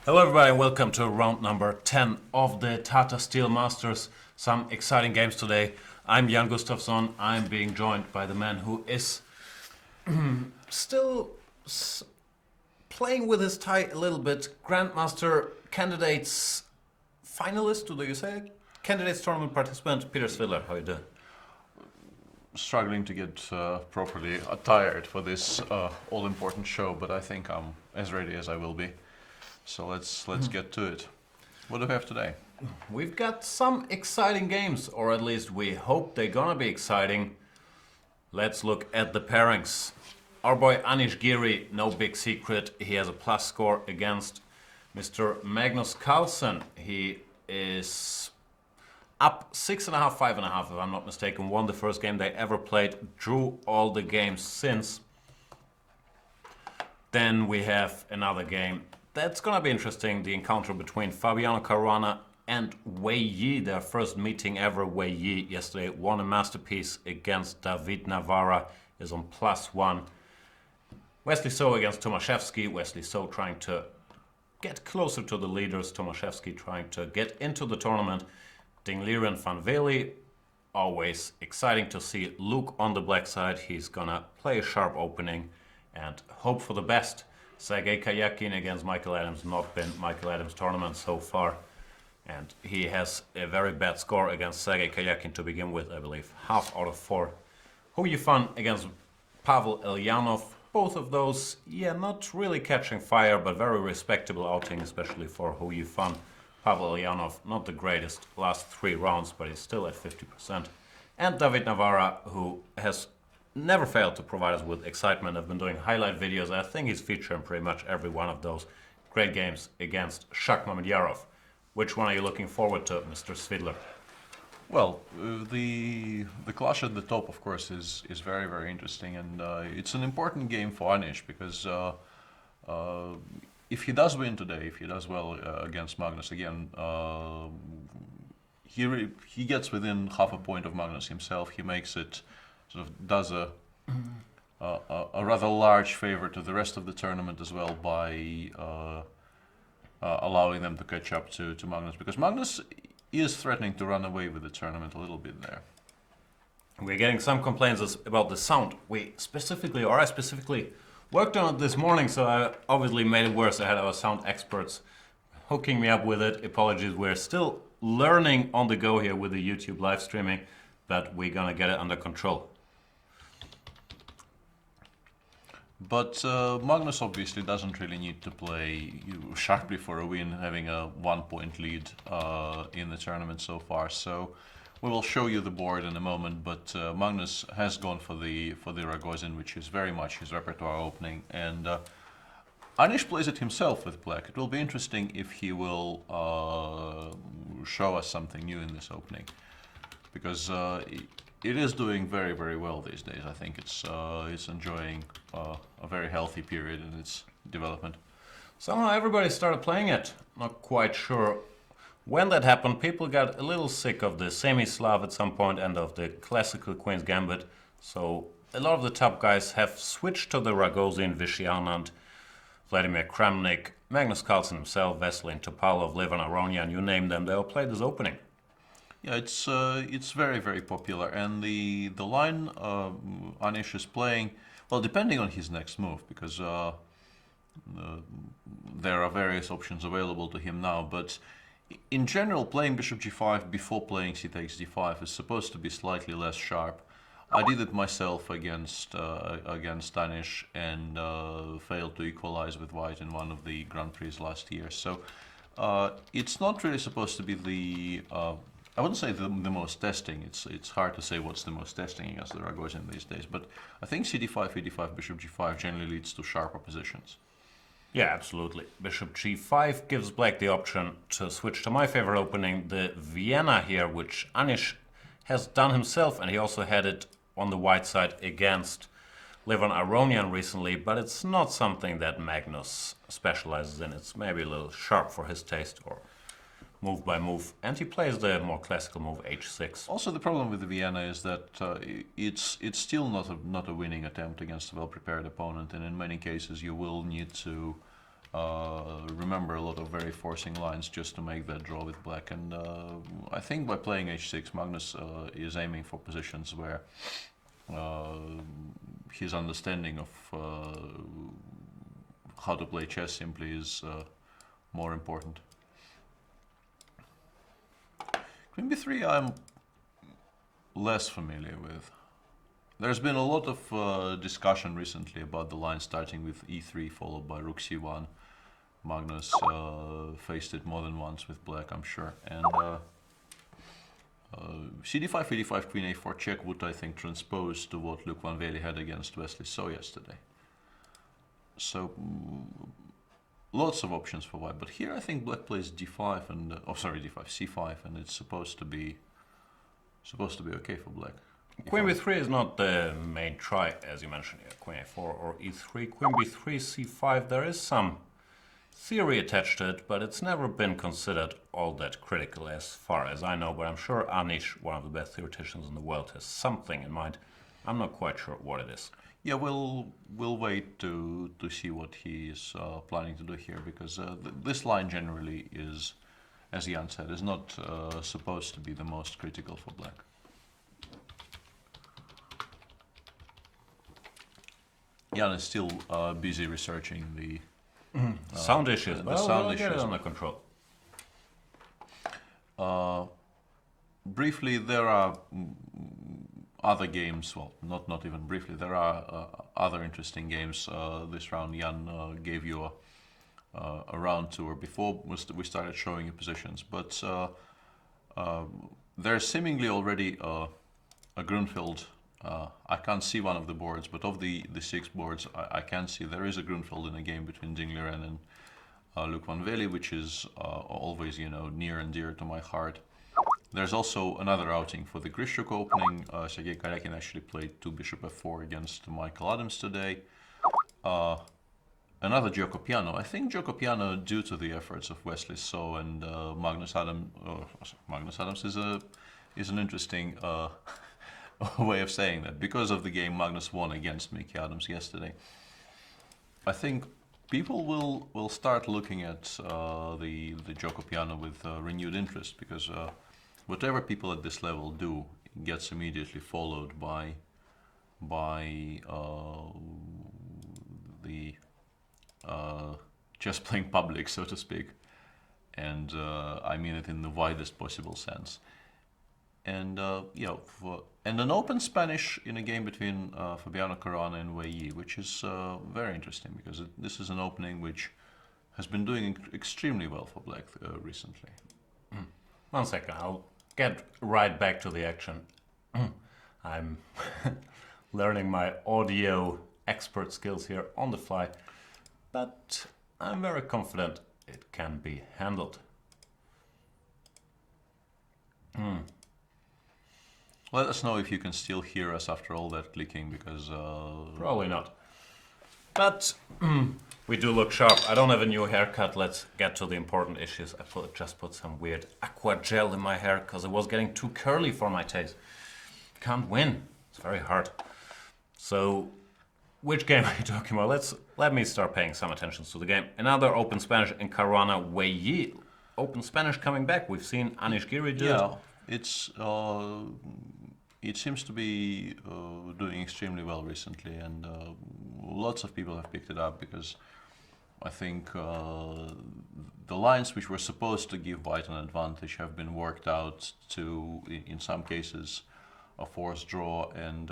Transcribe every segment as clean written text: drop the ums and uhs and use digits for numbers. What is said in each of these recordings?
Hello everybody and welcome to round number 10 of the Tata Steel Masters. Some exciting games today. I'm Jan Gustafsson. I'm being joined by the man who is still playing with his tie a little bit. Grandmaster candidates finalist, do you say? Candidates tournament participant, Peter Svidler. How are you doing? Struggling to get properly attired for this all-important show, but I think I'm as ready as I will be. So let's get to it. What do we have today? We've got some exciting games, or at least we hope they're gonna be exciting. Let's look at the pairings. Our boy Anish Giri, no big secret, he has a plus score against Mr. Magnus Carlsen. He is up 6.5, 5.5 if I'm not mistaken. Won the first game they ever played, drew all the games since. Then we have another game. That's gonna be interesting, the encounter between Fabiano Caruana and Wely, their first meeting ever. Wely yesterday won a masterpiece against David Navara, is on +1. Wesley So against Tomashevsky. Wesley So trying to get closer to the leaders. Tomashevsky trying to get into the tournament. Dinglier and Van Wely, always exciting to see Luke on the black side. He's gonna play a sharp opening and hope for the best. Sergei Karjakin against Michael Adams, not been Michael Adams' tournament so far. And he has a very bad score against Sergei Karjakin to begin with, I believe. 0.5/4. Who you fun against Pavel Eljanov. Both of those, yeah, not really catching fire, but very respectable outing, especially for Who You Fun. Pavel Eljanov, not the greatest last 3 rounds, but he's still at 50%. And David Navara, who has never failed to provide us with excitement. I've been doing highlight videos. I think he's featured in pretty much every one of those great games against Mamedyarov. Which one are you looking forward to, Mr. Svidler? Well, the clash at the top, of course, is very, very interesting, and it's an important game for Anish because if he does win today, if he does well against Magnus again, he gets within half a point of Magnus himself. He makes it, sort of does a rather large favor to the rest of the tournament as well by allowing them to catch up to Magnus, because Magnus is threatening to run away with the tournament a little bit there. We're getting some complaints about the sound. I specifically worked on it this morning, so I obviously made it worse. I had our sound experts hooking me up with it. Apologies, we're still learning on the go here with the YouTube live streaming, but we're gonna get it under control. But Magnus obviously doesn't really need to play sharply for a win, having a 1-point lead in the tournament so far. So we will show you the board in a moment. But Magnus has gone for the Ragozin, which is very much his repertoire opening, and Anish plays it himself with black. It will be interesting if he will show us something new in this opening, because it is doing very, very well these days. I think it's enjoying a very healthy period in its development. Somehow everybody started playing it. Not quite sure when that happened. People got a little sick of the semi-Slav at some point and of the classical Queen's Gambit. So a lot of the top guys have switched to the Ragozin, Vishy Anand, Vladimir Kramnik, Magnus Carlsen himself, Veselin, Topalov, Levan Aronian, you name them, they all played this opening. Yeah, it's very, very popular, and the line Anish is playing, well, depending on his next move, because there are various options available to him now, but in general, playing Bishop G5 before playing C takes D5 is supposed to be slightly less sharp. I did it myself against Anish and failed to equalize with White in one of the Grand Prix last year. So it's not really supposed to be the I wouldn't say the most testing. It's hard to say what's the most testing against the Ragozin these days. But I think CD5, E5, Bishop G5 generally leads to sharper positions. Yeah, absolutely. Bishop G5 gives black the option to switch to my favorite opening, the Vienna here, which Anish has done himself, and he also had it on the white side against Levan Aronian recently, but it's not something that Magnus specializes in. It's maybe a little sharp for his taste, or move by move, and he plays the more classical move H6. Also, the problem with the Vienna is that it's still not a winning attempt against a well-prepared opponent, and in many cases you will need to remember a lot of very forcing lines just to make that draw with black. And I think by playing h6, Magnus is aiming for positions where his understanding of how to play chess simply is more important. Queen b3 I'm less familiar with. There's been a lot of discussion recently about the line starting with e3 followed by rook c1. Magnus faced it more than once with black, I'm sure. And cd5, e5, queen a4 check would, I think, transpose to what Luke van Wely had against Wesley So yesterday. So lots of options for white, but here I think black plays d5 and d5, c5, and it's supposed to be okay for black. Queen b3 is not the main try, as you mentioned here. Queen a4 or e3, queen b3, c5. There is some theory attached to it, but it's never been considered all that critical as far as I know. But I'm sure Anish, one of the best theoreticians in the world, has something in mind. I'm not quite sure what it is. Yeah, we'll wait to see what he is planning to do here, because this line generally is, as Jan said, is not supposed to be the most critical for black. Jan is still busy researching the sound issues. The sound issues. Get it under control. Briefly, there are other games. Well, not even briefly. There are other interesting games this round. Jan gave you a round tour before we started showing you positions, but there's seemingly already a Grunfeld. I can't see one of the boards, but of the 6 boards, I can see there is a Grunfeld in a game between Dingleren and Luke van Wely, which is always, near and dear to my heart. There's also another outing for the Grishuk opening. Sergei Karjakin actually played 2 bishop f4 against Michael Adams today. Another Giocopiano. I think Giocopiano, due to the efforts of Wesley So and Magnus Adams. Magnus Adams is an interesting way of saying that. Because of the game Magnus won against Mickey Adams yesterday, I think people will start looking at the Giocopiano with renewed interest, because whatever people at this level do gets immediately followed by the chess playing public, so to speak, and I mean it in the widest possible sense. And and an open Spanish in a game between Fabiano Caruana and Wely, which is very interesting, because this is an opening which has been doing extremely well for black recently. 1 second, I'll get right back to the action. I'm learning my audio expert skills here on the fly, but I'm very confident it can be handled. Let us know if you can still hear us after all that clicking, because Probably not. But we do look sharp. I don't have a new haircut. Let's get to the important issues. I just put some weird aqua gel in my hair because it was getting too curly for my taste. Can't win. It's very hard. So, which game are you talking about? Let me start paying some attention to the game. Another open Spanish in Caruana, Wely. Open Spanish coming back. We've seen Anish Giri do it. It's it seems to be doing extremely well recently, and lots of people have picked it up, because I think the lines which were supposed to give white an advantage have been worked out to, in some cases, a forced draw. And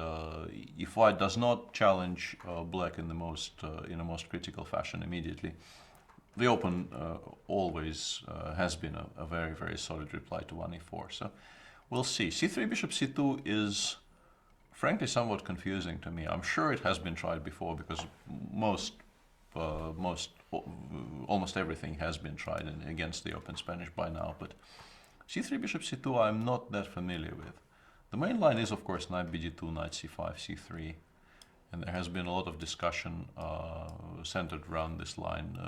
if white does not challenge black in a most critical fashion immediately, the open always has been a very, very solid reply to 1e4. So we'll see. c3 bishop c2 is frankly somewhat confusing to me. I'm sure it has been tried before, because almost everything has been tried against the open Spanish by now. But c3 bishop c2 I'm not that familiar with. The main line is, of course, knight bd2, knight c5, c3. And there has been a lot of discussion centered around this line.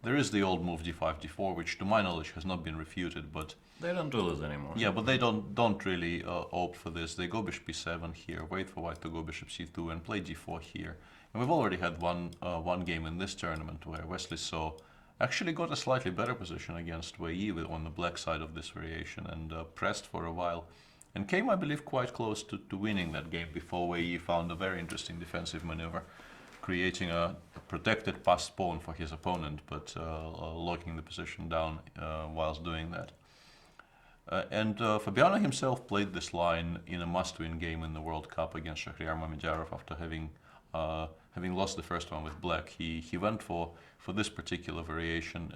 There is the old move d5, d4, which to my knowledge has not been refuted, but they don't do this anymore. Yeah, but they don't really opt for this. They go bishop b7 here, wait for white to go bishop c2, and play d4 here. And we've already had one game in this tournament where Wesley So actually got a slightly better position against Wely on the black side of this variation and pressed for a while. And came, I believe, quite close to winning that game before Wely found a very interesting defensive maneuver, creating a protected passed pawn for his opponent, but locking the position down whilst doing that. And Fabiano himself played this line in a must-win game in the World Cup against Mamedyarov after having lost the first one with black. He went for this particular variation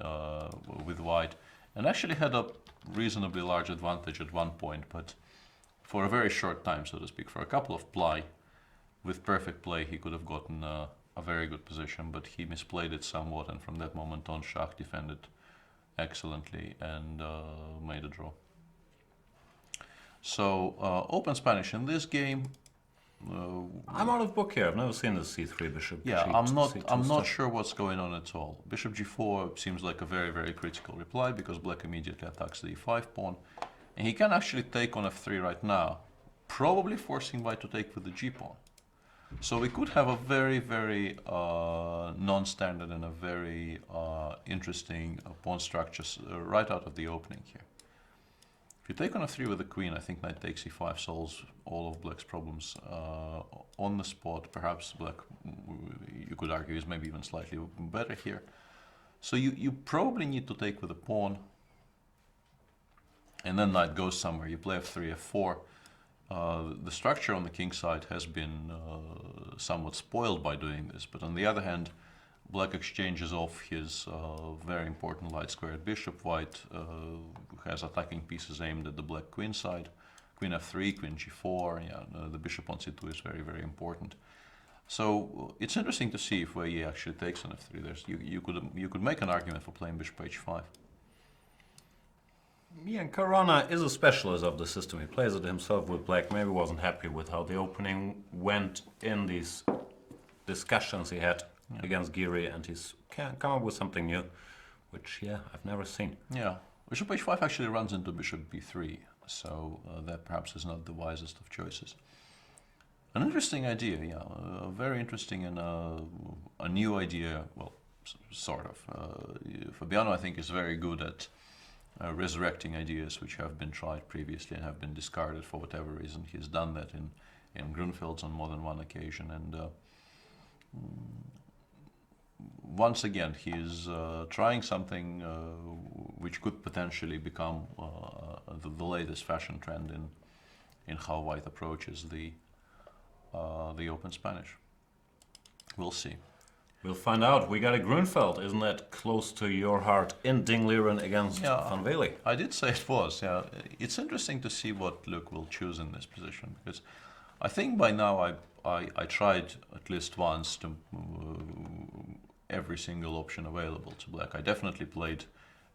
with white and actually had a reasonably large advantage at one point, but for a very short time, so to speak, for a couple of ply, with perfect play, he could have gotten a very good position, but he misplayed it somewhat, and from that moment on, Shach defended excellently and made a draw. So, open Spanish in this game. I'm out of book here. I've never seen the c3 bishop. Yeah, G2 I'm not stuff. sure what's going on at all. Bishop g4 seems like a very, very critical reply because black immediately attacks the e5 pawn. And he can actually take on f3 right now, probably forcing white to take with the g pawn. So we could have a very, very non-standard and a very interesting pawn structure right out of the opening here. If you take on f3 with the queen, I think knight takes e5 solves all of black's problems on the spot. Perhaps black, you could argue, is maybe even slightly better here. So you probably need to take with a pawn, and then knight goes somewhere. You play f3, f4. The structure on the king side has been somewhat spoiled by doing this, but on the other hand, black exchanges off his very important light squared bishop. White has attacking pieces aimed at the black queen side. Queen f3, queen g4, yeah, the bishop on c2 is very, very important. So it's interesting to see if Wely actually takes on f3. You could make an argument for playing bishop h5. Yeah, and Caruana is a specialist of the system. He plays it himself with black. Maybe wasn't happy with how the opening went in these discussions he had against Giri, and he's come up with something new, which, yeah, I've never seen. Yeah, bishop h5 actually runs into bishop b3, so that perhaps is not the wisest of choices. An interesting idea, yeah, very interesting and a new idea, well, sort of. Fabiano, I think, is very good at resurrecting ideas which have been tried previously and have been discarded for whatever reason. He's done that in Grunfeld's on more than one occasion, and once again he's trying something which could potentially become the latest fashion trend in how white approaches the open Spanish. We'll see. We'll find out. We got a Grunfeld. Isn't that close to your heart? In Dingliren against Van Wely. I did say it was, yeah. It's interesting to see what Luke will choose in this position, because I think by now I tried at least once to every single option available to black. I definitely played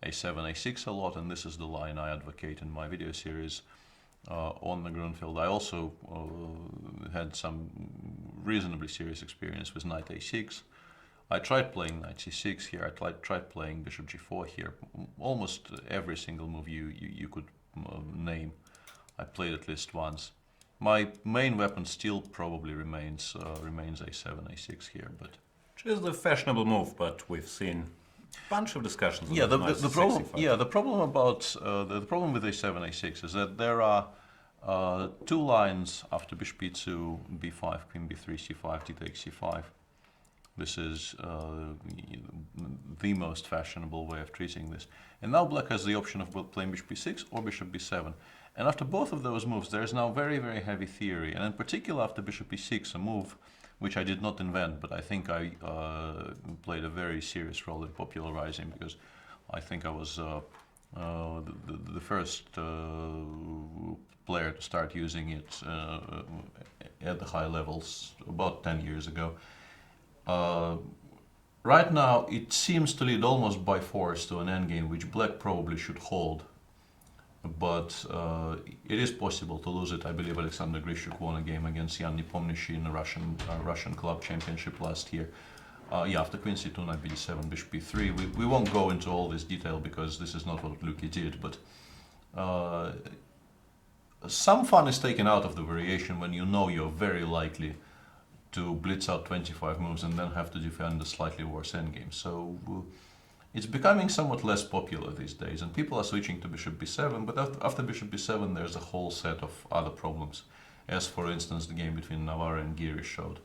a7, a6 a lot, and this is the line I advocate in my video series on the Grunfeld. I also had some reasonably serious experience with knight a6. I tried playing knight c6 here, I tried playing bishop g4 here. Almost every single move you could name, I played at least once. My main weapon still probably remains a7, a6 here, but... Which is the fashionable move, but we've seen a bunch of discussions. Yeah, the problem. Yeah, the problem about the problem with a7, a6 is that there are two lines after bishop e2, b5, queen b3, c5, d takes c5. This is the most fashionable way of treating this. And now black has the option of playing bishop b6 or bishop b7. And after both of those moves, there is now very, very heavy theory. And in particular after bishop e6, a move which I did not invent, but I think I played a very serious role in popularizing, because I think I was the first player to start using it at the high levels about 10 years ago. Right now, it seems to lead almost by force to an endgame, which black probably should hold. But it is possible to lose it. I believe Alexander Grishuk won a game against Jan Nepomniachtchi in the Russian club championship last year. Yeah, after queen c2, knight b7, bishop b3. We won't go into all this detail because this is not what Luki did, but some fun is taken out of the variation when you know you're very likely to blitz out 25 moves and then have to defend a slightly worse endgame. So it's becoming somewhat less popular these days, and people are switching to bishop b7, but after bishop b7 there's a whole set of other problems, as for instance the game between Navara and Giri showed.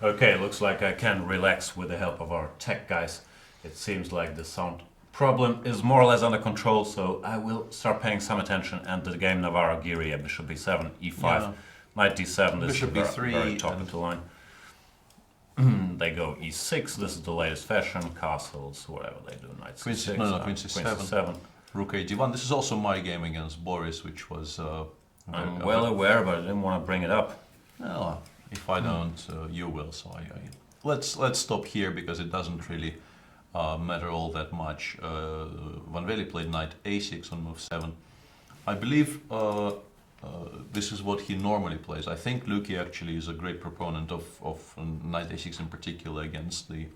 Okay, looks like I can relax with the help of our tech guys. It seems like the sound problem is more or less under control, so I will start paying some attention. And the game Navara Giri, bishop b7, e5, Yeah. knight d7, this Bishop is b3 very top of the line. They go e6, this is the latest fashion, castles, whatever they do, knight Queen c6, queen c7, rook a d1. This is also my game against Boris, which was... I'm well aware, but I didn't want to bring it up. Well, if I don't, you will. So let's stop here because it doesn't really matter all that much. Wely played knight a6 on move 7. I believe this is what he normally plays. I think Luki actually is a great proponent of knight a6 in particular against the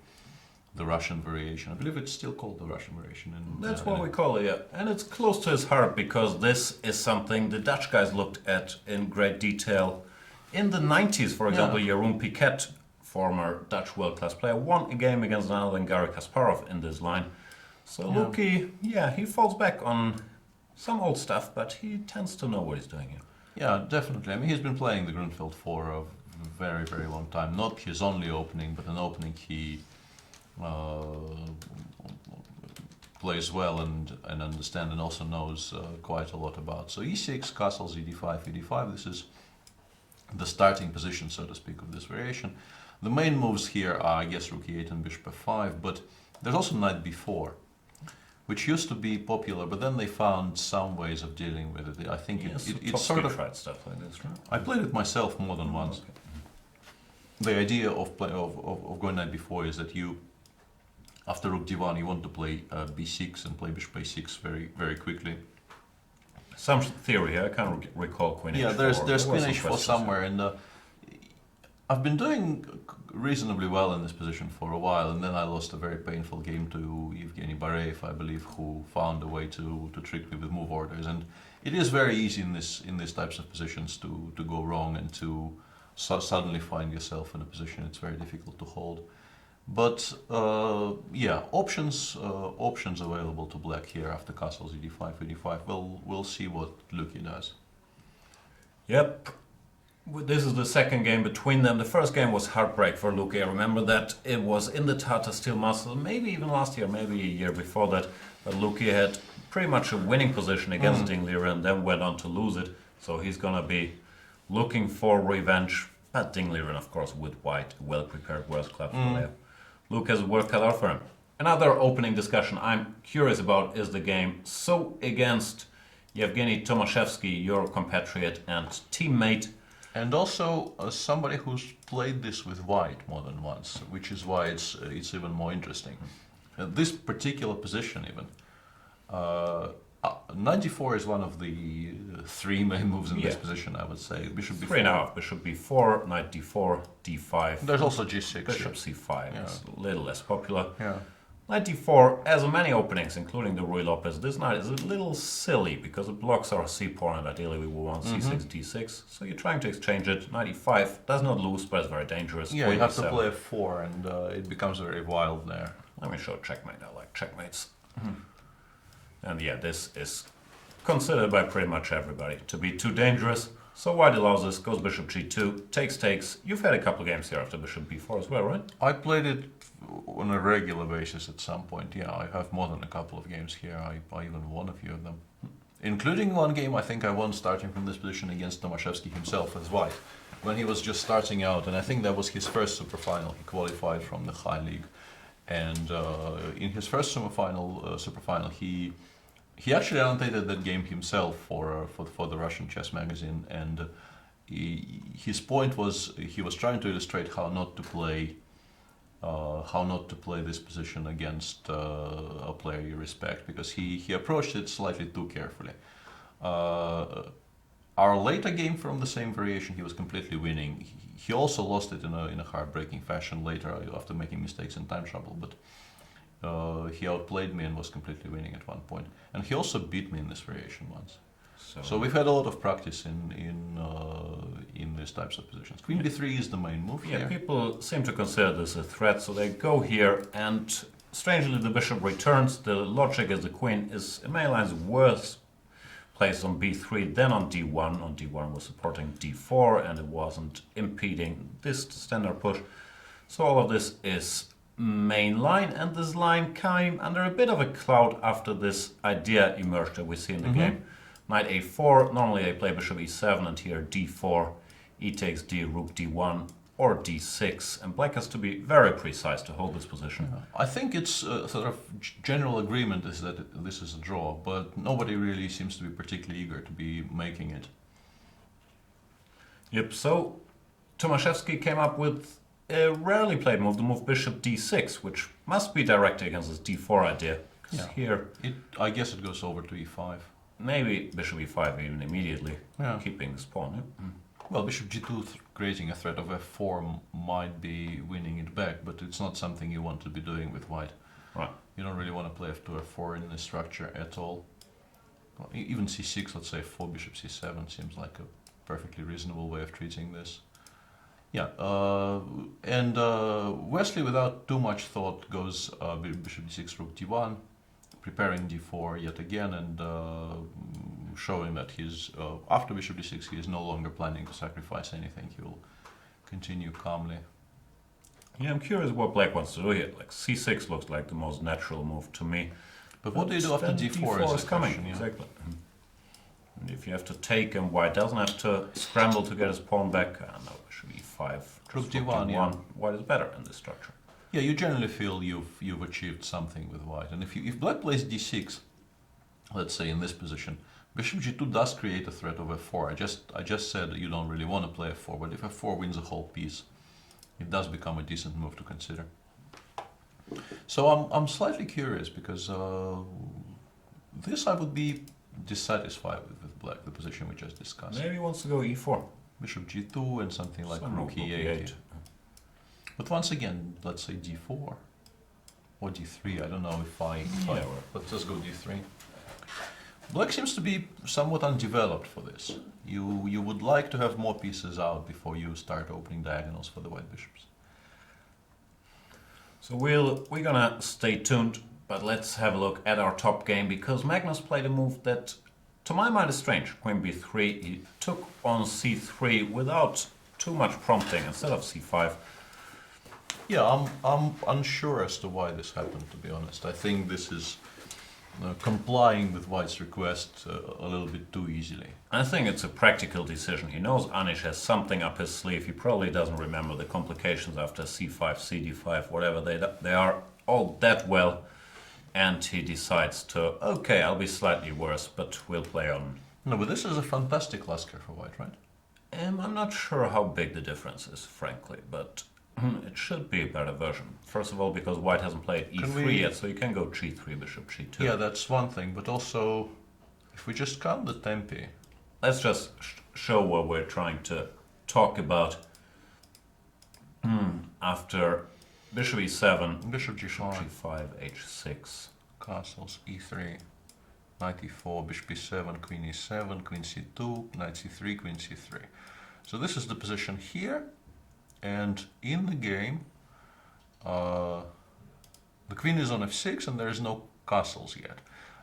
Russian variation. I believe it's still called the Russian variation. That's what we call it, yeah. And it's close to his heart because this is something the Dutch guys looked at in great detail. In the 90s, for example, Jeroen Piquet, former Dutch world-class player, won a game against none other than Garry Kasparov in this line. So Luki, he falls back on some old stuff, but he tends to know what he's doing here. Yeah, definitely. I mean, he's been playing the Grunfeld for a very, very long time. Not his only opening, but an opening he plays well and understands and also knows quite a lot about. So e6, castles, e5, e5. This is the starting position, so to speak, of this variation. The main moves here are, I guess, rook e8 and bishop f5, but there's also knight b4, which used to be popular, but then they found some ways of dealing with it. I think it's sort of tried stuff like this, right? I played it myself more than once. Okay. The idea of going knight b4 is that you, after rook d1, you want to play b6 and play bishop a6 very, very quickly. Some theory here, I can't recall queen h4. Yeah, there's queen h4 somewhere, and I've been doing reasonably well in this position for a while, and then I lost a very painful game to Evgeny Bareev, I believe, who found a way to trick me with move orders. And it is very easy in these types of positions to go wrong and to suddenly find yourself in a position it's very difficult to hold. But options available to black here after castles e5, e5. We'll see what Luki does. Yep. This is the second game between them. The first game was heartbreak for Luki. I remember that it was in the Tata Steel Masters, maybe even last year, maybe a year before that. But Luki had pretty much a winning position against Dinglira and then went on to lose it. So he's gonna be looking for revenge. But Dinglira, of course, with white, well-prepared World Club player. Luke has work cut out for him. Another opening discussion I'm curious about is the game So against Yevgeny Tomashevsky, your compatriot and teammate. And also somebody who's played this with white more than once, which is why it's even more interesting. This particular position even, knight d4 is one of the three main moves in this position, I would say. Bishop b4. 3.5, bishop b4, knight d4, d5. There's also g6. Bishop c5, it's a little less popular. Yeah. Knight d4, as many openings, including the Rui Lopez, this knight is a little silly because it blocks our c pawn, and ideally we will want c6, d6. So you're trying to exchange it. Knight e5 does not lose, but it's very dangerous. Yeah, you have to play f4, and it becomes very wild there. Let me show checkmate. I like checkmates. And yeah, this is considered by pretty much everybody to be too dangerous. So white allows this, goes bishop g2, takes. You've had a couple games here after bishop b4 as well, right? I played it on a regular basis at some point. Yeah, I have more than a couple of games here. I even won a few of them. Including one game I think I won starting from this position against Tomashevsky himself as white. When he was just starting out, and I think that was his first super final. He qualified from the High League. And in his first super final, he actually annotated that game himself for the Russian chess magazine, and his point was he was trying to illustrate how not to play this position against a player you respect, because he approached it slightly too carefully. Our later game from the same variation, he was completely winning. He also lost it in a heartbreaking fashion later after making mistakes in time trouble, but he outplayed me and was completely winning at one point. And he also beat me in this variation once. So we've had a lot of practice in these types of positions. Queen b3 is the main move here. Yeah, people seem to consider this a threat, so they go here, and strangely, the bishop returns. The logic is the queen is in many lines worse placed on b3 than on d1. On d1 was supporting d4 and it wasn't impeding this standard push. So all of this is main line, and this line came under a bit of a cloud after this idea emerged that we see in the game. Knight a4, normally they play bishop e7 and here d4, e takes d, rook d1 or d6, and black has to be very precise to hold this position. I think it's sort of general agreement is that this is a draw, but nobody really seems to be particularly eager to be making it. Yep, so Tomashevsky came up with a rarely played move, the move bishop d6, which must be directed against this d4 idea. Yeah. Here, I guess it goes over to e5. maybe bishop e5 even immediately, Yeah. keeping this pawn. Yeah? Well, bishop g2 creating a threat of f4 might be winning it back, but it's not something you want to be doing with white. Right. You don't really want to play f2, f4 in this structure at all. Well, even c6, let's say f4, bishop c7 seems like a perfectly reasonable way of treating this. Yeah, and Wesley, without too much thought, goes bishop d6, rook d1, preparing d4 yet again, and showing that he's after bishop d6 he is no longer planning to sacrifice anything. He will continue calmly. Yeah, I'm curious what black wants to do here. Like c6 looks like the most natural move to me. But what do you do after then d4 is coming, question, yeah. exactly. And if you have to take him, white doesn't have to scramble to get his pawn back. No, bishop e5, Rook just d1, yeah. White is better in this structure. Yeah, you generally feel you've achieved something with white, and if black plays d6, let's say in this position, bishop g2 does create a threat of f4. I just said that you don't really want to play f4, but if f4 wins a whole piece, it does become a decent move to consider. So I'm slightly curious because this I would be dissatisfied with black, the position we just discussed. Maybe he wants to go e4. Bishop g2 and something like Some rook e8. But once again, let's say d4 or d3. I don't know if I. Let's just go d3. Black seems to be somewhat undeveloped for this. You would like to have more pieces out before you start opening diagonals for the white bishops. So we're gonna stay tuned, but let's have a look at our top game, because Magnus played a move that, to my mind, is strange. Queen b3, he took on c3 without too much prompting instead of c5. Yeah, I'm unsure as to why this happened, to be honest. I think this is complying with White's request a little bit too easily. I think it's a practical decision. He knows Anish has something up his sleeve. He probably doesn't remember the complications after c5, cd5, whatever they are all that well. And he decides to, okay, I'll be slightly worse, but we'll play on. No, but this is a fantastic Lasker for White, right? I'm not sure how big the difference is, frankly, but it should be a better version. First of all, because White hasn't played e3 yet, so you can go g3, bishop g2. Yeah, that's one thing, but also, if we just count the tempi... Let's just show what we're trying to talk about. After bishop e7, Bishop g5, g5, h6. castles, e3, knight e4, bishop e7, queen e7, queen c2, knight c3, queen c3. So this is the position here, and in the game, the queen is on f6 and there is no castles yet.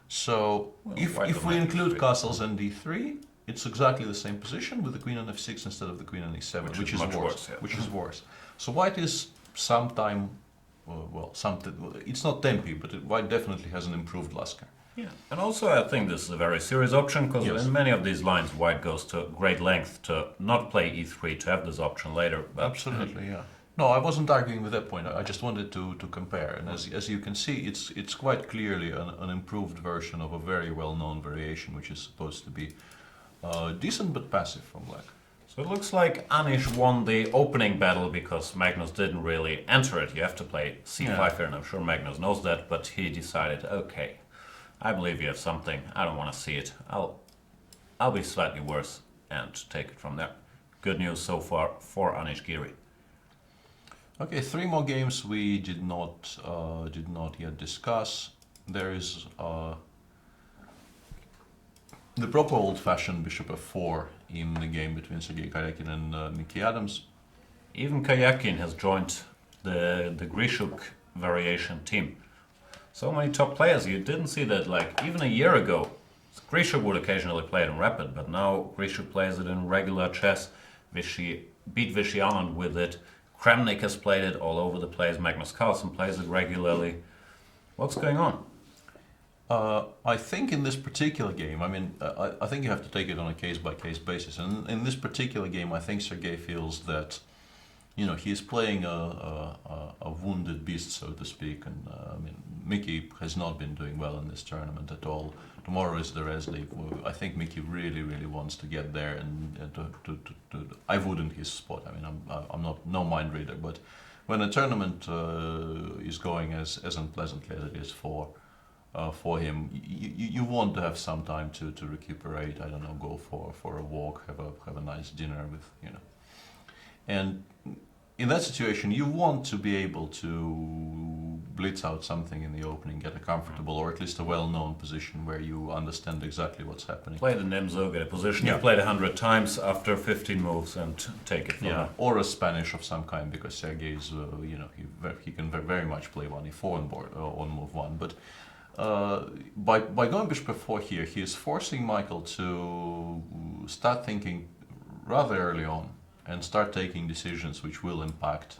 So if we include castles and d3, it's exactly the same position with the queen on f6 instead of the queen on e7, which is much worse. yeah. Which is worse. So White is sometime, it's not tempi, but White definitely has an improved Lasker. Yeah, and also I think this is a very serious option, because Yes. in many of these lines White goes to great length to not play e3, to have this option later. But Absolutely, yeah. No, I wasn't arguing with that point. I just wanted to compare, and as you can see, it's quite clearly an improved version of a very well-known variation, which is supposed to be decent but passive from Black. So it looks like Anish won the opening battle because Magnus didn't really enter it. You have to play c5 here, and I'm sure Magnus knows that, but he decided, okay, I believe you have something, I don't want to see it. I'll be slightly worse and take it from there. Good news so far for Anish Giri. Okay, 3 more games we did not yet discuss. There is the proper old-fashioned bishop f4 in the game between Sergei Karjakin and Mickey Adams. Even Karjakin has joined the Grishuk variation team. So many top players. You didn't see that, like, even a year ago. Grisha would occasionally play it in rapid, but now Grisha plays it in regular chess. Vichy beat Vichy Anand with it. Kramnik has played it all over the place. Magnus Carlsen plays it regularly. What's going on? I think in this particular game, I mean, I think you have to take it on a case-by-case basis. And in this particular game, I think Sergei feels that, you know, he's playing a wounded beast, so to speak. And I mean, Mickey has not been doing well in this tournament at all. Tomorrow is the Res League. I think Mickey really, really wants to get there, and I wouldn't his spot. I mean, I'm not no mind reader, but when a tournament is going as unpleasantly as it is for him, you want to have some time to recuperate. I don't know, go for a walk, have a nice dinner with, you know. And in that situation, you want to be able to blitz out something in the opening, get a comfortable or at least a well-known position where you understand exactly what's happening. Play the Nemzo, get a position you've played 100 times after 15 moves and take it from there. Or a Spanish of some kind, because Sergei is, you know, he can very much play 1e4 on board, on move 1. But by going bishop f4 here, he is forcing Michael to start thinking rather early on and start taking decisions which will impact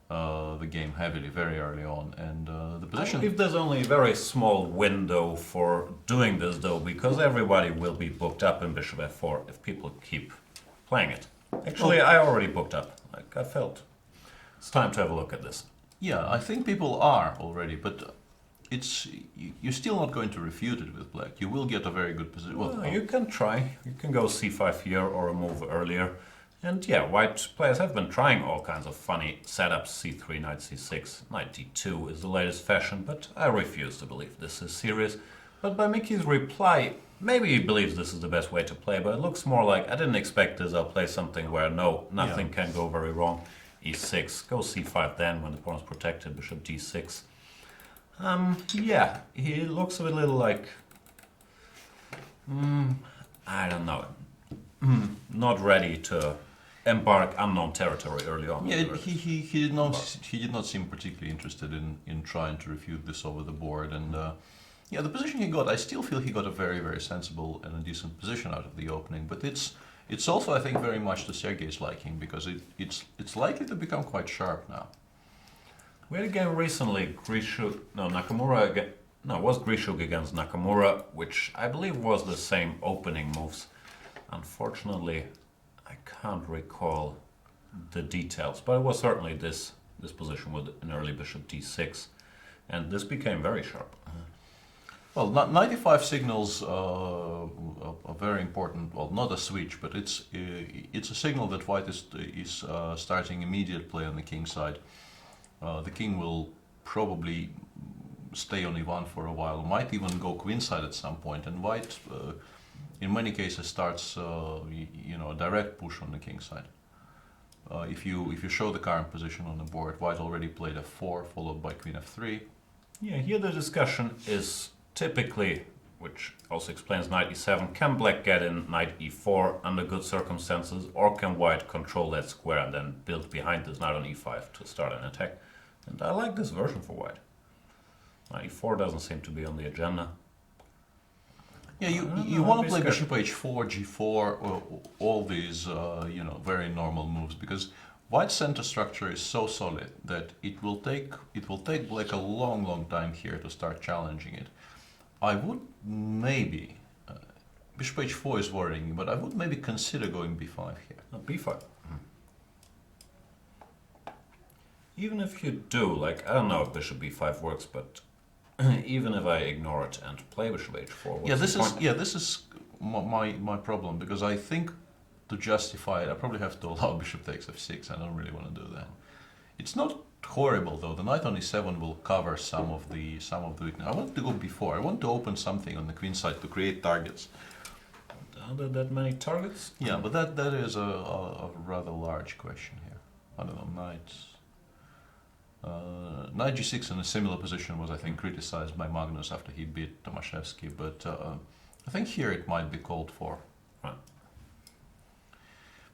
the game heavily very early on. And the position... I believe there's only a very small window for doing this, though, because everybody will be booked up in bishop f4 if people keep playing it. Actually, I already booked up. Like, I felt it's time to have a look at this. Yeah, I think people are already, but you're still not going to refute it with black. You will get a very good position. Well, you can try. You can go c5 here or a move earlier. And yeah, white players have been trying all kinds of funny setups. c3, knight c6, knight d2 is the latest fashion, but I refuse to believe this is serious. But by Mickey's reply, maybe he believes this is the best way to play, but it looks more like, I didn't expect this, I'll play something where nothing can go very wrong. e6, go c5 then when the pawn is protected, bishop d6. Yeah, he looks a little like, I don't know, not ready to embark unknown territory early on. Yeah, he did not seem particularly interested in trying to refute this over the board. And yeah, the position he got, I still feel he got a very, very sensible and a decent position out of the opening. But it's also, I think, very much to Sergei's liking, because it's likely to become quite sharp now. We had a game recently, Nakamura again. No, it was Grishuk against Nakamura, which I believe was the same opening moves. Unfortunately, I can't recall the details, but it was certainly this position with an early bishop d6, and this became very sharp. Well, 95 signals a very important, well, not a switch, but it's a signal that white is starting immediate play on the king side. The king will probably stay on e1 for a while, might even go queenside at some point, and white in many cases starts a direct push on the king side. If you show the current position on the board, white already played f4 followed by queen f3. Yeah, here the discussion is typically, which also explains knight e7, can black get in knight e4 under good circumstances, or can white control that square and then build behind this knight on e5 to start an attack? And I like this version for white. Knight e4 doesn't seem to be on the agenda. Yeah, you want to play bishop h4, g4, or all these very normal moves, because white's center structure is so solid that it will take black a long time here to start challenging it. I would maybe bishop h4 is worrying me, but I would maybe consider going b5 here. b5. Even if you do, like, I don't know if bishop b5 works, but even if I ignore it and play bishop h4, this is my problem, because I think to justify it, I probably have to allow bishop takes f6. I don't really want to do that. It's not horrible though. The knight on e7 will cover some of the weakness. I want to go b4. I want to open something on the queen side to create targets. Are there that many targets? Yeah, but that is a rather large question here. I don't know, knight g6 in a similar position was, I think, criticized by Magnus after he beat Tomashevsky, but I think here it might be called for. Right.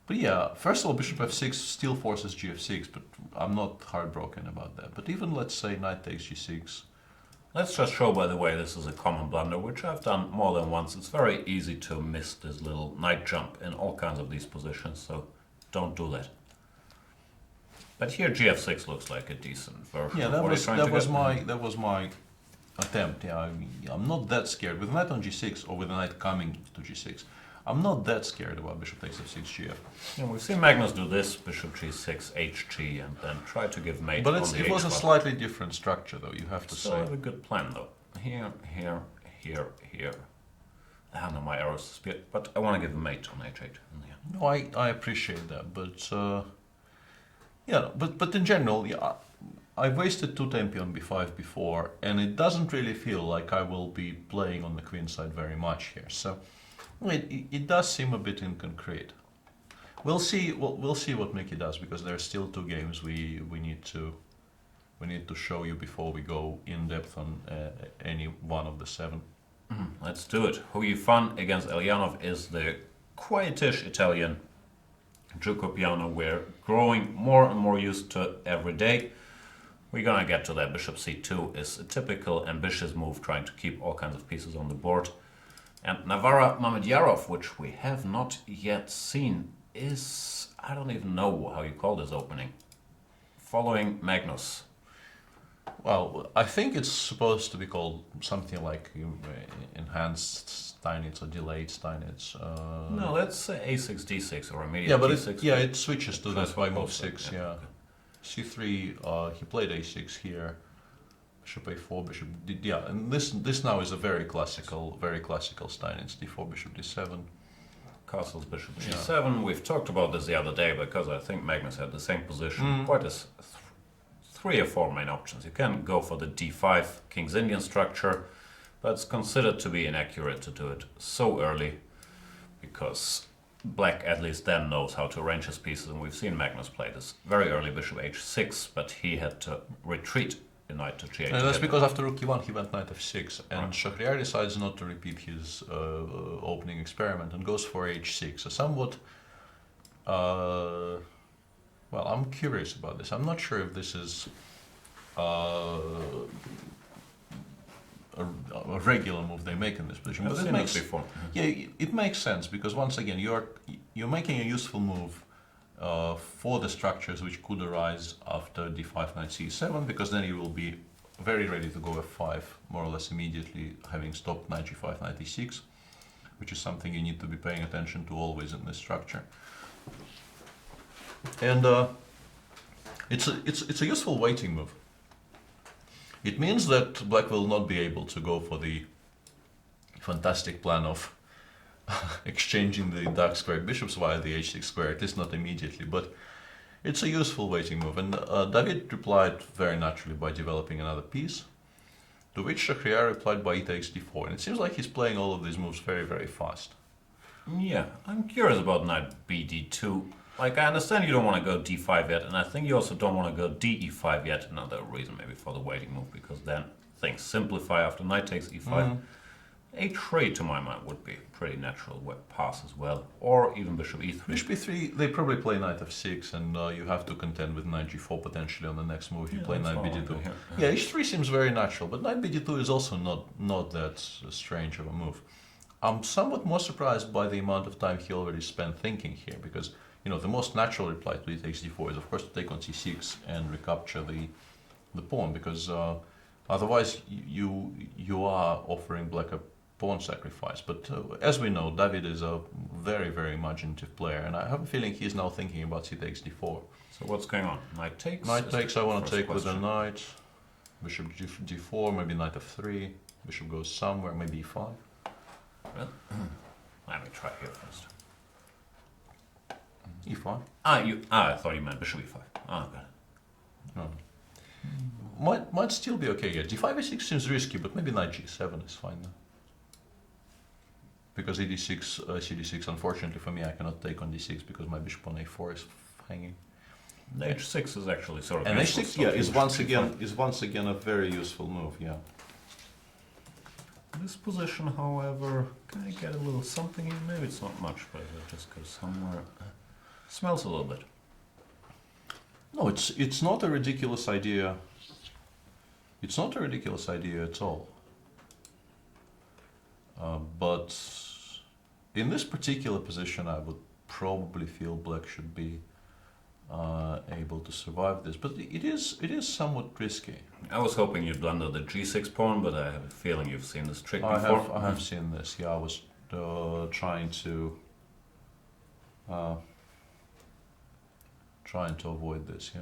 But yeah, first of all, bishop f6 still forces gf6, but I'm not heartbroken about that. But even, let's say, knight takes g6, Let's just show, by the way, this is a common blunder, which I've done more than once. It's very easy to miss this little knight jump in all kinds of these positions, so don't do that. But here gf6 looks like a decent version. Yeah, of that what was you're trying to that was my attempt. Yeah, I'm not that scared with knight on g6 or with the knight coming to g6. I'm not that scared about bishop takes f6 gf. Yeah, we've seen Magnus do this, bishop g6, hg, and then try to give mate But on the it was a h file. slightly different structure, though, you have to Still say. have a good plan, though. Here, here, here, here. I know my arrows disappeared, but I want to give a mate on h8. Yeah. No, I appreciate that, but yeah, but in general, yeah, I wasted two tempi on b5 before, and it doesn't really feel like I will be playing on the queen side very much here. So it does seem a bit inconcrete. We'll see what Mickey does, because there are still two games we need to show you before we go in depth on any one of the 7. Let's do it. Who you fun against Eljanov is the quietish Italian Giucopiano we're growing more and more used to every day. We're gonna get to that. Bishop c2 is a typical ambitious move, trying to keep all kinds of pieces on the board. And Navara Mamedyarov, which we have not yet seen, is, I don't even know how you call this opening, following Magnus. Well, I think it's supposed to be called something like enhanced Steinitz or delayed Steinitz. No, that's a6 d6 or immediate yeah, but d6. it switches to That's that by what move most 6. of- Yeah, okay. c3. He played a6 here. Bishop a4, bishop d. Yeah, and this now is a very classical Steinitz. d4, bishop d7. Castles bishop g7. We've talked about this the other day because I think Magnus had the same position. Quite as 3 or 4 main options. You can go for the d5 King's Indian structure, but it's considered to be inaccurate to do it so early because black at least then knows how to arrange his pieces, and we've seen Magnus play this very early bishop h6, but he had to retreat in knight to g8. That's because after rook e1 he went knight f6, and Shahryar decides not to repeat his opening experiment and goes for h6. A somewhat well, I'm curious about this. I'm not sure if this is a regular move they make in this position, I've but it seen makes this before. it makes sense, because once again you're making a useful move for the structures which could arise after d5 knight c7, because then you will be very ready to go f5 more or less immediately, having stopped knight g5 knight e6, which is something you need to be paying attention to always in this structure. And it's a useful waiting move. It means that black will not be able to go for the fantastic plan of exchanging the dark squared bishops via the h6 square, at least not immediately, but it's a useful waiting move. And David replied very naturally by developing another piece, to which Shahryar replied by e takes d4. And it seems like he's playing all of these moves very, very fast. Yeah, I'm curious about knight bd2. Like, I understand you don't want to go d5 yet, and I think you also don't want to go de5 yet. Another reason maybe for the waiting move, because then things simplify after knight takes e5. h3, to my mind, would be a pretty natural pass as well, or even bishop e3. Bishop e3, they probably play knight f6, and you have to contend with knight g4 potentially on the next move if you play knight bd2. Yeah, h3 seems very natural, but knight bd2 is also not that strange of a move. I'm somewhat more surprised by the amount of time he already spent thinking here, because the most natural reply to e takes d4 is, of course, to take on c6 and recapture the pawn, because otherwise you are offering black a pawn sacrifice. But as we know, David is a very, very imaginative player, and I have a feeling he's now thinking about c takes d4. So what's going on? Knight takes? Knight takes, I want to take question. with a knight. Bishop d4, maybe knight f3. Bishop goes somewhere, maybe e5. Well, let me try here first. e5. I thought you meant bishop e5. Okay. No. Might still be okay. Yeah, d5 a6 seems risky, but maybe knight g7 is fine now. Because e6, cd6, unfortunately for me, I cannot take on d6 because my bishop on a4 is hanging. h6 is actually sort of. And useful, h6, so yeah, you is once again a very useful move. Yeah. This position, however, can I get a little something in? Maybe it's not much, but it just goes somewhere. Smells a little bit. No, it's not a ridiculous idea. It's not a ridiculous idea at all. But in this particular position, I would probably feel black should be able to survive this. But it is somewhat risky. I was hoping you'd blunder the g6 pawn, but I have a feeling you've seen this trick before. I have seen this. Yeah, I was trying to avoid this. Yeah.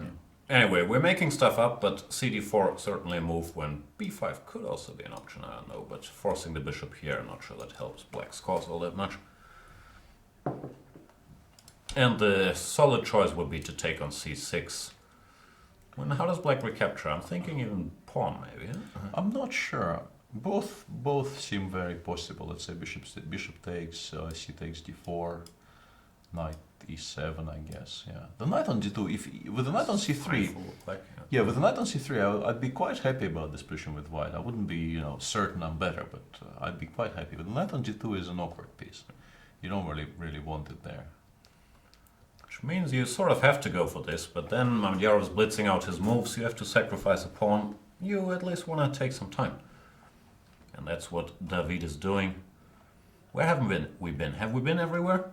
Anyway, we're making stuff up, but cd4 certainly a move when b5 could also be an option, I don't know, but forcing the bishop here, I'm not sure that helps black's cause all that much. And the solid choice would be to take on c6. Well, how does black recapture? I'm thinking even pawn, maybe. Huh? I'm not sure. Both seem very possible. Let's say bishop takes, c takes d4, knight e7, I guess. Yeah, the knight on d2. With the knight on c3, Black, yeah, with the knight on c3, I'd be quite happy about this position with white. I wouldn't be, certain I'm better, but I'd be quite happy. But the knight on g2 is an awkward piece. You don't really want it there. Which means you sort of have to go for this, but then Mamedyarov is blitzing out his moves, you have to sacrifice a pawn. You at least want to take some time. And that's what David is doing. Where haven't we been? Have we been everywhere?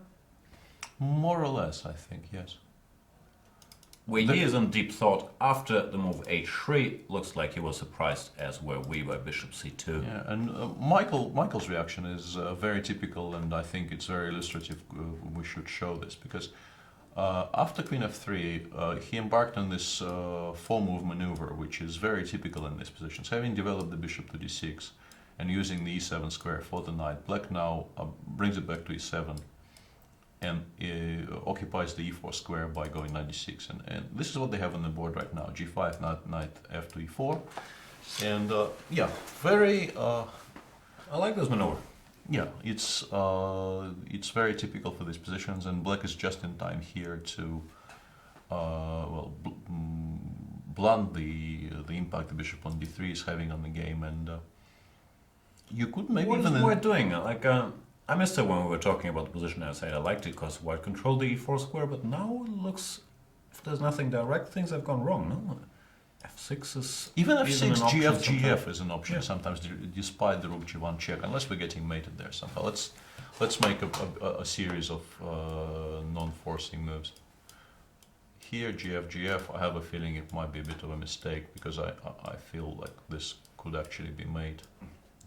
More or less, I think, yes. He is in deep thought. After the move h3, looks like he was surprised, as were we, by bishop c2. Yeah, and Michael's reaction is very typical, and I think it's very illustrative. We should show this, because after queen f3, he embarked on this four-move maneuver, which is very typical in these positions. Having developed the bishop to d6 and using the e7 square for the knight, black now brings it back to e7 and occupies the e4 square by going knight d6. And this is what they have on the board right now: g5, knight f2, e4. And yeah, very... I like this maneuver. Yeah, it's very typical for these positions, and black is just in time here to blunt the impact the bishop on d3 is having on the game, and you could maybe what even... is white doing? I missed it when we were talking about the position. I said I liked it because white controlled the e4 square, but now it looks, if there's nothing direct, things have gone wrong. No, f6 is even f6, gf, sometimes. gf is an option sometimes, despite the rook g1 check, unless we're getting mated there somehow. Let's make a series of non-forcing moves. Here, gf, gf, I have a feeling it might be a bit of a mistake, because I feel like this could actually be mate.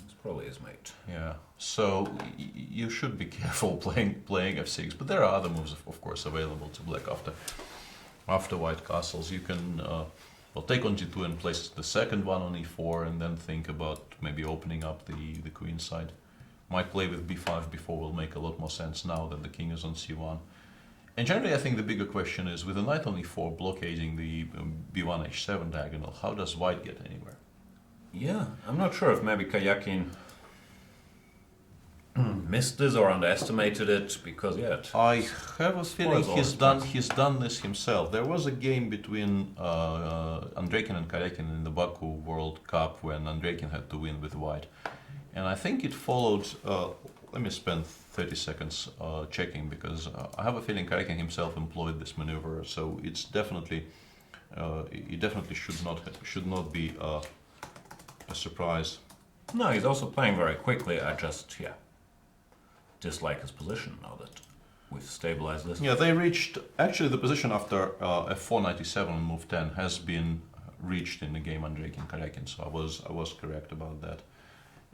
This probably is mate. Yeah, so you should be careful playing f6, but there are other moves, of course, available to black after white castles. You can take on g2 and place the second one on e4, and then think about maybe opening up the queen side. Might play with b5 before will make a lot more sense now that the king is on c1. And generally, I think the bigger question is, with the knight on e4 blockading the b1 h7 diagonal, how does white get anywhere? Yeah, I'm not sure if maybe Karjakin missed this or underestimated it, because I have a feeling he's done this himself. There was a game between Andreikin and Karjakin in the Baku World Cup when Andreikin had to win with white, and I think it followed. Let me spend 30 seconds checking, because I have a feeling Karjakin himself employed this maneuver. So it's definitely it definitely should not be a surprise. No, he's also playing very quickly. I just dislike his position now that we've stabilized this. Yeah, they reached, actually the position after f4 knight e7 on move 10 has been reached in the game Andreikin Karjakin, so I was correct about that.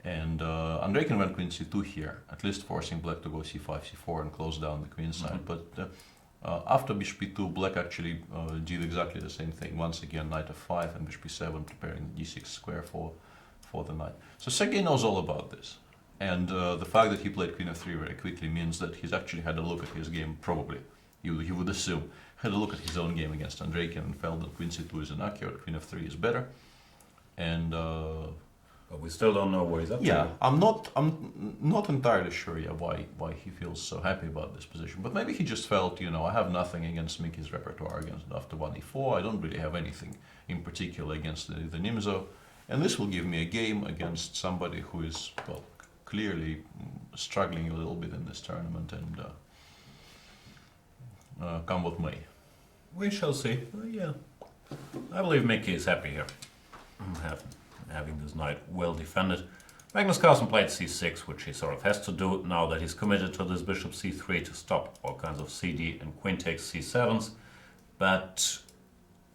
And Andreikin went queen c2 here, at least forcing black to go c5, c4 and close down the queen side. But after bishop e2, black actually did exactly the same thing. Once again, knight f5 and bishop e7, preparing d6 square for the knight. So Sergei knows all about this. And the fact that he played queen f3 very quickly means that he's actually had a look at his game, probably, you would assume, had a look at his own game against Andreikin and felt that queen c2 is inaccurate, queen f3 is better. And but we still don't know what he's up to. Yeah, I'm not entirely sure why he feels so happy about this position. But maybe he just felt, I have nothing against Mickey's repertoire against after 1e4. I don't really have anything in particular against the Nimzo. And this will give me a game against somebody who is, well, clearly struggling a little bit in this tournament, and come what may. We shall see. Yeah, I believe Mickey is happy here. having this knight well defended. Magnus Carlsen played c6, which he sort of has to do now that he's committed to this bishop c3 to stop all kinds of cd and queen takes c7s. But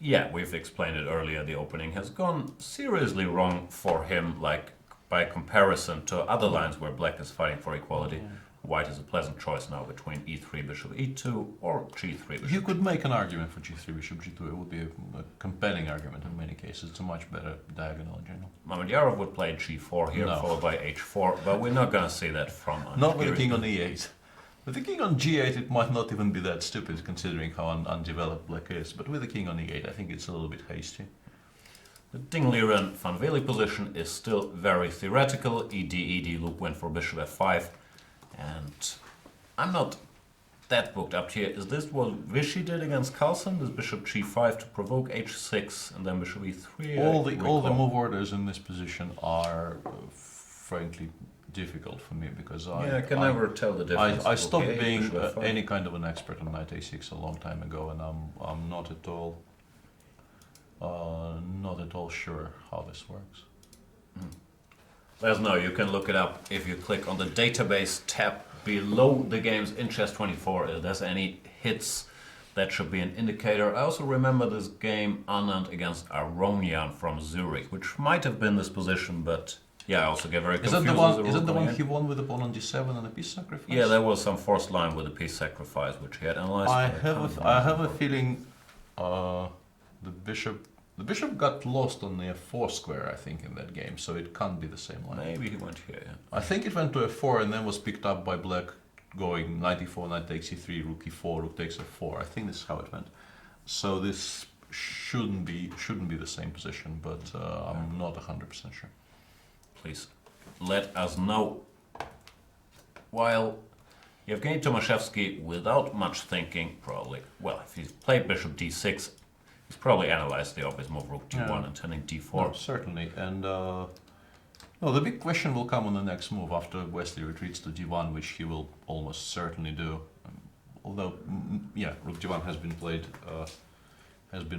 yeah, we've explained it earlier, the opening has gone seriously wrong for him, like by comparison to other lines where black is fighting for equality. White is a pleasant choice now between e3 bishop e2 or g3 bishop. You could make an argument for g3 bishop g2. It would be a compelling argument in many cases. It's a much better diagonal in general. Mamedyarov would play g4 here, followed by h4, but we're not going to see that from... Not with the king on e8. With the king on g8 it might not even be that stupid considering how undeveloped black is, but with the king on e8 I think it's a little bit hasty. The Ding Liren van Wely position is still very theoretical. ed loop went for bishop f5, and I'm not that booked up here. Is this what Vichy did against Carlsen? This bishop g5 to provoke h6 and then bishop e3? All the move orders in this position are frankly difficult for me because I can never tell the difference. I stopped being any kind of an expert on knight a6 a long time ago, and I'm not at all sure how this works. Let us know. You can look it up if you click on the database tab below the games in chess24. If there's any hits, that should be an indicator. I also remember this game Anand against Aronian from Zurich, which might have been this position, but yeah, I also get very confused. Is it the one he won with the pawn on d7 and a piece sacrifice? Yeah, there was some forced line with a piece sacrifice, which he had analyzed. I have a feeling the bishop got lost on the f4 square, I think, in that game, so it can't be the same line. Maybe he went here, yeah. I think it went to f4 and then was picked up by black going knight e4, knight takes e3, rook e4, rook takes f4. I think this is how it went. So this shouldn't be the same position, but I'm not 100% sure. Please let us know. While Yevgeny Tomashevsky, without much thinking, probably, well, if he's played bishop d6, he's probably analyzed the obvious move rook d1 and turning d4. No, certainly, and the big question will come on the next move after Wesley retreats to d1, which he will almost certainly do. Although, rook d1 has been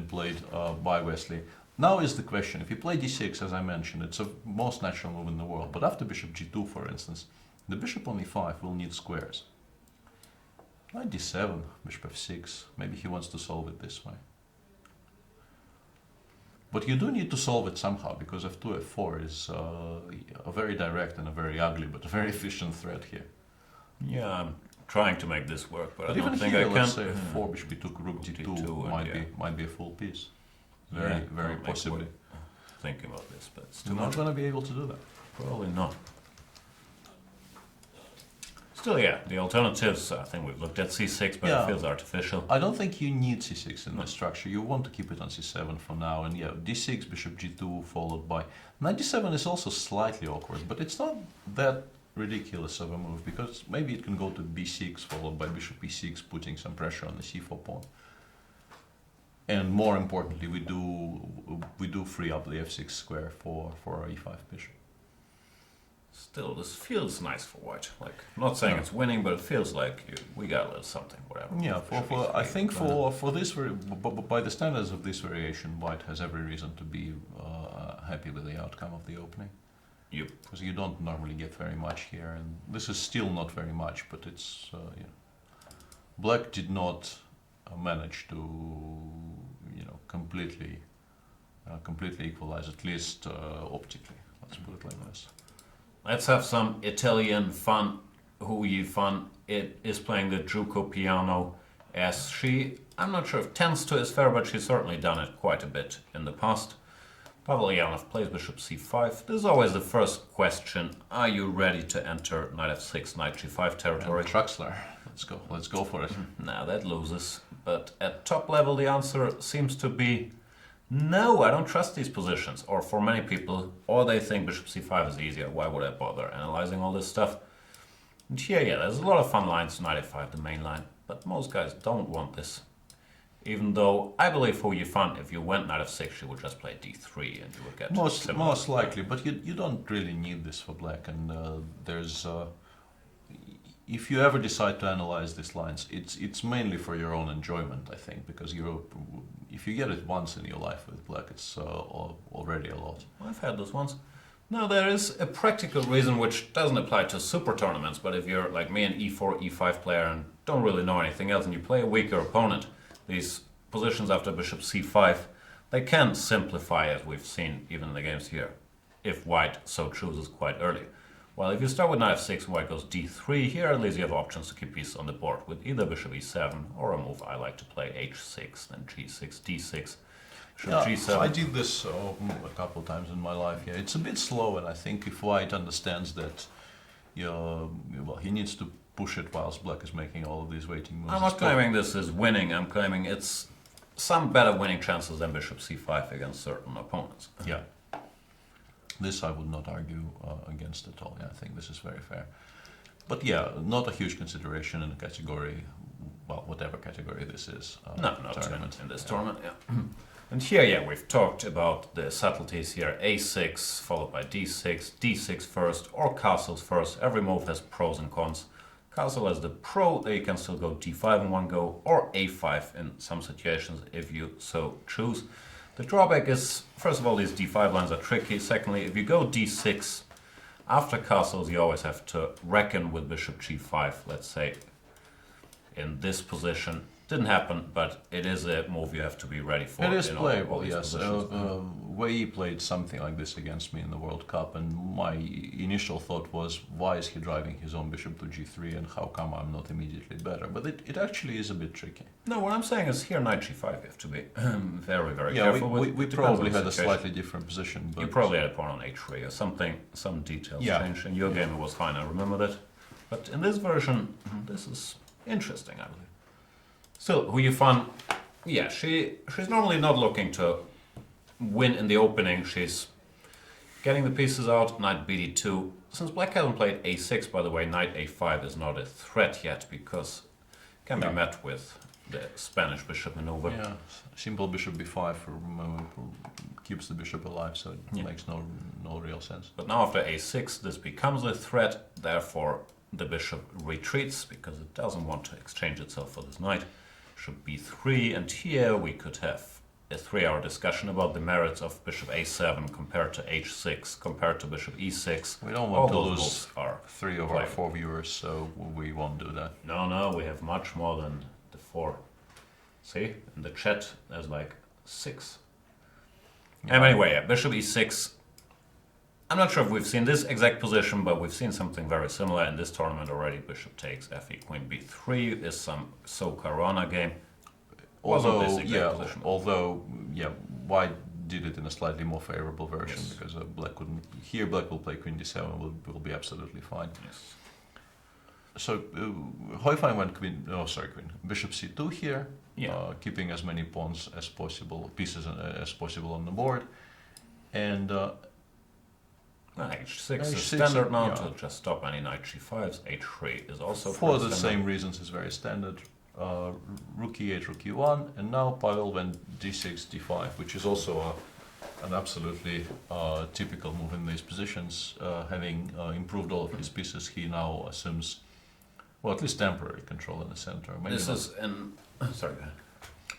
played by Wesley. Now is the question, if you play d6, as I mentioned, it's the most natural move in the world, but after bishop g2, for instance, the bishop on e5 will need squares. Knight d7, bishop f6, maybe he wants to solve it this way. But you do need to solve it somehow, because f2, f4 is a very direct and a very ugly, but a very efficient threat here. Yeah, I'm trying to make this work, but I don't even think here, I can. let's say f4, bishop b2, rook d2 might be a full piece. Very possibly. Thinking about this, but it's You're not going to be able to do that. Probably not. Still, yeah, the alternatives, I think we've looked at c6, but it feels artificial. I don't think you need c6 in this structure. You want to keep it on c7 for now, and d6, bishop g2, followed by... Knight d7 is also slightly awkward, but it's not that ridiculous of a move, because maybe it can go to b6, followed by bishop e6, putting some pressure on the c4 pawn. And more importantly, we do free up the f6 square for our e5 bishop. Still, this feels nice for white. Like, I'm not saying it's winning, but it feels like we got a little something, whatever. Yeah, I think for this, by the standards of this variation, white has every reason to be happy with the outcome of the opening. Yep. Because you don't normally get very much here, and this is still not very much, but it's Black did not manage to completely equalize, at least optically. Let's put it like this. Let's have some Italian fun. Huyi fun. It is playing the Giuco piano as she, I'm not sure if tends to is fair, but she's certainly done it quite a bit in the past. Pavel Eljanov plays bishop c5. This is always the first question. Are you ready to enter knight f6, knight g5 territory? Traxler. Let's go for it. Now that loses. But at top level the answer seems to be no, I don't trust these positions. Or for many people, or they think bishop c5 is easier. Why would I bother analyzing all this stuff? And here, there's a lot of fun lines, knight f5, the main line. But most guys don't want this. Even though I believe for you fun, if you went knight f6, you would just play d3 and you would get most likely. But you don't really need this for black. And there's if you ever decide to analyze these lines, it's mainly for your own enjoyment, I think, because if you get it once in your life with black, it's already a lot. I've had this once. Now, there is a practical reason which doesn't apply to super tournaments, but if you're like me, an e4, e5 player, and don't really know anything else, and you play a weaker opponent, these positions after bishop c5, they can simplify, as we've seen even in the games here, if white so chooses quite early. While if you start with knight f6 and white goes d3, here at least you have options to keep pieces on the board with either bishop e7 or a move I like to play h6, then g6, d6, g7. I did this a couple of times in my life. Yeah, it's a bit slow, and I think if white understands that, he needs to push it whilst black is making all of these waiting moves. I'm not claiming this is winning. I'm claiming it's some better winning chances than bishop c5 against certain opponents. Yeah. This I would not argue against at all. Yeah, I think this is very fair. But yeah, not a huge consideration in the category, well, whatever category this is. No, not in this tournament, yeah. And here, we've talked about the subtleties here. a6 followed by d6, d6 first, or castles first. Every move has pros and cons. Castle as the pro, there you can still go d5 in one go, or a5 in some situations if you so choose. The drawback is, first of all, these d5 lines are tricky. Secondly, if you go d6, after castles you always have to reckon with bishop g5, let's say, in this position. Didn't happen, but it is a move you have to be ready for. It is playable, all yes. Wely played something like this against me in the World Cup, and my initial thought was, why is he driving his own bishop to g3, and how come I'm not immediately better? But it actually is a bit tricky. No, what I'm saying is here knight g5 you have to be very, very careful with. We probably had a slightly different position. But you probably had a pawn on h3 or something, some details changed. In your game it was fine, I remember that. But in this version, this is interesting, I believe. Still, Hu Yifan, she's normally not looking to win in the opening. She's getting the pieces out, knight bd2. Since black hasn't played a6, by the way, knight a5 is not a threat yet because it can be met with the Spanish bishop maneuver. Yeah, simple bishop b5 keeps the bishop alive, so it makes no real sense. But now after a6, this becomes a threat, therefore the bishop retreats because it doesn't want to exchange itself for this knight. Bishop b3, and here we could have a 3-hour discussion about the merits of bishop a7 compared to h6, compared to bishop e6. We don't want to lose 3 of our 4 viewers, so we won't do that. No, we have much more than the 4. See, in the chat there's like 6. Yeah. Anyway, bishop e6. I'm not sure if we've seen this exact position, but we've seen something very similar in this tournament already. Bishop takes fe, queen b3 is some Caruana game. Although, white did it in a slightly more favorable version because black couldn't. Here, black will play queen d7, will be absolutely fine. Yes. So Hu Yifan went bishop c2 here, keeping as many pawns as possible, pieces as possible on the board, and. h6 is standard now to just stop any knight g5s. h3 is also for the same reasons is very standard. Rook e8, rook e1, and now Pavel went d6, d5, which is also an absolutely typical move in these positions. Having improved all of his pieces, he now assumes, well, at least temporary control in the center. Maybe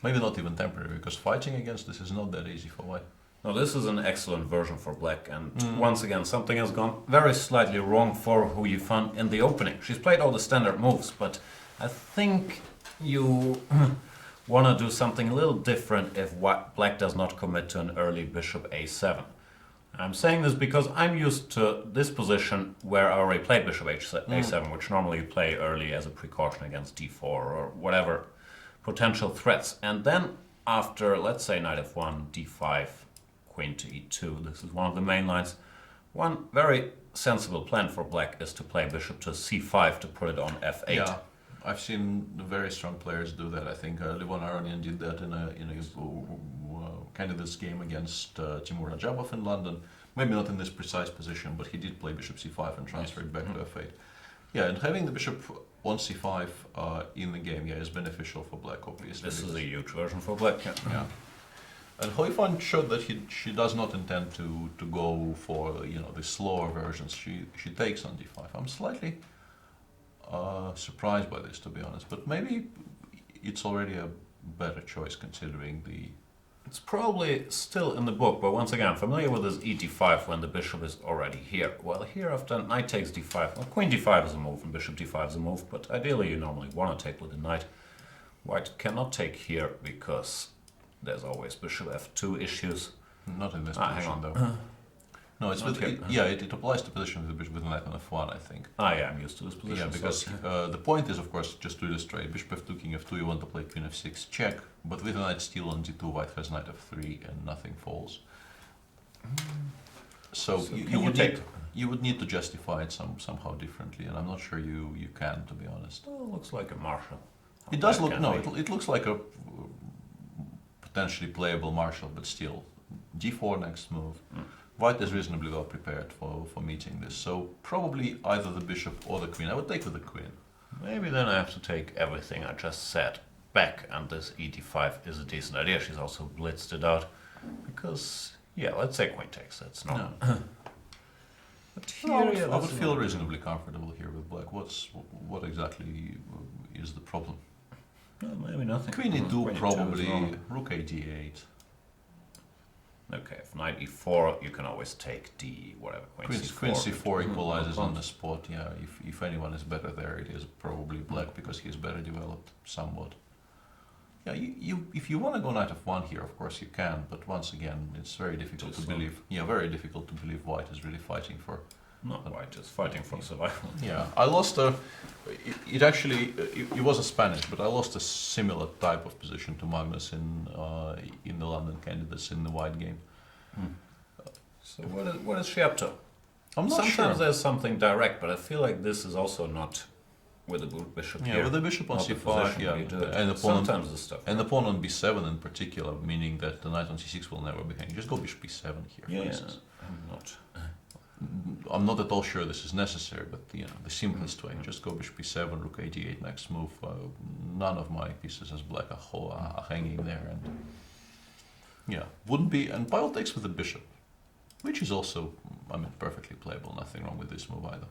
maybe not even temporary, because fighting against this is not that easy for white. No, this is an excellent version for black, and once again, something has gone very slightly wrong for Hu Yifan in the opening. She's played all the standard moves, but I think you want to do something a little different if black does not commit to an early bishop a7. I'm saying this because I'm used to this position where I already played bishop a7, which normally you play early as a precaution against d4 or whatever potential threats. And then after, let's say, knight f1, d5, queen to e2, this is one of the main lines. One very sensible plan for black is to play bishop to c5 to put it on f8. Yeah, I've seen very strong players do that. I think Levon Aronian did that in a candidates game against Timur Rajabov in London. Maybe not in this precise position, but he did play bishop c5 and transferred back to f8. Yeah, and having the bishop on c5 in the game, is beneficial for black, obviously. This is a huge version for black. Yeah. And Hu Yifan showed that she does not intend to go for the slower versions. She takes on d5. I'm slightly surprised by this, to be honest, but maybe it's already a better choice considering It's probably still in the book, but once again, I'm familiar with this e d5 when the bishop is already here. Well, here after knight takes d5, well, queen d5 is a move and bishop d5 is a move, but ideally you normally want to take with the knight. White cannot take here because there's always bishop f2 issues. Not in this hang position, on. though. No, it's Not with, here. it applies to position with the bishop with knight on f1, I think. Yeah, I'm used to this position. Yeah, because the point is, of course, just to illustrate, bishop f2, king f2, you want to play queen f6 check, but with a knight still on d2, white has knight f3 and nothing falls. So you would need to justify it somehow differently, and I'm not sure you can, to be honest. Well, it looks like a marshal. It does look, no, it looks like a potentially playable marshal, but still, d4 next move. White is reasonably well prepared for meeting this, so probably either the bishop or the queen. I would take with the queen. Maybe then I have to take everything I just said back, and this e d5 is a decent idea. She's also blitzed it out, because, yeah, let's say queen takes, that's normal. No. But No, here, I would feel reasonably comfortable here with black. What exactly is the problem? No, maybe nothing. Queen e2 Queen E2 is probably, normal. rook a d8. Okay, if knight e4, you can always take d whatever. Queen c4 equalizes on the spot. Yeah, if anyone is better there, it is probably black because he's better developed somewhat. Yeah, if you want to go knight f1 here, of course you can, but once again, it's very difficult to believe. Yeah, very difficult to believe white is really fighting for. Not white, just fighting for survival. Yeah, I lost a. It actually it was a Spanish, but I lost a similar type of position to Magnus in the London candidates in the white game. So what is she up to? I'm not Sometimes sure. there's something direct, but I feel like this is also not with the bishop Yeah, here. with the bishop on Not the c5, position yeah, where you do it. and the pawn Sometimes the stuff. and the pawn on b7 in particular, meaning that the knight on c6 will never be hanging. Just go bishop b7 here, for Yeah, instance. I'm I'm not at all sure this is necessary, but the simplest way, just go bishop b7, rook a d8, next move. None of my pieces as black are hanging there, and yeah, wouldn't be. And Pyle takes with the bishop, which is also, I mean, perfectly playable. Nothing wrong with this move either.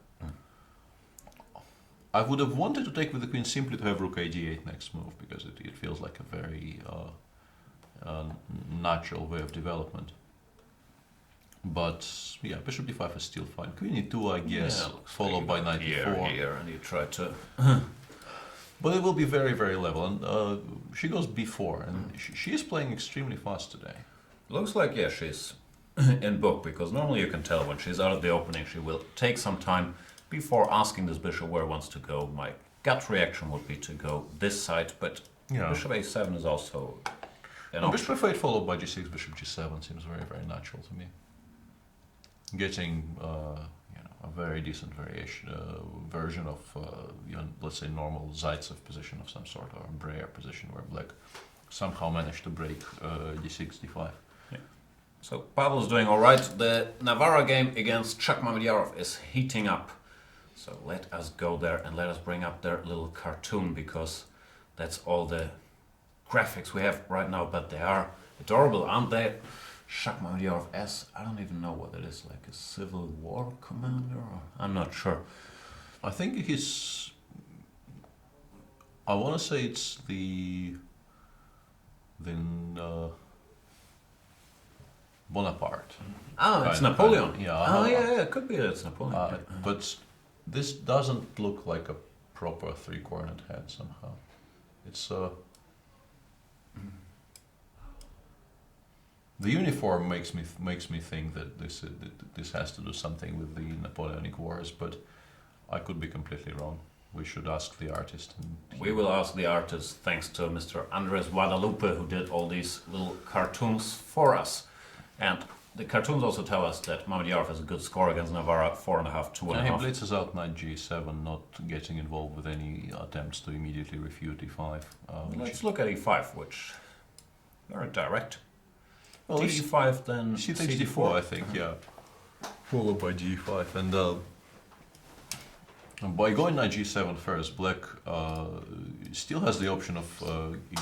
I would have wanted to take with the queen simply to have rook a d8 next move, because it feels like a very natural way of development. But yeah, bishop d5 is still fine. Queen e2, I guess, followed by knight e4. Here, and you try to. But it will be very, very level. And she goes b4, and she is playing extremely fast today. Looks like, yeah, she's in book, because normally you can tell when she's out of the opening, she will take some time before asking this bishop where it wants to go. My gut reaction would be to go this side, but Yeah. bishop a7 is also an No, option. bishop f8 followed by g6, bishop g7 seems very, very natural to me. Getting a very decent version of let's say normal Zaitsev position of some sort, or a Breyer position where black somehow managed to break d6, d5. So Pavel's doing all right. The Navara game against Chuck Mamedyarov is heating up. So let us go there and let us bring up their little cartoon, because that's all the graphics we have right now, but they are adorable, aren't they? Chuck Mamedyarov as, I don't even know what it is, like a Civil War commander? Or, I'm not sure. I think he's. I want to say it's the Bonaparte. Oh, it's Kind of, Napoleon. yeah. Oh, yeah, it could be that it's Napoleon. But this doesn't look like a proper three-cornered head somehow. It's the uniform makes me think that this has to do something with the Napoleonic Wars, but I could be completely wrong. We should ask the artist. And We will ask the artist, thanks to Mr. Andres Guadalupe, who did all these little cartoons for us. And the cartoons also tell us that Mamedyarov has a good score against Navara, 4.5, 2.5. he blitzes out knight g7, not getting involved with any attempts to immediately refute e5. Let's look at e5, which very direct. Well, d5, then she takes c4. d4, I think, yeah. Followed by g5, and by going knight g7 first, black still has the option of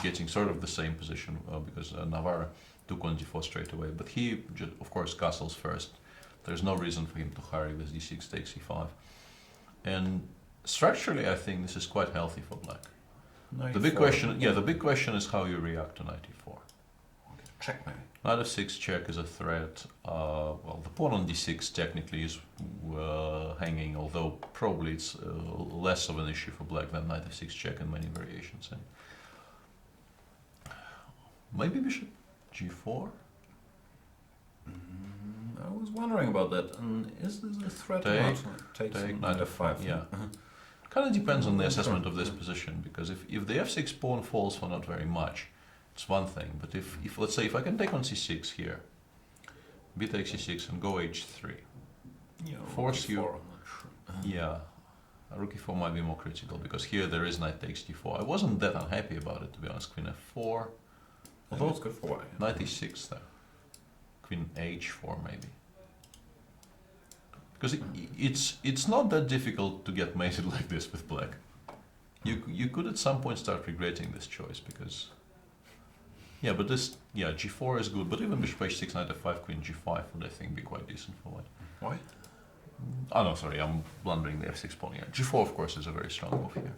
getting sort of the same position because Navara took on d4 straight away. But he, of course, castles first. There's no reason for him to hurry with d6 takes e5. And structurally, I think this is quite healthy for black. The big question is how you react to knight e4. check maybe. Knight f6 check is a threat. Well, the pawn on d6 technically is hanging, although probably it's less of an issue for black than knight f6 check in many variations. And maybe bishop g4? I was wondering about that. And is this a threat or not? Take knight f5. Yeah. Kind of depends on the assessment of this position, because if the f6 pawn falls for not very much, it's one thing. But if let's say if I can take on c6 here, b takes c6 and go h3, Yeah, force you. I'm not sure. Yeah, rook e4 might be more critical because here there is knight takes d4. I wasn't that unhappy about it, to be honest. Queen f4, Although it's good for white. knight e6 there, queen h4 maybe. Because it's not that difficult to get mated like this with black. You could at some point start regretting this choice because, yeah, but this, yeah, g4 is good, but even bishop h6, knight f5, queen g5 would I think be quite decent for white. Why? Oh no, sorry, I'm blundering the f6 pawn here. g4 of course is a very strong move here.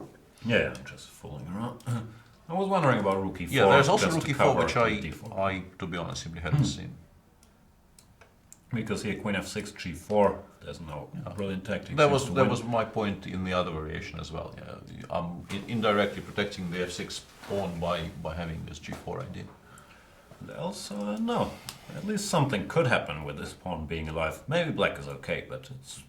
Yeah, I'm just fooling around. I was wondering about rook e4. Yeah, there's also just rook to e4, cover which d4. I, to be honest, simply hadn't seen. Because here queen f6, g4, there's no brilliant tactics. That was my point in the other variation as well. Yeah, I'm indirectly protecting the f6 pawn by having this g4 idea. And also, no. At least something could happen with this pawn being alive. Maybe black is okay, but it's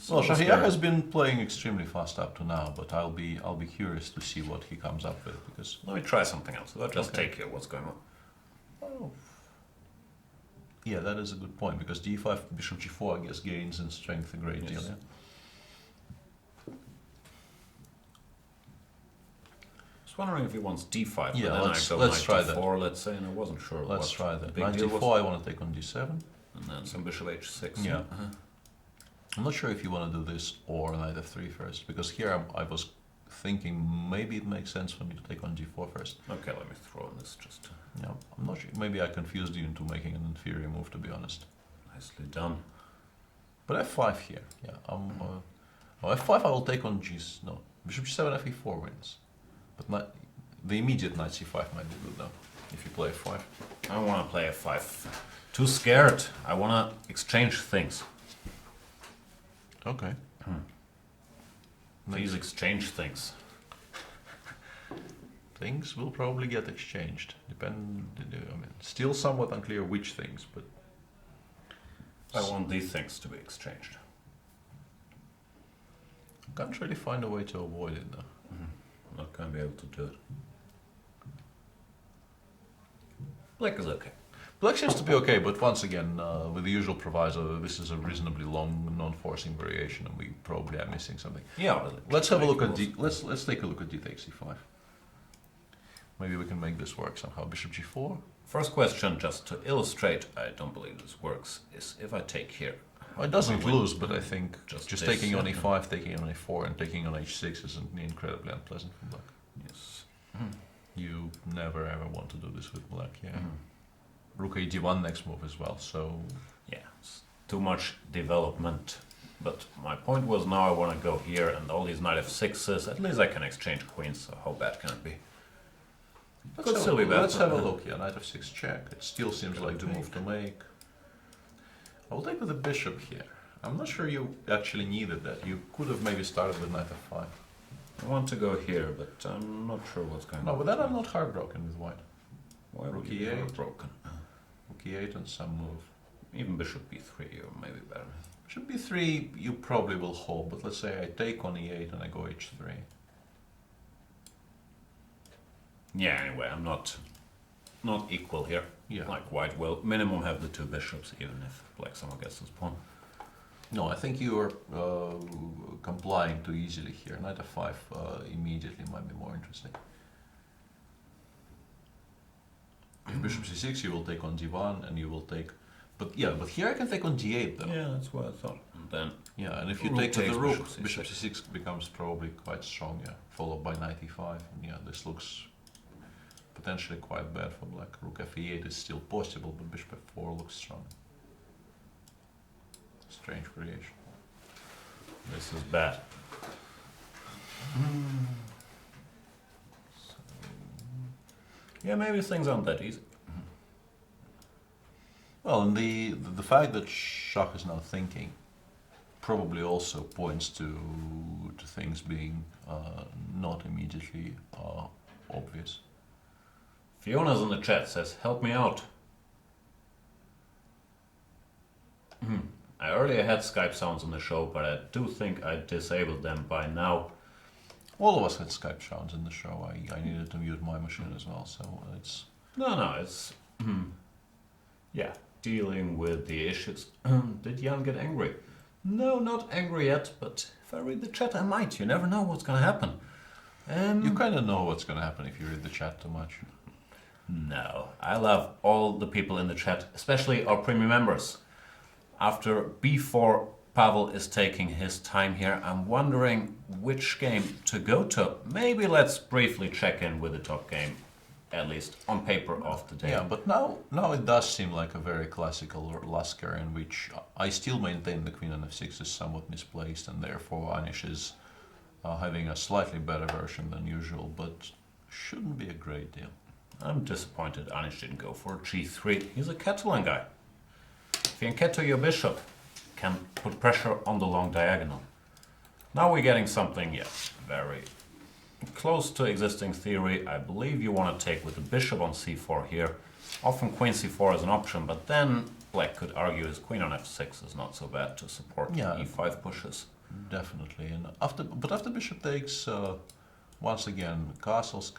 Well, almost Shahriar there. has been playing extremely fast up to now, but I'll be curious to see what he comes up with because. Let me try something else. I'll just Okay. take here what's going on. Oh. Yeah, that is a good point because d5 bishop g4 I guess gains in strength a great deal. Yes. Yeah? I was wondering if he wants d5, but Yeah, then let's- I go let's knight try d4, let's say, and I wasn't sure Let's what try the that. big Knight deal d4 was. I want to take on d7. And then some bishop h6. Yeah. I'm not sure if you want to do this or knight f3 first, because here I was thinking maybe it makes sense for me to take on g4 first. Okay, let me throw in this just Yeah, I'm not sure. Maybe I confused you into making an inferior move, to be honest. nicely done. But f5 here, yeah. F5 I will take on no, bishop g7 fe4 wins. But the immediate knight c5 might be good though, if you play f5. I want to play f5. Too scared. I want to exchange things. Okay. Please exchange things. Things will probably get exchanged. I mean, still somewhat unclear which things, but I want these things to be exchanged. can't really find a way to avoid it though. I'm not going to be able to do it. Black is okay. Black seems to be okay, but once again, with the usual proviso, this is a reasonably long non-forcing variation, and we probably are missing something. Yeah. Let's have a look at let's take a look at d takes c5. Maybe we can make this work somehow. Bishop g4. First question, just to illustrate, I don't believe this works, is if I take here. Well, it doesn't we win. lose, but I think Just just this, taking on yeah. e5, taking on a4, and taking on h6 is incredibly unpleasant for black. Yes. You never ever want to do this with black. Yeah. Rook a d1 next move as well. So Yeah, it's too much development. But my point was now I want to go here and all these knight f6s, at least I can exchange queens, so how bad can it be? Could still be bad. let's have a look. Yeah, knight f6 check. It still seems like the move to make. I will take with the bishop here. I'm not sure you actually needed that. You could have maybe started with knight f5. I want to go here, but I'm not sure what's going on. No, but then I'm not heartbroken with white. Why Rook would you be e8. broken? Rook e8 and some move. Even bishop b3 or maybe better. Bishop b3 you probably will hold, but let's say I take on e8 and I go h3. Yeah, anyway, I'm not equal here. Yeah. Like white will minimum have the two bishops, even if black somehow gets this pawn. No, I think you are complying too easily here. Knight f5 immediately might be more interesting. If bishop c6, you will take on d1, and you will take. But yeah, but here I can take on d8 though. Yeah, that's what I thought. And then Yeah, and if you Rook take with the takes rook, bishop bishop c6. c6 becomes probably quite strong. Yeah, followed by knight e5, and yeah, this looks potentially quite bad for black. Rook f8 is still possible, but bishop f4 looks strong. Strange variation. this is bad. Yeah, maybe things aren't that easy. Well, and the fact that Schach is now thinking probably also points to things being not immediately obvious. Fiona's in the chat, says, help me out. I earlier had Skype sounds on the show, but I do think I disabled them by now. All of us had Skype sounds in the show. I needed to mute my machine as well, so it's... No, it's... yeah, dealing with the issues. Did Jan get angry? No, not angry yet, but if I read the chat I might. You never know what's gonna happen. You kind of know what's gonna happen if you read the chat too much. No, I love all the people in the chat, especially our premium members. After B4, Pavel is taking his time here. I'm wondering which game to go to. Maybe let's briefly check in with the top game, at least on paper, of the day. Yeah, but now it does seem like a very classical Lasker in which I still maintain the queen on f6 is somewhat misplaced, and therefore Anish is having a slightly better version than usual, but shouldn't be a great deal. I'm disappointed Anish didn't go for g3. He's a Catalan guy. Fianchetto, your bishop, can put pressure on the long diagonal. Now we're getting something, yes, very close to existing theory. I believe you want to take with the bishop on c4 here. Often queen c4 is an option, but then black could argue his queen on f6 is not so bad to support e5 pushes. Definitely, and after bishop takes, once again, castles,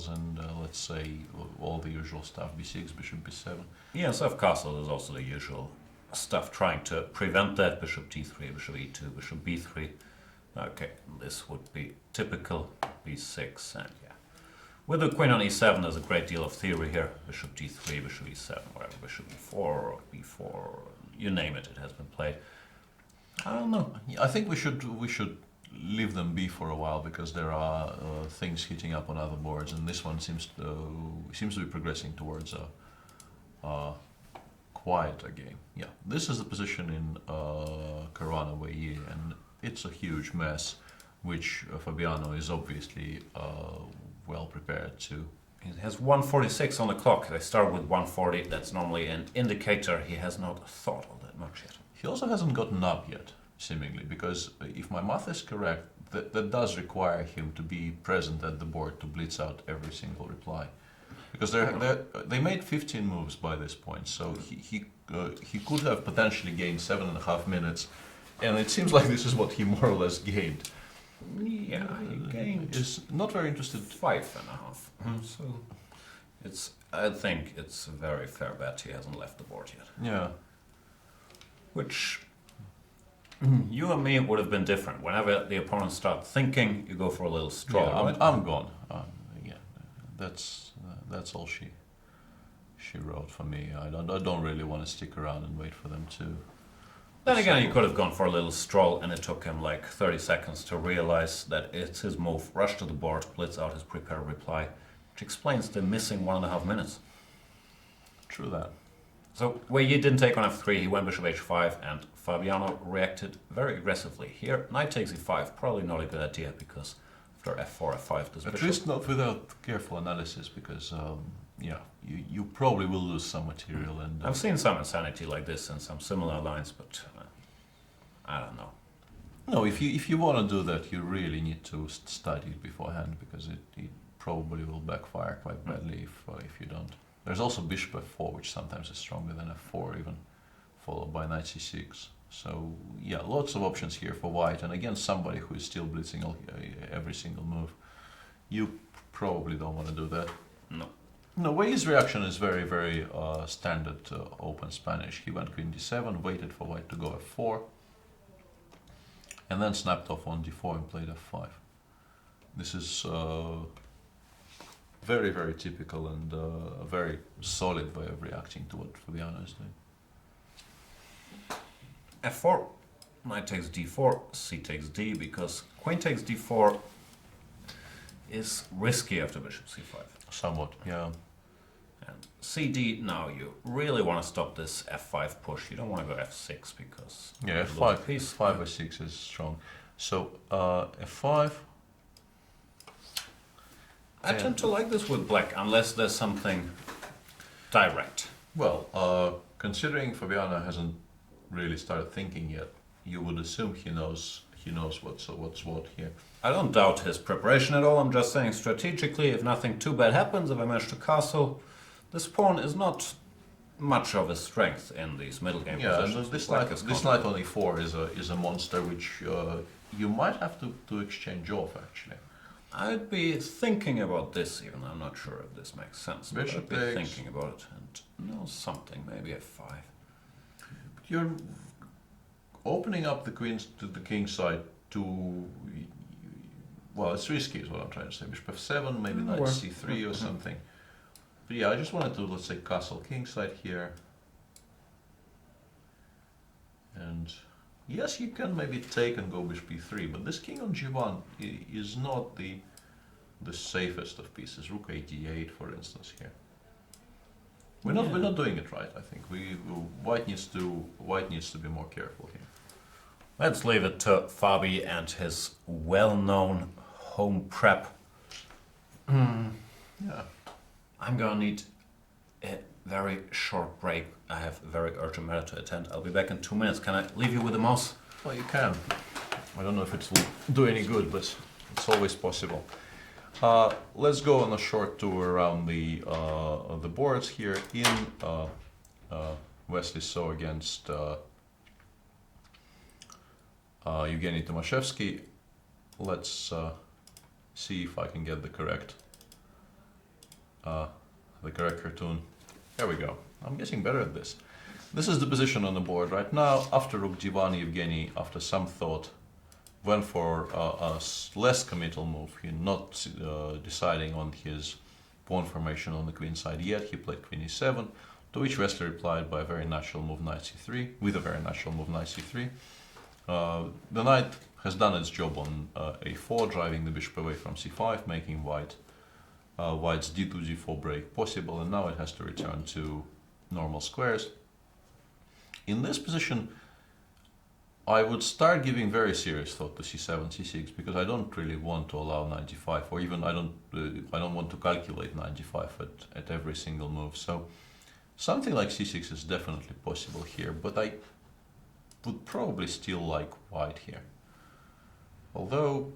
and let's say all the usual stuff, b6, bishop b7. Yes, of castles is also the usual stuff, trying to prevent that. Bishop d3, bishop e2, bishop b3. Okay, this would be typical b6, and yeah. With the queen on e7, there's a great deal of theory here. Bishop d3, bishop e7, whatever, bishop e4, or b4, you name it, it has been played. I don't know. I think we should leave them be for a while because there are things heating up on other boards, and this one seems to be progressing towards a quieter game. Yeah, this is the position in Caruana Wely, and it's a huge mess, which Fabiano is obviously well prepared to. He has 1:46 on the clock. They start with 1:40. That's normally an indicator he has not thought all that much yet. He also hasn't gotten up yet, seemingly, because if my math is correct, that does require him to be present at the board to blitz out every single reply. Because they made 15 moves by this point, so he could have potentially gained 7.5 minutes, and it seems like this is what he more or less gained. Yeah, he gained. Is not very interested. 5.5. So I think it's a very fair bet he hasn't left the board yet. Yeah. Which you and me would have been different. Whenever the opponents start thinking, you go for a little stroll. Yeah, right? I'm gone. Yeah, that's all she wrote for me. I don't really want to stick around and wait for them to. Then again, you could have gone for a little stroll, and it took him like 30 seconds to realize that it's his move. Rush to the board, blitz out his prepared reply, which explains the missing 1.5 minutes. True that. So Wely didn't take on f3, he went bishop h5, and Fabiano reacted very aggressively. Here, knight takes e5, probably not a good idea, because after f4, f5, this At bishop... least not without careful analysis, because yeah, you probably will lose some material. And I've seen some insanity like this in some similar lines, but I don't know. No, if you want to do that, you really need to study it beforehand, because it probably will backfire quite badly if you don't. There's also bishop f4, which sometimes is stronger than f4 even, followed by knight c6. So yeah, lots of options here for white, and against somebody who is still blitzing every single move. You probably don't want to do that. No. No, Wely's reaction is very, very standard open Spanish. He went queen d7, waited for white to go f4, and then snapped off on d4 and played f5. This is very, very typical and a very solid way of reacting to what Fabiano is doing. f4, knight takes d4, c takes d, because queen takes d4 is risky after bishop c5. Somewhat, yeah. And cd, now you really want to stop this f5 push. You don't want to go f6 because... Yeah, f5 or 6 is strong. So f5... I tend to like this with black, unless there's something direct. Well, Considering Fabiano hasn't really started thinking yet, you would assume he knows what's what here. I don't doubt his preparation at all. I'm just saying strategically, if nothing too bad happens, if I manage to castle, this pawn is not much of a strength in these middle game Yeah, positions. and this knight on e4 is a monster which you might have to exchange off actually. I'd be thinking about this even. I'm not sure if this makes sense. But Bishop I'd be takes. thinking about it and know something. Maybe f5. But you're opening up the queens to the king side to, well, it's risky is what I'm trying to say. Bishop f7, maybe knight c3 or something. But yeah, I just wanted to, let's say, castle king side here. And yes, you can maybe take and go bishop e3, but this king on g1 is not the safest of pieces. Rook a d8, for instance, here. We're not doing it right. I think white needs to be more careful here. Let's leave it to Fabi and his well-known home prep. Yeah. I'm gonna need a very short break. I have a very urgent matter to attend. I'll be back in 2 minutes. Can I leave you with the mouse? Well, you can. I don't know if it will do any good, but it's always possible. Let's go on a short tour around the boards here in Wesley So against Evgeny Tomashevsky. Let's see if I can get the correct cartoon. There we go. I'm getting better at this. This is the position on the board right now. After Rook d1, Evgeny, after some thought, went for a less committal move. He not deciding on his pawn formation on the queen side yet. He played queen e7, to which Wesley replied by a very natural move knight c3, with a very natural move knight c3. The knight has done its job on a4, driving the bishop away from c5, making white's d2, d4 break possible, and now it has to return to normal squares. In this position, I would start giving very serious thought to c7, c6, because I don't really want to allow 95, or even I don't want to calculate 95 at every single move. So something like c6 is definitely possible here, but I would probably still like white here. Although,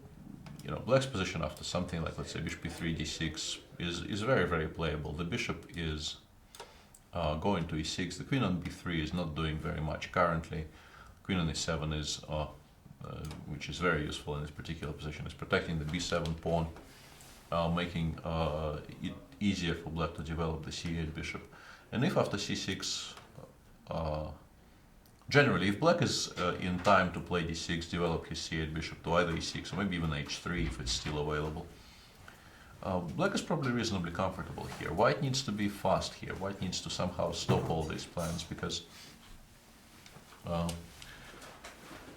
black's position after something like, let's say, bishop e3, d6 is very, very playable. The bishop is going to e6. The queen on b3 is not doing very much currently. Queen on e7 is, which is very useful in this particular position, is protecting the b7 pawn, making it easier for black to develop the c8 bishop. And if after c6, generally, if black is in time to play d6, develop his c8 bishop to either e6 or maybe even h3 if it's still available, black is probably reasonably comfortable here. White needs to be fast here. White needs to somehow stop all these plans, because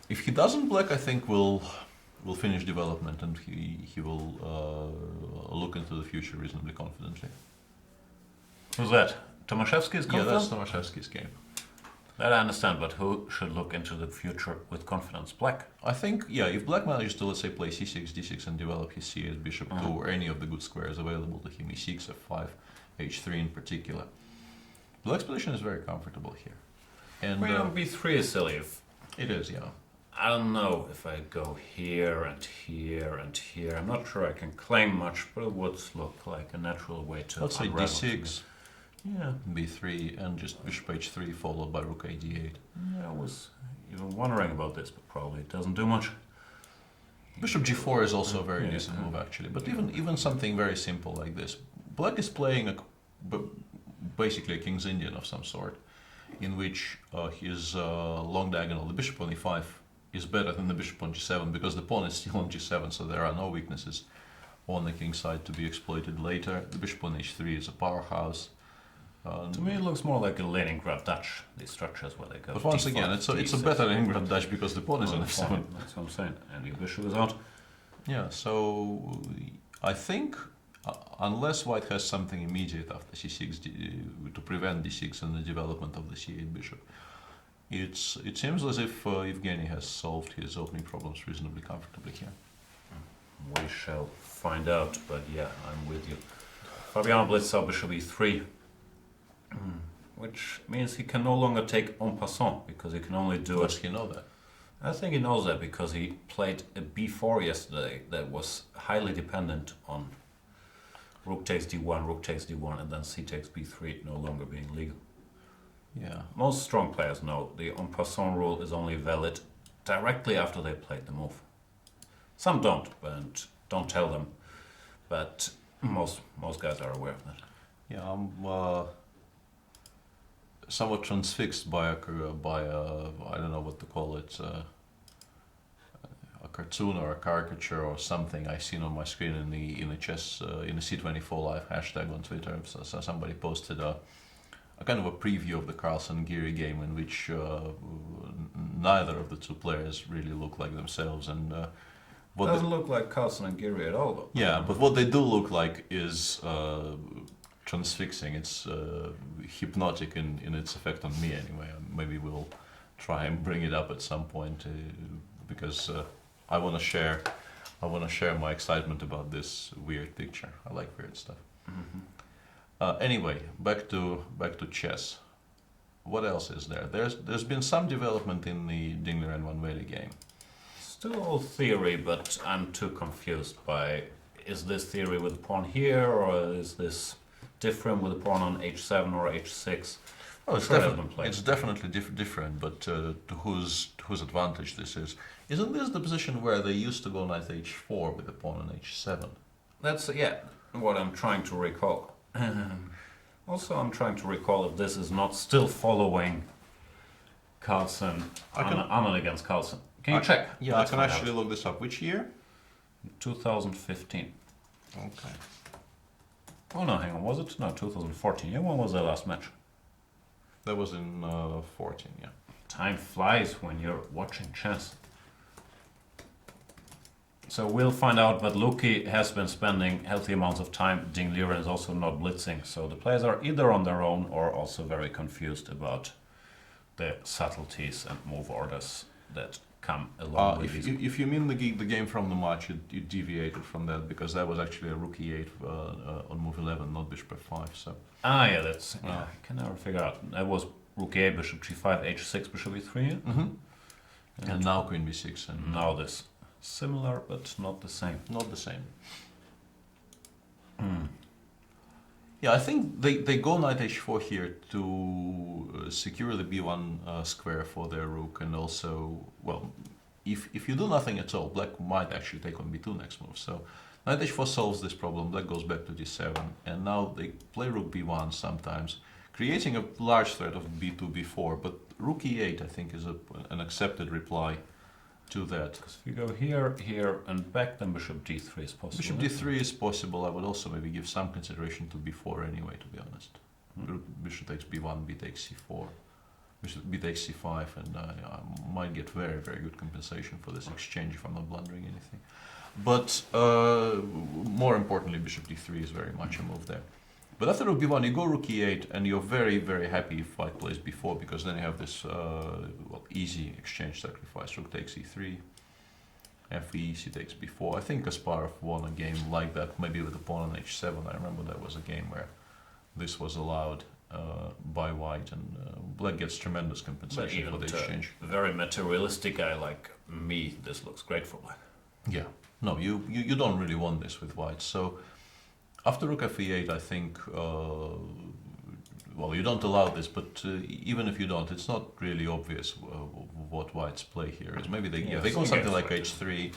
if he doesn't, black, I think, will finish development, and he will look into the future reasonably confidently. Who's that? Tomaszewski's Yeah, confidence? that's Tomaszewski's game. That I understand, but who should look into the future with confidence? Black. I think, yeah, if black manages to, let's say, play c6, d6 and develop his c8 bishop to any of the good squares available to him, e6, f5, h3 in particular, black's position is very comfortable here. And Queen on b3 is silly. it is, yeah. I don't know if I go here and here and here. I'm not sure I can claim much, but it would look like a natural way to Let's say unravel d6, yeah, b3, and just bishop h3 followed by rook a d8. I was even wondering about this, but probably it doesn't do much. Bishop g4 is also a very Yeah, decent yeah. move, actually. But even something very simple like this. Black is playing basically a King's Indian of some sort, in which his long diagonal, the bishop on e5, is better than the bishop on g7, because the pawn is still on g7, so there are no weaknesses on the king side to be exploited later. The bishop on h3 is a powerhouse. To me, it looks more like a Leningrad Dutch, these structures where they go. But once D5, again, it's a D6. better Leningrad Dutch because the pawn is on Oh, f7. fine. That's what I'm saying. And your bishop is out. Yeah, so I think unless white has something immediate after c6 to prevent d6 and the development of the c8 bishop, it seems as if Evgeny has solved his opening problems reasonably comfortably here. We shall find out, but yeah, I'm with you. Fabiano Blitzau, bishop e3. which means he can no longer take en passant because he can only do Does it. he know that? I think he knows that because he played a b4 yesterday that was highly dependent on rook takes d1, rook takes d1, and then c takes b3 no longer being legal. Yeah. Most strong players know the en passant rule is only valid directly after they played the move. Some don't, and don't tell them, but most guys are aware of that. Yeah, I'm somewhat transfixed by a I don't know what to call it, a cartoon or a caricature or something I seen on my screen in the chess in the C24 live hashtag on Twitter. So somebody posted a kind of a preview of the Carlsen Giri game in which neither of the two players really look like themselves, and what Doesn't look like Carlsen and Giri at all, though. yeah, but what they do look like is transfixing. It's hypnotic in its effect on me anyway. Maybe we'll try and bring it up at some point because I want to share my excitement about this weird picture. I like weird stuff. Anyway, back to chess. What else is there? There's been some development in the Dingler and Van Wely game. Still all theory, but I'm too confused by, is this theory with the pawn here, or is this different with the pawn on h7 or h6? Well, Sure, it's definitely different, but to whose advantage this is? Isn't this the position where they used to go knight h4 with the pawn on h7? That's, yeah, what I'm trying to recall. Also, I'm trying to recall if this is not still following Carlsen, Anand against Carlsen. Can you check? Yeah, Let's I can find actually out. look this up. Which year? 2015. Okay. Oh no, hang on, was it? No, 2014. Yeah, when was the last match? That was in 14, yeah. Time flies when you're watching chess. So we'll find out, but Luki has been spending healthy amounts of time. Ding Liren is also not blitzing, so the players are either on their own or also very confused about the subtleties and move orders that come along with these. If you mean the game from the match, you deviated from that because that was actually a rook e8 on move 11, not bishop f5. So. Ah, yeah, that's. Yeah, I can never figure out. That was rook a8, bishop g5, h6, bishop e3. And now queen b6. And now this. Similar, but not the same. Not the same. Yeah, I think they go knight h4 here to secure the b1 square for their rook, and also, well, if you do nothing at all, black might actually take on b2 next move. So knight h4 solves this problem, black goes back to d7, and now they play rook b1 sometimes, creating a large threat of b2, b4, but rook e8 I think is an accepted reply to that. Because if you go here, here, and back, then bishop d3 is possible. Bishop d3 is possible. I would also maybe give some consideration to b4 anyway, to be honest. Bishop takes b1, b takes c4, bishop b takes c5, and I might get very, very good compensation for this exchange if I'm not blundering anything. But more importantly, bishop d3 is very much a move there. But after rook b1, you go rook e8, and you're very, very happy if white plays b4, because then you have this easy exchange sacrifice. Rook takes e3, fe, c takes b4. I think Kasparov won a game like that, maybe with the pawn on h7. I remember there was a game where this was allowed by white, and black gets tremendous compensation for the exchange. A very materialistic guy like me, this looks great for black. Yeah, no, you don't really want this with white. So after rook f8, I think, well, you don't allow this, but even if you don't, it's not really obvious what white's play here is. Maybe they go something like h3,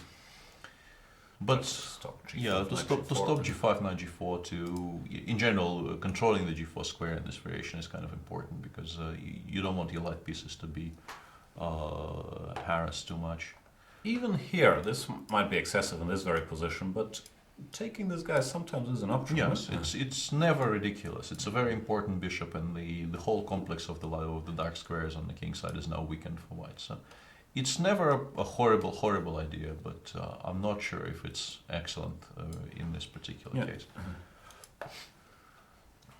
but stop G5, yeah, to stop g5, knight g4. To in general, controlling the g4 square in this variation is kind of important because you don't want your light pieces to be harassed too much. Even here, this might be excessive in this very position, but taking this guy sometimes is an option. Yes, it's never ridiculous. It's a very important bishop, and the whole complex of the dark squares on the king side is now weakened for white. So it's never a horrible idea, but I'm not sure if it's excellent in this particular case.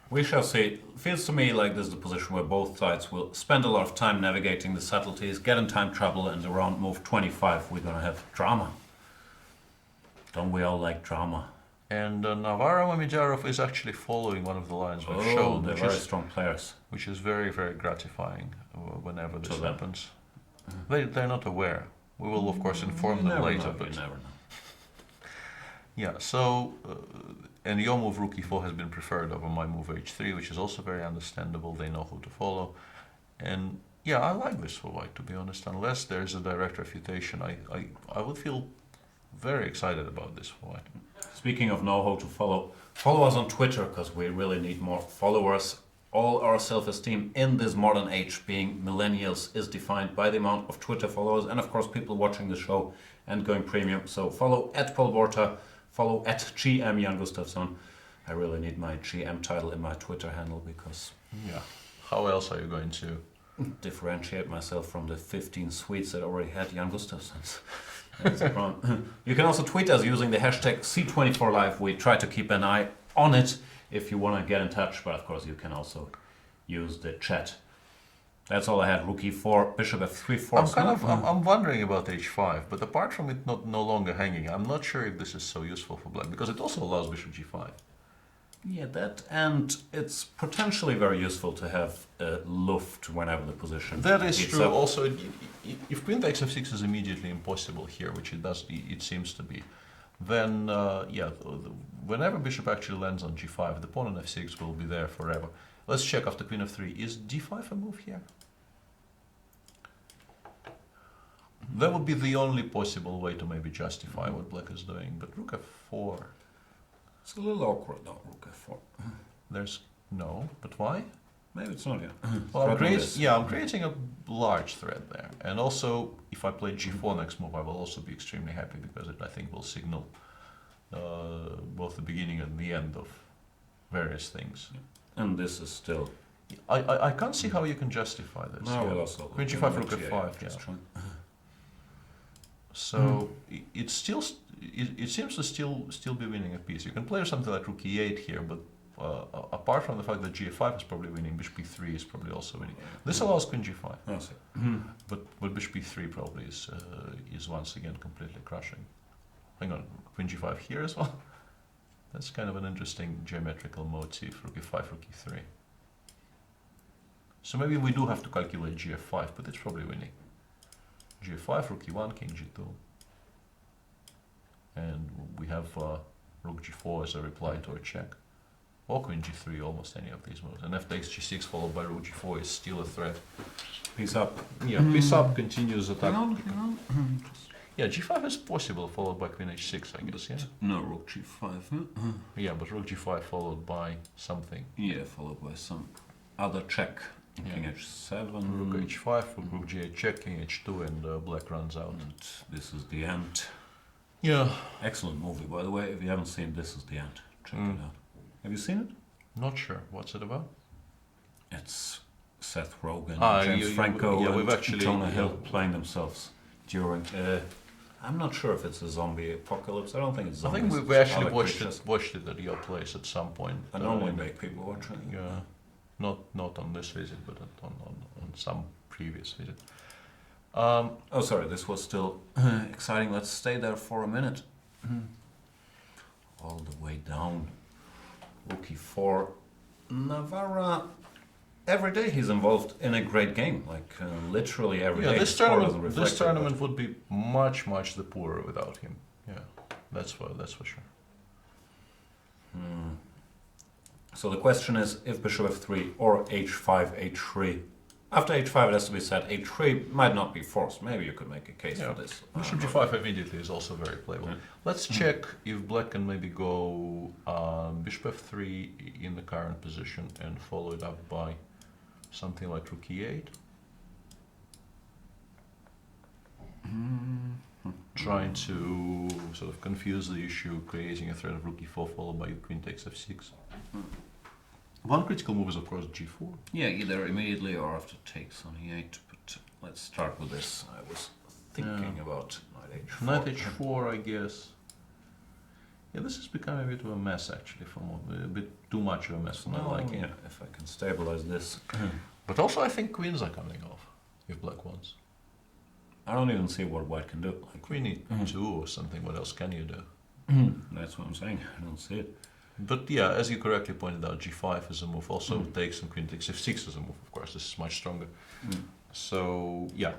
We shall see. Feels to me like this is the position where both sides will spend a lot of time navigating the subtleties, get in time trouble, and around move 25 we're going to have drama. Don't we all like drama? And Navara Mamedyarov is actually following one of the lines we've shown, they're very strong players. Which is very, very gratifying whenever this To them. happens. They're not aware. We will, of course, inform them later. But You never know. yeah, so and your move rook e4 has been preferred over my move h3, which is also very understandable. They know who to follow, and yeah, I like this for white, to be honest. Unless there's a direct refutation, I would feel very excited about this for white. Speaking of know how to follow us on Twitter, because we really need more followers. All our self-esteem in this modern age, being millennials, is defined by the amount of Twitter followers and of course people watching the show and going premium. So follow @PaulBorta, follow @GM Jan Gustafsson. I really need my GM title in my Twitter handle because Yeah. How else are you going to differentiate myself from the 15 Swedes that already had Jan Gustafssons. That's a problem. You can also tweet us using the hashtag C24Live. We try to keep an eye on it if you want to get in touch, but of course you can also use the chat. That's all I had. Rook e4, bishop f3, 4. I'm wondering about h5, but apart from it no longer hanging, I'm not sure if this is so useful for black, because it also allows bishop g5. Yeah, that, and it's potentially very useful to have luft whenever the position. That is heats true. up. Also, if queen takes f6 is immediately impossible here, which it does, it seems to be, then yeah, whenever bishop actually lands on g5, the pawn on f6 will be there forever. Let's check after queen f3. Is d5 a move here? That would be the only possible way to maybe justify what black is doing, but rook f4. It's a little awkward though, rook f4. There's no, but why? Maybe it's not, yeah. Well, I'm creating a large threat there, and also if I play g4 next move, I will also be extremely happy because it, I think, will signal both the beginning and the end of various things. And this is still. I can't see how you can justify this. No, Yeah. we'll also Queen g5, rook f5. Yeah. So it still it seems to still be winning a piece. You can play something like rook e8 here, but apart from the fact that g5 is probably winning, bishop b3 is probably also winning. This allows queen g5, but bishop b3 probably is once again completely crushing. Hang on, queen g5 here as well. That's kind of an interesting geometrical motif. Rook e5, rook e3. So maybe we do have to calculate gf5, but it's probably winning. g5, rook e1, king g2. And we have rook g4 as a reply to a check. Or queen g3, almost any of these moves. And f takes g6 followed by rook g4 is still a threat. Piece up. Yeah, piece up continues attack. Hang on. Yeah, g5 is possible followed by queen h6, I guess, yeah? No, rook g5. Yeah, but rook g5 followed by something. Yeah, followed by some other check. Yeah. King h7. Rook h5, rook g8 check, king h2, and black runs out. And this is the end. Yeah. Excellent movie, by the way. If you haven't seen This Is the End, check it out. Have you seen it? Not sure. What's it about? It's Seth Rogen, you- James Franco, yeah, we've and actually- Jonah Hill yeah. playing themselves during. I'm not sure if it's a zombie apocalypse. I don't think it's I zombies. think we it's actually other watched creatures. it at your place at some point. I normally make people watch it. Yeah, not on this visit, but on some previous visit. Oh, sorry, this was still exciting. Let's stay there for a minute. All the way down. Rook e4. Navara. Every day he's involved in a great game. Like literally every day. Yeah, His score doesn't reflect this it, tournament would be much the poorer without him. Yeah, that's for sure. So the question is if bishop f3 or h5, h3. After h5 it has to be said h3 might not be forced. Maybe you could make a case Yeah. for this. Bishop g5 immediately is also very playable. Let's check if black can maybe go bishop f3 in the current position and follow it up by something like rook e8. Trying to sort of confuse the issue, creating a threat of rook e4 followed by queen takes f6. One critical move is of course g4. Yeah, either immediately or after takes on e8. But let's start with this. I was thinking about knight h4. Knight h4, I guess. Yeah, this is becoming a bit of a mess actually, a bit too much of a mess for my liking. Yeah, if I can stabilize this. But also I think queens are coming off, if black wants. I don't even see what white can do. Like, Queen e2 or something, what else can you do? That's what I'm saying. I don't see it. But yeah, as you correctly pointed out, g5 is a move. Also takes and queen takes f6 is a move. Of course, this is much stronger. So yeah.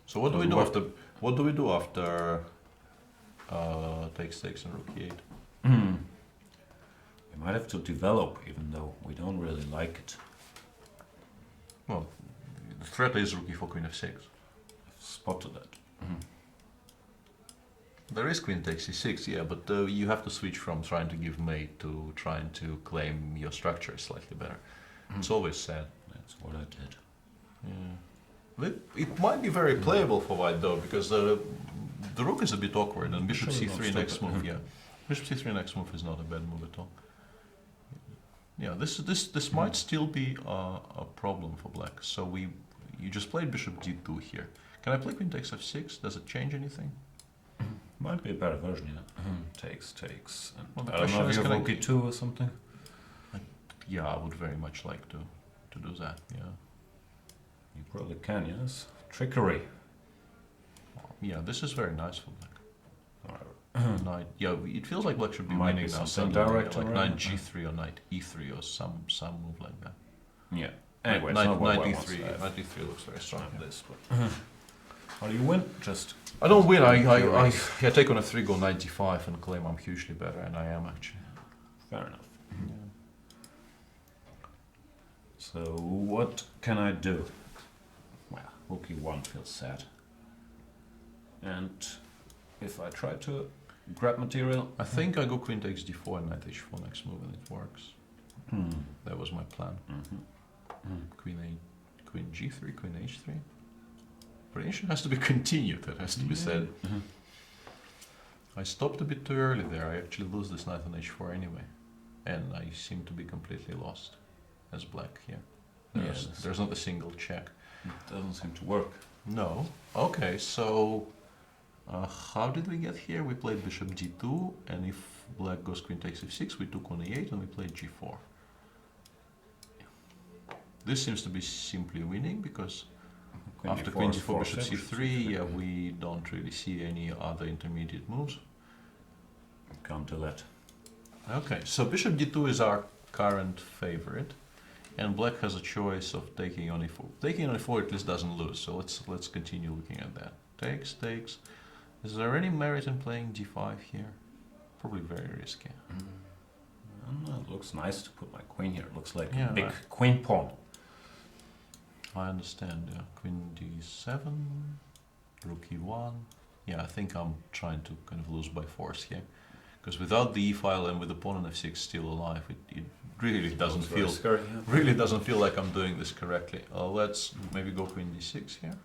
So what do we do after? What do we do after takes and rook e8? We might have to develop, even though we don't really like it. Well, the threat is rook e4 queen f6. I've spotted that. There is queen takes e6, yeah, but you have to switch from trying to give mate to trying to claim your structure slightly better. It's always sad. That's what I did. Yeah. It might be very playable for white though, because the rook is a bit awkward, and bishop c3 next move, yeah. Bishop c3 next move is not a bad move at all. Yeah, this might still be a problem for black. So you just played bishop d2 here. Can I play queen takes f6? Does it change anything? Might be a better version, yeah. Takes. And Well, I don't know if you have rook e2 or something. Yeah, I would very much like to do that, yeah. You probably can, yes. Trickery. Yeah, this is very nice for black. Alright. Knight, yeah, it feels like black should be Might winning be now. something Suddenly, direct like around. knight g3 or knight e3 or some move like that. Yeah. Anyway, it's knight, not what knight I want to e3, have. knight e3 looks very strong. Like this, but how do you win? Just I don't win. I take on a 3, go knight d5 and claim I'm hugely better, and I am actually. fair enough. Yeah. So what can I do? Well, rook e1 feels sad. And if I try to grab material, I think I go queen takes d4 and knight h4 next move, and it works. That was my plan. Queen g3, queen h3. Variation has to be continued. That has to be said. I stopped a bit too early there. I actually lose this knight on h4 anyway, and I seem to be completely lost as black here. There's not a single check. it doesn't seem to work. No. Okay, so how did we get here? We played bishop d2, and if black goes queen takes f6, we took on e8 and we played g4. This seems to be simply winning because after queen d4, bishop c3, yeah, we don't really see any other intermediate moves. Can't do that. Okay, so bishop d2 is our current favorite, and black has a choice of taking on e4. Taking on e4 at least doesn't lose, so let's continue looking at that. Takes. Is there any merit in playing d5 here? Probably very risky. I don't know, it looks nice to put my queen here. It looks like Yeah, a big right. queen pawn. I understand, yeah. Queen d7, rook e1. Yeah, I think I'm trying to kind of lose by force here. Because without the e-file and with the pawn on f6 still alive, it really doesn't feel scary, yeah. really doesn't feel like I'm doing this correctly. Let's maybe go queen d6 here.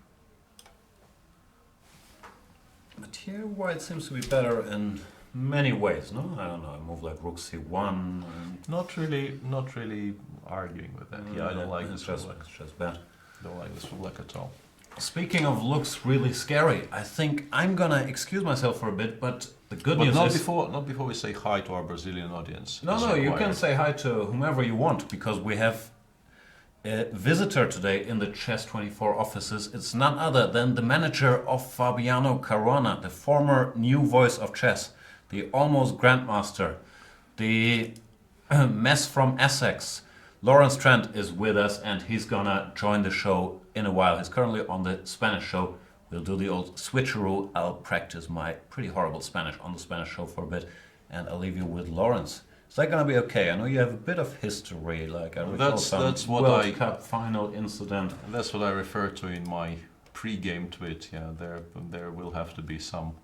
But here white seems to be better in many ways, no? I don't know, a move like rook c1. And Not really arguing with that. Yeah, I don't like this for black. It's just bad. Don't like this for black at all. Speaking of looks really scary, I think I'm gonna excuse myself for a bit, but the good news is... Not before we say hi to our Brazilian audience. No, you can say hi to whomever you want, because we have a visitor today in the Chess24 offices. It's none other than the manager of Fabiano Caruana, the former new voice of chess, the almost grandmaster, the mess from Essex. Lawrence Trent is with us, and he's gonna join the show in a while. He's currently on the Spanish show. We'll do the old switcheroo. I'll practice my pretty horrible Spanish on the Spanish show for a bit, and I'll leave you with Lawrence. Is that gonna be okay? I know you have a bit of history, like I recall That's what World Cup final incident. That's what I refer to in my pre-game tweet. Yeah, there will have to be some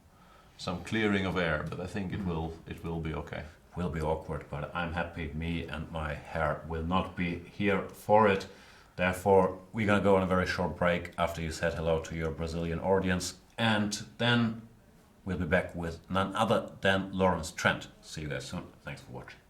clearing of air, but I think it will be okay. Will be awkward, but I'm happy me and my hair will not be here for it. Therefore, we're gonna go on a very short break after you said hello to your Brazilian audience, and then we'll be back with none other than Lawrence Trent. See you guys soon. Thanks for watching.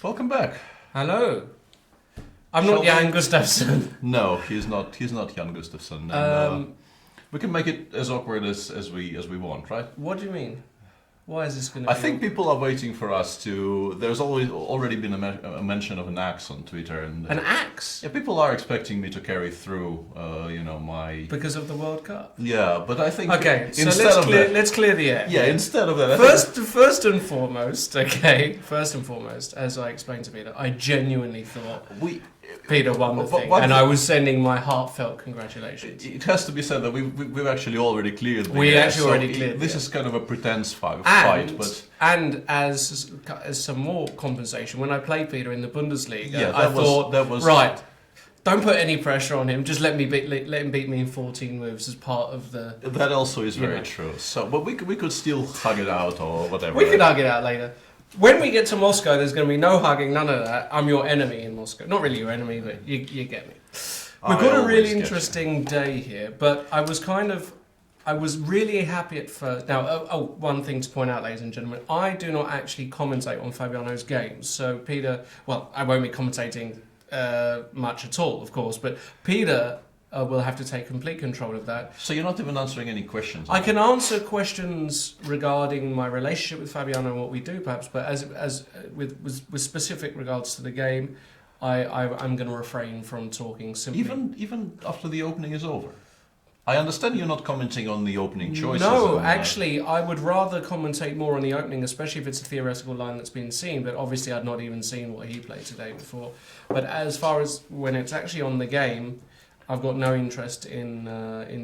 Welcome back. Hello. I'm not Jan Gustafsson. No, he's not Jan Gustafsson. And, we can make it as awkward as we want, right? What do you mean? Why is this going to I be think awkward? people are waiting for us to... There's already been a mention of an axe on Twitter. And, An axe? Yeah, people are expecting me to carry through, my... Because of the World Cup? Yeah, but I think... Okay, so instead let's clear the air. Yeah, instead of that... I First and foremost, as I explained to Peter, I genuinely thought Peter won the thing, and I was sending my heartfelt congratulations. It has to be said that we've actually already cleared the We air, actually already cleared This the is kind of a pretense fight, but... And as some more compensation, when I played Peter in the Bundesliga, Yeah, I thought, that was right, don't put any pressure on him, just let him beat me in 14 moves as part of the... That also is very true. So, but we could still hug it out or whatever. We could hug it out later. When we get to Moscow, there's going to be no hugging, none of that. I'm your enemy in Moscow. Not really your enemy, but you get me. We've got a really interesting day here, but I was really happy at first. Now, one thing to point out, ladies and gentlemen, I do not actually commentate on Fabiano's games. So Peter, well, I won't be commentating much at all, of course, but Peter will have to take complete control of that. So you're not even answering any questions? I can answer questions regarding my relationship with Fabiano and what we do, perhaps, but as with specific regards to the game, I'm going to refrain from talking simply. Even after the opening is over? I understand you're not commenting on the opening choices. No, actually, I would rather commentate more on the opening, especially if it's a theoretical line that's been seen, but obviously I'd not even seen what he played today before. But as far as when it's actually on the game, I've got no interest in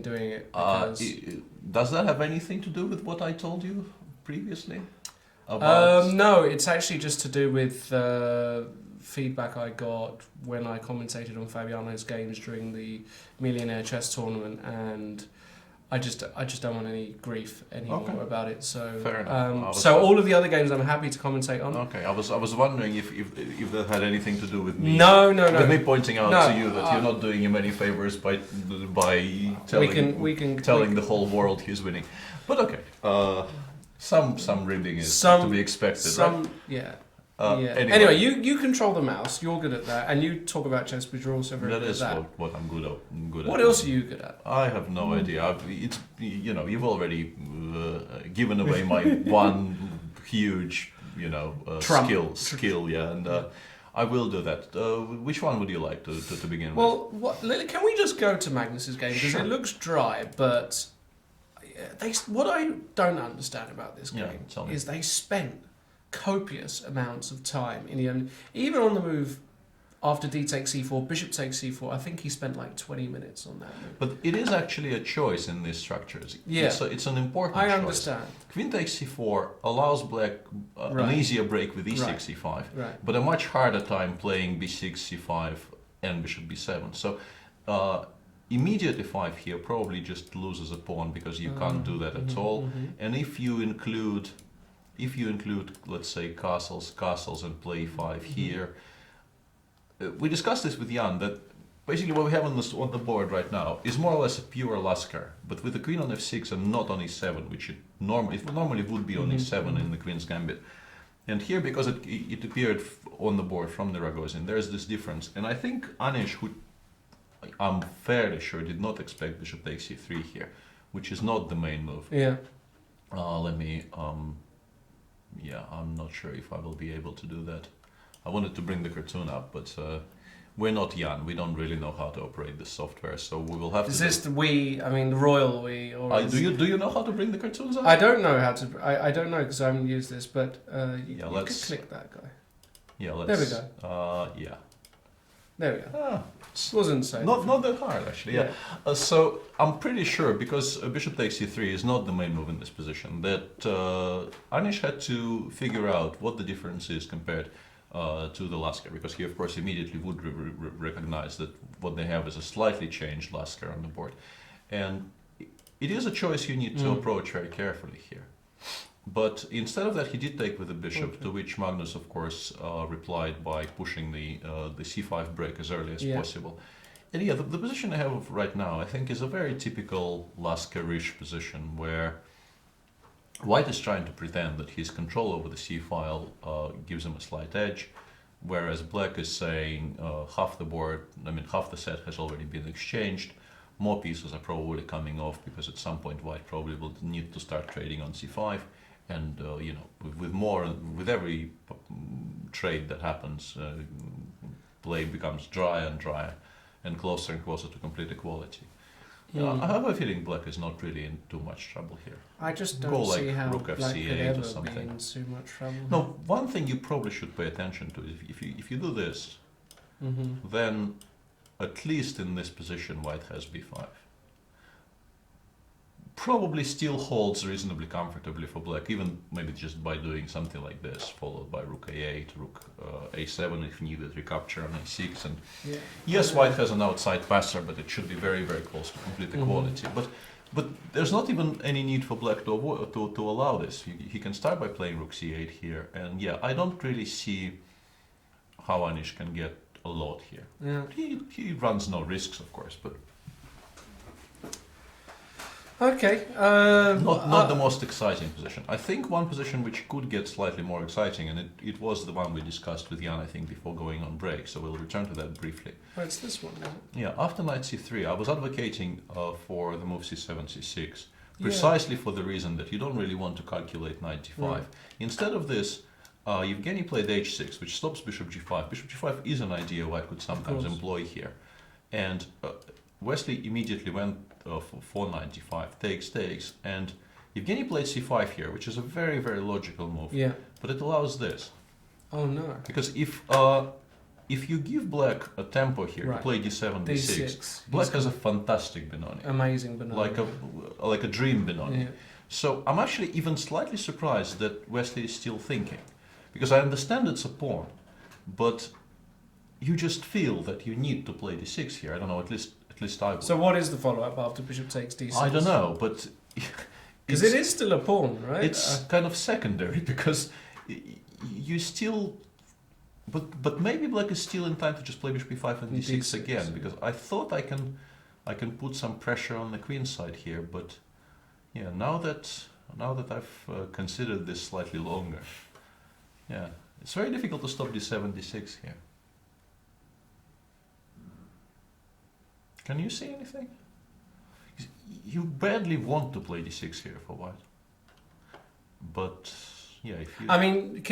doing it. Because does that have anything to do with what I told you previously? No, it's actually just to do with feedback I got when I commentated on Fabiano's games during the Millionaire Chess Tournament, and I just don't want any grief anymore about it. So fair enough. So all of the other games I'm happy to commentate on. Okay, I was wondering if that had anything to do with me. No. With me pointing out to you that you're not doing him any favors by telling the whole world he's winning. But okay, some ribbing is to be expected, right? Yeah. Anyway, you control the mouse. You're good at that, and you talk about chess, but you're also very good at that. That is what I'm good at. What else are you good at? I have no idea. You've already given away my one huge skill, yeah, and I will do that. Which one would you like to begin with? Can we just go to Magnus's game because it looks dry, but what I don't understand about this game is they spent copious amounts of time in the end. Even on the move after d takes c4, bishop takes c4, I think he spent like 20 minutes on that move. But it is actually a choice in these structures. Yeah. It's an important choice. I understand. Queen takes c4 allows black an easier break with e6, c5, but a much harder time playing b6, c5 and bishop b7. So immediate e5 here probably just loses a pawn because you can't do that at all. And if you include, let's say, castles and play e5 here, we discussed this with Jan, that basically what we have on the board right now is more or less a pure Lasker, but with the queen on f6 and not on e7, which it normally would be on e7 in the queen's gambit. And here, because it appeared on the board from the Ragozin, there's this difference. And I think Anish, who I'm fairly sure did not expect bishop takes c3 here, which is not the main move. Yeah. I'm not sure if I will be able to do that. I wanted to bring the cartoon up, but we're not Jan. We don't really know how to operate this software, so we will have to... Is this the Wii, I mean the royal Wii? Or do you know how to bring the cartoons up? I don't know how to... I don't know because I haven't used this, but you could click that guy. Yeah, let's... There we go. Yeah. There we go. Wasn't so not that hard, actually. Yeah. So I'm pretty sure, because bishop takes c3 is not the main move in this position, that Anish had to figure out what the difference is compared to the Lasker, because he of course immediately would recognize that what they have is a slightly changed Lasker on the board, and it is a choice you need to approach very carefully here. But instead of that, he did take with the bishop, to which Magnus, of course, replied by pushing the c5 break as early as possible. And yeah, the position I have right now, I think, is a very typical Lasker-ish position, where White is trying to pretend that his control over the c file gives him a slight edge, whereas black is saying half the board, I mean half the set has already been exchanged. More pieces are probably coming off because at some point white probably will need to start trading on c5, and you know, with every trade that happens, play becomes drier and drier, and closer to complete equality. I have a feeling black is not really in too much trouble here. I just Go don't like see how rook black FC8 could or ever be something. in too much trouble. No, one thing you probably should pay attention to is if you do this, then at least in this position white has b5. Probably still holds reasonably comfortably for black, even maybe just by doing something like this, followed by rook a8, rook a7 if needed, recapture on a6. And yes, white has an outside passer, but it should be very, very close to complete equality. But there's not even any need for black to allow this. He can start by playing rook c8 here, and yeah, I don't really see how Anish can get a lot here. Yeah. He runs no risks, of course, but Okay. not the most exciting position. I think one position which could get slightly more exciting, and it was the one we discussed with Jan, I think, before going on break, so we'll return to that briefly. Oh, it's this one, isn't it? Yeah, after knight c3, I was advocating for the move c7, c6, precisely for the reason that you don't really want to calculate knight d5. Right. Instead of this, Evgeny played h6, which stops bishop g5. Bishop g5 is an idea white could sometimes employ here. And Wesley immediately went for knight d5, takes, and Evgeny played c5 here, which is a very, very logical move. Yeah. But it allows this. Oh no. Because if you give black a tempo here to play d7, d6, black has a fantastic Benoni. Amazing Benoni. Like a dream Benoni. Yeah. So I'm actually even slightly surprised that Wesley is still thinking. Because I understand it's a pawn, but you just feel that you need to play d6 here. I don't know, at least I would. So what is the follow-up after bishop takes d6? I don't know, but because it is still a pawn, right? It's kind of secondary because you still, but maybe black is still in time to just play bishop b5 and d6 again, because I thought I can put some pressure on the queen side here, but yeah, now that I've considered this slightly longer, yeah, it's very difficult to stop d7, d6 here. Can you see anything? You badly want to play d6 here for white, but yeah, if you. I mean,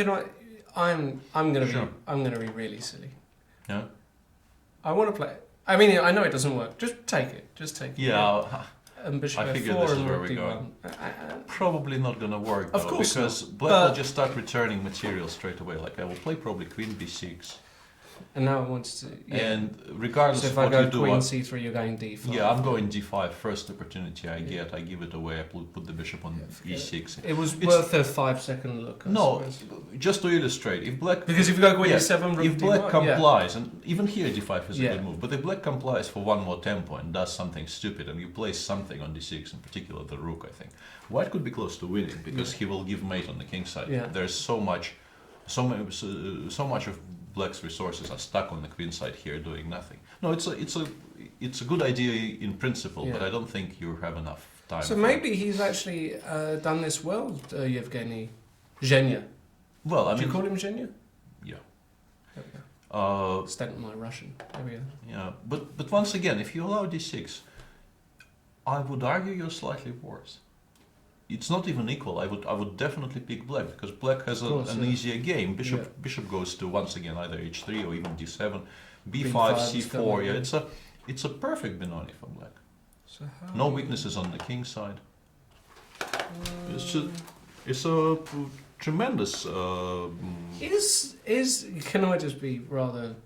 I'm gonna be really silly. Yeah. I want to play. I mean, I know it doesn't work. Just take it. Yeah. And bishop I figure f4 this is and where rook we're d1. going. Probably not gonna work. Of though, course because not, black will just start returning material straight away. Like I will play probably queen b6. And now it wants to. Yeah. And regardless So of if I what go you do, queen c3, you're going d5. yeah, I'm going d5. First opportunity I get, I give it away. I put the bishop on e6. It was worth a 5-second look. I No, suppose. just to illustrate, if black Because if you go queen e7, rook if black d1, complies, and even here d5 is a good move, but if black complies for one more tempo and does something stupid, and you place something on d6, in particular the rook, I think white could be close to winning because he will give mate on the king side. Yeah. There's so much of black's resources are stuck on the queen side here doing nothing. No, it's a good idea in principle, but I don't think you have enough time. So maybe he's actually done this well, Yevgeny Zhenya. Well, I mean, Do you call him Zhenya? yeah. There we go. Extent my Russian. There we go. Yeah, but once again, if you allow d6, I would argue you're slightly worse. It's not even equal. I would definitely pick black because black has an easier game. Bishop goes to once again either h3 or even d7, b5, c4. Yeah, it's a perfect Benoni for black. So no weaknesses on the king side. It's a tremendous. Can I just be rather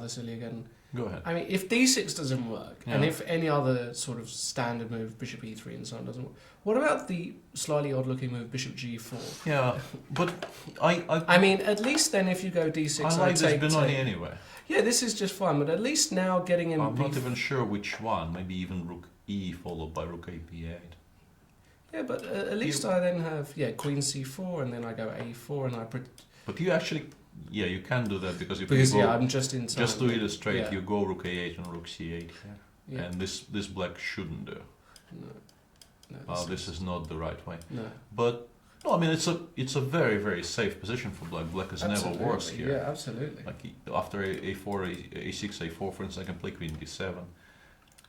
silly again? Go ahead. I mean, if d6 doesn't work, and if any other sort of standard move, bishop e3 and so on, doesn't work, what about the slightly odd-looking move, bishop g4? Yeah, but I mean, at least then if you go d6, I like this Benoni anyway. Yeah, this is just fine, but at least now getting in. I'm not even sure which one. Maybe even rook e followed by rook a8. Yeah, but at least I then have queen c4, and then I go a4, and I. But you actually. Yeah, you can do that because I'm just in. Just to illustrate, you go rook a8 and rook c8 here, and this black shouldn't do. No. This is not the right way. No. But No, I mean it's a very very safe position for black. Black is never worse here. Yeah, absolutely. Like after a4, a6, a4, for instance, I can play queen d7,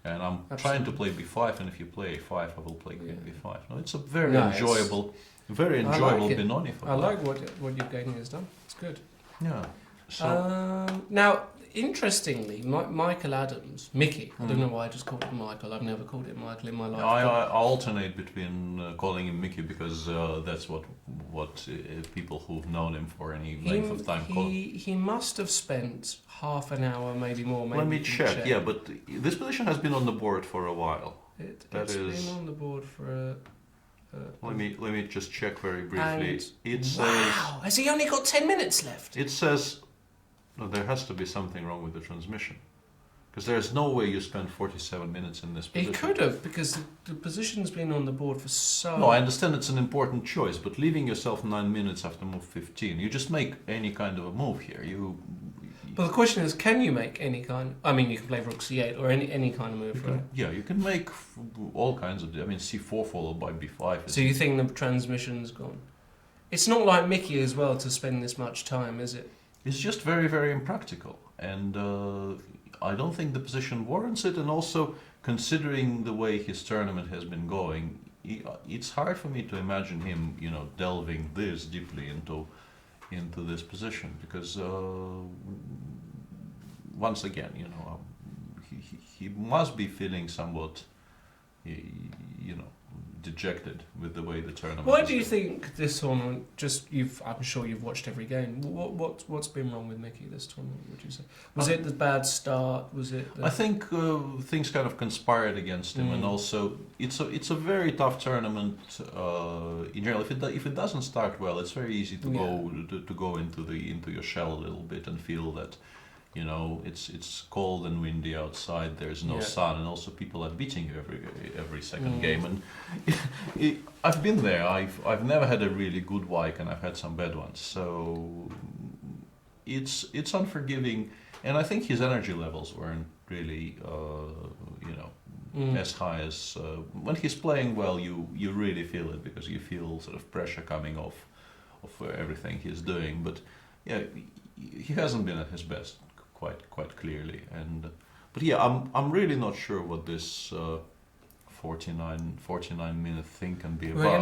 and I'm trying to play b5. And if you play a5, I will play queen b5. No, it's a very enjoyable Benoni for black. I like what your gaming has done. It's good. Yeah. So now, interestingly, Michael Adams, Mickey. I don't know why I just called him Michael. I've never called him Michael in my life. I alternate between calling him Mickey because that's what people who've known him for any length of time call him. He must have spent half an hour, maybe more. Maybe Let me check. Yeah, but this position has been on the board for a while. It's been on the board for Let me just check very briefly. It says. Wow! Has he only got 10 minutes left? It says. No, there has to be something wrong with the transmission. Because there's no way you spend 47 minutes in this position. He could have, because the position's been on the board for so... No, I understand it's an important choice, but leaving yourself 9 minutes after move 15, you just make any kind of a move here. But the question is, can you make any kind... I mean, you can play rook c8 or any kind of move, right? Yeah, you can make all kinds of... I mean, c4 followed by b5. So you think the transmission's gone? It's not like Mickey as well to spend this much time, is it? It's just very, very impractical. And I don't think the position warrants it. And also, considering the way his tournament has been going, it's hard for me to imagine him, delving this deeply into this position. Because, once again, he must be feeling somewhat, dejected with the way the tournament. Why do you think this tournament? I'm sure you've watched every game. What's been wrong with Mickey this tournament? Would you say? Was it the bad start? Was it? I think things kind of conspired against him, and also it's a very tough tournament in general. If it doesn't start well, it's very easy to go into your shell a little bit and feel that. It's cold and windy outside. There's no sun, and also people are beating you every second game. And I've been there. I've never had a really good wike, and I've had some bad ones. So it's unforgiving, and I think his energy levels weren't really as high as when he's playing well. You really feel it because you feel sort of pressure coming off of everything he's doing. But yeah, he hasn't been at his best. Quite clearly, but yeah, I'm really not sure what this 49-minute thing can be about. We're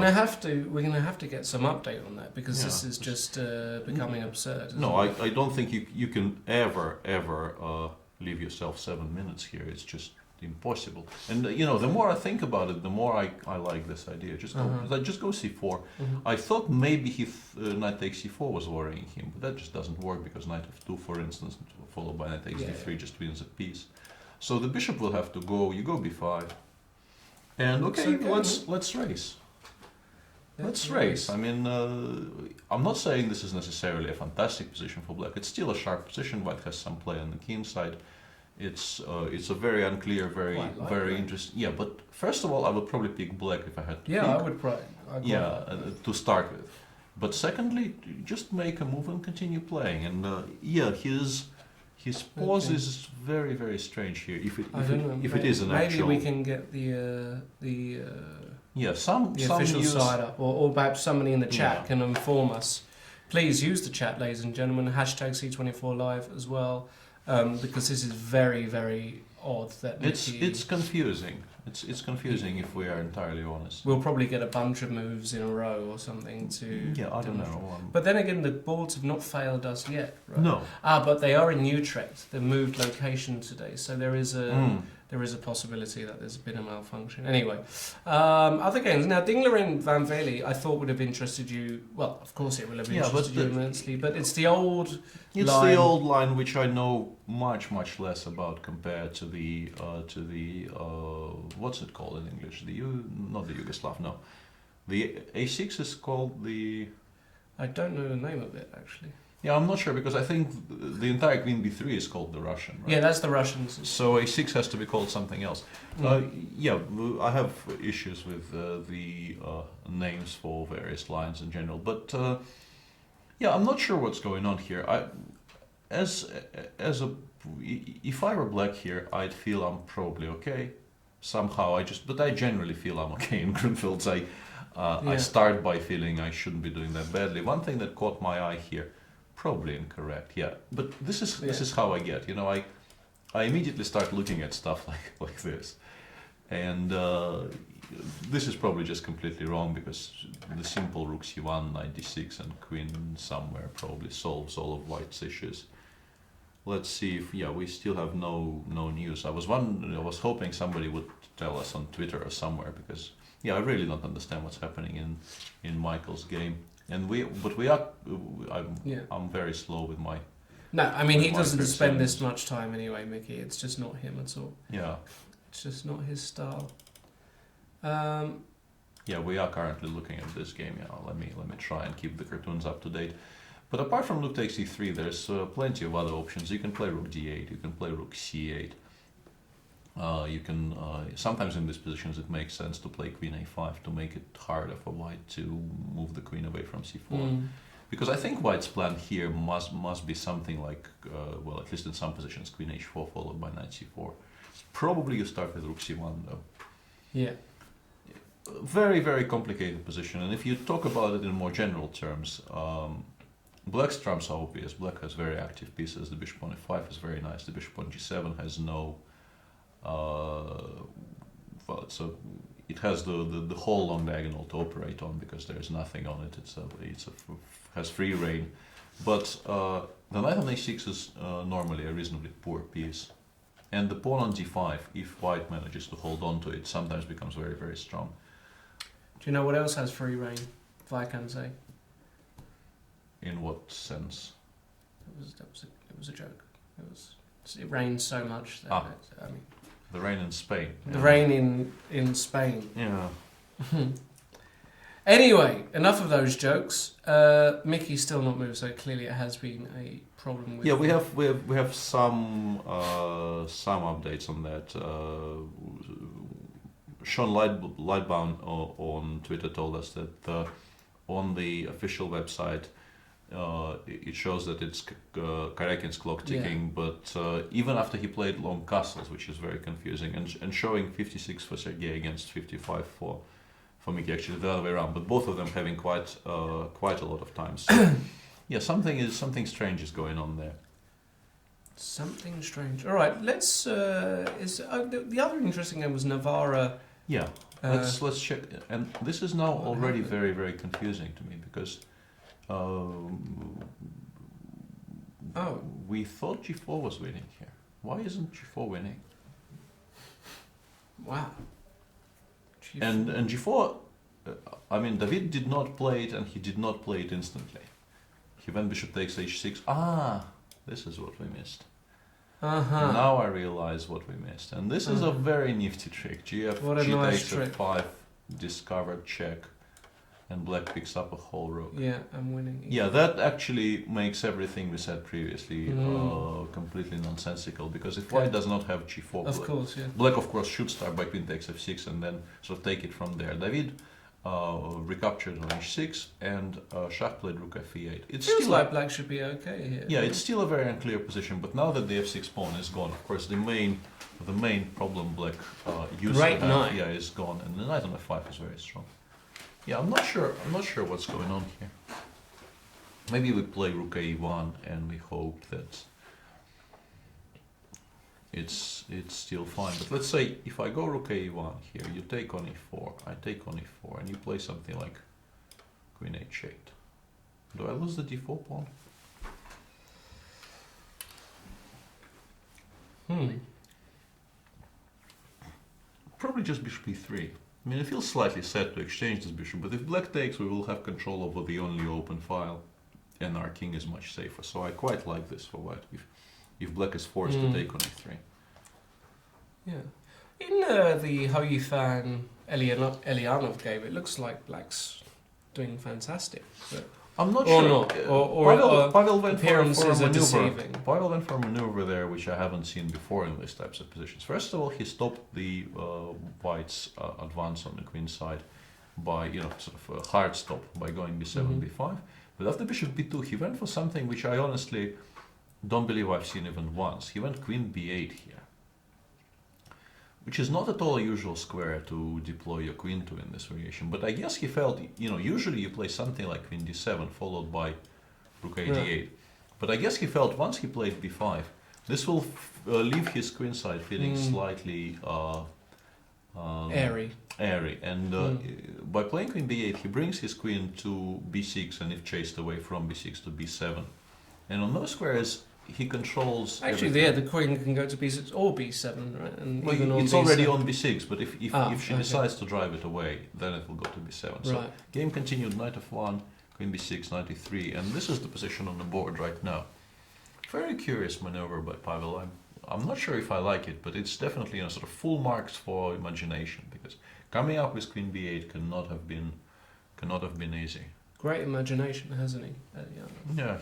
gonna have to get some update on that because this is just becoming absurd. No, I don't think you can ever leave yourself 7 minutes here. It's just impossible. And the more I think about it, the more I like this idea. Just go c4. I thought maybe knight takes c4 was worrying him, but that just doesn't work because knight f2, for instance, followed by knight takes d3 just wins a piece. So the bishop will have to go. You go b5, and let's race. Let's race. I mean, I'm not saying this is necessarily a fantastic position for black. It's still a sharp position. White has some play on the king side. It's a very unclear, very interesting. Yeah, but first of all, I would probably pick black if I had to. Yeah, I would probably. To start with. But secondly, just make a move and continue playing. And his pause is very, very strange here. If it is an actual. Maybe we can get the official use... side up, or perhaps somebody in the chat can inform us. Please use the chat, ladies and gentlemen. Hashtag C24 Live as well. Because this is very, very odd that it's confusing. It's confusing if we are entirely honest. We'll probably get a bunch of moves in a row or something to. Yeah, I don't know. But then again, the boards have not failed us yet, right? No. But they are in Utrecht. They moved location today, so there is a possibility that there's been a malfunction. Anyway, other games. Now, Dingler and Van Velde, I thought would have interested you. Well, of course it will have interested you immensely, but it's the old line. It's the old line which I know much less about compared to the what's it called in English? Not the Yugoslav, no. The A6 is called the. I don't know the name of it actually. Yeah, I'm not sure because I think the entire queen b3 is called the Russian, right? Yeah, that's the Russians. So a6 has to be called something else. I have issues with the names for various lines in general, but I'm not sure what's going on here. If I were black here, I'd feel I'm probably okay. Somehow, but I generally feel I'm okay in Grunfeld's. I start by feeling I shouldn't be doing that badly. One thing that caught my eye here, probably incorrect, yeah, but this is how I get. You know, I immediately start looking at stuff like this, and this is probably just completely wrong because the simple rook c1, knight d6, and queen somewhere probably solves all of white's issues. Let's see if we still have no news. I was hoping somebody would tell us on Twitter or somewhere because I really don't understand what's happening in Michael's game. And I'm very slow with my. No, I mean he doesn't spend this much time anyway, Mickey. It's just not him at all. Yeah. It's just not his style. We are currently looking at this game. Let me try and keep the cartoons up to date. But apart from rook takes e3, there's plenty of other options. You can play rook d8. You can play rook c8. You can sometimes in these positions it makes sense to play queen a5 to make it harder for white to move the queen away from c4. Because I think white's plan here must be something like, at least in some positions, queen h4 followed by knight c4. Probably you start with rook c1 though. Yeah. Very, very complicated position. And if you talk about it in more general terms, black's trumps are obvious. Black has very active pieces. The bishop on f5 is very nice. The bishop on g7 has no. It has the whole long diagonal to operate on because there is nothing on it. Has free reign, but the knight on a6 is normally a reasonably poor piece, and the pawn on d5, if white manages to hold on to it, sometimes becomes very, very strong. Do you know what else has free reign? Vacanze. In what sense? It was a joke. It rained so much that the rain in Spain. The rain in Spain. Yeah. Anyway, enough of those jokes. Mickey's still not moved, so clearly it has been a problem with. Yeah, we have some updates on that. Sean Lightbound on Twitter told us that on the official website it shows that it's Karjakin's clock ticking, but even after he played long castles, which is very confusing, and showing 56 for Sergei against 55 for Mickey, actually the other way around, but both of them having quite a lot of time. So, something strange is going on there. Something strange. All right, let's. The other interesting game was Navara. Yeah, let's check. And this is now already very, very confusing to me because we thought g4 was winning here. Why isn't g4 winning? Wow. G4. And g4, David did not play it, and he did not play it instantly. He went bishop takes h6. This is what we missed. Now I realize what we missed. And this is a very nifty trick. G takes f5, discovered check, and black picks up a whole rook. Yeah, I'm winning. Yeah, that actually makes everything we said previously completely nonsensical, because if white does not have g4, black of course should start by queen takes f6 and then sort of take it from there. David recaptured on h6 and Shah played rook f8. It feels like black should be okay here. Yeah, it's still a very unclear position, but now that the f6 pawn is gone, of course the main problem black used to have is gone, and the knight on f5 is very strong. Yeah, I'm not sure what's going on here. Maybe we play rook a1 and we hope that it's still fine. But let's say if I go rook a1 here, you take on e4, I take on e4, and you play something like queen h8. Do I lose the d4 pawn? Probably just bishop e3. I mean, it feels slightly sad to exchange this bishop, but if black takes, we will have control over the only open file, and our king is much safer. So I quite like this for white, if black is forced to take on e3. Yeah. In the Ho Yifan Eljanov game, it looks like black's doing fantastic. But I'm not sure. Not. Pavel went for a maneuver. Deceiving. Pavel went for a maneuver there, which I haven't seen before in these types of positions. First of all, he stopped the white's advance on the queen side by, sort of a hard stop by going b7, b5. But after bishop b2, he went for something which I honestly don't believe I've seen even once. He went queen b8 here, which is not at all a usual square to deploy your queen to in this variation. But I guess he felt, usually you play something like queen d7 followed by rook a8. But I guess he felt once he played b5, this will leave his queen side feeling slightly airy. And by playing queen b8, he brings his queen to b6, and if chased away from b6 to b7. And on those squares, he controls. Actually, the queen can go to b6 or b7, right? And well, even it's on already b7. on b6, but if she decides to drive it away, then it will go to b7. So game continued, knight f1, queen b6, knight e3, and this is the position on the board right now. Very curious maneuver by Pavel. I'm not sure if I like it, but it's definitely sort of full marks for imagination, because coming up with queen b8 cannot have been easy. Great imagination, hasn't he? Yeah,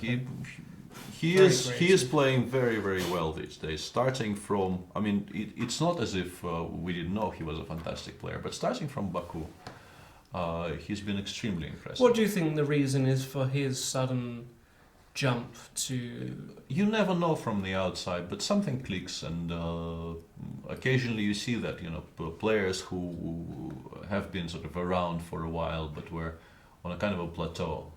he is playing very, very well these days. Starting from, it's not as if we didn't know he was a fantastic player, but starting from Baku, he's been extremely impressive. What do you think the reason is for his sudden jump to... You never know from the outside, but something clicks, and occasionally you see that, players who have been sort of around for a while but were on a kind of a plateau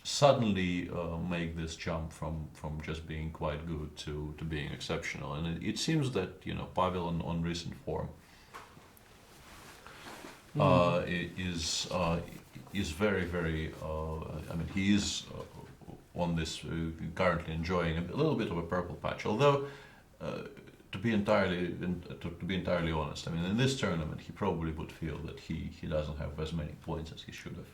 suddenly make this jump from just being quite good to being exceptional. And it seems that, Pavel on recent form is very, very, he is on this currently enjoying a little bit of a purple patch. Although, to be entirely honest, in this tournament he probably would feel that he doesn't have as many points as he should have.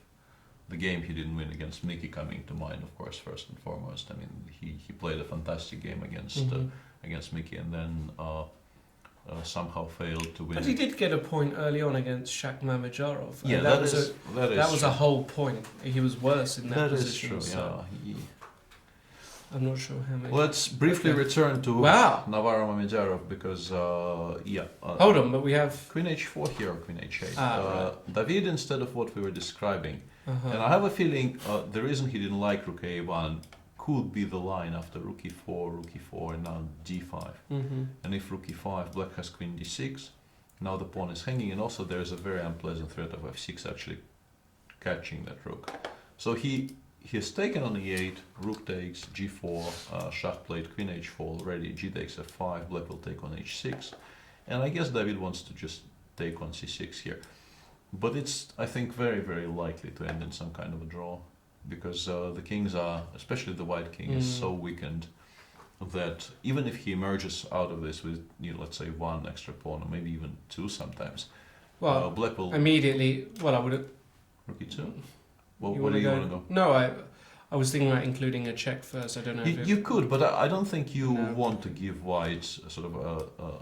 The game he didn't win against Mickey coming to mind, of course, first and foremost. He played a fantastic game against Mickey, and then somehow failed to win. But he did get a point early on against Mamedyarov. Yeah, that was a whole point. He was worse in that position. That is true. So Yeah. I'm not sure how many. Let's briefly return to Navara Mamedyarov, because hold on, but we have queen h4 here or queen h8. Right. David, instead of what we were describing, and I have a feeling the reason he didn't like rook a1 could be the line after rook e4, and now d5. And if rook e5, black has queen d6. Now the pawn is hanging, and also there's a very unpleasant threat of f6 actually catching that rook. So he has taken on e8, rook takes, g4, Shah played queen h4 already, g takes f5, black will take on h6, and I guess David wants to just take on c6 here. But it's, I think, very, very likely to end in some kind of a draw, because the kings are, especially the white king, is so weakened that even if he emerges out of this with, let's say, one extra pawn, or maybe even two sometimes, black will... Immediately, I would have... Rook e2? Well, where do you want to go? No, I was thinking about including a check first. I don't know. You could, but I don't think you want to give white sort of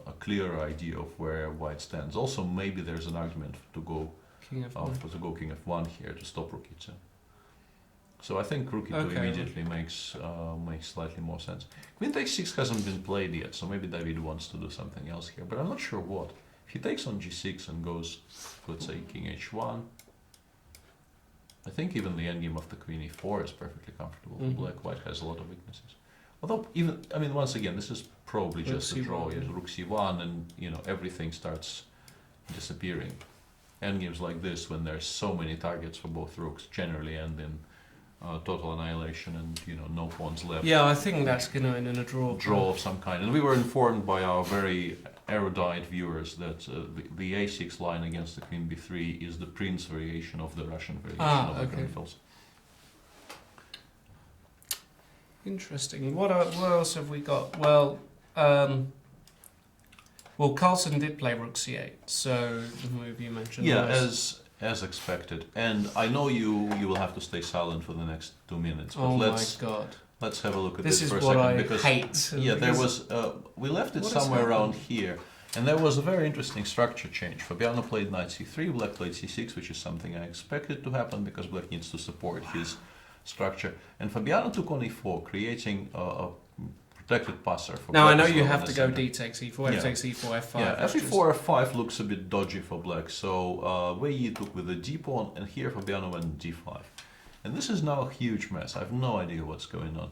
a clear idea of where white stands. Also, maybe there's an argument to go king f1 here to stop rook e2. So I think rook e2 immediately makes slightly more sense. Queen takes 6 hasn't been played yet, so maybe David wants to do something else here, but I'm not sure what. If he takes on g6 and goes, let's say, king h1, I think even the endgame of the queen e4 is perfectly comfortable for black. White has a lot of weaknesses. Although, once again, this is probably just a draw. You have rook c1, and everything starts disappearing. Endgames like this, when there's so many targets for both rooks, generally end in total annihilation and no pawns left. Yeah, I think that's going to end in a draw. Draw of some kind. And we were informed by our very erudite viewers that the a6 line against the queen b3 is the prince variation of the Russian variation of the Grunfelds. Interesting. What else have we got? Well, Carlsen did play rook c8, so the move you mentioned. Yeah, as expected. And I know you will have to stay silent for the next 2 minutes. But my God. Let's have a look at this for a second. This is what I hate. Yeah, there was... we left it somewhere around here. And there was a very interesting structure change. Fabiano played knight c3, black played c6, which is something I expected to happen because black needs to support his structure. And Fabiano took on e4, creating a protected passer. For now I know you have to go d takes e4, f takes e4, f5. Yeah, f4, f5 looks a bit dodgy for black. So Wely took with the d pawn, and here Fabiano went d5. And this is now a huge mess. I have no idea what's going on.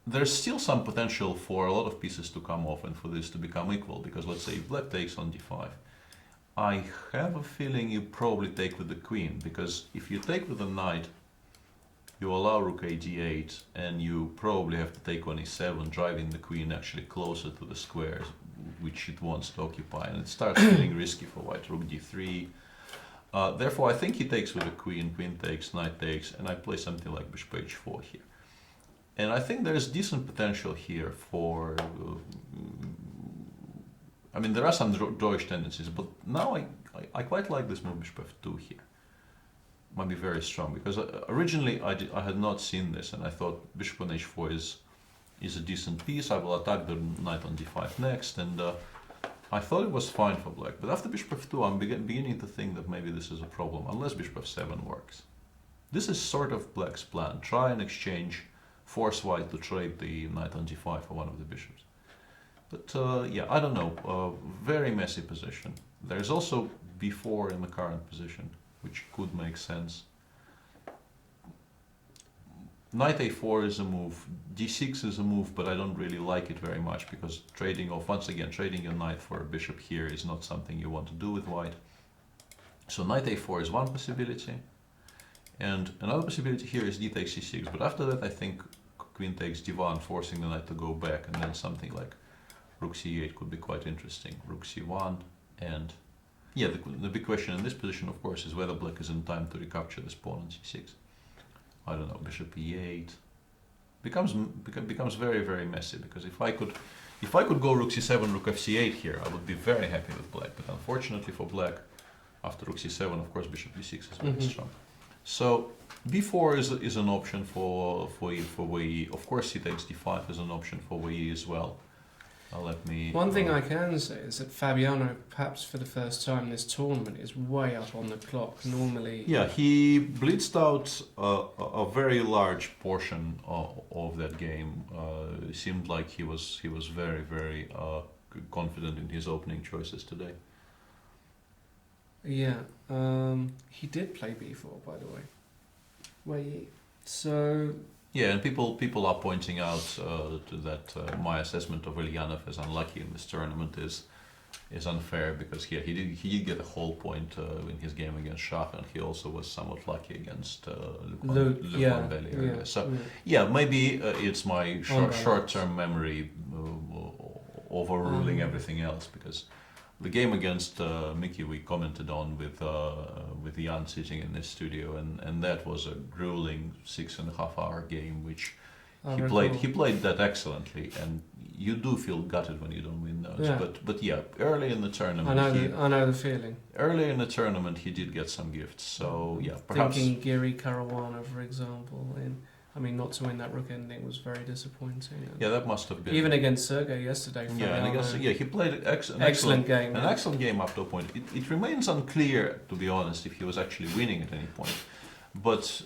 there's still some potential for a lot of pieces to come off and for this to become equal, because let's say if black takes on d5, I have a feeling you probably take with the queen, because if you take with the knight, you allow rook a d8, and you probably have to take on e7, driving the queen actually closer to the squares which it wants to occupy, and it starts feeling risky for white. Rook d3. Therefore, I think he takes with the queen, queen takes, knight takes, and I play something like bishop h4 here. And I think there's decent potential here for... I mean, there are some drawish tendencies, but now I quite like this move bishop f2 here. Might be very strong, because originally I had not seen this, and I thought bishop on h4 is a decent piece. I will attack the knight on d5 next, and I thought it was fine for black. But after bishop f2, I'm beginning to think that maybe this is a problem, unless bishop f7 works. This is sort of black's plan. Try and exchange, force white to trade the knight on g5 for one of the bishops. But yeah, I don't know. Very messy position. There's also b4 in the current position, which could make sense. Knight a4 is a move, d6 is a move, but I don't really like it very much, because trading off, once again, trading your knight for a bishop here is not something you want to do with white. So knight a4 is one possibility, and another possibility here is d takes c6, but after that I think queen takes d1, forcing the knight to go back, and then something like rook c8 could be quite interesting. Rook c1, and yeah, the big question in this position, of course, is whether black is in time to recapture this pawn on c6. I don't know, bishop e8 becomes very, very messy, because if I could go rook c7, rook fc8 here, I would be very happy with black. But unfortunately for black, after rook c7, of course, bishop d6 is very strong. So b4 is an option for Wely. Of course, c takes d5 is an option for Wely as well. One thing I can say is that Fabiano, perhaps for the first time this tournament, is way up on the clock. Normally, yeah, he blitzed out a very large portion of that game. It seemed like he was very, very confident in his opening choices today. Yeah, he did play b4, by the way. So. Yeah, and people are pointing out that my assessment of Eljanov as unlucky in this tournament is unfair, because yeah, he did get a whole point in his game against Shah, and he also was somewhat lucky against Wely earlier. So yeah, maybe it's my short-term memory overruling everything else, because the game against Mickey we commented on with Jan sitting in this studio, and that was a grueling 6.5-hour game, which he played that excellently, and you do feel gutted when you don't win those. Yeah. But yeah, early in the tournament, I know the feeling. Early in the tournament, he did get some gifts. So yeah, perhaps Thinking Giri Caruana, for example, not to win that rook ending was very disappointing. Yeah, that must have been. Even against Sergei yesterday. Yeah, and against, he played an excellent game. An excellent game up to a point. It remains unclear, to be honest, if he was actually winning at any point. But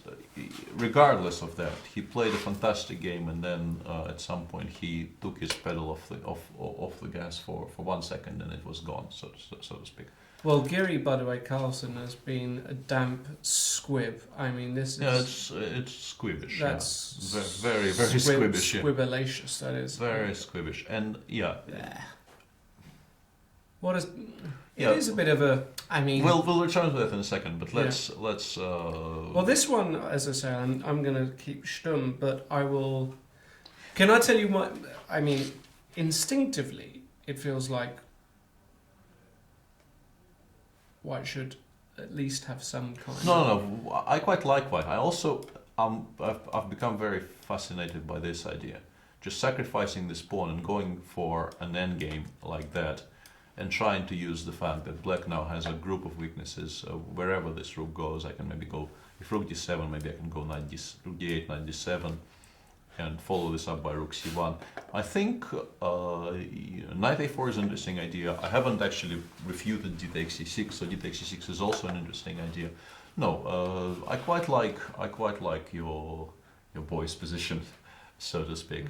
regardless of that, he played a fantastic game, and then at some point he took his pedal off the gas for 1 second, and it was gone, so to speak. Well, Giri, by the way, Carlsen has been a damp squib. I mean, this is... Yeah, it's squibbish. That's very, very squibbish. Squibbilacious, that is. Very squibbish. And, yeah. What is... It is a bit of a... I mean... We'll return to that in a second, but let's... Well, this one, as I say, I'm going to keep stum, but I will... Can I tell you what... I mean, instinctively, it feels like White should at least have some kind No, I quite like White. I also, I've become very fascinated by this idea. Just sacrificing this pawn and going for an endgame like that, and trying to use the fact that black now has a group of weaknesses. Wherever this rook goes, I can maybe go, if rook d7, maybe I can go rook d8, knight d7, and follow this up by rook c1. I think knight a4 is an interesting idea. I haven't actually refuted d takes c6, so d takes c6 is also an interesting idea. No, I quite like your boy's position, so to speak.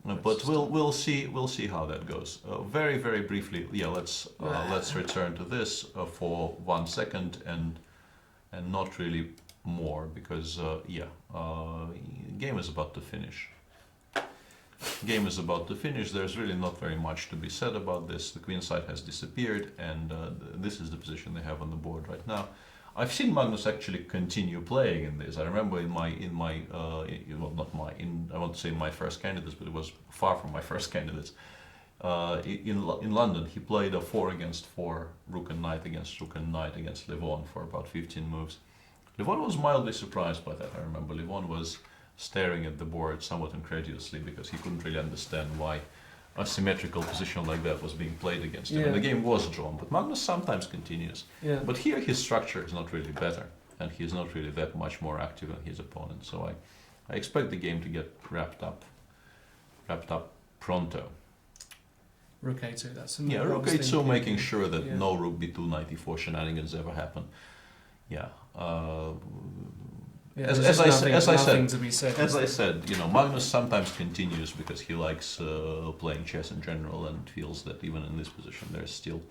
But we'll see how that goes. Very, very briefly, yeah. Let's return to this for 1 second and not really more, because game is about to finish. game is about to finish. There's really not very much to be said about this. The queen side has disappeared, and this is the position they have on the board right now. I've seen Magnus actually continue playing in this. I remember well, not my, I want to say my first candidates, but it was far from my first candidates. In London, he played a 4 against 4 rook and knight against rook and knight against Levon for about 15 moves. Levon was mildly surprised by that. I remember Levon was staring at the board somewhat incredulously because he couldn't really understand why a symmetrical position like that was being played against him. And the game was drawn, but Magnus sometimes continues. But here his structure is not really better, and he's not really that much more active than his opponent. So I expect the game to get wrapped up pronto. Rook A2, that's a Rook A2, making sure that no rook B2 knight E4 shenanigans ever happen. As I said, you know, Magnus sometimes continues because he likes playing chess in general and feels that even in this position there's still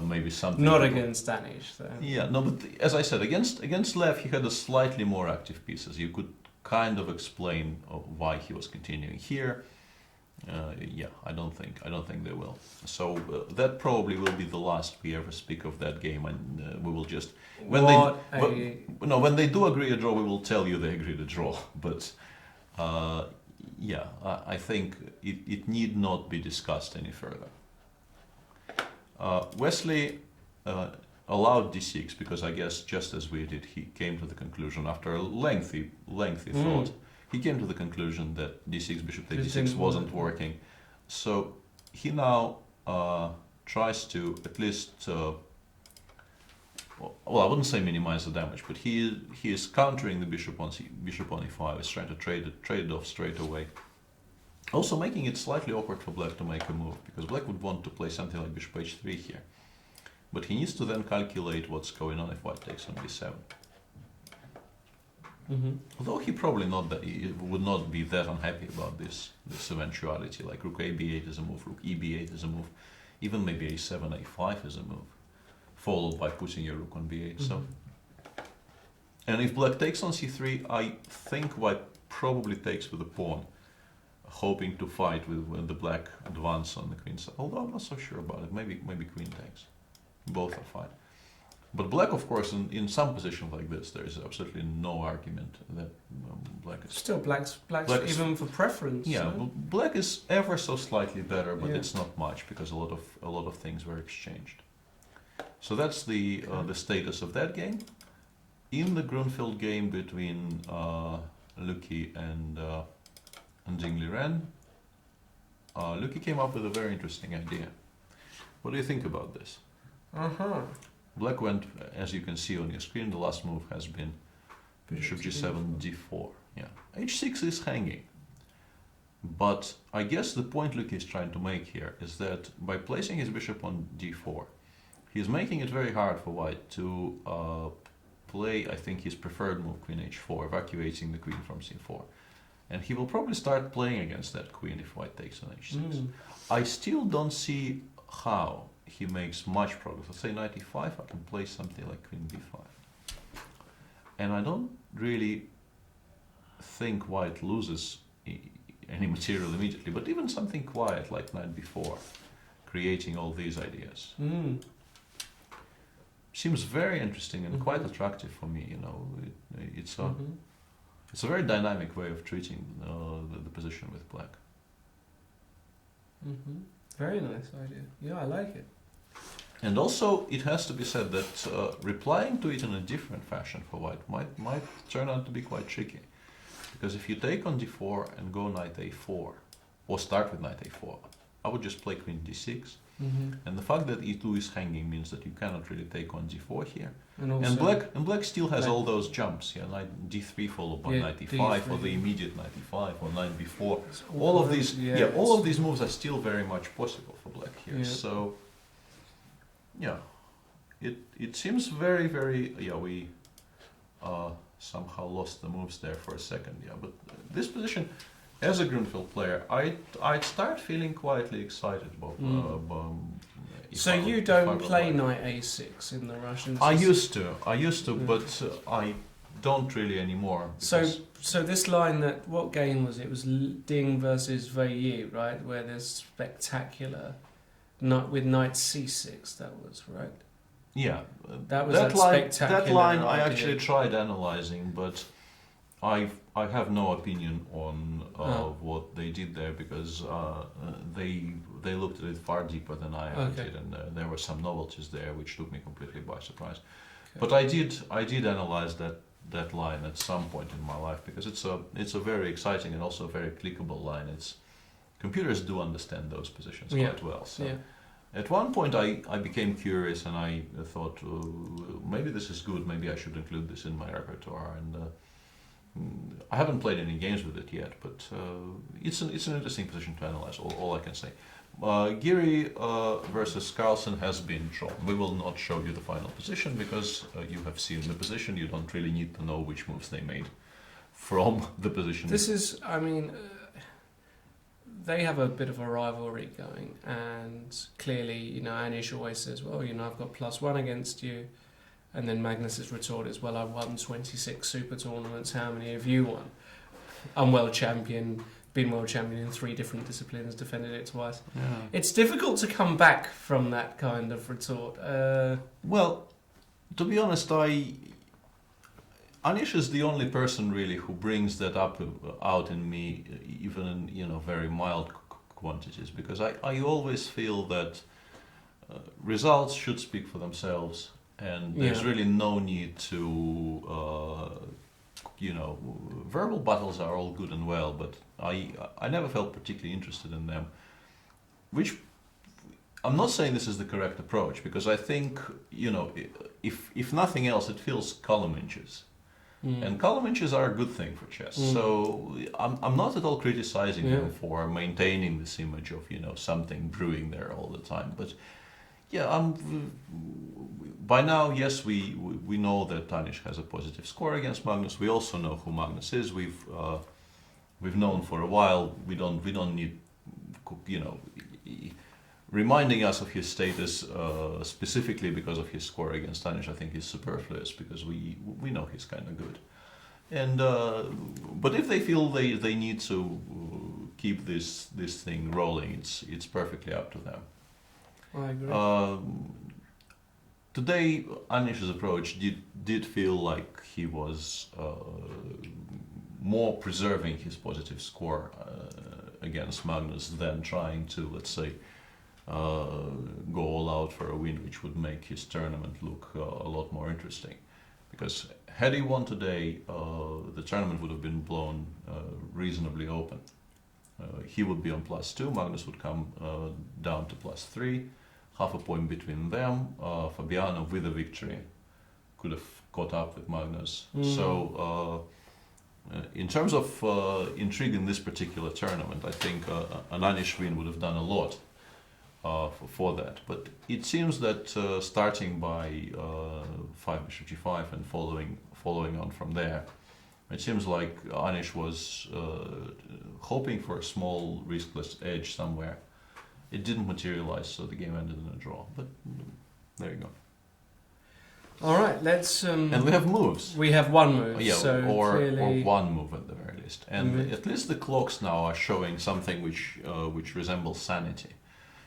maybe something. Not against Danish, though. Yeah, no, but as I said, against Lev he had a slightly more active pieces. You could kind of explain why he was continuing here. I don't think they will. So that probably will be the last we ever speak of that game, and we will just when they do agree a draw, we will tell you they agreed a draw. But I think it need not be discussed any further. Wesley allowed d6 because I guess just as we did, he came to the conclusion after a lengthy thought. He came to the conclusion that d6, bishop takes d6 wasn't working. So he now tries to at least, well, I wouldn't say minimize the damage, but he is countering the bishop on e5, is trying to trade it off straight away. Also making it slightly awkward for black to make a move, because black would want to play something like bishop h3 here. But he needs to then calculate what's going on if white takes on b7. Although he probably would not be that unhappy about this eventuality, like rook ab8 is a move, rook eb8 is a move, even maybe a7, a5 is a move, followed by putting your rook on b8. So, and if black takes on c3, I think white probably takes with a pawn, hoping to fight with the black advance on the queen side. Although I'm not so sure about it. Maybe queen takes. Both are fine. But black, of course, in some position like this, there is absolutely no argument that black is... Still, black's even for preference. Yeah, black is ever so slightly better, but it's not much because a lot of things were exchanged. So that's the status of that game. In the Grunfeld game between Luki and Ding Liren, Luki came up with a very interesting idea. What do you think about this? Black went, as you can see on your screen, the last move has been bishop g7, d4. Yeah, h6 is hanging. But I guess the point Luki is trying to make here is that by placing his bishop on d4, he's making it very hard for white to play, I think, his preferred move, queen h4, evacuating the queen from c4. And he will probably start playing against that queen if white takes on h6. I still don't see how he makes much progress. Let's say knight e5, I can play something like queen b5. And I don't really think white loses any material immediately, but even something quiet like knight b4, creating all these ideas. Seems very interesting and quite attractive for me, you know. It's a very dynamic way of treating the position with black. Very nice idea. Yeah, I like it. And also, it has to be said that replying to it in a different fashion for white might turn out to be quite tricky. Because if you take on d4 and go knight a4, or start with knight a4, I would just play queen d6. And the fact that e2 is hanging means that you cannot really take on d4 here. And black still has all those jumps, knight d3 followed by knight e5, or the immediate knight e5, or knight b4. All of these moves are still very much possible for black here. So, yeah, it seems very, very, we somehow lost the moves there for a second, but this position, as a Grunfeld player, I'd start feeling quietly excited about. So you don't play knight a6 in the Russian system? I used to, but I don't really anymore. So this line, that what game was it? It was Ding versus Wely, right? Where there's spectacular, not with knight c6. That was right. Yeah, That was that spectacular. That line I idea. actually tried analyzing, but I have no opinion on what they did there, because they looked at it far deeper than I ever did, and there were some novelties there which took me completely by surprise. Okay. But I did analyze that line at some point in my life, because it's a very exciting and also very clickable line. Computers do understand those positions quite well. So. Yeah. At one point I became curious, and I thought, maybe this is good, maybe I should include this in my repertoire, and I haven't played any games with it yet, but it's an interesting position to analyze, all I can say. Giri versus Carlsen has been drawn. We will not show you the final position, because you have seen the position, you don't really need to know which moves they made from the position. This is, I mean... they have a bit of a rivalry going, and clearly, you know, Anish always says, well, you know, I've got +1 against you, and then Magnus's retort is, well, I won 26 super tournaments, how many have you won? I'm world champion, been world champion in 3 different disciplines, defended it twice. Yeah. It's difficult to come back from that kind of retort. Well, to be honest, Anish is the only person really who brings that out in me, even in, you know, very mild quantities, because I always feel that results should speak for themselves, and there's really no need to, you know, verbal battles are all good and well, but I never felt particularly interested in them, which I'm not saying this is the correct approach, because I think, you know, if nothing else, it fills column inches. And column inches are a good thing for chess. So I'm not at all criticizing them for maintaining this image of, you know, something brewing there all the time. But yeah, by now, yes, we know that Anish has a positive score against Magnus. We also know who Magnus is. We've known for a while. We don't need, you know, reminding us of his status specifically because of his score against Anish, I think is superfluous, because we know he's kind of good. And but if they feel they need to keep this thing rolling, it's perfectly up to them. I agree. Today, Anish's approach did feel like he was more preserving his positive score against Magnus than trying to, let's say, go all out for a win, which would make his tournament look a lot more interesting. Because had he won today, the tournament would have been blown reasonably open. He would be on +2, Magnus would come down to +3, half a point between them. Fabiano, with a victory, could have caught up with Magnus. So in terms of intrigue in this particular tournament, I think an Anish win would have done a lot for that. But it seems that starting by 5 bishop g5 and following on from there, it seems like Anish was hoping for a small riskless edge somewhere. It didn't materialize, so the game ended in a draw. But there you go. All right, let's. And we have moves. We have one move. Yeah, so or clearly... one move at the very least. And at least the clocks now are showing something which resembles sanity.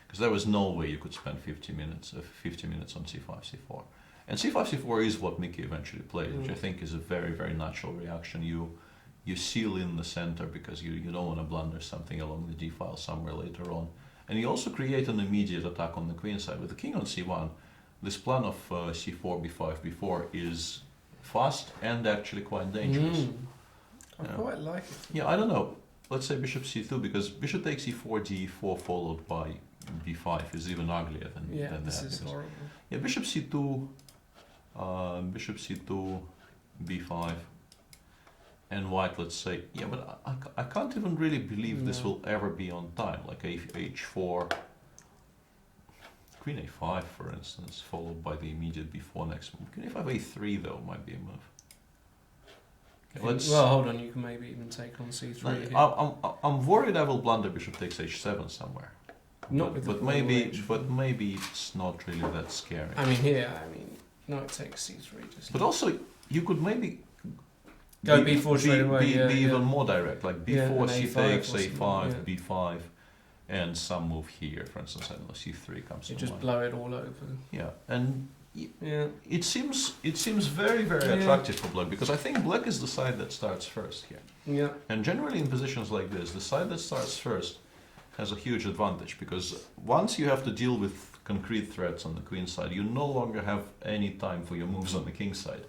Because there was no way you could spend 50 minutes on c5, c4. And c5, c4 is what Mickey eventually played, which I think is a very, very natural reaction. You seal in the center because you don't want to blunder something along the d file somewhere later on. And you also create an immediate attack on the queen side. With the king on c1, this plan of c4, b5, b4 is fast and actually quite dangerous. I quite like it. Yeah, I don't know. Let's say bishop c2, because bishop takes e4, d4 followed by b5 is even uglier than this that. Is horrible. Yeah, bishop c2, b5, and white, let's say. Yeah, but I can't even really believe this will ever be on time. Like h4, queen a5, for instance, followed by the immediate b4 next move. Queen a5, a3 though might be a move. Okay, well, hold on. You can maybe even take on c3. I'm worried I will blunder bishop takes h7 somewhere. But maybe it's not really that scary. I mean, here, knight takes c3. But also, you could maybe Go b4 straight away. Be even more direct, like b4, and c A5 takes, or a5, something, b5, and some move here. For instance, I don't know, c3 comes. You to just mind. blow it all over. Yeah, and Yeah. it seems very attractive for black, because I think black is the side that starts first here. Yeah. And generally in positions like this, the side that starts first has a huge advantage, because once you have to deal with concrete threats on the queen side, you no longer have any time for your moves on the king side,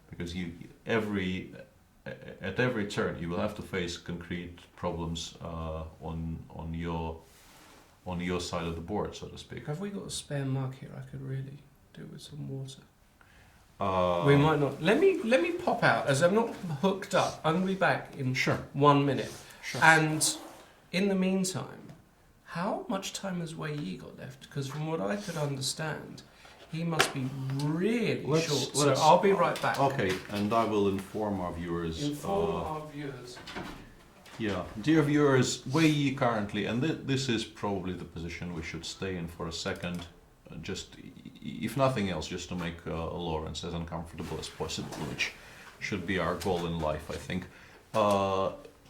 because at every turn you will have to face concrete problems on your side of the board, so to speak. Have we got a spare mug here? I could really do with some water. Uh, We might not. Let me pop out as I'm not hooked up. I'm gonna be back in Sure. 1 minute. Sure. And in the meantime, how much time has Wei Yi got left? Because from what I could understand, he must be really short. So I'll be right back. Okay, and I will inform our viewers. Inform our viewers. Yeah, dear viewers, Wei Yi currently, and this is probably the position we should stay in for a second, just if nothing else, just to make Lawrence as uncomfortable as possible, which should be our goal in life, I think.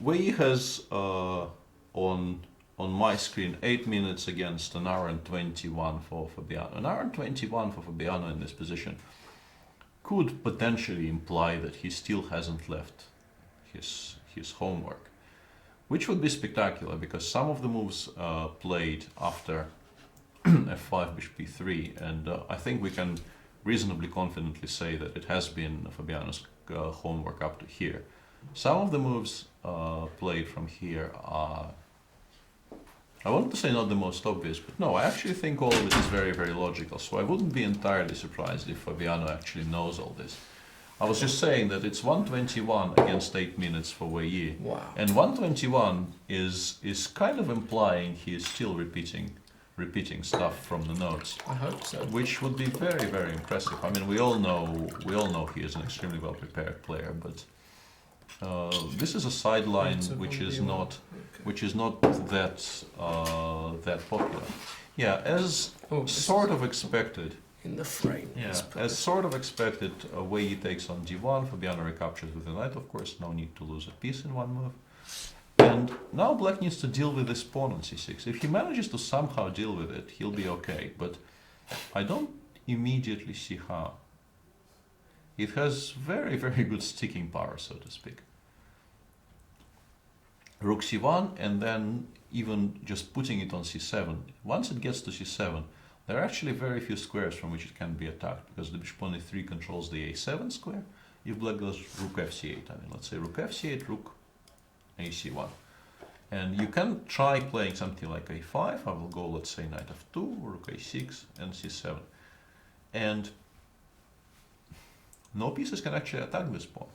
Wei Yi has on my screen 8 minutes against an hour and 21 for Fabiano. An hour and 21 for Fabiano in this position could potentially imply that he still hasn't left his homework, which would be spectacular, because some of the moves played after f5, bishop b3, and I think we can reasonably confidently say that it has been Fabiano's homework up to here. Some of the moves played from here are, I want to say, not the most obvious, but no, I actually think all of it is very logical, so I wouldn't be entirely surprised if Fabiano actually knows all this. I was just saying that it's 121 against 8 minutes for Wei Yi. Wow. And 121 is kind of implying he is still repeating stuff from the notes, I hope so. which would be very impressive. I mean, we all know he is an extremely well prepared player, but this is a sideline which is not that popular. Yeah, as sort of expected. In the frame. Yeah, as sort of expected, Wei Yi takes on d1, Fabiano recaptures with the knight, of course, no need to lose a piece in one move. And now black needs to deal with this pawn on c6. If he manages to somehow deal with it, he'll be okay, but I don't immediately see how. It has very good sticking power, so to speak. Rook c1, and then even just putting it on c7. Once it gets to c7, there are actually very few squares from which it can be attacked, because the bishop on e3 controls the a7 square. If black goes rook fc8, I mean, let's say rook fc8, rook ac1. And you can try playing something like a5. I will go, let's say, knight f2, rook a6, and c7. And no pieces can actually attack this pawn.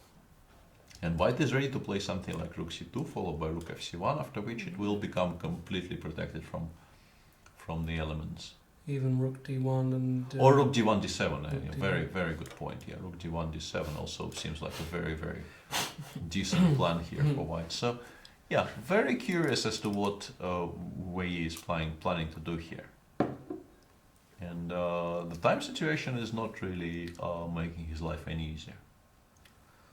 And white is ready to play something like rook c2, followed by rook fc1, after which it will become completely protected from the elements. Even rook d1 and... or rook d1, d7, D1. very good point. Yeah, rook d1, d7 also seems like a very decent plan here for white. So, yeah, very curious as to what Wei Yi is planning to do here. And the time situation is not really making his life any easier.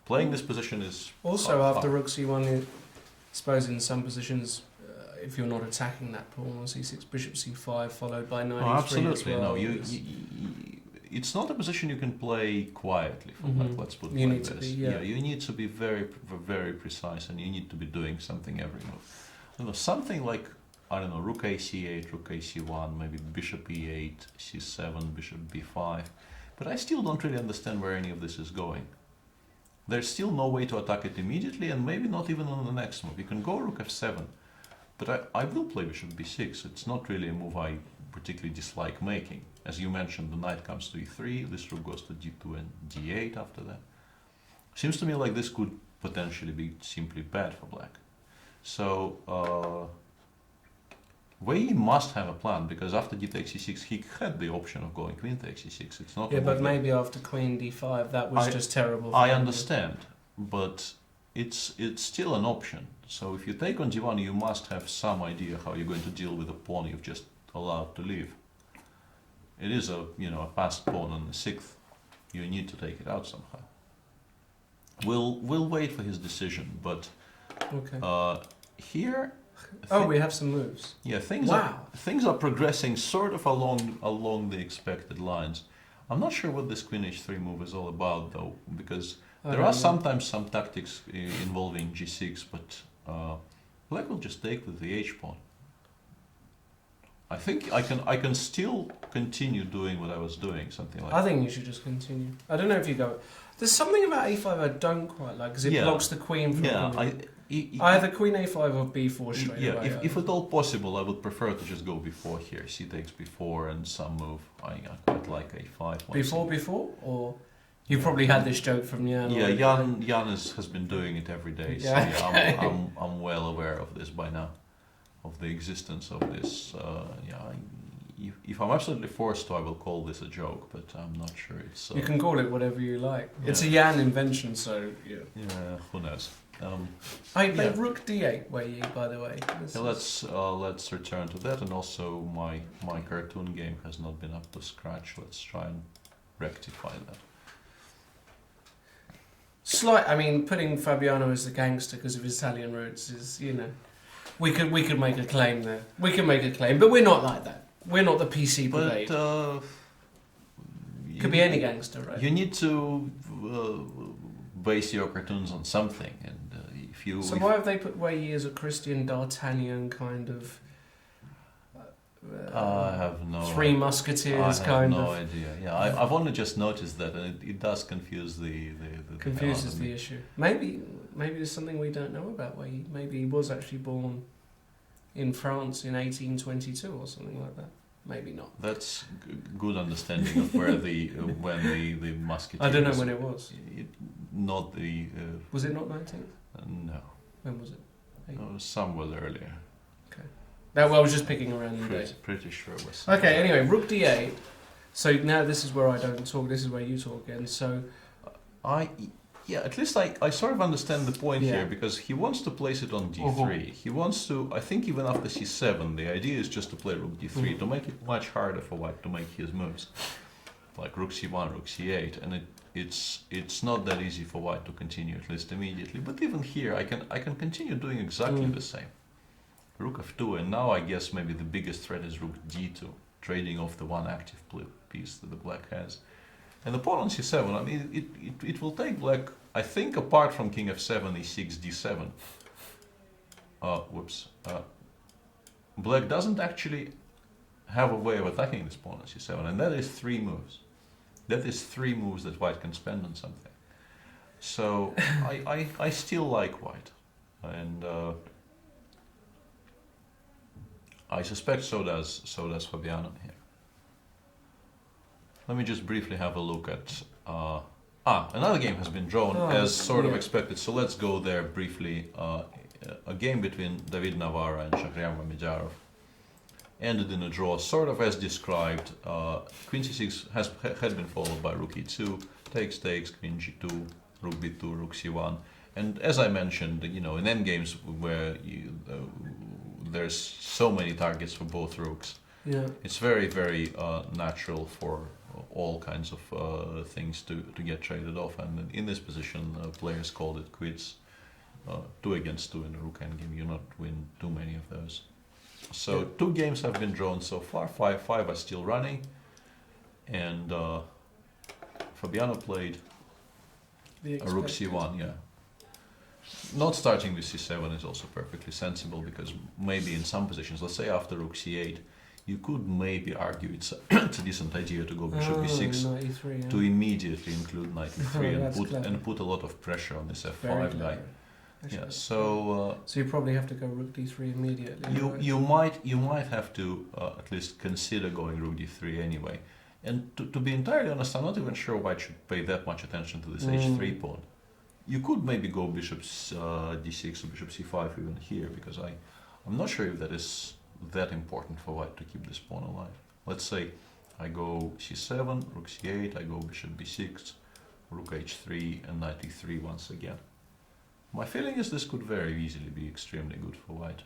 Playing this position is... Also, after rook c1, I suppose in some positions, if you're not attacking that pawn on c6, bishop c5, followed by knight e3 absolutely, as well. no. It's not a position you can play quietly. Let's put it You like need to this. be, yeah. You need to be very precise, and you need to be doing something every move. You know, something like, I don't know, rook ac8, rook ac1, maybe bishop e8, c7, bishop b5. But I still don't really understand where any of this is going. There's still no way to attack it immediately, and maybe not even on the next move. You can go rook f7, but I will play bishop b6. It's not really a move I particularly dislike making. As you mentioned, the knight comes to e3, this rook goes to d2 and d8 after that. Seems to me like this could potentially be simply bad for black. So, Wei Yi must have a plan, because after d takes e6, he had the option of going queen takes e6. It's not. Yeah, but maybe after queen d5, that was just terrible. I understand, but it's still an option. So if you take on d1, you must have some idea how you're going to deal with a pawn you've just allowed to leave. It is a passed pawn on the 6th. You need to take it out somehow. We'll wait for his decision, but Okay. here. Oh, we have some moves. Yeah, things Wow. are progressing sort of along the expected lines. I'm not sure what this Queen H3 move is all about though, because there are sometimes some tactics involving G6, but Black will just take with the H pawn. I think I can still continue doing what I was doing, something like I that. think you should just continue. I don't know if you go. There's something about A5 I don't quite like because it blocks the queen from coming. Either Queen A5 or B4 straight away. If at all possible, I would prefer to just go before here. C takes before and some move. I quite like A5. Before? Or you probably had this joke from Jan. Yeah, Jan has been doing it every day, so I'm well aware of this by now, of the existence of this. If I'm absolutely forced to, I will call this a joke, but I'm not sure it's. You can call it whatever you like. It's a Jan invention, so yeah. Yeah, who knows? I played Rook D8, Wely, by the way. Let's return to that, and also my cartoon game has not been up to scratch. Let's try and rectify that. I mean, putting Fabiano as the gangster because of his Italian roots is, we could make a claim there. We can make a claim, but we're not like that. We're not the PC brigade. Could be any gangster, right? You need to base your cartoons on something, and So why have they put Wely as a Christian D'Artagnan kind of? I have no. Three Musketeers kind of. I have no idea. Yeah, I've only just noticed that, and it does confuse the confuses the issue. Maybe there's something we don't know about Wely. Maybe he was actually born in France in 1822 or something like that. Maybe not. That's good understanding of where when the Musketeers. I don't know when it was. Not the. Was it not 19th? No. When was it? Somewhat earlier. Okay. Well, I was just picking a random day. Pretty sure it was. Okay. Anyway, Rook D8. So now this is where I don't talk. This is where you talk again. So. At least I sort of understand the point here, because he wants to place it on d3. He wants to, I think even after c7, the idea is just to play rook d3 to make it much harder for white to make his moves. Like rook c1, rook c8, and it's not that easy for white to continue, at least immediately. But even here, I can continue doing exactly the same. Rook f2, and now I guess maybe the biggest threat is rook d2, trading off the one active piece that the black has. And the pawn on c7, I mean, it will take black, I think, apart from king f7, e6, d7. Black doesn't actually have a way of attacking this pawn on c7, and that is 3 moves. That is 3 moves that white can spend on something. So I still like white, and I suspect so does Fabiano here. Let me just briefly have a look at... another game has been drawn as sort of expected, so let's go there briefly. A game between David Navara and Mamedyarov ended in a draw, sort of as described. Queen c6 had been followed by rook e2, takes, queen g2, rook b2, rook c1. And as I mentioned, in endgames where there's so many targets for both rooks, it's very, very natural for all kinds of things to get traded off, and in this position players called it quits. 2 against 2 in a rook endgame, you not win too many of those. So 2 games have been drawn so far, 5 are still running, and Fabiano played a rook c1, Not starting with c7 is also perfectly sensible, because maybe in some positions, let's say after rook c8, you could maybe argue it's a decent idea to go bishop b6 to immediately include knight e3 and put a lot of pressure on this f5 guy. So you probably have to go rook d3 immediately. You might have to at least consider going rook d3 anyway. And to be entirely honest, I'm not even sure white should pay that much attention to this h3 pawn. You could maybe go bishop d6 or bishop c5 even here, because I'm not sure if that is that important for white to keep this pawn alive. Let's say I go c7, rook c8, I go bishop b6, rook h3, and knight e3 once again. My feeling is this could very easily be extremely good for white.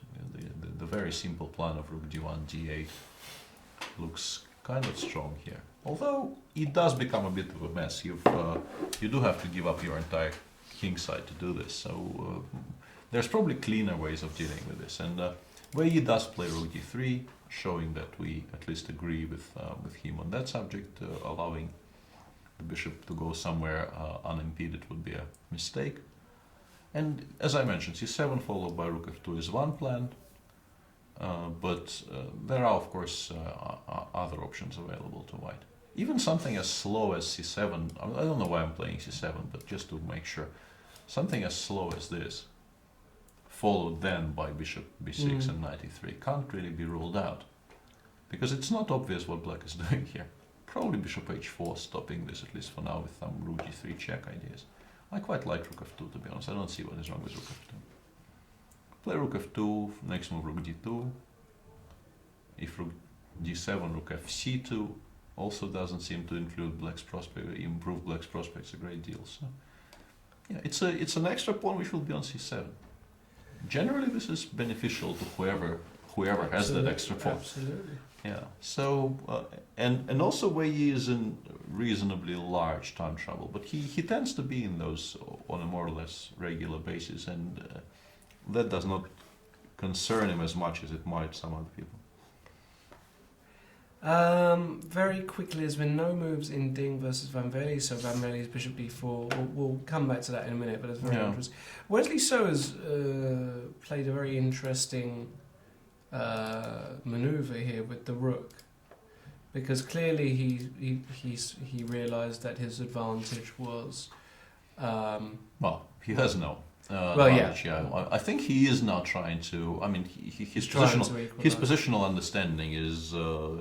The very simple plan of rook d1, d8 looks kind of strong here. Although it does become a bit of a mess. You do have to give up your entire kingside to do this. So there's probably cleaner ways of dealing with this. And Wely does play rook d3, showing that we at least agree with him on that subject. Allowing the bishop to go somewhere unimpeded would be a mistake. And as I mentioned, c7 followed by rook f2 is one plan, but there are of course other options available to white. Even something as slow as c7, I don't know why I'm playing c7, but just to make sure, something as slow as this, followed then by bishop b6 and knight e3, can't really be ruled out. Because it's not obvious what black is doing here. Probably bishop h4 stopping this, at least for now, with some rook g3 check ideas. I quite like rook f2, to be honest. I don't see what is wrong with rook f2. Play rook f2, next move rook d2. If rook d7, rook f c2 also doesn't seem to improve black's prospects a great deal. So yeah, it's an extra pawn which will be on c7. Generally, this is beneficial to whoever has that extra pawn. Absolutely. Yeah. So and also Wely is in reasonably large time trouble, but he tends to be in those on a more or less regular basis, and that does not concern him as much as it might some other people. Very quickly, there's been no moves in Ding versus Van Velde, so Van Velde's bishop d4. We'll come back to that in a minute, but it's very interesting. Wesley So has played a very interesting maneuver here with the rook, because clearly he realised that his advantage was. Well, he has no. Advantage, I think he is now trying to. I mean, his positional understanding is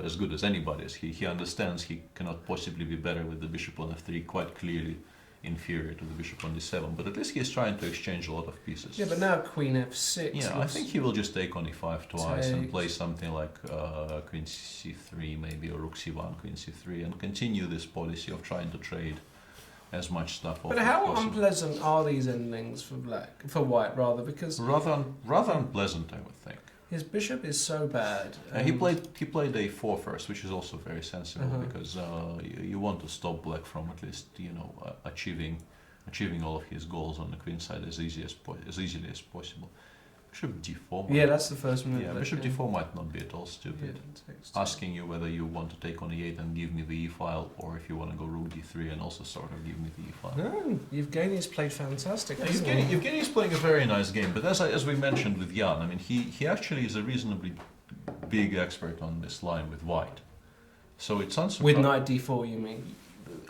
as good as anybody's. He understands he cannot possibly be better with the bishop on f3, quite clearly inferior to the bishop on d7. But at least he is trying to exchange a lot of pieces. Yeah, but now queen f6. Yeah, I think he will just take on e5 twice and play something like queen c3 maybe, or rook c1, queen c3, and continue this policy of trying to trade as much stuff off. But how unpleasant are these endings for white rather? Because rather unpleasant, I would think. His bishop is so bad. He played a4 first, which is also very sensible because you want to stop black from at least achieving all of his goals on the queen side as easily as possible. Bishop d4. Yeah, that's the first move. Yeah, bishop d4 might not be at all stupid. Asking you whether you want to take on e8 and give me the e file, or if you want to go rook d3 and also sort of give me the e file. No, Yevgeny's played fantastic. Yevgeny's playing a very nice game, but as we mentioned with Jan, I mean, he actually is a reasonably big expert on this line with white. So it's unsurprising. With knight d4, you mean?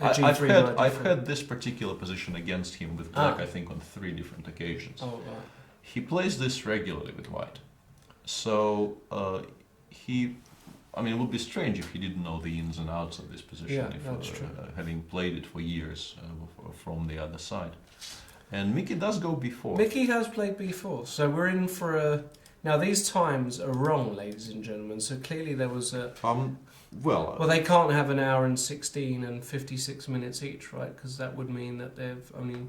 I've had this particular position against him with black, I think, on 3 different occasions. Oh, right. He plays this regularly with white. So it would be strange if he didn't know the ins and outs of this position, having played it for years from the other side. And Mickey does go b4. Mickey has played b4, so we're in for a... Now, these times are wrong, ladies and gentlemen, so clearly there was a... Well, they can't have an hour and 16 and 56 minutes each, right? Because that would mean that they've only...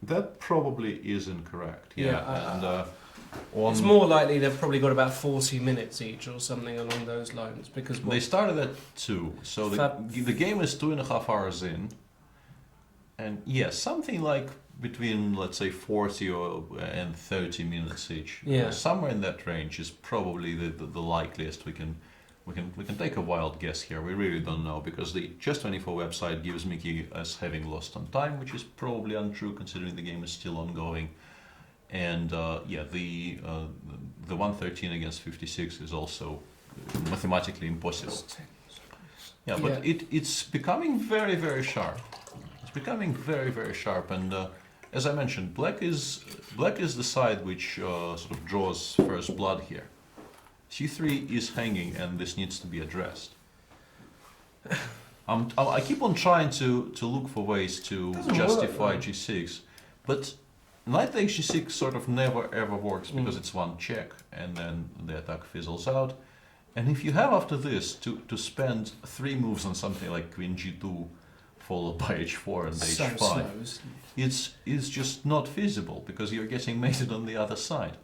That probably is incorrect. It's more likely they've probably got about 40 minutes each or something along those lines, because they started at 2, so the game is 2.5 hours in, and yes, something like between, let's say, 40 and 30 minutes each. Somewhere in that range is probably the likeliest. We can take a wild guess here. We really don't know, because the Chess24 website gives Mickey as having lost on time, which is probably untrue considering the game is still ongoing. And the 113 against 56 is also mathematically impossible. Yeah, but it's becoming very, very sharp. It's becoming very, very sharp, and as I mentioned, black is the side which sort of draws first blood here. c3 is hanging, and this needs to be addressed. I keep on trying to look for ways to justify g6, but knight takes g6 sort of never ever works, because it's one check, and then the attack fizzles out. And if you have after this to spend 3 moves on something like queen g2, followed by h4 and h5, it's just not feasible, because you're getting mated on the other side.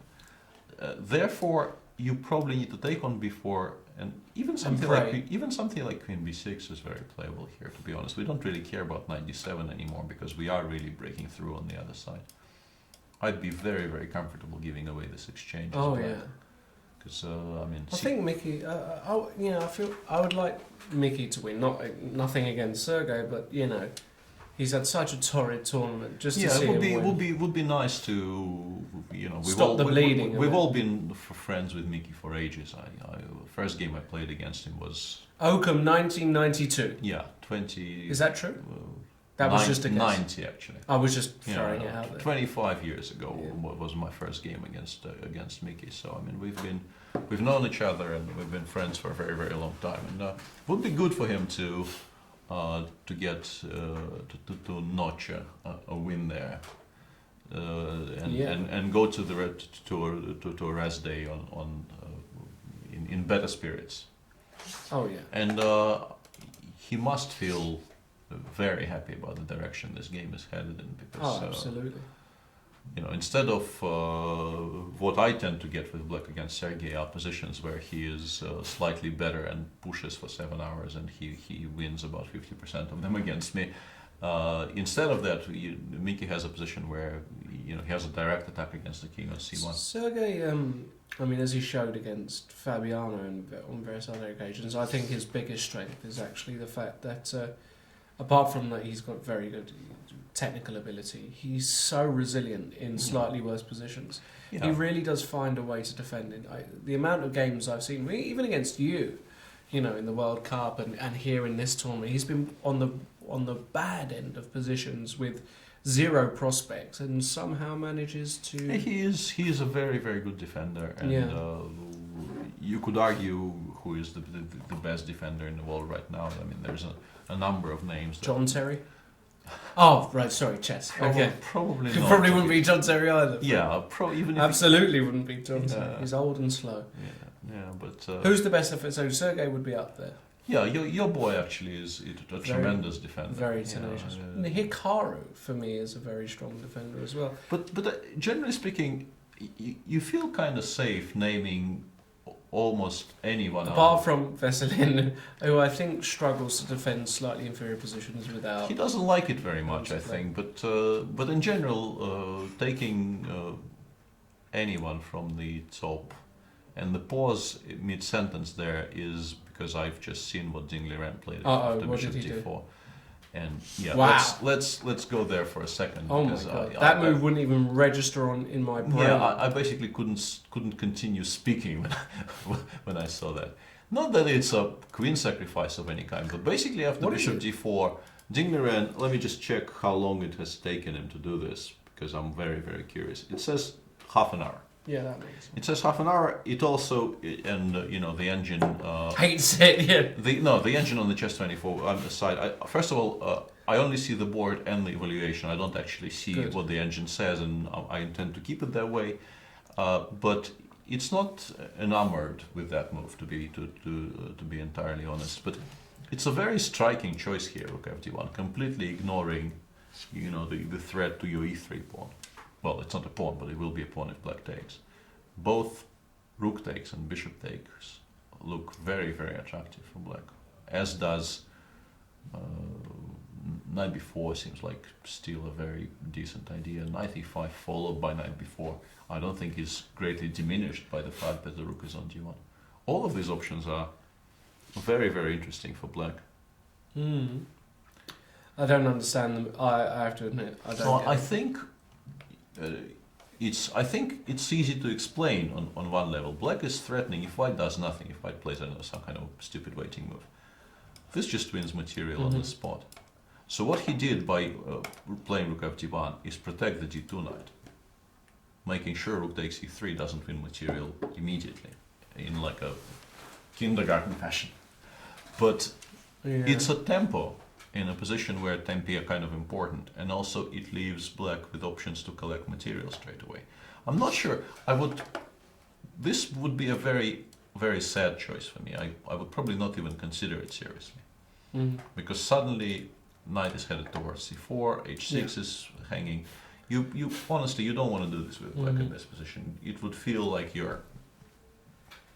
Therefore, you probably need to take on b4 And even something like Queen B6 is very playable here. To be honest, we don't really care about 97 anymore because we are really breaking through on the other side. I'd be very, very comfortable giving away this exchange. Oh yeah. Because I think Mickey. I feel I would like Mickey to win. Nothing against Sergey, but he's had such a torrid tournament. Just to see him win. Would be nice to Stop the bleeding. We've all been friends with Mickey for ages. First game I played against him was Oakham 1992. Yeah, 20. Is that true? That was just a guess. 90 actually. I was just throwing it out there. 25 years ago was my first game against Mickey. So I mean we've known each other and we've been friends for a very, very long time. And it would be good for him to get to notch a win there. And go to a rest day in better spirits. Oh yeah. And he must feel very happy about the direction this game is headed in because absolutely. Instead of what I tend to get with Black against Sergey are positions where he is slightly better and pushes for 7 hours and he wins about 50% of them against me. Instead of that, Mickey has a position where he has a direct attack against the king on c1. Sergey, as he showed against Fabiano and on various other occasions, I think his biggest strength is actually the fact that, apart from that, he's got very good technical ability. He's so resilient in slightly worse positions. Yeah. He really does find a way to defend it. The amount of games I've seen, even against you, in the World Cup and here in this tournament, he's been on the bad end of positions with zero prospects and somehow manages to... He is a very, very good defender and you could argue who is the best defender in the world right now. I mean, there's a number of names. John Terry? Oh, right, sorry, chess. Okay. Probably not. Probably wouldn't be John Terry either. Yeah, even if absolutely wouldn't be John Terry. He's old and slow. Yeah, but... who's the best defender? So Sergey would be up there. Yeah, your boy actually is a tremendous defender. Very tenacious. Yeah. Hikaru, for me, is a very strong defender as well. But generally speaking, you feel kind of safe naming almost anyone apart from Veselin, who I think struggles to defend slightly inferior positions without... He doesn't like it very much, I think. But in general, taking anyone from the top, and the pause mid-sentence there is because I've just seen what Dingley Ram played after Bishop D4. And let's go there for a second. Oh my god, that move wouldn't even register in my brain. Yeah, I basically couldn't continue speaking when I saw that. Not that it's a queen sacrifice of any kind, but basically after Bishop D4, Dingley Ram. Let me just check how long it has taken him to do this because I'm very, very curious. It says half an hour. Yeah, that makes sense. It says half an hour. It also, and the engine... hates it, yeah. The engine on the Chess24 side, first of all, I only see the board and the evaluation. I don't actually see what the engine says, and I intend to keep it that way. But it's not enamored with that move, to be entirely honest. But it's a very striking choice here, Rook FD1, completely ignoring, the threat to your e3 pawn. Well, it's not a pawn, but it will be a pawn if black takes. Both rook takes and bishop takes look very, very attractive for black. As does knight b4 seems like still a very decent idea. Knight e5 followed by knight b4 I don't think is greatly diminished by the fact that the rook is on d1. All of these options are very, very interesting for black. I don't understand them. I have to admit, I don't. So I think... I think it's easy to explain on one level. Black is threatening if white does nothing, if white plays some kind of stupid waiting move. This just wins material on the spot. So what he did by playing rook f d1 is protect the d2 knight, making sure rook takes e3 doesn't win material immediately, in like a kindergarten fashion. But it's a tempo in a position where tempi are kind of important, and also it leaves black with options to collect material straight away. I'm not sure. This would be a very, very sad choice for me. I would probably not even consider it seriously, because suddenly knight is headed towards c4, h6 is hanging. You honestly, you don't want to do this with black in this position. It would feel like you're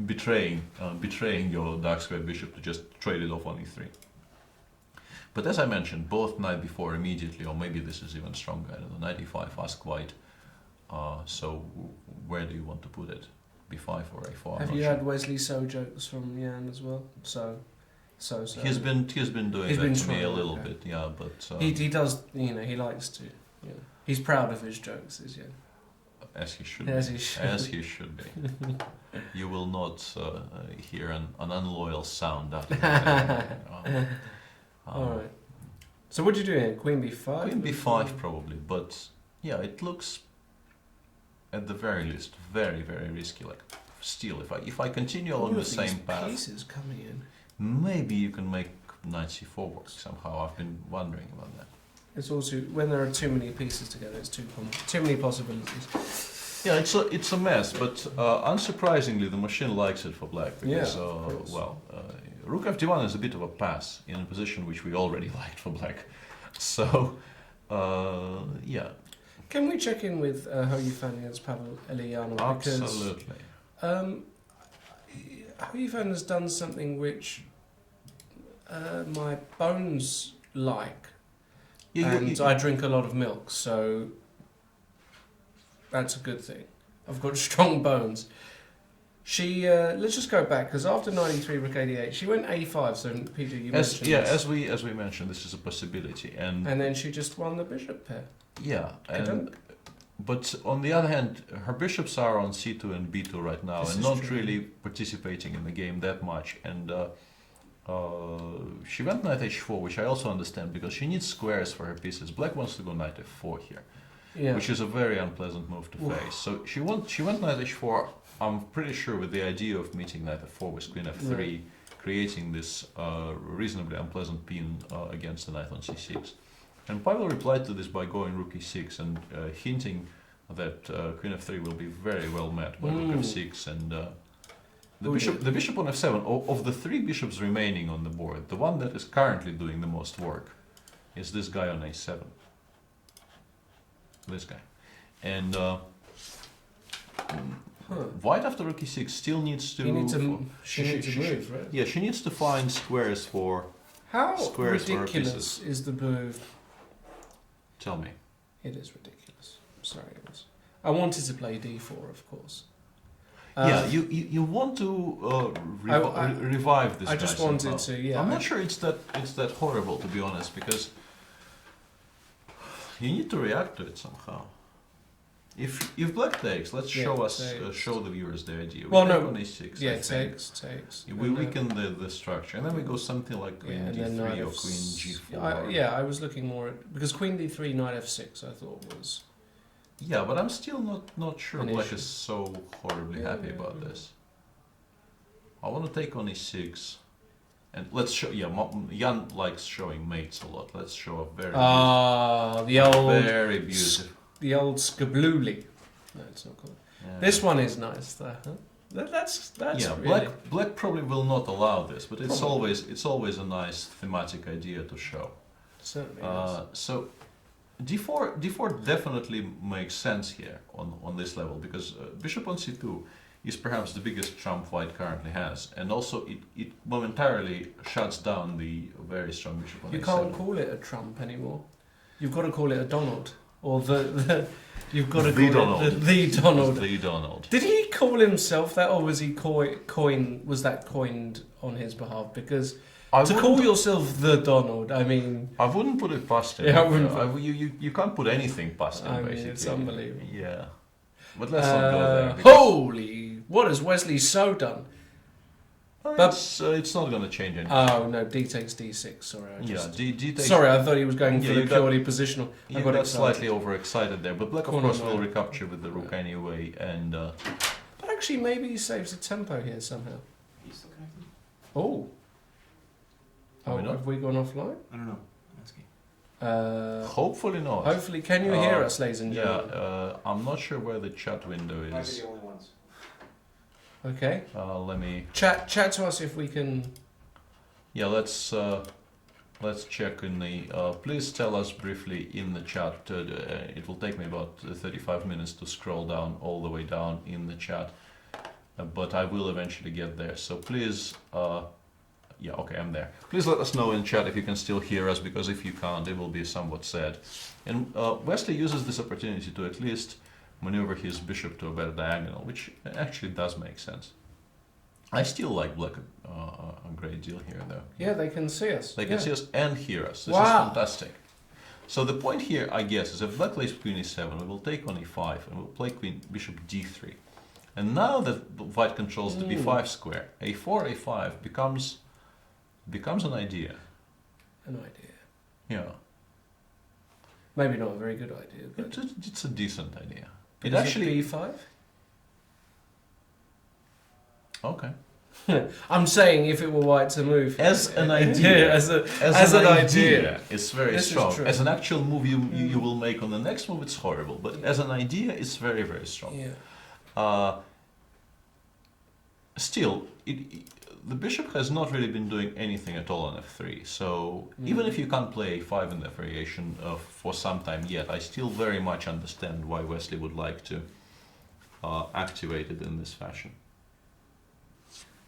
betraying your dark square bishop to just trade it off on e3. But as I mentioned, both knight b4 immediately, or maybe this is even stronger. I don't know, knight e5, ask white. So where do you want to put it? b5 or a4? Have you had Wesley So jokes from Jan as well? So. He's been doing that to me a little bit, yeah. But he does, you know, he likes to. You know, he's proud of his jokes, is Jan. As he should. As be. he should. As he should be. You will not hear an unloyal sound out of it. All right. So what do you do here? Queen b5. Queen b5 probably, but yeah, it looks at the very least very, very risky. Like still, if I continue along the same path, pieces coming in. Maybe you can make knight c4 work somehow. I've been wondering about that. It's also when there are too many pieces together, it's too many possibilities. Yeah, it's a mess, but unsurprisingly, the machine likes it for black because rook f1 is a bit of a pass in a position which we already liked for black. So yeah. Can we check in with how you found against Pavel Eljanov? Absolutely. How you found has done something which my bones like. I drink a lot of milk, so that's a good thing. I've got strong bones. She let's just go back because after 93 rook 88, she went a5. So Peter, you mentioned this. as we mentioned, this is a possibility, and then she just won the bishop pair. Yeah, but on the other hand, her bishops are on c2 and b2 right now, and not really participating in the game that much. And she went knight h4, which I also understand because she needs squares for her pieces. Black wants to go knight f4 here, which is a very unpleasant move to face. So she went knight h4. I'm pretty sure with the idea of meeting knight f4 with queen f3, creating this reasonably unpleasant pin against the knight on c6. And Pavel replied to this by going rook e6 and hinting that queen f3 will be very well met by rook f6 and the bishop on f7. Of the three bishops remaining on the board, the one that is currently doing the most work is this guy on a7. This guy. And white after rook e6 still needs to... She needs to move, right? Yeah, she needs to find squares for... How squares ridiculous for is the move? Tell me. It is ridiculous. Sorry, it was. I wanted to play d4, of course. Yeah, you want to revive this. I just guy wanted somehow. to. Yeah, I'm not sure it's that horrible, to be honest, because you need to react to it somehow. If black takes, let's show the viewers the idea. Well, no, on a6. Yeah, takes. We weaken the structure, and then we go something like queen d3 or queen g4. I was looking more at because queen d3, knight f6. I thought was. Yeah, but I'm still not sure black is so horribly happy about this. I want to take on e6, and let's show. Yeah, Jan likes showing mates a lot. Let's show a very very beautiful. The old skabluli. No, it's not called. Yeah. This one is nice, though. Huh? That's yeah. Really... Black probably will not allow this, but it's always a nice thematic idea to show. Certainly. Is. So d4 definitely makes sense here on this level because bishop on c2 is perhaps the biggest trump white currently has, and also it momentarily shuts down the very strong bishop on a7. You can't call it a trump anymore. You've got to call it a Donald. Or you've got to call it the Donald. The Donald. Did he call himself that, or was he was that coined on his behalf? Because to call yourself the Donald, I mean, I wouldn't put it past him. Yeah, I wouldn't. You can't put anything past him. Basically, it's unbelievable. Yeah, but let's not go there. Holy! What has Wesley So done? It's not going to change anything. Oh no, D takes D6. Sorry, D takes. Sorry, I thought he was going for the purely positional. You got slightly overexcited there, but black of course will recapture with the rook anyway, and. But actually, maybe he saves the tempo here somehow. He's still connected. Oh. Have we gone offline? I don't know. Hopefully not. Hopefully, can you hear us, ladies and gentlemen? Yeah, I'm not sure where the chat window is. Might be the only ones. Okay. Let me chat to us if we can. Yeah, let's check in the. Please tell us briefly in the chat. It will take me about 35 minutes to scroll down all the way down in the chat. but I will eventually get there. So please, yeah, okay, I'm there. Please let us know in chat if you can still hear us, because if you can't, it will be somewhat sad. And Wesley uses this opportunity to at least maneuver his bishop to a better diagonal, which actually does make sense. I still like black a great deal here, though. Yeah, they can see us. They can see us and hear us. This Wow. is fantastic. So the point here, I guess, is if black plays queen e7, we will take on e5, and we'll play queen bishop d3. And now that white controls the b5 square, a4, a5 becomes an idea. An idea. Yeah. Maybe not a very good idea, but It's a decent idea. It It actually... b5. Okay. I'm saying if it were white to move. As an idea. Yeah, as an idea. It's very This is strong. true. As an actual move you will make on the next move, it's horrible. But as an idea, it's very, very strong. Yeah. Still, the bishop has not really been doing anything at all on f3. So even if you can't play a5 in that variation for some time yet, I still very much understand why Wesley would like to activate it in this fashion.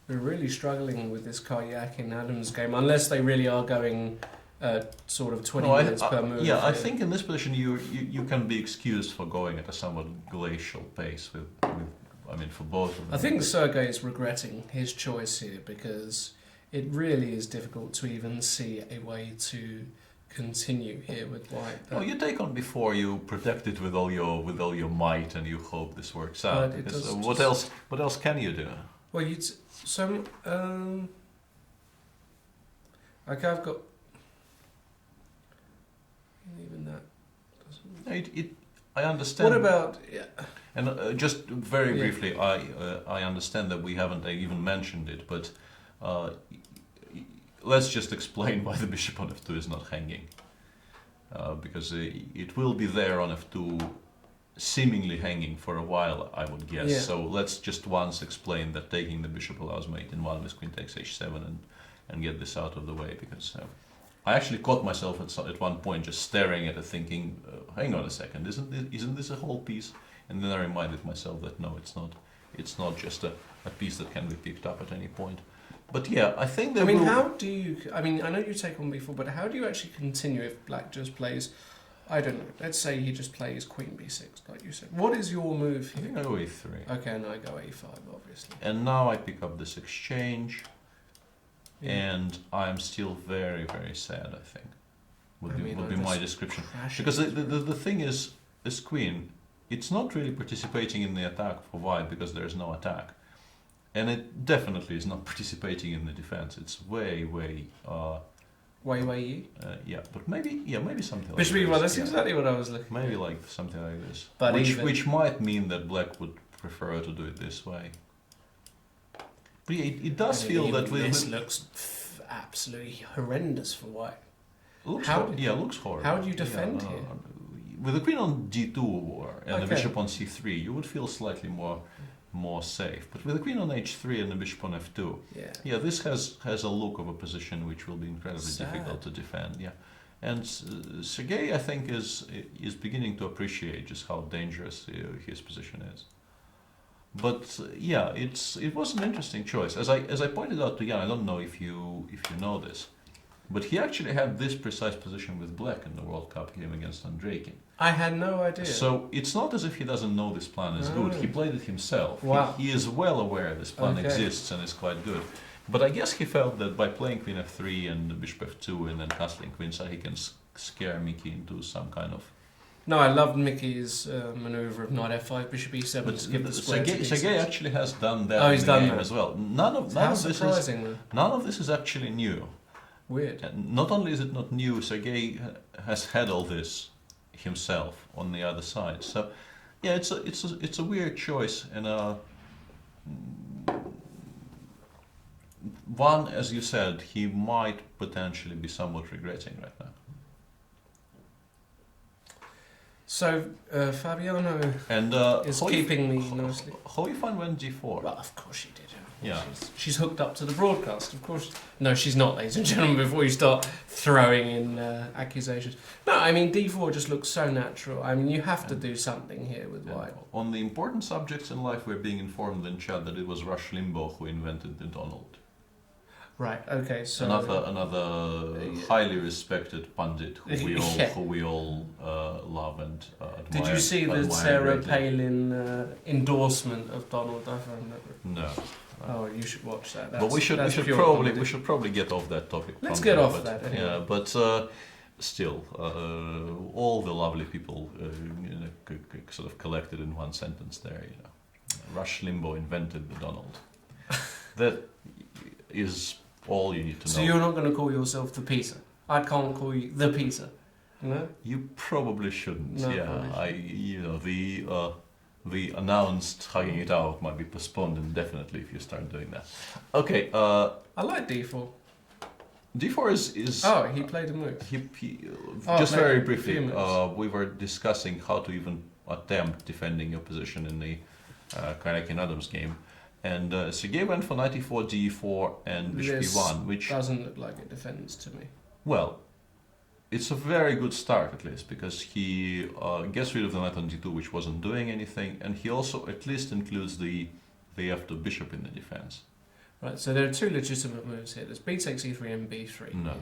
We're really struggling with this Karjakin Adams game, unless they really are going sort of 20 minutes per move. Yeah, I think in this position you can be excused for going at a somewhat glacial pace with I mean, for both of them. I think Sergei is regretting his choice here, because it really is difficult to even see a way to continue here with white. No, you take on before, you protect it with all your might, and you hope this works out. But it Because, does what else can you do? Well, okay, I've got even that doesn't. I understand. What about And just very briefly, I understand that we haven't even mentioned it, but let's just explain why the bishop on f2 is not hanging. Because it will be there on f2, seemingly hanging for a while, I would guess. Yeah. So let's just once explain that taking the bishop allows mate in one with queen takes h7 and get this out of the way, because I actually caught myself at one point just staring at it, thinking, hang on a second, isn't this a whole piece? And then I reminded myself that no, it's not. It's not just a piece that can be picked up at any point. But yeah, I think that. I mean, how do you? I mean, I know you take on b4, but how do you actually continue if black just plays? I don't know. Let's say he just plays queen b6, like you said. What is your move I here? think I go a3. Okay, and I go a5, obviously. And now I pick up this exchange, Yeah. and I'm still very, very sad, I think. Would be I my just description. crash Because it. the thing is, this queen, it's not really participating in the attack for white because there's no attack. And it definitely is not participating in the defense. It's way, way, Way. yeah, but maybe something Bishop like e1, this. that's Yeah. exactly what I was looking Maybe for. like something like this. But which might mean that black would prefer to do it this way. But yeah, it does feel that this looks absolutely horrendous for white. looks how looks horrible. how do you defend here? With the queen on d2 and the Okay. bishop on c3, you would feel slightly more safe. But with the queen on h3 and the bishop on f2, Yeah. this has a look of a position which will be incredibly Sad. difficult to defend. Yeah, and Sergei, I think, is beginning to appreciate just how dangerous his position is. But yeah, it was an interesting choice. As I pointed out to Jan, I don't know if you know this, but he actually had this precise position with black in the World Cup game against Andreikin. I had no idea. So it's not as if he doesn't know this plan is good. He played it himself. Wow. He is well aware this plan Okay. exists and is quite good. But I guess he felt that by playing queen f3 and bishop f2 and then castling queenside, he can scare Mickey into some kind of. No, I loved Mickey's maneuver of knight f5, bishop e7 But to give the square to Sergei d6. actually has done that. Oh, in he's the done game that. as well. None of How this is surprising. actually new. Weird. And not only is it not new, Sergei has had all this himself on the other side. So, yeah, it's a weird choice, and one, as you said, he might potentially be somewhat regretting right now. So Fabiano And is keeping me nicely. how you find when g4? Well, of course you did. Yeah. She's hooked up to the broadcast, of course. No, she's not, ladies and gentlemen, before you start throwing in accusations. No, I mean, d4 just looks so natural. I mean, you have to do something here with white. On the important subjects in life, we're being informed in chat that it was Rush Limbaugh who invented the Donald. Right, okay, so... Another highly respected pundit who we all love and admire. Did you see the Sarah Palin endorsement of Donald Duck? No. Oh, you should watch that. But we should probably get off that topic. Let's get off that. Anyway. Yeah, but still, all the lovely people sort of collected in one sentence there. You know, Rush Limbaugh invented the Donald. That is all you need to know. So you're not going to call yourself the Peter? I can't call you the Peter. No. You probably shouldn't. No, probably. The announced hugging it out might be postponed indefinitely if you start doing that. Okay. I like d4. d4 is. Oh, he played a move. Just very briefly, we were discussing how to even attempt defending your position in the Karjakin Adams game. And Sergei went for knight e4, d4, and bishop e1, which doesn't look like it defends to me. Well, it's a very good start at least, because he gets rid of the knight on d2, which wasn't doing anything, and he also at least includes the f2 bishop in the defense. Right, so there are two legitimate moves here. There's b takes e3 and b3. No.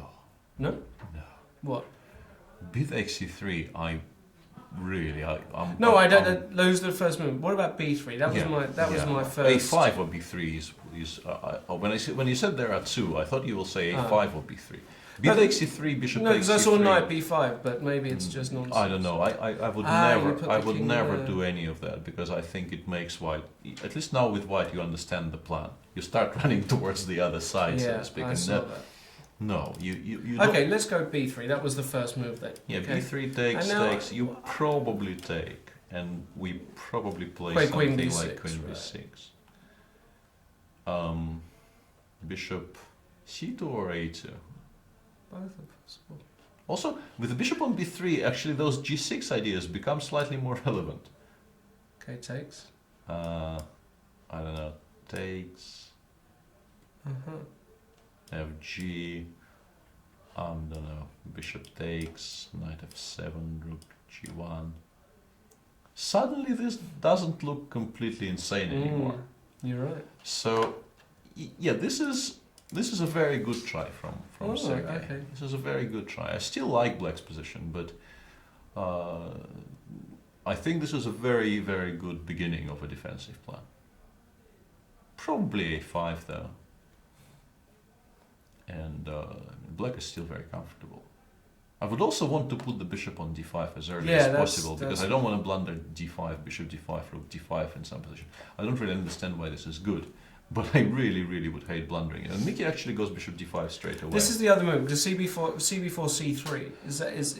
No? No. What? B takes e3, I'm no, I don't. Those are the first move. What about b3? That was my first. A5 or b3 is when you said there are two, I thought you will say a5 or b3. B takes e3, bishop takes e3. No, I saw knight b5, but maybe it's just nonsense. I don't know. I would never do any of that, because I think it makes white. At least now with white, you understand the plan. You start running towards the other side, so to speak. I saw that. No, you okay, let's go b3. That was the first move then. Yeah, okay. b3 takes. You probably take, and we probably play something queen d6, like queen b6. Bishop c2 or a2. Both are possible. Also, with the bishop on b3, actually those g6 ideas become slightly more relevant. Okay, takes. I don't know. Takes. Fg, I don't know, bishop takes, knight f7, rook g1. Suddenly this doesn't look completely insane anymore. You're right. So, yeah, this is a very good try from Sergei. Okay. This is a very good try. I still like black's position, but I think this is a very, very good beginning of a defensive plan. Probably a5 though. And black is still very comfortable. I would also want to put the bishop on d5 as early as possible, because I don't want to blunder d5, bishop d5, rook d5 in some position. I don't really understand why this is good, but I really, really would hate blundering it. And Mickey actually goes bishop d5 straight away. This is the other move. The c4, c3.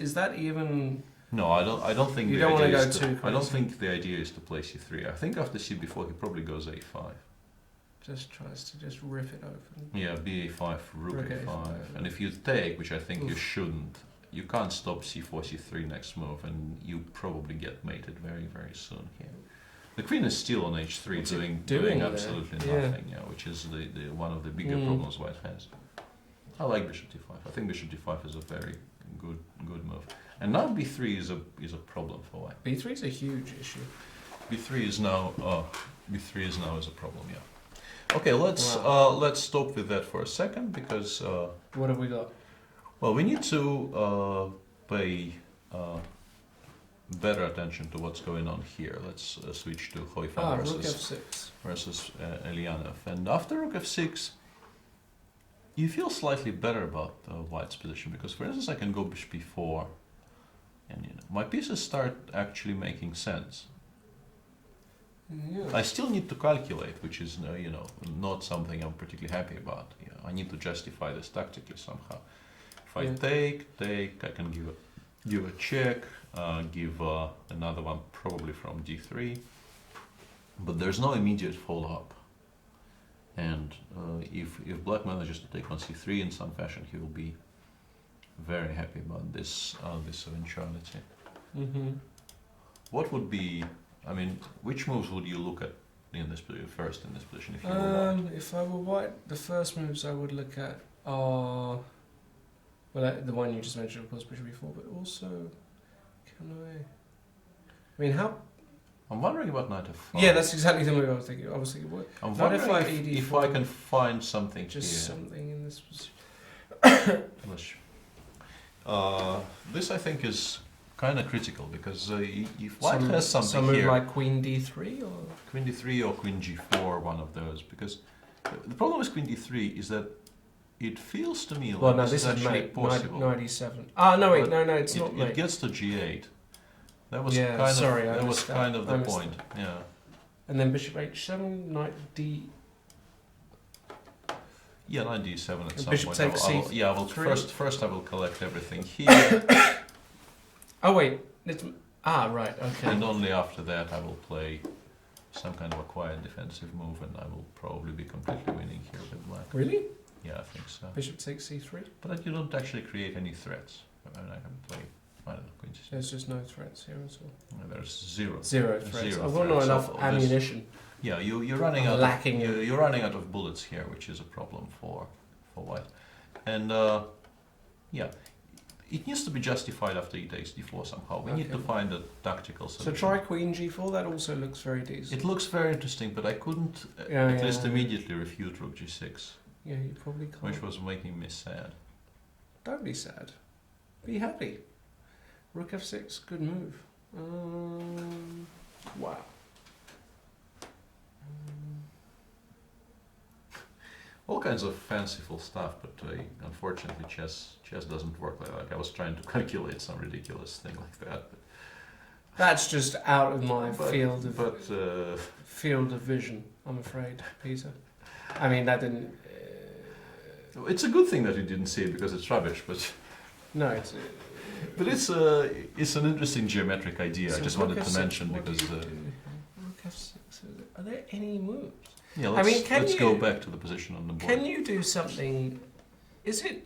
Is that even? No, I don't think. You don't want to go too crazy. I don't think the idea is to play c3. I think after c4 he probably goes a5. Just tries to just rip it open. Yeah, b5, rook a5. And if you take, which I think you shouldn't, you can't stop c4, c3 next move, and you probably get mated very, very soon here. The queen is still on h3 doing absolutely nothing, which is the one of the bigger problems white has. I like bishop d5. I think bishop d5 is a very good move. And now b3 is a problem for white. b3 is a huge issue. b3 is now is a problem, yeah. Okay, let's stop with that for a second, because what have we got? Well, we need to pay better attention to what's going on here. Let's switch to Hoifan rook f6 versus Eljanov. And after rook f6, you feel slightly better about white's position, because, for instance, I can go bishop b4, and my pieces start actually making sense. Yeah. I still need to calculate, which is not something I'm particularly happy about. I need to justify this tactically somehow. If I take, I can give a check, give another one probably from d3, but there's no immediate follow-up. And if black manages to take on c3 in some fashion, he will be very happy about this eventuality. Mm-hmm. What would be? I mean, which moves would you look at in this first in this position if you were white? If I were white, the first moves I would look at are the one you just mentioned, of course, bishop e4, but also can I mean, how? I'm wondering about knight f5. Yeah, that's exactly the move I was thinking. I was thinking, what? I'm Knight wondering f5, if ED4, I can find something just here. something in this position. This I think is kind of critical because if white has something some move here, like queen d3 or queen d3 or queen g4, one of those. Because the problem with queen d3 is that it feels to me like well, no, this is actually mate. possible. Knight e7. Ah, no, wait, But no, it's not It mate. gets to g8. That was Yeah, kind sorry, I of that was missed that. kind of I the missed point. Yeah. And then bishop h7, knight d. Yeah, knight d7 at some Bishop point. takes I will c3. first I will collect everything here, Oh wait, right, okay. and only after that I will play some kind of a quiet defensive move, and I will probably be completely winning here with black. Really? Yeah, I think so. Bishop takes c3. But you don't actually create any threats. I mean, I can play, I don't know, queen c6. There's just no threats here at all. There's zero. Zero threats. Zero I've got not threats enough of this. ammunition. Yeah, you're running I'm out. lacking You're running out of bullets here, which is a problem for white. And yeah, it needs to be justified after he takes d4 somehow. We need to Okay. find a tactical So solution. try queen g4. That also looks very decent. It looks very interesting, but I couldn't Yeah, at yeah, least yeah. immediately refute rook g6, Yeah, you probably can't. which was making me sad. Don't be sad. Be happy. Rook f6, good move. Wow. All kinds of fanciful stuff, but unfortunately chess doesn't work like that. I was trying to calculate some ridiculous thing like that. That's just out of my But- field of But field of vision. I'm afraid, Peter. I mean, that didn't. it's a good thing that you didn't see it because it's rubbish. No, it's. But it's an interesting geometric idea. So I just rook wanted to f6, mention what do because you do here? Rook f6. Are there any moves? yeah, I let's, mean, can let's you- go back to the position on the board. Can you do something? Is it?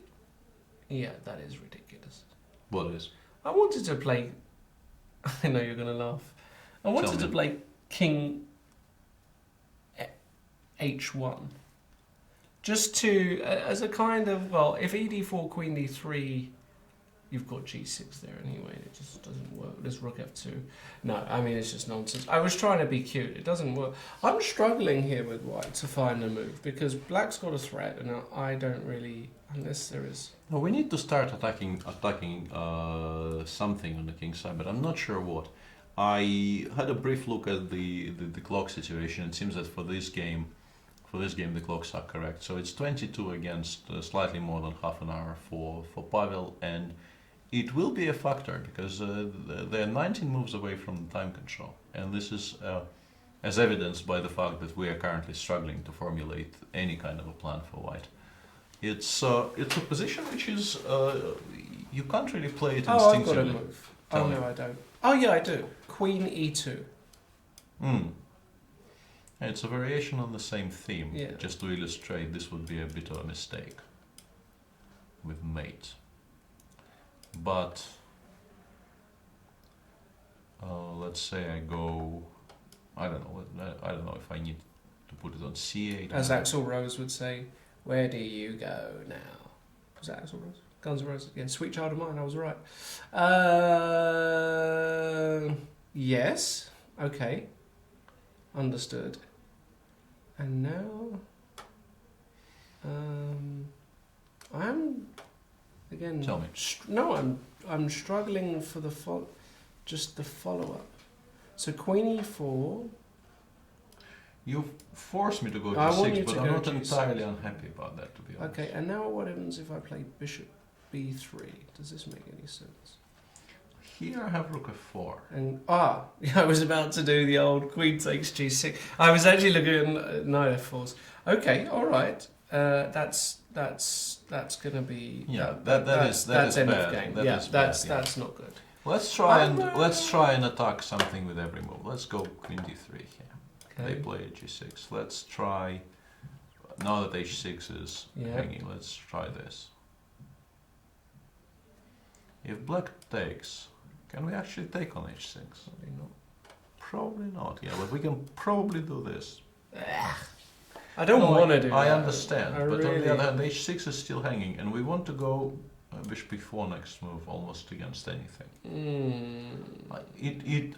Yeah, that is ridiculous. What is? I wanted to play. I know you're going to laugh. I wanted Tell to me. play King H1. Just to, as a kind of, well, if ED4, Queen D3, you've got G6 there anyway, and it just doesn't work. There's Rook F2. No, I mean, it's just nonsense. I was trying to be cute. It doesn't work. I'm struggling here with white to find a move, because black's got a threat, and I don't really, unless there is... No, we need to start attacking something on the king side, but I'm not sure what. I had a brief look at the clock situation. It seems that for this game the clocks are correct. So it's 22 against slightly more than half an hour for Pavel, and it will be a factor because they're 19 moves away from time control, and this is as evidenced by the fact that we are currently struggling to formulate any kind of a plan for white. It's a position which is you can't really play it Oh, I've instinctively. got a move. Tell Oh, me. no, I don't. Oh, yeah, I do. Queen E2. It's a variation on the same theme. Yeah. Just to illustrate, this would be a bit of a mistake with mate. But let's say I go. I don't know if I need to put it on C8. As Axl Rose would say, where do you go now? Was that Axl Rose? Guns N' Roses again. Sweet Child of Mine, I was right. Yes. Okay. Understood. And now... I'm... Again... Tell me. No, I'm struggling for the just the follow-up. So Queen E4... You forced me to go I to want 6, you but to I'm go not to entirely G6. unhappy about that, to be honest. Okay, and now what happens if I play Bishop B3? Does this make any sense? Here I have Rook F4. And I was about to do the old Queen takes G6. I was actually looking at Knight F4s. Okay, all right. That's gonna be that's end bad. of game. That Yeah, is bad, yeah. that's not good. Let's try and attack something with every move. Let's go Queen D3 here. Okay. They play G6. Let's try. Now that H6 is hanging, let's try this. If black takes, can we actually take on H6? Probably not. Probably not, yeah, but we can probably do this. I don't want to do that. I understand, I but on really- the other hand, h6 is still hanging, and we want to go bishop b4 next move almost against anything.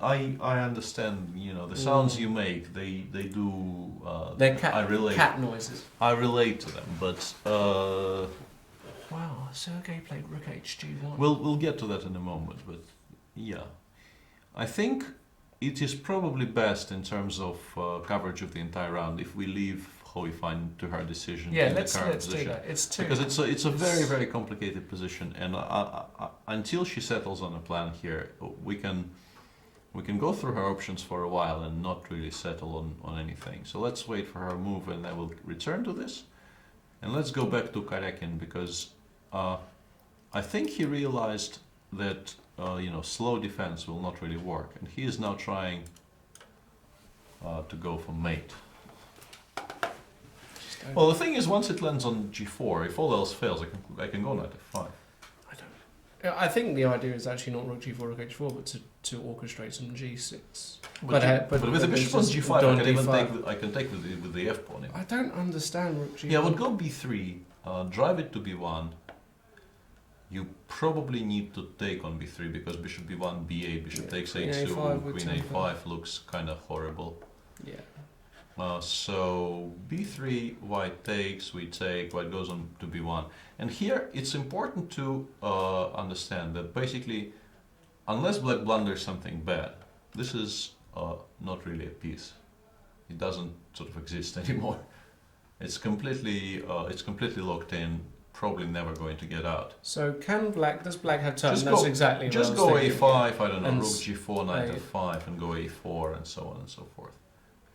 I understand, you know, the sounds you make, they do. They're I relate. cat noises. I relate to them, but Wow, Sergei played rook hg1. we'll get to that in a moment. But yeah, I think it is probably best in terms of coverage of the entire round if we leave Hoi Fine to her decision. Yeah, in let's the current do position. that. It's two. Because it's a very, very complicated position, and until she settles on a plan here, we can go through her options for a while and not really settle on anything. So let's wait for her move, and then we'll return to this. And let's go back to Karjakin, because I think he realized that you know, slow defense will not really work, and he is now trying to go for mate. Well, the thing is, once it lands on g4, if all else fails, I can go knight f5. I think the idea is actually not rook g4, rook h4, but to orchestrate some g6. But with the bishop on there's g5, don't I can even d5. I can take with the f pawn. I don't understand rook g4. Yeah, I would go b3, drive it to b1. You probably need to take on b3 because bishop b1, b8, bishop takes queen a2, a5 with queen tempo. a5 looks kind of horrible. Yeah. So b3, white takes, we take, white goes on to b1. And here it's important to understand that basically, unless black blunders something bad, this is not really a piece. It doesn't sort of exist anymore. It's completely locked in, probably never going to get out. So does black have turn? Just That's go- exactly Just what I go was thinking. a5, I don't know, And rook g4, knight a- f5, and go a4, and so on and so forth.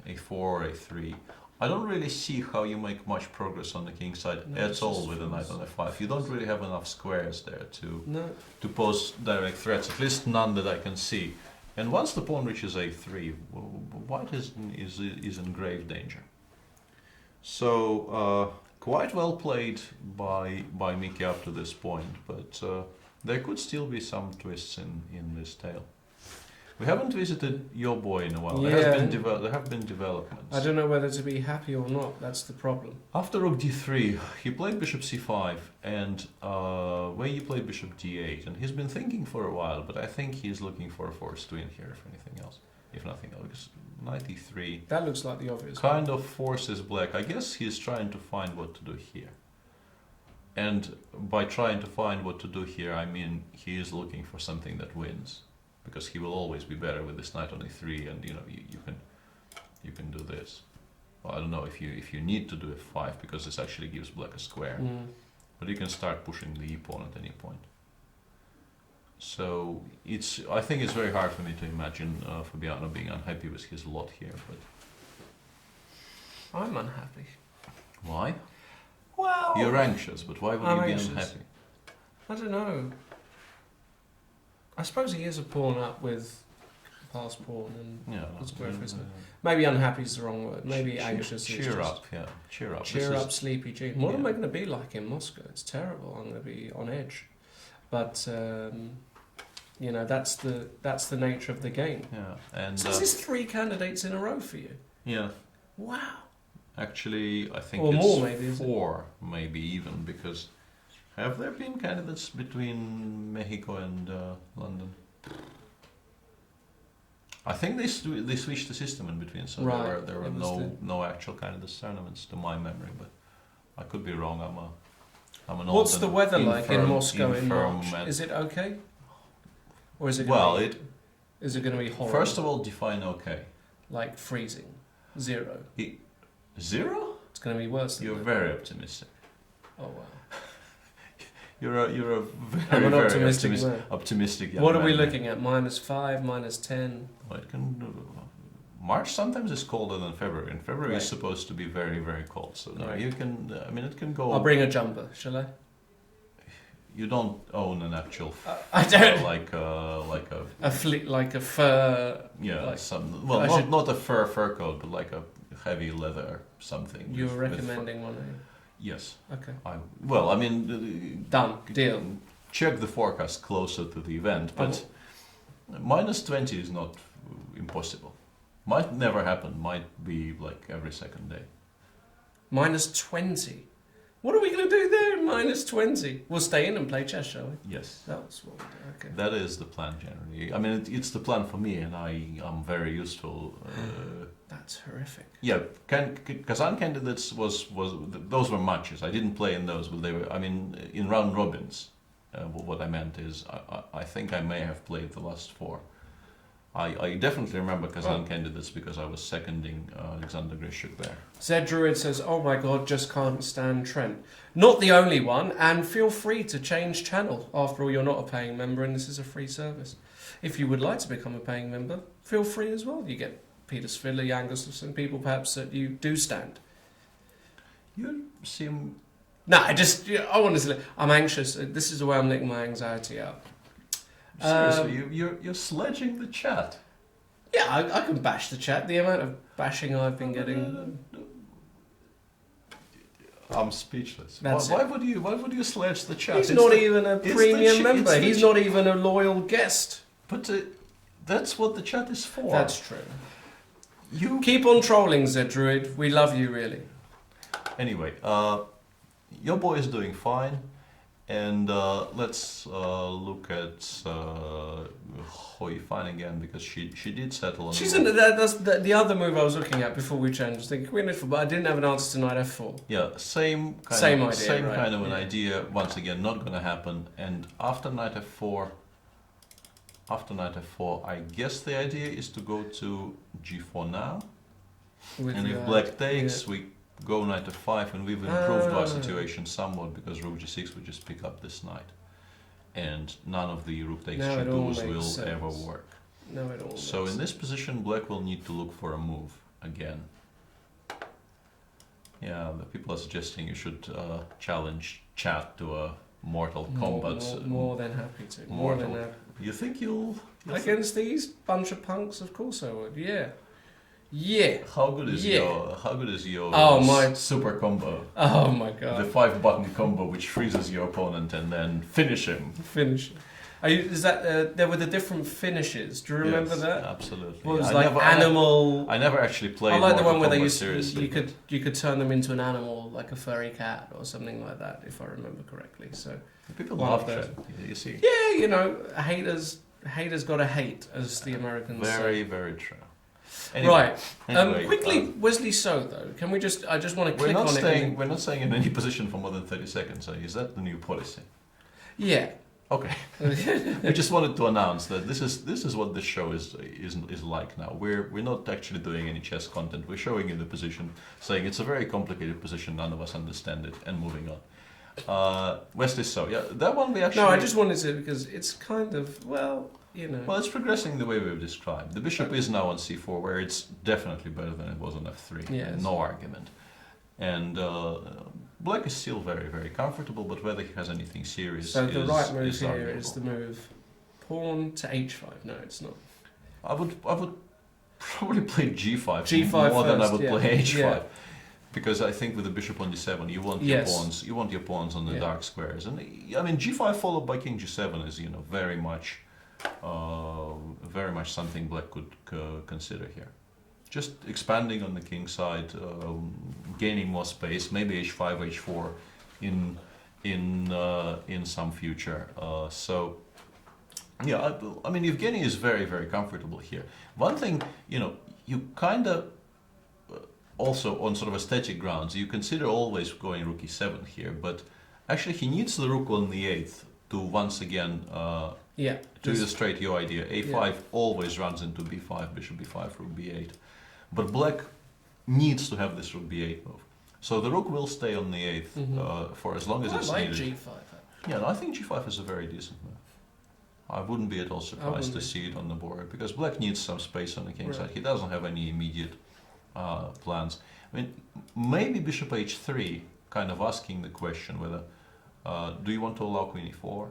a4, a3. I don't really see how you make much progress on the king side No, at it's all just with a knight on f5. You don't really have enough squares there No. to pose direct threats, at least none that I can see. And once the pawn reaches a3, white is in grave danger. So quite well played by Miki up to this point, but there could still be some twists in this tale. We haven't visited your boy in a while. Yeah. There have been developments. I don't know whether to be happy or not. That's the problem. After rook d3, he played bishop c5, and Wely played bishop d8, and he's been thinking for a while, but I think he's looking for a forced win here, if anything else. If nothing else, because knight e3 That looks like the obvious. kind of forces black. I guess he's trying to find what to do here. And by trying to find what to do here, I mean he is looking for something that wins, because he will always be better with this knight on e3, and you know you can do this. Well, I don't know if you need to do f5 because this actually gives black a square, but you can start pushing the e-pawn at any point. So I think it's very hard for me to imagine Fabiano being unhappy with his lot here. But I'm unhappy. why? Well, You're anxious, but why would I'm you be anxious. unhappy? I don't know. I suppose he is a pawn up with pass pawn and Yeah. That's square for, isn't it? Maybe unhappy is the wrong word. Maybe Cheer- anxious. Cheer is just up, yeah. Cheer up. Cheer This up, sleepy Jean. What am yeah. I going to be like in Moscow? It's terrible. I'm going to be on edge. But you know, that's the nature of the game. Yeah, and So this is 3 candidates in a row for you. yeah. Wow. Actually, I think Or it's more, maybe, is it? 4, maybe even, because have there been candidates between Mexico and London? I think they switched the system in between, so Right, there were it was no actual candidates tournaments to my memory, but I could be wrong. I'm an What's old the and weather like in infirm- Moscow in infirm March? man. Is it okay? Or is it Well, gonna is it going to be horrible? first of all, define okay. Like freezing. 0. 0? It's going to be worse than You're that. very optimistic. Oh wow. You're a I'm very an very optimistic man. optimistic young What are we man. looking at? -5, -10? Well, it can. March sometimes is colder than February, and February is Right. supposed to be very, very cold. So no, Right. you can. I mean, it can go. I'll bring a jumper, shall I? You don't own an actual. I don't. Like a. Like a fur. Yeah, like- some. Well, I not should- not a fur coat, but like a heavy leather something. You're with fur. recommending one, are you? Yes. Okay. Well, I mean. Done. Deal. Check the forecast closer to the event, but -20 is not impossible. Might never happen. Might be like every second day. Minus 20. What are we going to do there? Minus 20. We'll stay in and play chess, shall we? Yes. That's what we do. Okay. That is the plan generally. I mean, it's the plan for me, and I'm very useful. That's horrific. Yeah, Kazan candidates was those were matches. I didn't play in those, but they were. I mean, in round robins. What I meant is, I think I may have played the last 4. I definitely remember Kazan candidates because I was seconding Alexander Grishuk there. Zed Druid says, oh my god, just can't stand Trent. Not the only one, and feel free to change channel. After all, you're not a paying member and this is a free service. If you would like to become a paying member, feel free as well. You get Peter Svidler, Jan Gustafsson, people perhaps that you do stand. You seem... No, I want to... I'm anxious. This is the way I'm letting my anxiety out. Seriously, you're sledging the chat. Yeah, I can bash the chat. The amount of bashing I've been getting. I'm speechless. That's Why would you sledge the chat? He's not even a premium member. He's not even a loyal guest. But that's what the chat is for. That's true. You keep on trolling, Zed Druid. We love you, really. Anyway, your boy is doing fine. And let's look at Hoi Fine again, because she did settle on... That's the other move I was looking at before we changed. I was thinking Queen H4, but I didn't have an answer to Knight F4. Yeah, same kind of an idea. Once again, not going to happen. And after Knight F4, I guess the idea is to go to G4 now. And if Black takes, we go Knight F5, and we've improved our situation somewhat, because Rook G6 would just pick up this knight, and none of the Rook takes G2s will ever work. No, it all so in this position, Black will need to look for a move again. Yeah, the people are suggesting you should challenge chat to a mortal combat. More than happy to. More than happy. You think you'll against these bunch of punks? Of course I would. Yeah. Yeah. How good is your my super combo? Oh my god. The 5-button combo which freezes your opponent and then finish him. Is that there were the different finishes? Do you remember that? Absolutely. What was animal? I never actually played. I like the one where they used you could turn them into an animal, like a furry cat or something like that, if I remember correctly. So people love that. You see. Yeah, you know, haters gotta hate, as the Americans say. Very true. Anyway, right. Quickly, Wesley So though, can we just? I just want to click on it. We're not staying in any position for more than 30 seconds. So is that the new policy? Yeah. Okay. We just wanted to announce that this is what this show is like now. We're not actually doing any chess content. We're showing you the position, saying it's a very complicated position. None of us understand it, and moving on. Wesley So, yeah, that one we actually. No, I just wanted to, because it's kind of you know. Well, it's progressing the way we've described. The bishop is now on c4, where it's definitely better than it was on f3. Yes. No argument. And Black is still very, very comfortable, but whether he has anything serious so the right move here arguable. is the move pawn to h5. No, it's not. I would probably play g5, G5 more than I would play h5. Yeah. Because I think with the bishop on d7, you want your pawns on the dark squares. And I mean, g5 followed by king g7 is, you know, very much something Black could consider here. Just expanding on the king side, gaining more space, maybe h5, h4 in some future. So yeah, I mean, Evgeny is very, very comfortable here. One thing, you know, you kind of also on sort of aesthetic grounds, you consider always going rook e7 here, but actually he needs the rook on the 8th to once again to illustrate your idea. a5 always runs into b5, bishop b5, rook b8. But Black needs to have this rook b8 move. So the rook will stay on the 8th for as long as it's needed. I like g5. Yeah, no, I think g5 is a very decent move. I wouldn't be at all surprised to see it on the board, because Black needs some space on the king side. He doesn't have any immediate plans. I mean, maybe bishop h3, kind of asking the question whether, do you want to allow queen e4?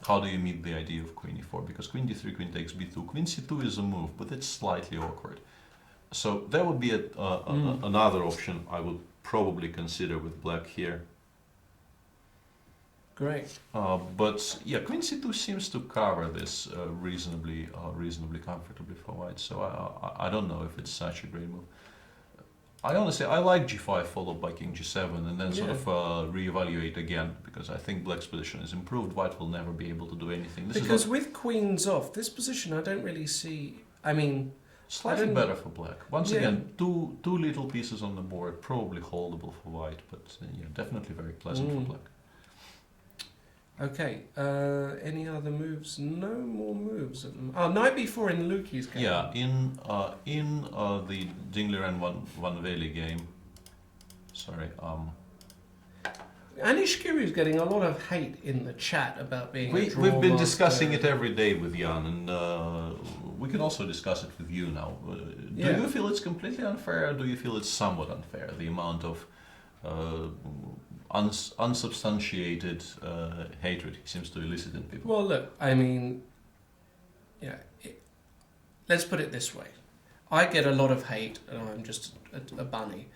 How do you meet the idea of queen e4? Because queen d3, queen takes b2. Queen c2 is a move, but it's slightly awkward. So that would be another option I would probably consider with Black here. Great. But yeah, Queen C2 seems to cover this reasonably comfortably for white. So I don't know if it's such a great move. I honestly I like G5 followed by King G7 and then sort of reevaluate again because I think Black's position is improved. White will never be able to do anything. Because with queens off, this position I don't really see. I mean, slightly better for Black. Once again, two little pieces on the board, probably holdable for White, but yeah, definitely very pleasant for Black. Okay, any other moves? No more moves. Knight b4 in Luki's game. Yeah, in the Dingler and one Wely game. Sorry. Anish Giri is getting a lot of hate in the chat about being. We've been discussing it every day with Jan, and we can also discuss it with you now. Do you feel it's completely unfair, or do you feel it's somewhat unfair? The amount of unsubstantiated hatred he seems to elicit in people. Well, look, I mean, let's put it this way. I get a lot of hate, and I'm just a bunny.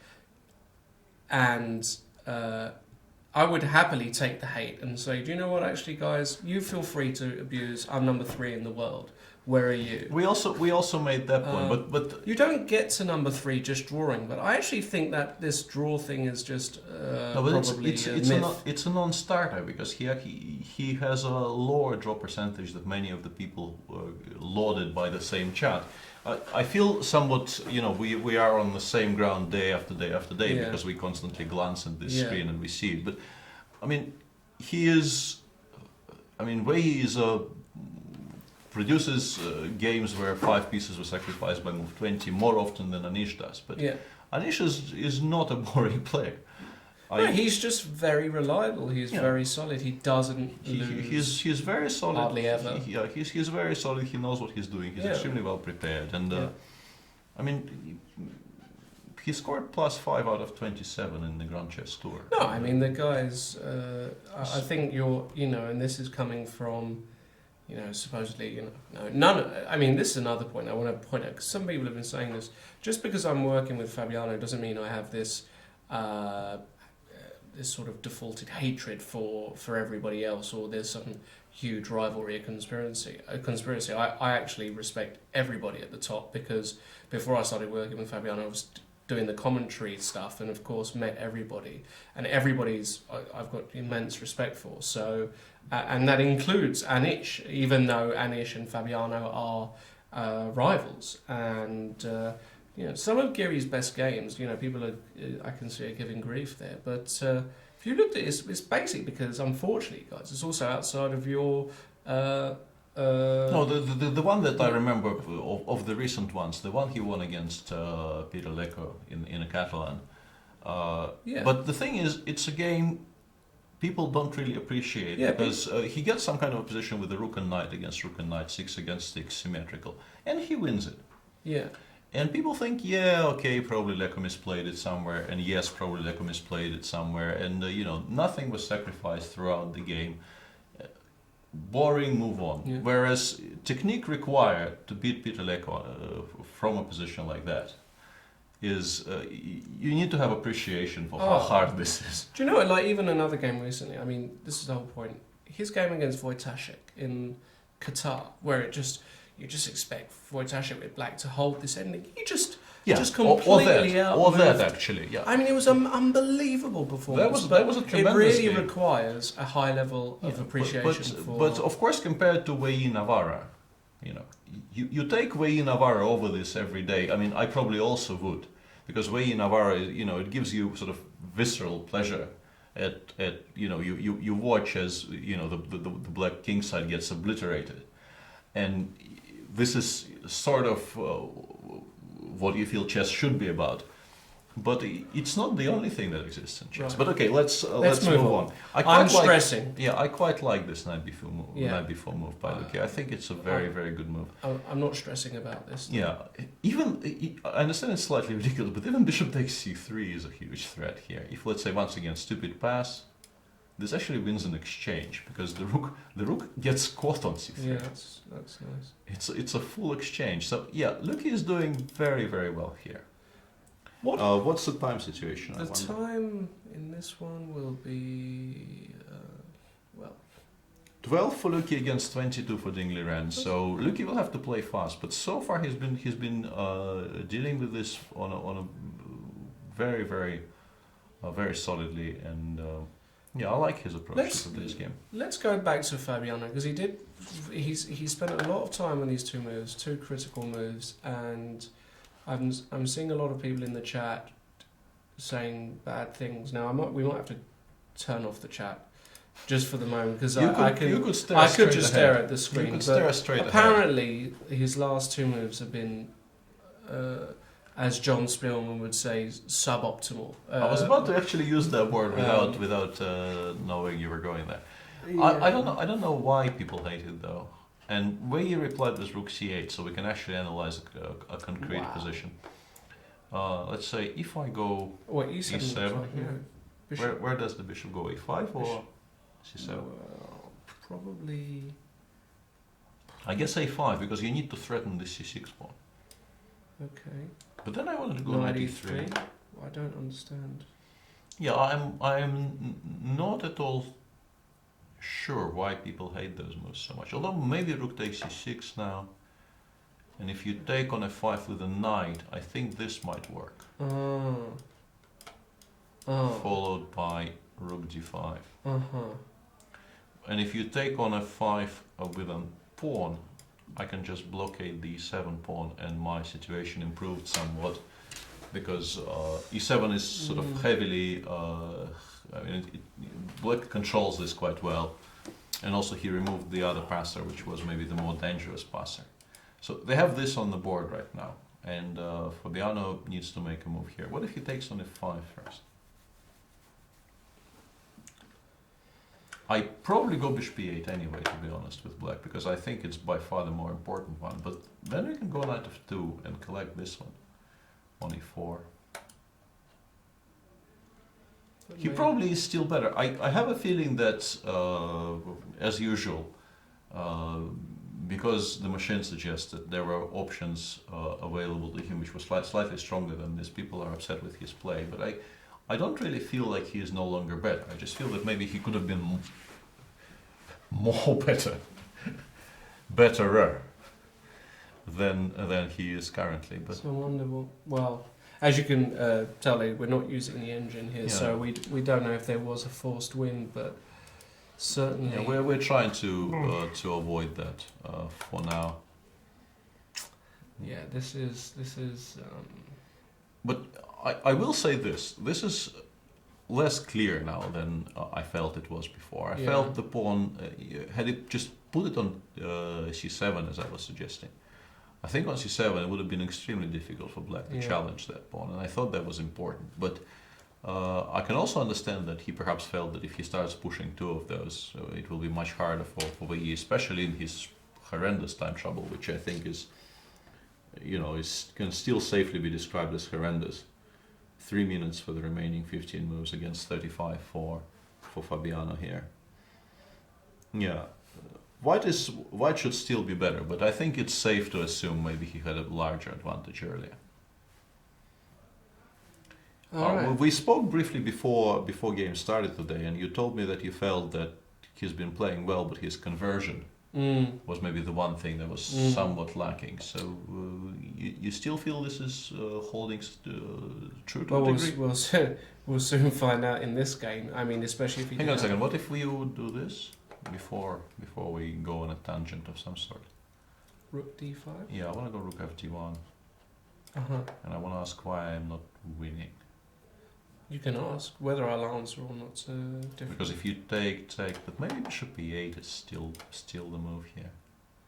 And I would happily take the hate and say, do you know what, actually, guys, you feel free to abuse. I'm number 3 in the world. Where are you? We also made that point, but you don't get to number 3 just drawing. But I actually think that this draw thing is just probably it's a non-starter because he has a lower draw percentage than many of the people lauded by the same chat. I feel somewhat, we are on the same ground day after day after day because we constantly glance at this screen and we see it. But I mean, Wei is produces games where 5 pieces were sacrificed by move 20 more often than Anish does. But Anish is not a boring player. No, he's just very reliable. He's very solid. He doesn't lose. He's very solid. Hardly ever. He's very solid. He knows what he's doing. He's extremely well prepared. And I mean, he scored +5 out of 27 in the Grand Chess Tour. No, I mean the guys. I think and this is coming from. Supposedly, none. I mean, this is another point I want to point out because some people have been saying this. Just because I'm working with Fabiano doesn't mean I have this this sort of defaulted hatred for everybody else, or there's some huge rivalry, a conspiracy. I actually respect everybody at the top because before I started working with Fabiano, I was doing the commentary stuff, and of course met everybody, and I've got immense respect for. So. And that includes Anish, even though Anish and Fabiano are rivals. And some of Giri's best games, people I can see are giving grief there. But if you looked at it, it's basic because, unfortunately, guys, it's also outside of your. No, the one that I remember of the recent ones, the one he won against Peter Lecco in a Catalan. But the thing is, it's a game. People don't really appreciate because he gets some kind of a position with the rook and knight against rook and knight, 6 against 6, symmetrical, and he wins it. Yeah. And people think, probably Lecco misplayed it somewhere, and yes, probably Lecco misplayed it somewhere, and nothing was sacrificed throughout the game. Boring, move on. Yeah. Whereas technique required to beat Peter Lecco from a position like that is you need to have appreciation for how hard this is. Do you know what, like even another game recently, I mean, this is the whole point. His game against Wojtaszek in Qatar, where you just expect Wojtaszek with black to hold this ending. He just completely outmoved. Or that actually, yeah. I mean, it was an unbelievable performance. That was a tremendous It really game. Requires a high level of appreciation for... But of course, compared to Wely Navara, you take Wely Navara over this every day. I mean, I probably also would. Because Wely Navara, it gives you sort of visceral pleasure at you watch as the black king side gets obliterated, and this is sort of what you feel chess should be about. But it's not the only thing that exists in chess. Right. But okay, let's move on. I'm stressing. Yeah, I quite like this knight b4 move. Yeah. Knight b4 move by Luki. I think it's a very, very good move. I'm not stressing about this. Yeah, I understand it's slightly ridiculous, but even bishop takes c3 is a huge threat here. If let's say once again stupid pass, this actually wins an exchange because the rook gets caught on c3. Yeah, that's nice. It's a full exchange. So yeah, Luki is doing very, very well here. What's the time situation? The time in this one will be 12 for Luki against 22 for Dingley Ren. So Luki will have to play fast, but so far he's been dealing with this on a very very solidly, and yeah, I like his approach to this game. Let's go back to Fabiano, because he spent a lot of time on these two moves, two critical moves, and I'm seeing a lot of people in the chat saying bad things. Now we might have to turn off the chat just for the moment, because I could just stare at the screen. You could stare straight apparently his last two moves have been, as John Spielman would say, suboptimal. I was about to actually use that word without knowing you were going there. Yeah. I don't know why people hate it though. And where you replied was rook c8, so we can actually analyze a concrete position. Let's say if I go e7, where does the bishop go? e5 or c7? Probably. I guess a5, because you need to threaten the c6 pawn. Okay. But then I wanted to go knight e3. I don't understand. Yeah, I'm not at all sure why people hate those moves so much. Although maybe rook takes c6 now, and if you take on f5 with a knight, I think this might work. Followed by rook d5. And if you take on f5 with a pawn, I can just blockade the e7 pawn, and my situation improved somewhat, because e7 is sort of heavily. Black controls this quite well, and also he removed the other passer, which was maybe the more dangerous passer. So they have this on the board right now, and Fabiano needs to make a move here. What if he takes on f5 first? I probably go bishop e8 anyway, to be honest, with black, because I think it's by far the more important one. But then we can go knight f2 and collect this one on e4. He probably is still better. I have a feeling that, as usual, because the machine suggested there were options available to him which were slightly stronger than this, people are upset with his play. But I don't really feel like he is no longer better. I just feel that maybe he could have been more betterer than he is currently. But so wonderful. Well, as you can tell, we're not using the engine here, so we don't know if there was a forced win, but certainly. Yeah, we're trying to avoid that for now. Yeah, this is. But I will say this. This is less clear now than I felt it was before. I felt the pawn, had it just put it on c7 as I was suggesting, I think on c7 it would have been extremely difficult for black to challenge that pawn, and I thought that was important. But I can also understand that he perhaps felt that if he starts pushing two of those, it will be much harder for Wely, especially in his horrendous time trouble, which I think is, can still safely be described as horrendous. 3 minutes for the remaining 15 moves against 35 for Fabiano here. Yeah, white should still be better, but I think it's safe to assume maybe he had a larger advantage earlier. We spoke briefly before game started today, and you told me that you felt that he's been playing well, but his conversion was maybe the one thing that was somewhat lacking. So you still feel this is holding true to a degree? We'll soon find out in this game. I mean, especially if you... Hang on a second, what if we would do this before we go on a tangent of some sort? Rook d5? Yeah, I want to go rook fd1. And I want to ask why I'm not winning. You can ask whether I'll answer or not. Different. Because if you take, but maybe bishop e8 is still the move here.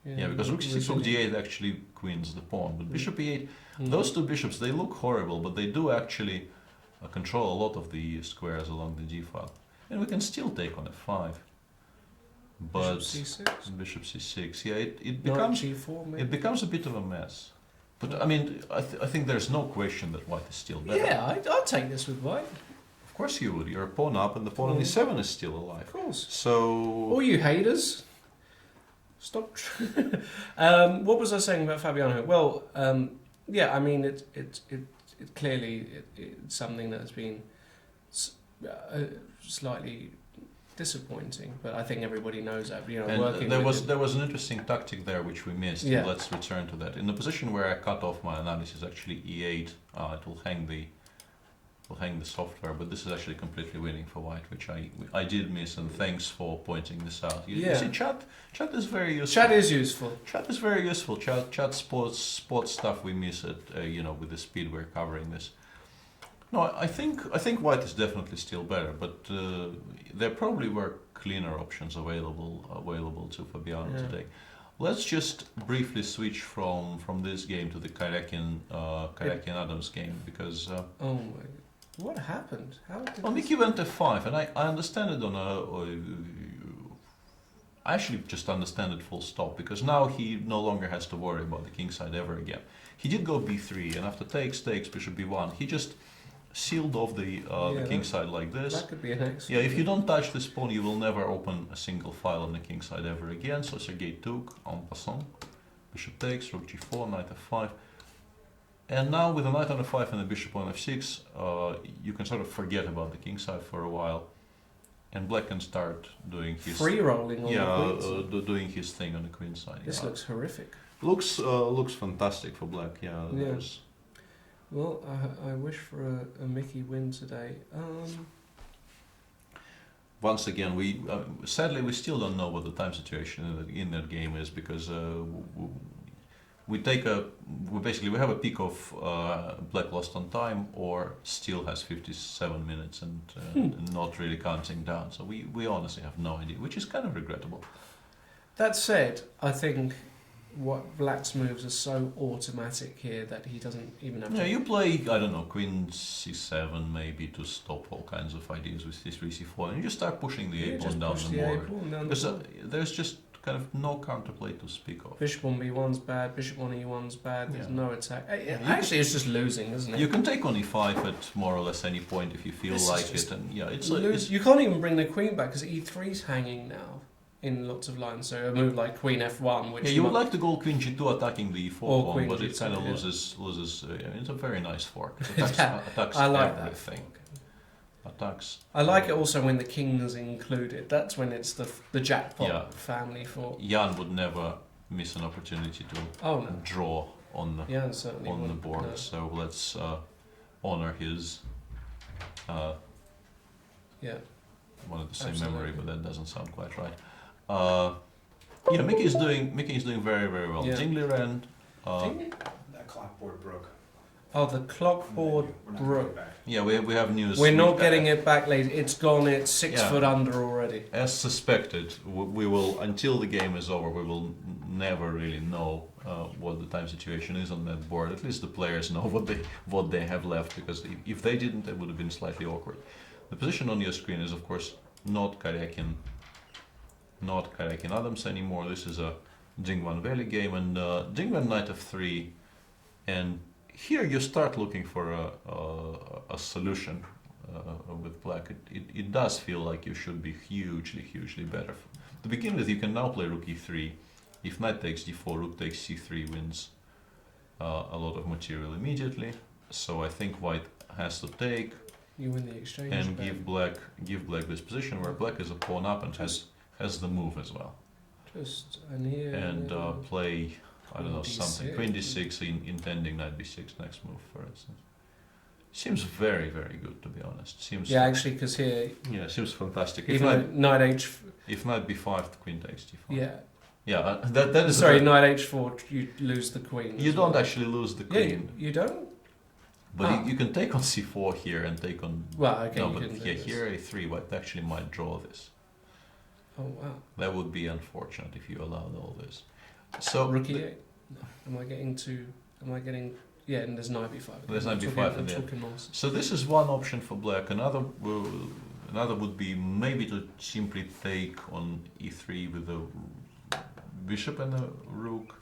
Yeah, because rook c6, rook d8 actually queens the pawn, but bishop e8, those two bishops, they look horrible, but they do actually control a lot of the squares along the g file. And we can still take on f5. But bishop c6, yeah, it becomes g4, maybe? It becomes a bit of a mess. But I mean, I think there's no question that white is still better. Yeah, I'd take this with white. Of course you would. You're a pawn up, and the pawn on e7 is still alive. Of course. So. All you haters, stop. What was I saying about Fabiano? Well, yeah, I mean, it clearly it's something that has been slightly disappointing. But I think everybody knows that. You know, And working there with was an interesting tactic there which we missed. Yeah. Let's return to that. In the position where I cut off my analysis, actually E8, it will hang the software, but this is actually completely winning for white, which I did miss, and thanks for pointing this out. You see, chat is very useful. Chat is useful. Chat is very useful. Chat spots stuff we miss at with the speed we're covering this. No, I think white is definitely still better, but there probably were cleaner options available to Fabiano today. Let's just briefly switch from this game to the Karjakin Adams game, because Oh my! What happened? How did well, Mickey went f5, and I understand it I actually just understand it full stop, because now he no longer has to worry about the king side ever again. He did go b3, and after takes, bishop b1, he just sealed off the king side like this. That could be an excellent. Yeah, if you don't touch this pawn, you will never open a single file on the king side ever again. So Sergei took en passant, bishop takes, rook g4, knight f5. And now with a knight on f5 and a bishop on f6, you can sort of forget about the king side for a while, and black can start doing his free rolling on the queen side. Doing his thing on the queen side. This looks horrific. Looks fantastic for black. Yeah. Well, I wish for a Mickey win today. Once again, we sadly we still don't know what the time situation in that game is, because we have a peak of black lost on time, or still has 57 minutes and not really counting down. So we honestly have no idea, which is kind of regrettable. That said, I think what black's moves are so automatic here that he doesn't even have to... Yeah, you play, I don't know, queen c7 maybe to stop all kinds of ideas with c3, c4, and you just start pushing the a-pawn down the board. Because there's just kind of no counterplay to speak of. Bishop on b1's bad, bishop on e1's bad, there's no attack. Actually, it's just losing, isn't it? You can take on e5 at more or less any point if you feel like it, and it's you can't even bring the queen back, because e3's hanging now in lots of lines, so a move like queen f1, which you would like to go queen g2 attacking the e4 pawn, but G2, it kind of loses. It's a very nice fork. It attacks I like everything. Attacks. I like it also when the king's included. That's when it's the jackpot family for. Jan would never miss an opportunity to draw on the board. No. So let's honor his. Wanted to say memory, but that doesn't sound quite right. Mickey is doing very, very well. Yeah. Jingli ran. That clockboard broke. Oh, the clockboard broke. Yeah, we have news. We're not getting it back, ladies. It's gone. It's 6 foot under already. As suspected, we will, until the game is over, we will never really know what the time situation is on that board. At least the players know what they have left, because if they didn't, it would have been slightly awkward. The position on your screen is, of course, not Karjakin Adams anymore. This is a Jingwan Wely game, and Jingwan knight f3, and here you start looking for a solution with black. It does feel like you should be hugely better. To begin with, you can now play rook e3. If knight takes d4, rook takes c3 wins a lot of material immediately. So I think white has to take. You win the exchange. And give black this position where black is a pawn up and has the move as well. And play, I don't know, something. Queen d6 intending knight b6 next move, for instance. Seems very, very good, to be honest. Actually, because here... Yeah, seems fantastic. Even knight h... If knight b5, the queen takes d5. Yeah. Yeah, that is... Sorry, knight h4, you lose the queen. You don't actually lose the queen. Yeah, you don't? But you can take on c4 here and take on... Well, okay, no, but here a3, white actually might draw this. Oh, wow. That would be unfortunate if you allowed all this. So rook e8. Am I getting... Yeah, and there's knight b5. There's knight b5 in there. So this is one option for black. Another would be maybe to simply take on e3 with a bishop and a rook.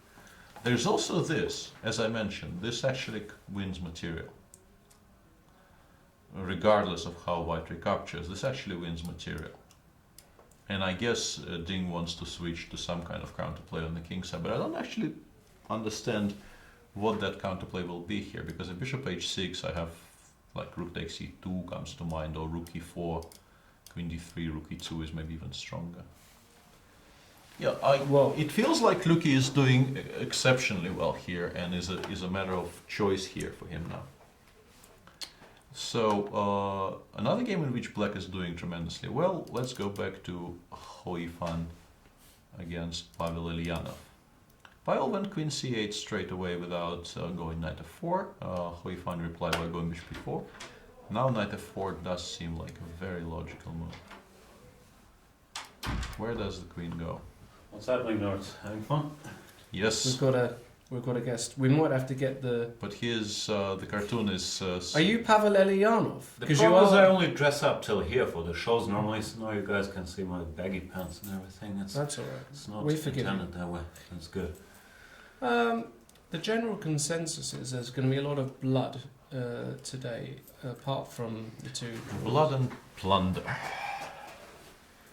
There's also this, as I mentioned, this actually wins material. Regardless of how white recaptures, this actually wins material. And I guess Ding wants to switch to some kind of counterplay on the king side, but I don't actually understand what that counterplay will be here, because if bishop h6, I have like rook takes e2 comes to mind, or rook e4 Queen d3, rook e2 is maybe even stronger. Yeah, it feels like Luki is doing exceptionally well here, and is a matter of choice here for him now. So another game in which Black is doing tremendously well. Let's go back to Hoifan against Pavel Eljanov. Pavel went queen c8 straight away without going knight f4. Hoifan replied by going bishop e4. Now knight f4 does seem like a very logical move. Where does the queen go? What's happening, North? Having fun? Yes. We've got a guest. We might have to get the. But his the cartoon is. Are you Pavel Eljanov? The problem is I only dress up till here for the shows normally, so now you guys can see my baggy pants and everything. That's all right. It's not We forgive intended that way. That's good. The general consensus is there's going to be a lot of blood today, apart from the two. Blood and plunder.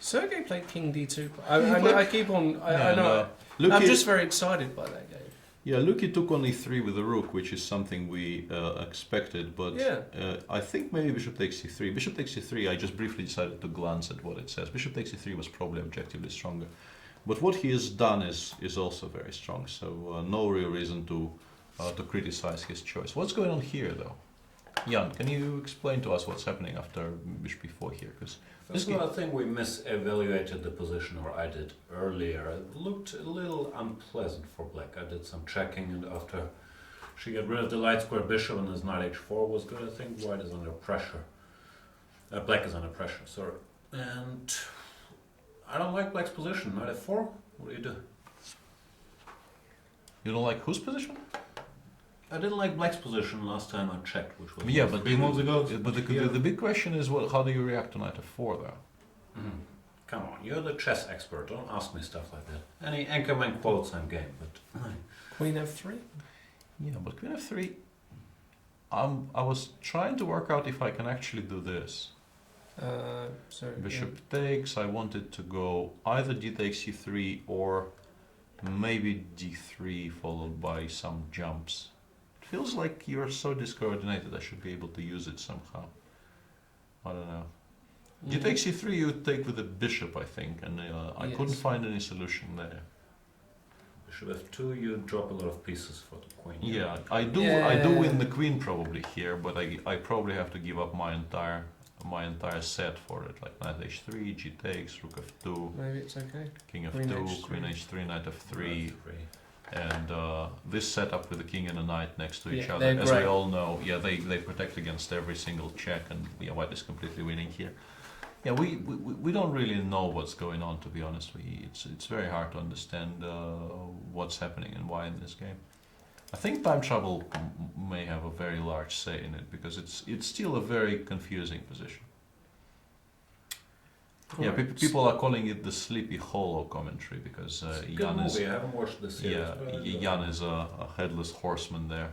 Sergey played King D2. I keep on. I know. I'm just very excited by that game. Yeah, Luki took on e3 with the rook, which is something we expected, but I think maybe bishop takes e3. Bishop takes e3, I just briefly decided to glance at what it says. Bishop takes e3 was probably objectively stronger. But what he has done is also very strong, so no real reason to criticize his choice. What's going on here, though? Jan, can you explain to us what's happening after bishop e4 here? Because First of all, I think we misevaluated the position, or I did earlier. It looked a little unpleasant for Black. I did some checking, and after she got rid of the light square bishop and his knight h4 was good, I think White is under pressure. Black is under pressure, sorry. And I don't like Black's position. Knight f4? What do you do? You don't like whose position? I didn't like Black's position last time I checked, which was 3 months ago. But the big question is, how do you react to knight f4 though? Come on, you're the chess expert. Don't ask me stuff like that. Any anchorman quotes, I'm game, but Queen f3. Yeah, but queen f3. I was trying to work out if I can actually do this. Bishop takes. I wanted to go either d takes e3 or maybe d3 followed by some jumps. Feels like you're so discoordinated. I should be able to use it somehow. I don't know. You take c3, you take with the bishop, I think, and I couldn't find any solution there. Bishop f2, you drop a lot of pieces for the queen. Yeah, I do win the queen probably here, but I probably have to give up my entire set for it, like knight h3, g takes, rook f2. Maybe it's okay. King f2, queen h3, knight f3. And this setup with the king and a knight next to each other, as we all know, they protect against every single check, and White is completely winning here. Yeah, we don't really know what's going on, to be honest. It's very hard to understand what's happening and why in this game. I think time travel may have a very large say in it, because it's still a very confusing position. Yeah, people are calling it the Sleepy Hollow commentary, because Jan is. I haven't watched the series. Jan is a headless horseman there.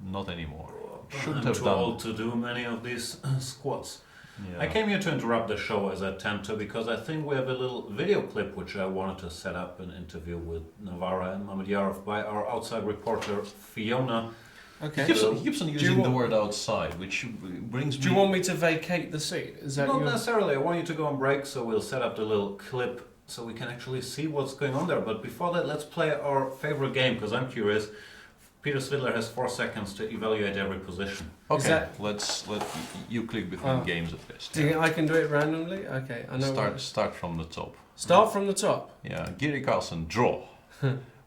Not anymore. Shouldn't I'm have too done. old to do many of these squats. Yeah. I came here to interrupt the show as I tend to, because I think we have a little video clip which I wanted to set up an interview with Navara and Mamedyarov by our outside reporter Fiona. Okay. He keeps on using the word outside, which brings me... Do you want me to vacate the seat? Is that Not necessarily. I want you to go on break, so we'll set up the little clip so we can actually see what's going on there. But before that, let's play our favorite game, because I'm curious. Peter Svidler has 4 seconds to evaluate every position. Okay, let you click between games at least. Do you think I can do it randomly? Okay, I know. Start from the top. Start from the top. Yeah, Giri, Carlsen, draw.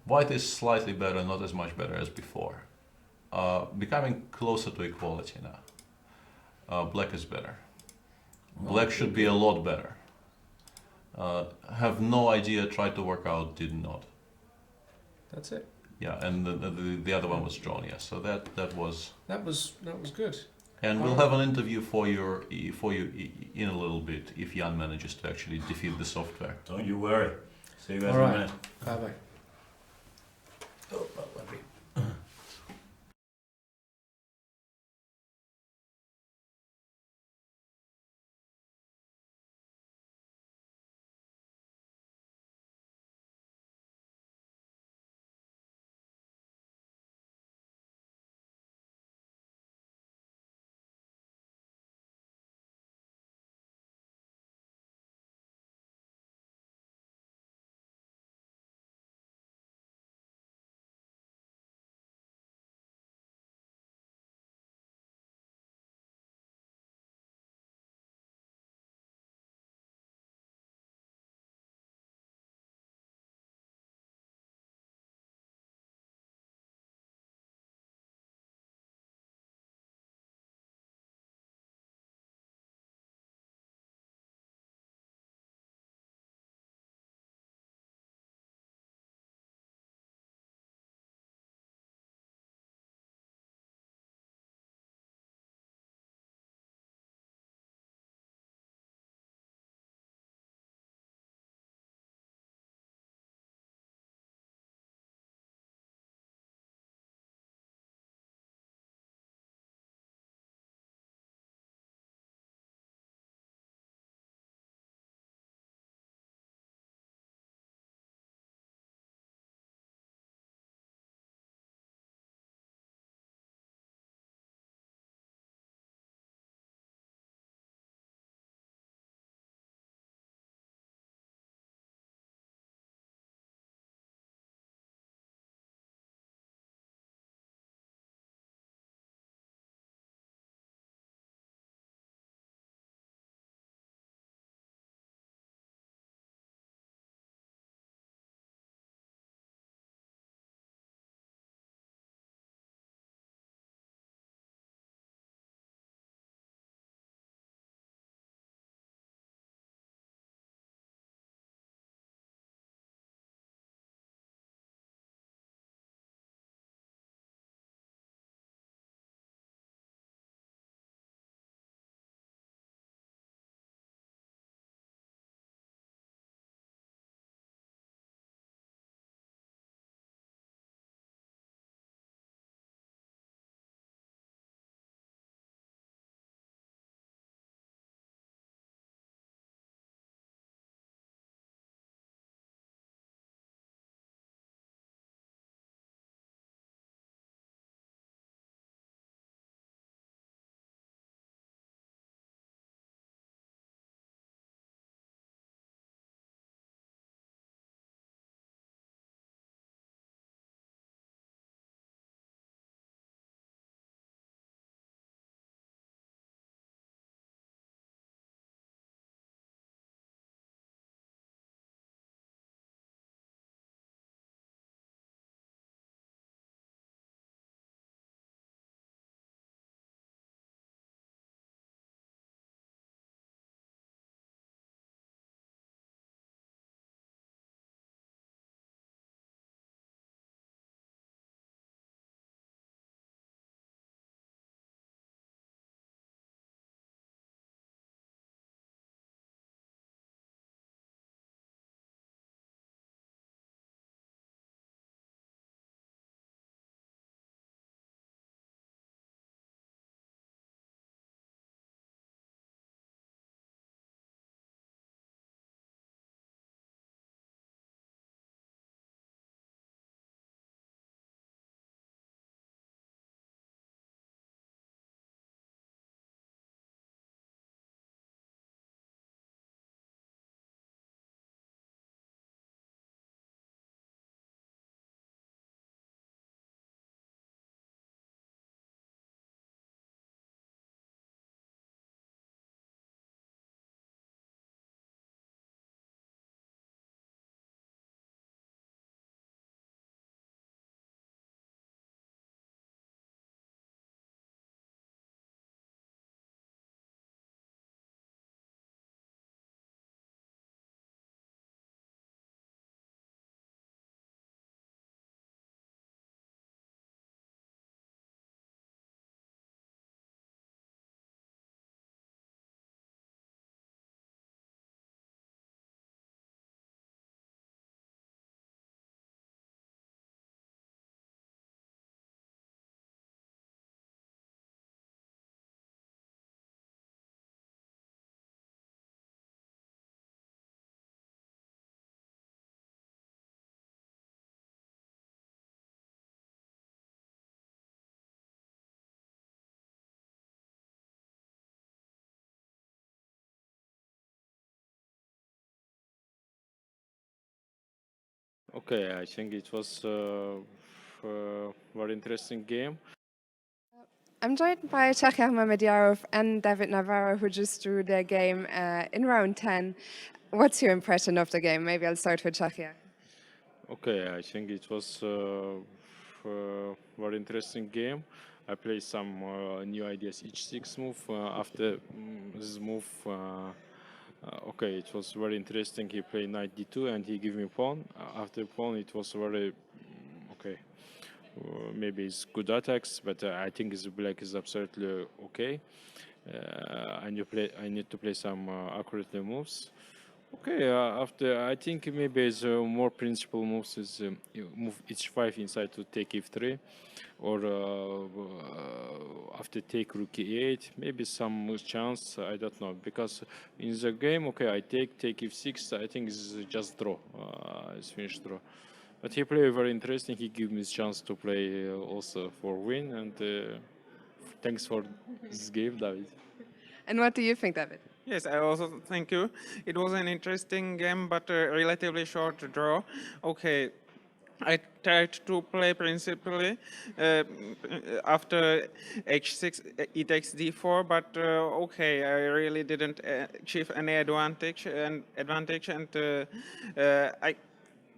White is slightly better, not as much better as before. Becoming closer to equality now. Black is better. Black should be a lot better. Have no idea, tried to work out, did not. That's it. Yeah, and the other one was drawn, yes. So that was good. And we'll have an interview for you in a little bit if Jan manages to actually defeat the software. Don't you worry. See you guys in in a minute. Bye bye. Oh, let me Okay, I think it was a very interesting game. I'm joined by Mamedyarov and David Navara, who just drew their game in round 10. What's your impression of the game? Maybe I'll start with Czechia. Okay, I think it was a very interesting game. I played some new ideas each six move. After this move, okay, it was very interesting. He played knight d2 and he gave me pawn. After pawn, it was very okay. Maybe it's good attacks, but I think his black is absolutely okay. I need to play some accurate moves. Okay, after I think maybe it's more principal moves is you move h5 inside to take f3, or after take rook e8, maybe some chance. I don't know, because in the game, okay, I take f6. I think it's just draw. It's finished draw. But he played very interesting. He gave me a chance to play also for win, and thanks for this game, David. And what do you think, David? Yes, I also thank you. It was an interesting game, but a relatively short draw. Okay, I tried to play principally after h6, e takes d4, but okay, I really didn't achieve any advantage, and I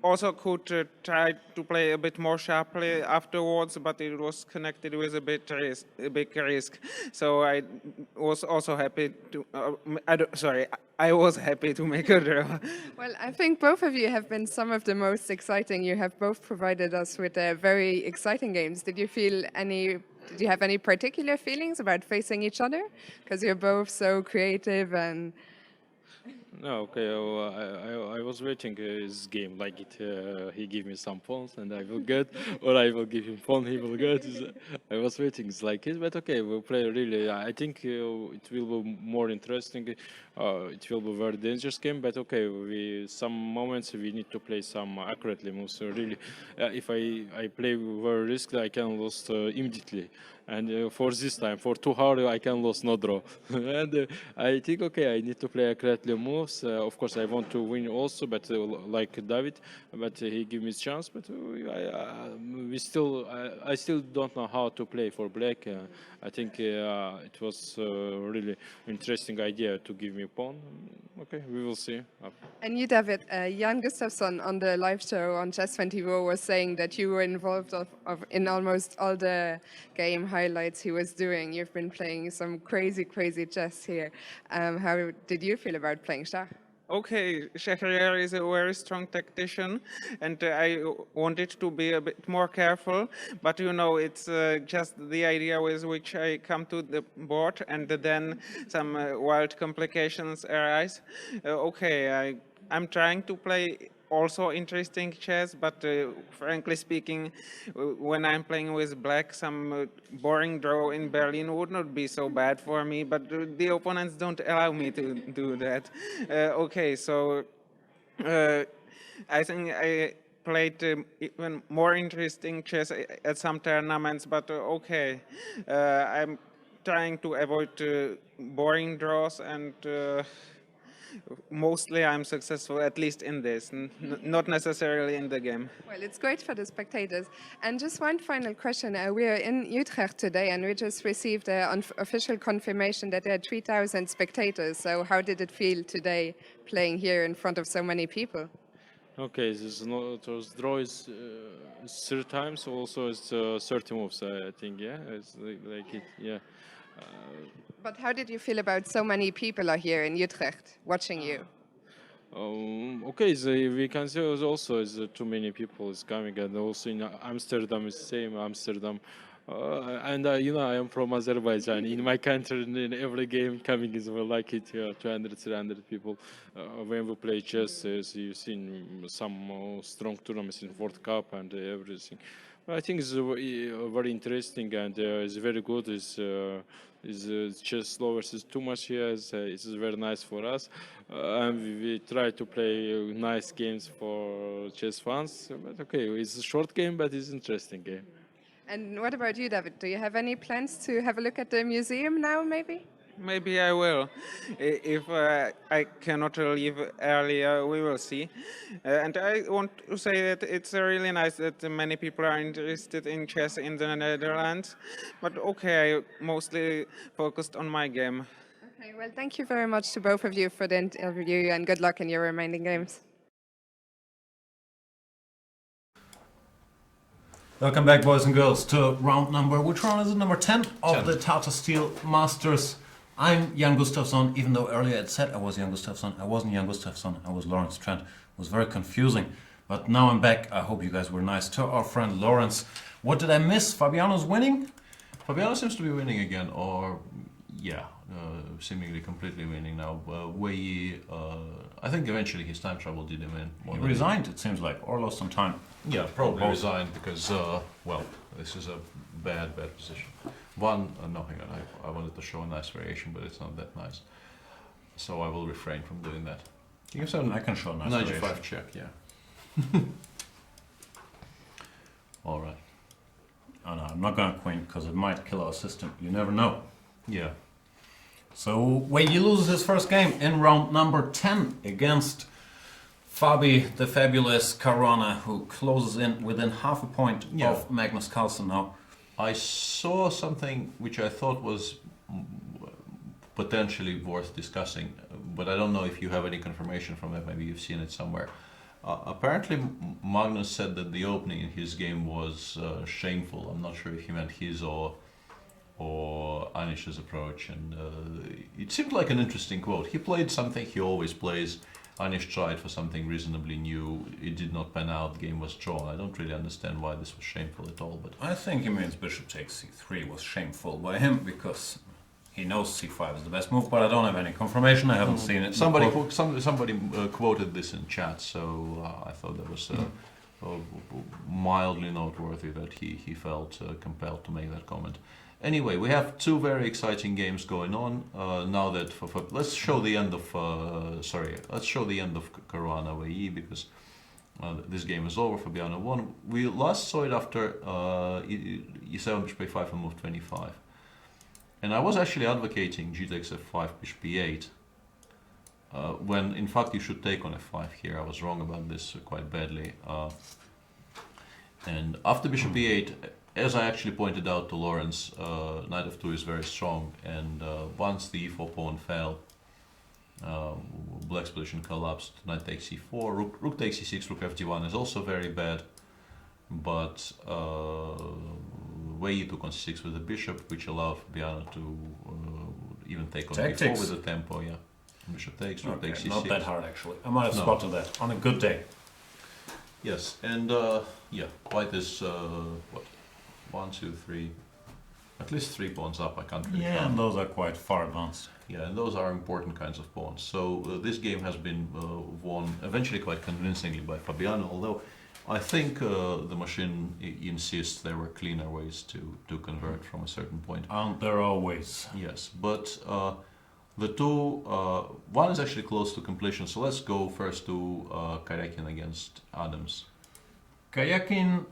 also could try to play a bit more sharply afterwards, but it was connected with a big risk. So I was also happy to. I was happy to make a draw. Well, I think both of you have been some of the most exciting. You have both provided us with very exciting games. Did you have any particular feelings about facing each other? Because you're both so creative and. No, okay. I was waiting his game like it. He give me some pawns and I will get, or I will give him pawn. He will get. I was waiting. It's like it, but okay. We'll play really. I think it will be more interesting. It will be very dangerous game, but okay. Some moments we need to play some accurately moves. So really, if I play very risky, I can lose immediately. And for this time, for 2 hours, I can lose no draw. And I think okay, I need to play accurately moves. Of course, I want to win also, but like David, but he give me a chance. But I still don't know how to play for black. I think it was really interesting idea to give me pawn. Okay, we will see. And you, David, Jan Gustafsson on the live show on Chess24 was saying that you were involved in almost all the game highlights he was doing. You've been playing some crazy chess here. How did you feel about playing Schach? Okay, Shahriar is a very strong tactician, and I wanted to be a bit more careful, but you know, it's just the idea with which I come to the board, and then some wild complications arise. I'm trying to play also interesting chess, but frankly speaking, when I'm playing with black, some boring draw in Berlin would not be so bad for me, but the opponents don't allow me to do that. I think I played even more interesting chess at some tournaments, but I'm trying to avoid boring draws, and mostly I'm successful, at least in this, not necessarily in the game. Well, it's great for the spectators. And just one final question. We are in Utrecht today, and we just received an official confirmation that there are 3,000 spectators. So how did it feel today playing here in front of so many people? Okay, those draw is 3 times. Also, it's 30 moves. I think. Yeah, it's like it. Yeah. But how did you feel about so many people are here in Utrecht watching you? Okay, we can see also is too many people is coming, and also in Amsterdam is same Amsterdam. And I am from Azerbaijan. In my country, in every game coming is well like it, 200, 300 people. When we play chess, as you've seen some strong tournaments in World Cup and everything. I think it's very interesting and it's very good. Is chess lovers is too much here. It's very nice for us, and we try to play nice games for chess fans. But okay, it's a short game, but it's interesting game. And what about you, David? Do you have any plans to have a look at the museum now, maybe? Maybe I will. If I cannot leave earlier, we will see. And I want to say that it's really nice that many people are interested in chess in the Netherlands. But okay, I mostly focused on my game. Okay, well, thank you very much to both of you for the interview and good luck in your remaining games. Welcome back, boys and girls, to round number, which round is it? Number 10 of 10. the Tata Steel Masters. I'm Jan Gustafsson, even though earlier it said I was Jan Gustafsson. I wasn't Jan Gustafsson, I was Lawrence Trent. It was very confusing. But now I'm back. I hope you guys were nice to our friend Lawrence. What did I miss? Fabiano's winning? Fabiano seems to be winning again, or yeah, seemingly completely winning now. Wely, I think eventually his time travel did him in. He resigned, it seems like, or lost some time. Yeah, probably both. Resigned because, well, this is a bad position. One, no, hang on, I wanted to show a nice variation, but it's not that nice. So I will refrain from doing that. You can send I can show a nice 95 variation. check, yeah. All right. Oh no, I'm not going to queen because it might kill our system. You never know. Yeah. So Wely loses his first game in round number 10 against Fabi the fabulous Caruana, who closes in within half a point Yeah. of Magnus Carlsen now. I saw something which I thought was potentially worth discussing, but I don't know if you have any confirmation from it. Maybe you've seen it somewhere. Apparently, Magnus said that the opening in his game was shameful. I'm not sure if he meant his or Anish's approach, and it seemed like an interesting quote. He played something he always plays. Anish tried for something reasonably new. It did not pan out. The game was drawn. I don't really understand why this was shameful at all. But I think he means bishop takes c3 was shameful by him because he knows c5 is the best move, but I don't have any confirmation. I haven't seen it. somebody quoted this in chat, so I thought that was mildly noteworthy that he felt compelled to make that comment. Anyway, we have two very exciting games going on now. That let's show the end of let's show the end of Caruana Wely because this game is over. Fabiano won. We last saw it after e7 bishop a5 and move 25, and I was actually advocating g takes f5 bishop e8 when in fact you should take on f5 here. I was wrong about this quite badly. And after bishop e8, as I actually pointed out to Lawrence, knight f2 is very strong, and once the e4 pawn fell, black's position collapsed. Knight takes e4, rook takes e6, rook fd1 is also very bad, but Wely took on c6 with the bishop, which allowed Fabiano to even take on b4 with the tempo. Yeah, bishop takes, rook takes e6. Not that hard actually. I might have spotted that on a good day. Yes, and yeah, white is what? 1, 2, 3, at least 3 pawns up. I can't really Yeah, count. and those are quite far advanced. Yeah, and those are important kinds of pawns. So this game has been won eventually quite convincingly by Fabiano, although I think the machine insists there were cleaner ways to convert from a certain point. Aren't there always? Yes, but the two, one is actually close to completion, so let's go first to Karjakin against Adams. Karjakin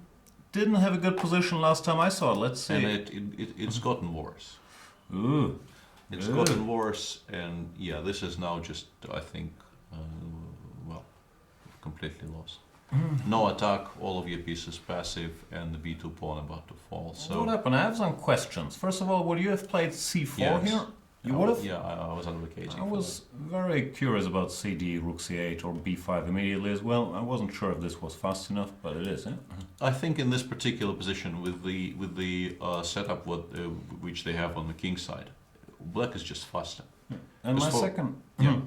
didn't have a good position last time I saw it. Let's see. And it's gotten worse. Ooh. It's Ooh. gotten worse, and yeah, this is now just, I think, well, completely lost. No attack, all of your pieces passive, and the b2 pawn about to fall. So What happened? I have some questions. First of all, would you have played c4 Yes. here? You would have? Yeah, I was advocating. I was very curious about cd, rook c8, or b5 immediately as well. I wasn't sure if this was fast enough, but it is, eh? I think in this particular position, with the setup which they have on the king side, black is just faster. And Just my for- second, yeah.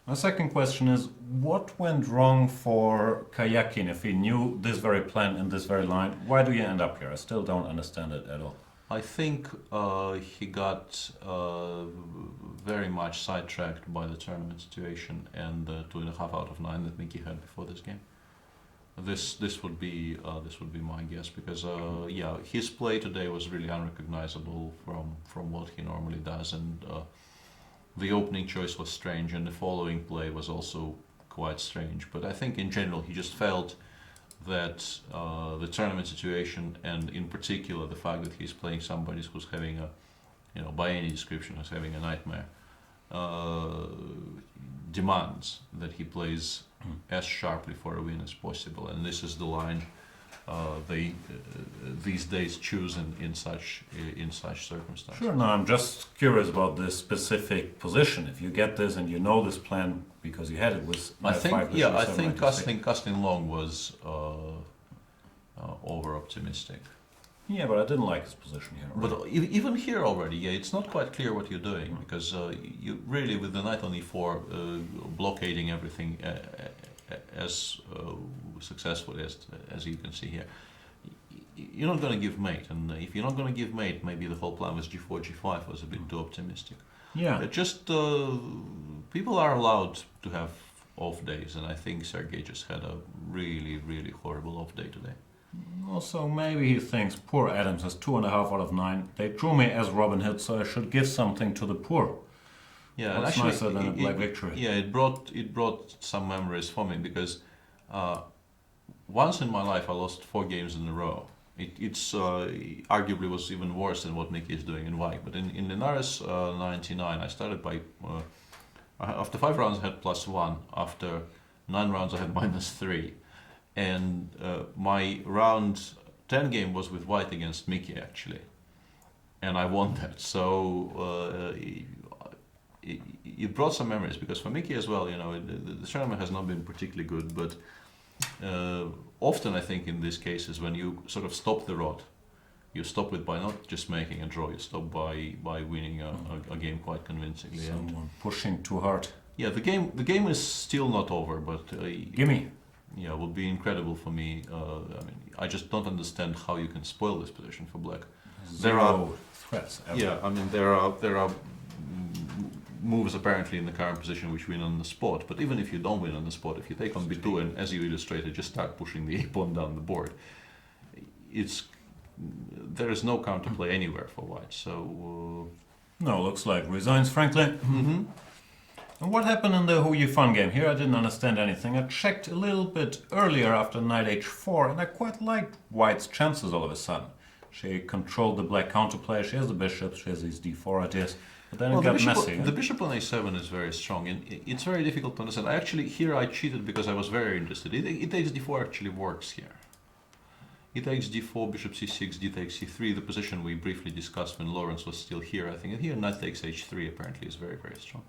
my second question is, what went wrong for Karjakin if he knew this very plan in this very line? Why do you end up here? I still don't understand it at all. I think he got very much sidetracked by the tournament situation and the 2.5 out of 9 that Mickey had before this game. This would be my guess because yeah, his play today was really unrecognizable from what he normally does, and the opening choice was strange, and the following play was also quite strange. But I think in general he just felt that the tournament situation, and in particular the fact that he's playing somebody who's having by any description as having a nightmare, demands that he plays as sharply for a win as possible, and this is the line they these days choose in such circumstances. Sure. No, I'm just curious about this specific position. If you get this and you know this plan because you had it with I think knight casting long was over optimistic. Yeah, but I didn't like his position here. But even here already, it's not quite clear what you're doing, because you really, with the knight on e4, blockading everything as successfully as you can see here, you're not going to give mate. And if you're not going to give mate, maybe the whole plan with g4, g5 was a bit too optimistic. Yeah. Just people are allowed to have off days, and I think Sergei just had a really, really horrible off day today. Also, maybe he thinks poor Adams has 2.5 out of 9. They drew me as Robin Hood, so I should give something to the poor. Yeah, What's and actually, nicer than a black victory? Yeah, it brought some memories for me, because once in my life I lost 4 games in a row. It's arguably was even worse than what Nicky is doing in white. But in Linares 99, I started by after 5 rounds I had +1. After 9 rounds I had -3. And my round 10 game was with white against Mickey, actually, and I won that. So it brought some memories, because for Mickey as well, the tournament has not been particularly good, but often I think in these cases when you sort of stop the rod, you stop it by not just making a draw, you stop by winning a game quite convincingly. Someone pushing too hard. Yeah, the game is still not over, but Gimme. yeah, would be incredible for me. I just don't understand how you can spoil this position for black. There are threats. Ever. Yeah, there are moves apparently in the current position which win on the spot. But even if you don't win on the spot, if you take on b2 and, as you illustrated, just start pushing the a-pawn down the board, there is no counterplay anywhere for white. So no, looks like resigns, frankly. And what happened in the Who You Fun game? Here I didn't understand anything. I checked a little bit earlier after knight h4, and I quite liked white's chances all of a sudden. She controlled the black counterplay, she has the bishops, she has these d4 ideas, but then it got messy. The bishop on a7 is very strong, and it's very difficult to understand. Here I cheated because I was very interested. It takes d4 actually works here. It takes d4, bishop c6, d takes c3, the position we briefly discussed when Lawrence was still here, I think. And here knight takes h3 apparently is very, very strong.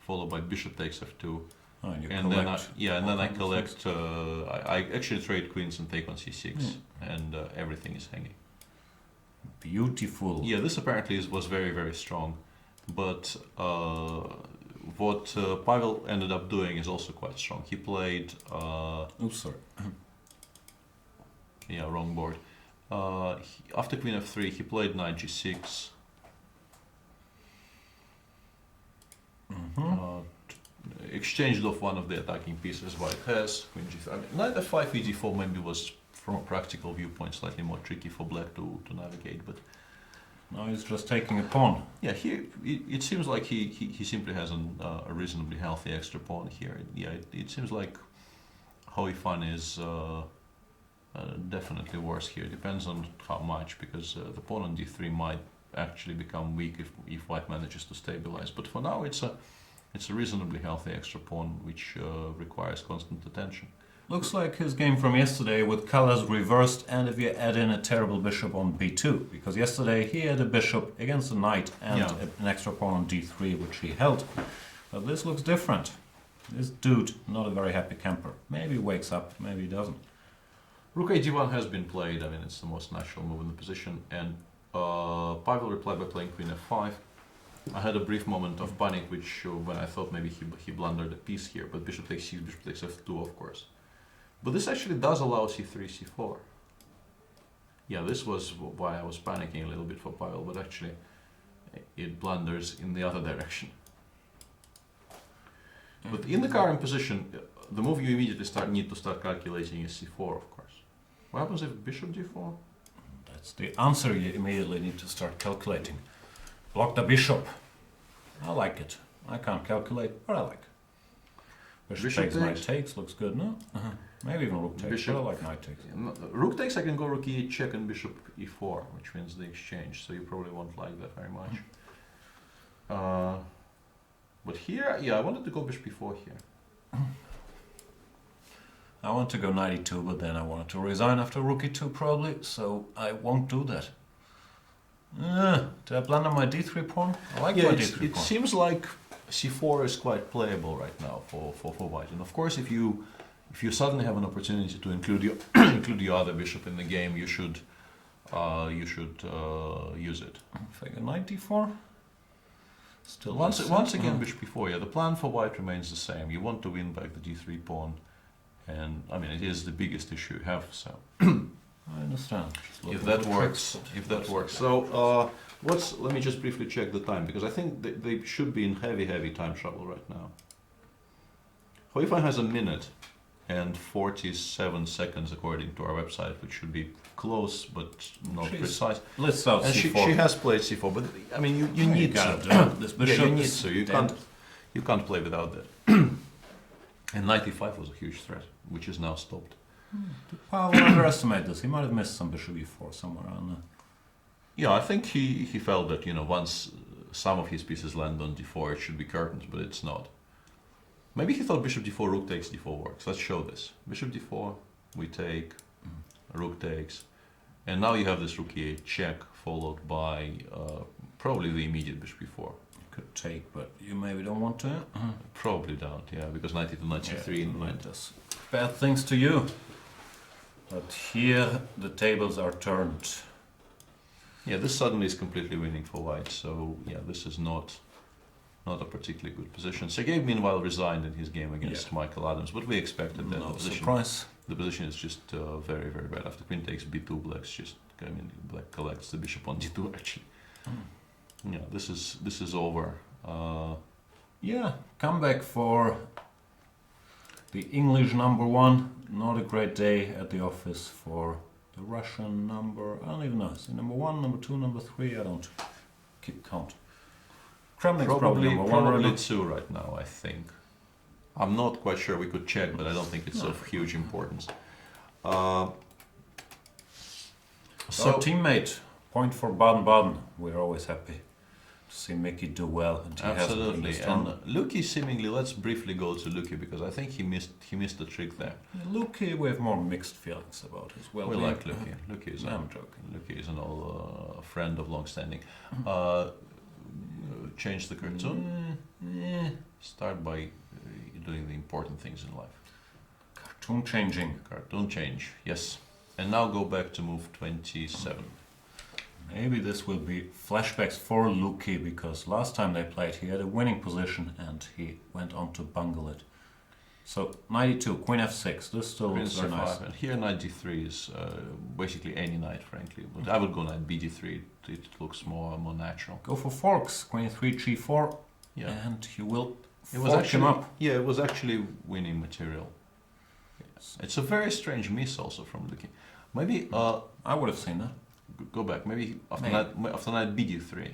Followed by bishop takes f2, and then I collect. I actually trade queens and take on c6, and everything is hanging. Beautiful. Yeah, this apparently was very, very strong, but what Pavel ended up doing is also quite strong. He played. Oops, sorry. Yeah, wrong board. After queen f3, he played knight g6. Exchanged off one of the attacking pieces white has. Queen g5. Knight f5, e4 maybe was, from a practical viewpoint, slightly more tricky for black to navigate, but now he's just taking a pawn. yeah, here it seems like he simply has a reasonably healthy extra pawn here. It seems like Hoey Fun is definitely worse here. Depends on how much, because the pawn on d3 might actually become weak if white manages to stabilize. But for now, it's a reasonably healthy extra pawn which requires constant attention. Looks like his game from yesterday with colors reversed, and if you add in a terrible bishop on b2, because yesterday he had a bishop against a knight and an extra pawn on d3 which he held. But this looks different. This dude, not a very happy camper. Maybe he wakes up, maybe he doesn't. Rook a1 has been played. It's the most natural move in the position, and Pavel replied by playing queen f5. I had a brief moment of panic, which when I thought maybe he blundered a piece here, but bishop takes c, bishop takes f2, of course. But this actually does allow c3, c4. Yeah, this was why I was panicking a little bit for Pavel, but actually it blunders in the other direction. But in the current position, the move you immediately need to start calculating is c4, of course. What happens if bishop d4? That's the answer you immediately need to start calculating. Block the bishop. I like it. I can't calculate, but I like. Bishop takes, knight takes, looks good, no? Maybe even rook takes, but I like knight takes. Rook takes, I can go rook e check and bishop e4, which wins the exchange, so you probably won't like that very much. But here, yeah, I wanted to go bishop b4 here. I want to go knight e2, but then I wanted to resign after rook e2 probably, so I won't do that. Did I blunder my d3 pawn? I like my d3 it pawn. seems like c4 is quite playable right now for white. And of course, if you suddenly have an opportunity to include your include the other bishop in the game, you should use it. If I go knight d4, still Once again, bishop b4. Yeah, the plan for white remains the same. You want to win back the d3 pawn, and I mean it is the biggest issue you have. So I understand. if that works, So let me just briefly check the time, because I think they should be in heavy time trouble right now. Hoifa has a minute and 47 seconds according to our website, which should be close but not precise. Let's start And c4. she has played c4, but I mean you need to. This Yeah, bishop you need is to. dead. You can't play without that. And knight e5 was a huge threat, which is now stopped. Pavel underestimate this. He might have missed some bishop e4 somewhere around there. Yeah, I think he felt that, you know, once some of his pieces land on d4, it should be curtains, but it's not. Maybe he thought bishop d4, rook takes, d4 works. Let's show this. Bishop d4, we take, rook takes, and now you have this rook e8 check, followed by probably the immediate bishop e4. Could take, but you maybe don't want to. Probably don't, yeah, because knight e2, knight c3, Knight does bad things to you. But here the tables are turned. Yeah, this suddenly is completely winning for white, so yeah, this is not a particularly good position. Sergei, meanwhile, resigned in his game against Michael Adams, but we expected that. No surprise. The position is just very bad. After queen takes b2, black collects the bishop on d2 actually. Yeah, this is over. Yeah, comeback for the English #1. Not a great day at the office for the Russian number. I don't even know. Is it #1, #2, #3? I don't keep count. Kremlin's probably #1. Probably 2 right now, I think. I'm not quite sure. We could check, but I don't think it's of huge importance. Our teammate, point for Baden-Baden. We're always happy to see Mickey do well. And he absolutely. Has And Luki seemingly, let's briefly go to Luki, because I think he missed the trick there. Luki, we have more mixed feelings about as well. We like Luki. Luki is I'm joking. Luki is an old friend of long standing. Change the cartoon. Start by doing the important things in life. Cartoon changing. Cartoon change, yes. And now go back to move 27. Maybe this will be flashbacks for Luki, because last time they played he had a winning position and he went on to bungle it. So 92, Queen f6, this still looks very nice. And here knight d3 is basically any knight, frankly. But I would go knight bd3, it looks more natural. Go for forks, Queen 3, g4, Yeah. and you will It was fork actually, him up. Yeah, it was actually winning material. It's a very strange miss also from Luki. Maybe I would have seen that. go back. Maybe after knight bd3.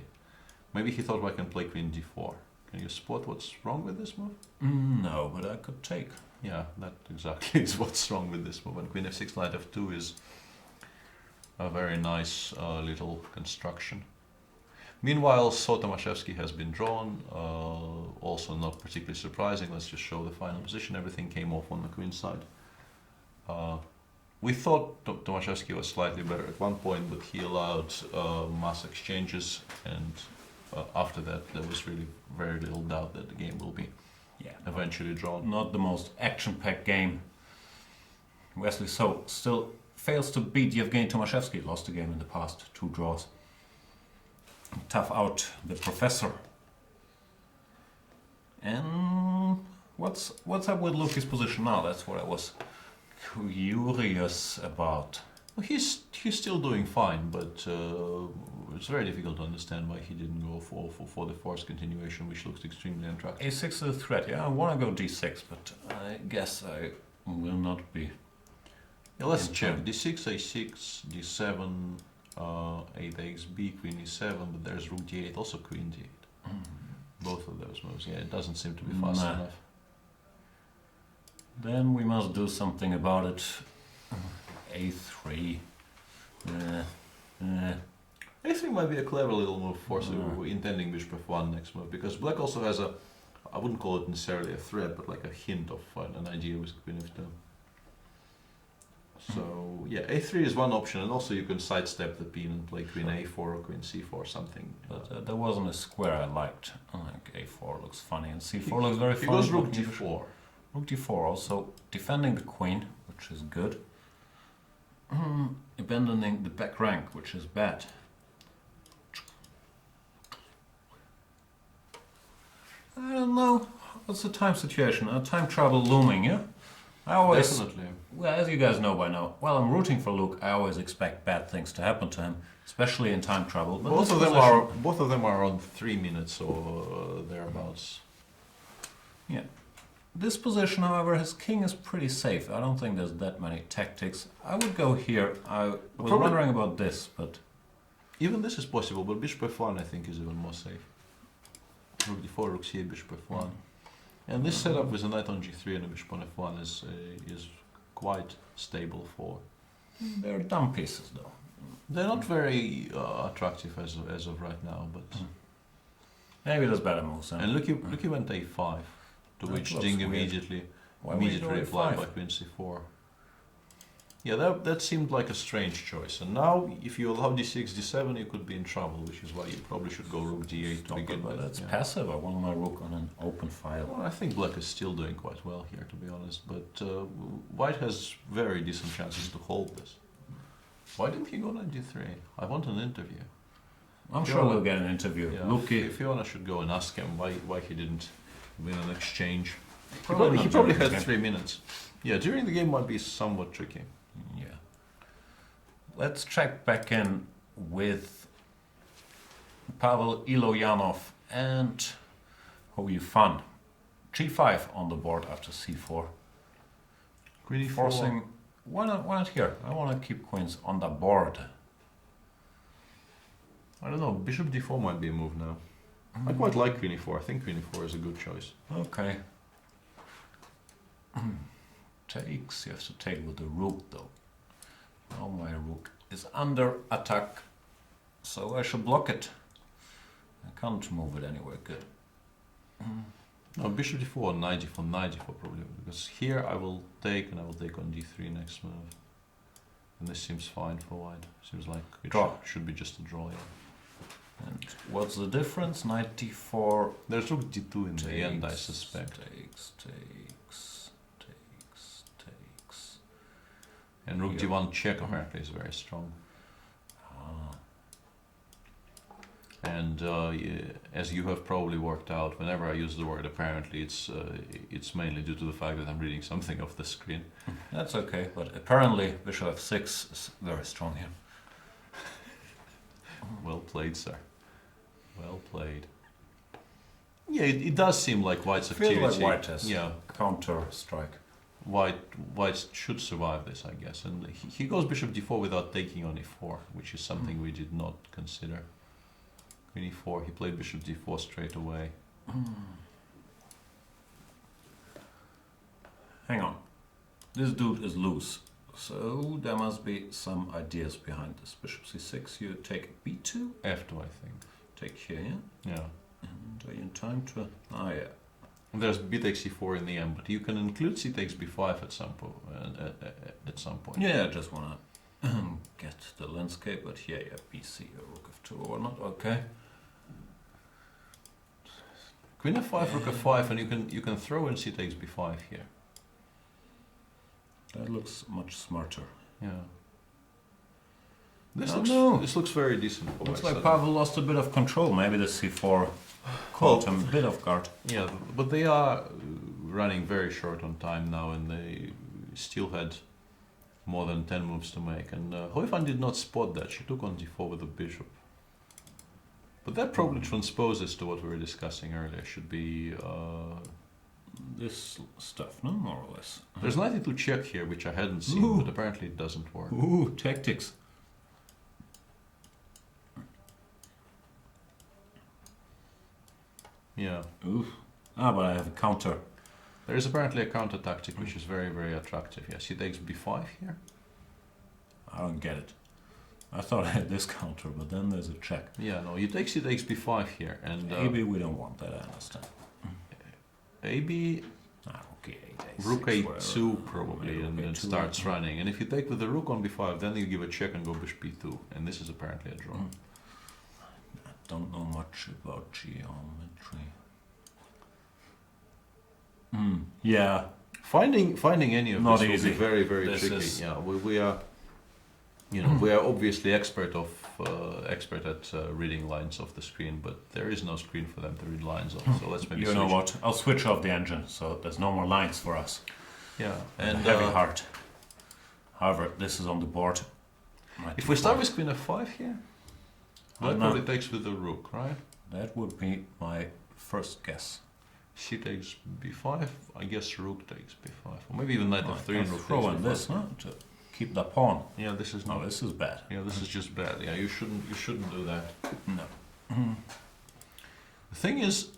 Maybe he thought, well, I can play queen d4. Can you spot what's wrong with this move? No, but I could take. Yeah, that exactly is what's wrong with this move. And queen f6, knight f2 is a very nice little construction. Meanwhile, Tomashevsky has been drawn, also not particularly surprising. Let's just show the final position. Everything came off on the queen side. We thought Tomashevsky was slightly better at one point, but he allowed mass exchanges, and after that there was really very little doubt that the game will be eventually drawn. Not the most action-packed game. Wesley So still fails to beat Yevgeny Tomashevsky, lost the game in the past, 2 draws. Tough out the professor. And what's up with Luki's position now? That's what I was curious about. Well, he's still doing fine, but it's very difficult to understand why he didn't go for the forced continuation, which looks extremely unattractive. A6 is a threat, yeah. I want to go d6, but I guess I will not be. Yeah, let's check. d6, a6, d7, 8x, b, queen e7, but there's rook d8, also queen d8. Both of those moves, yeah, it doesn't seem to be fast enough. Then we must do something about it. a3. A3 might be a clever little move for intending bishop f1 next move, because black also has a I wouldn't call it necessarily a threat, but like a hint of an idea with queen f2. So yeah, a3 is one option, and also you can sidestep the pin and play queen a4 or queen c4 or something. But there wasn't a square I liked. Like a4 looks funny and c4 looks very funny. He goes rook d4. Rook d4 also defending the queen, which is good. Abandoning the back rank, which is bad. I don't know. What's the time situation? Time travel looming, yeah? I always, Definitely. well, as you guys know by now, while I'm rooting for Luke, I always expect bad things to happen to him, especially in time travel. But Both of them are on 3 minutes or thereabouts. Yeah. This position, however, his king is pretty safe. I don't think there's that many tactics. I would go here. I was Probably- wondering about this, but Even this is possible, but bishop f1 I think is even more safe. Rook d4, rook c8, bishop f1. And this setup with a knight on g3 and a bishop on f1 is quite stable for. they're dumb pieces, though. They're not very attractive as of right now, but. Maybe there's better moves. And look, you went a5, to That which looks Ding weird. immediately Why would you go replied a5? by queen c4. Yeah, that seemed like a strange choice. And now, if you allow d6, d7, you could be in trouble, which is why you probably should go rook d8 to Stop begin it, but with. that's yeah. passive. I want my rook on an open file. Well, I think black is still doing quite well here, to be honest. But white has very decent chances to hold this. Why didn't he go knight d3? I want an interview. I'm Fiona- sure we'll get an interview. Yeah, Luki. Fiona should go and ask him why he didn't win an exchange. Probably He not probably during had the game. 3 minutes. Yeah, during the game might be somewhat tricky. Yeah. Let's check back in with Pavel Eljanov and How You Fun. G5 on the board after c4. Queen e4. Forcing. Why not here? I want to keep queens on the board. I don't know, bishop d4 might be a move now. I quite like queen e4. I think queen e4 is a good choice. Okay. Takes. You have to take with the rook, though. Now my rook is under attack, so I should block it. I can't move it anywhere good. No, bishop d4, knight d4, knight d4 probably. Because here I will take, and I will take on d3 next move. And this seems fine for white. Seems like it Draw. should be just a draw, yeah. And what's the difference? Knight d4 There's rook d2 in the end, I takes, suspect. takes. And rook Yeah. d1 check apparently is very strong. Ah, And as you have probably worked out, whenever I use the word apparently, it's mainly due to the fact that I'm reading something off the screen. that's okay, but apparently bishop f6 is very strong here. Well played, sir. Well played. Yeah, it does seem like white's Feels activity. like white has Yeah, counter strike. white should survive this, I guess. And he goes bishop d4 without taking on e4, which is something we did not consider. Queen e4, he played bishop d4 straight away. Hang on. This dude is loose. So there must be some ideas behind this. Bishop c6, you take b2, f2, I think. take here, yeah? Yeah. And are you in time to... Ah, yeah. And there's b takes c4 in the end, but you can include c takes b5 at some point. Yeah, I just want to get the landscape, but here, yeah, bc, rook f2 or not, okay. Queen f5, rook f5, and you can throw in c takes b5 here. That looks much smarter. Yeah. This Oh, looks no. this looks very decent. For Looks my like setup. Pavel lost a bit of control. Maybe the c4 caught him a bit off guard. Yeah, but they are running very short on time now, and they still had more than 10 moves to make. And Hoifan did not spot that. She took on d4 with the bishop. But that probably transposes to what we were discussing earlier. Should be This stuff, no, more or less. there's knight e2 check here, which I hadn't seen, Ooh. but apparently it doesn't work. Ooh, tactics. Yeah, Ooh. Ah, but I have a counter. there is apparently a counter tactic which is very, very attractive. Yes, he takes b5 here. I don't get it. I thought I had this counter, but then there's a check. Yeah, no, he takes b5 here, and Maybe we don't want that, I understand. maybe rook a2 probably, and then starts running. And if you take with the rook on b5, then you give a check and go bishop b2, and this is apparently a draw. I don't know much about geometry. Yeah, Finding any of Not this easy. will be very, very This tricky. is- Yeah, we are, we are obviously expert at reading lines off the screen, but there is no screen for them to read lines on. So let's maybe you know switch. what? I'll switch off the engine, so there's no more lines for us. Yeah, And and heavy heart. However, this is on the board. if we start with queen f5 here, that no. probably takes with the rook, right? That would be my first guess. She takes b5. I guess rook takes b5, or maybe even knight I f3 can and rook throw takes in b5. this, no? To keep the pawn. Yeah, this is No, not. this is bad. Yeah, this is just bad. Yeah, you shouldn't do that. No. The thing is,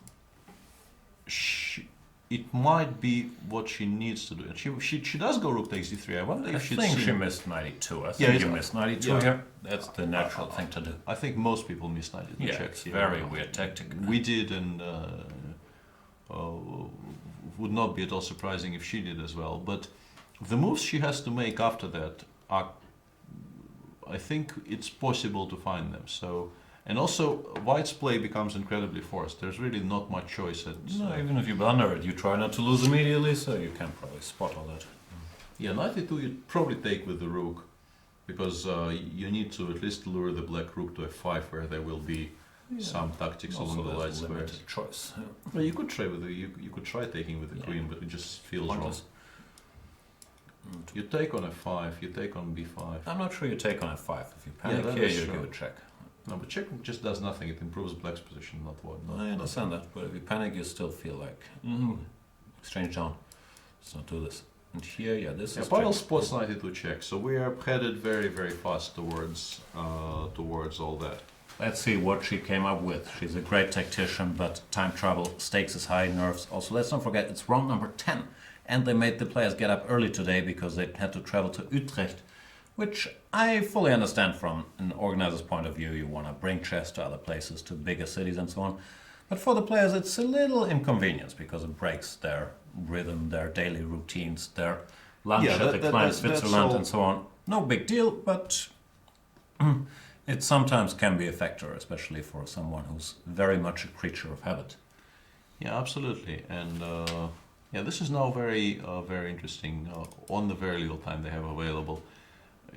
it might be what she needs to do. And she does go rook takes d3. I wonder I if she'd think seen- she missed knight e2. I Yeah, think you it's- missed knight e2 yeah. here. That's the natural thing to do. I think most people miss knight e2 Yeah, check it's here. very weird tactic. We did, and would not be at all surprising if she did as well. But the moves she has to make after that are, I think it's possible to find them. So, and also White's play becomes incredibly forced. There's really not much choice. No, even if you blunder it, you try not to lose immediately, so you can probably spot all that. Yeah, knight e2 you'd probably take with the rook, because you need to at least lure the black rook to f5, where there will be some tactics Also, along the light there's squares. limited choice. Yeah. Well, you could try with the, you could try taking with the Yeah. queen, but it just feels wrong. Pointless. You take on f5, you take on b5. I'm not sure you take on f5. If you panic that here, is you true. give a check. No, but check just does nothing. It improves black's position, not what. Not, I understand that, but if you panic, you still feel like exchange down. Let's not do this. And here, yeah, this Yeah, is. Pavel check. spots knight e2 check, so we are headed very, very fast towards all that. Let's see what she came up with. She's a great tactician, but time travel, stakes is high, nerves. Also, let's not forget, it's round number 10. And they made the players get up early today because they had to travel to Utrecht, which I fully understand from an organizer's point of view. You want to bring chess to other places, to bigger cities and so on. But for the players, it's a little inconvenience because it breaks their rhythm, their daily routines, their lunch Yeah, at the that- Klein that's Switzerland all. and so on. No big deal, but it sometimes can be a factor, especially for someone who's very much a creature of habit. Yeah, absolutely. And yeah, this is now very, very interesting. On the very little time they have available,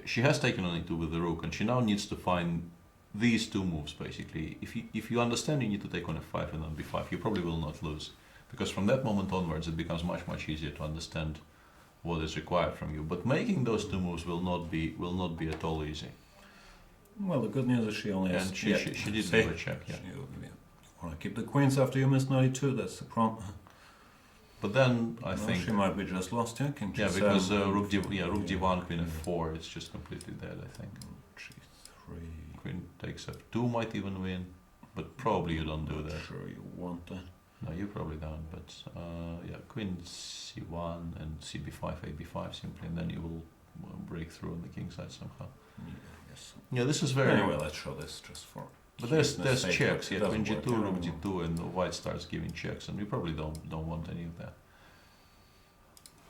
she has taken on e2 with the rook, and she now needs to find these two moves basically. If you understand, you need to take on f5 and on b5. You probably will not lose, because from that moment onwards, it becomes much easier to understand what is required from you. But making those two moves will not be at all easy. Well, the good news is she only has... And she did see, give a check, yeah. You want to keep the queens after you miss knight e2, that's the problem. But then I Well, think, she might be just lost here. King yeah, G7, because rook King d1, queen f4, it's just completely dead. I think G3. queen takes f2 might even win, but probably you don't do Not that. sure you want that. No, you probably don't. But yeah, queen c1 and cb5, ab5 simply, and then you will break through on the king side somehow. Yeah, yes. Yeah, this is very. Anyway, let's show this just for... But there's cuteness sake, checks. but it Yeah, queen doesn't g2, work. rook g2, and the white starts giving checks, and you probably don't want any of that.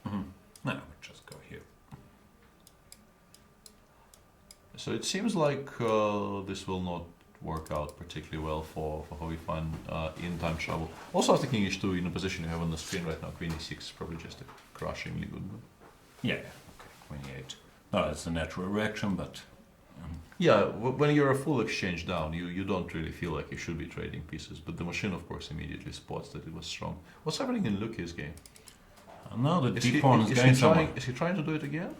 No, we'll just go here. So it seems like this will not work out particularly well for Hovey Fan in time travel. Also, after king h2 in a position you have on the screen right now, queen e6 is probably just a crushingly good move. Yeah, okay, queen e8. No, it's a natural reaction, but... Yeah, when you're a full exchange down, you don't really feel like you should be trading pieces, but the machine, of course, immediately spots that it was strong. What's happening in Lucky's game? now the Is d-pawn is going somewhere. is he trying to do it again?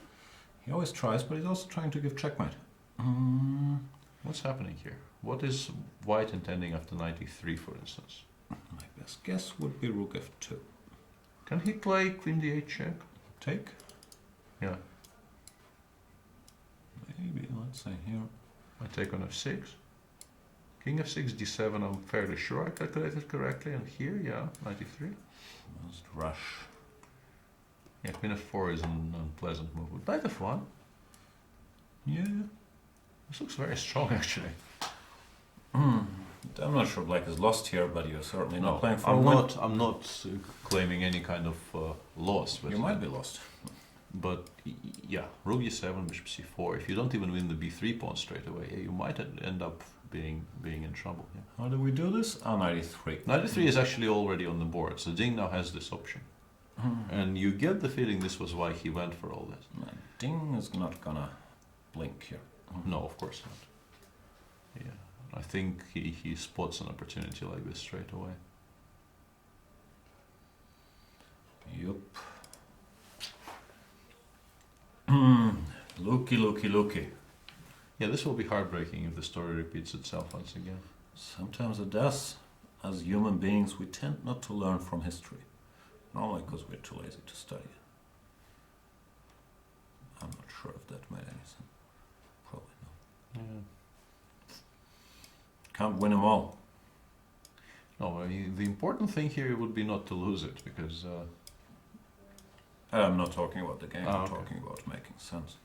He always tries, but he's also trying to give checkmate. What's happening here? What is white intending after knight e3, for instance? My best guess would be rook f2. Can he play queen d8 check? Take? Yeah. Maybe, let's say here. I take on f6. King f6, d7, I'm fairly sure I calculated correctly. And here, yeah, knight e3. Must rush. Yeah, queen f4 is an unpleasant move. But knight f1, Yeah. this looks very strong actually. I'm not sure Black is lost here, but you're certainly not No, playing for a win. I'm not claiming any kind of loss. But, You might be lost. But yeah, rook e7, bishop c4. If you don't even win the b3 pawn straight away, yeah, you might end up being in trouble. Yeah. How do we do this? Ah, 93. 93 is actually already on the board, so Ding now has this option. And you get the feeling this was why he went for all this. Ding is not gonna blink here. No, of course not. Yeah, I think he spots an opportunity like this straight away. Yup. Looky. Yeah, this will be heartbreaking if the story repeats itself once again. Sometimes it does. As human beings, we tend not to learn from history. Normally because we're too lazy to study it. I'm not sure if that made any sense. Probably not. Yeah. Can't win them all. No, the important thing here would be not to lose it, because I'm not talking about the game, I'm okay. talking about making sense.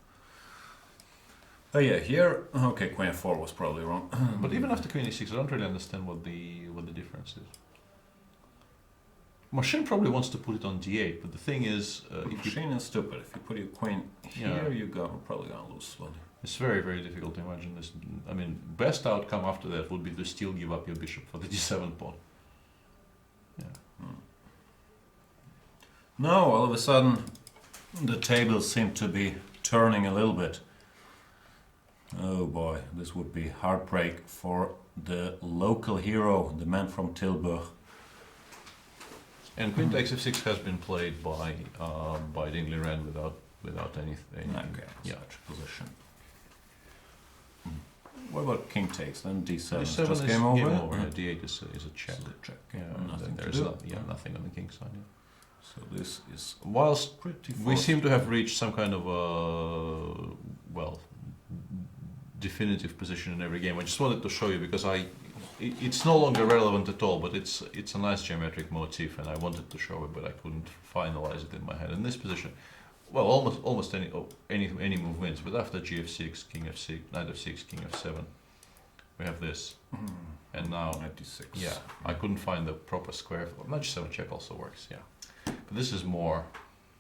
Oh yeah, here, okay, queen f4 was probably wrong. but even after queen e6, I don't really understand what the difference is. Machine probably wants to put it on d8, but the thing is, if you, Machine is stupid. If you put your queen here, Yeah. you're probably gonna lose slowly. it's very, very difficult to imagine this. I mean, best outcome after that would be to still give up your bishop for the d7 pawn. Yeah. Now, all of a sudden, the tables seem to be turning a little bit. Oh boy, this would be heartbreak for the local hero, the man from Tilburg. And queen takes f6 has been played by Dingley Wren without anything. Okay, Yeah. such a position. What about king takes? Then d7 is d7 just is game over. Yeah, d8 is a check. So check. Yeah, and Nothing then to there's do. nothing on the king side. Yeah. So this is Whilst pretty we forced. seem to have reached some kind of definitive position in every game. I just wanted to show you because it's no longer relevant at all, but it's a nice geometric motif, and I wanted to show it, but I couldn't finalize it in my head. In this position, well, almost any move wins, but after gf6, king f6, knight f6, king f7, we have this, and now 96. yeah, I couldn't find the proper square. Knight g7 check also works, yeah, but this is more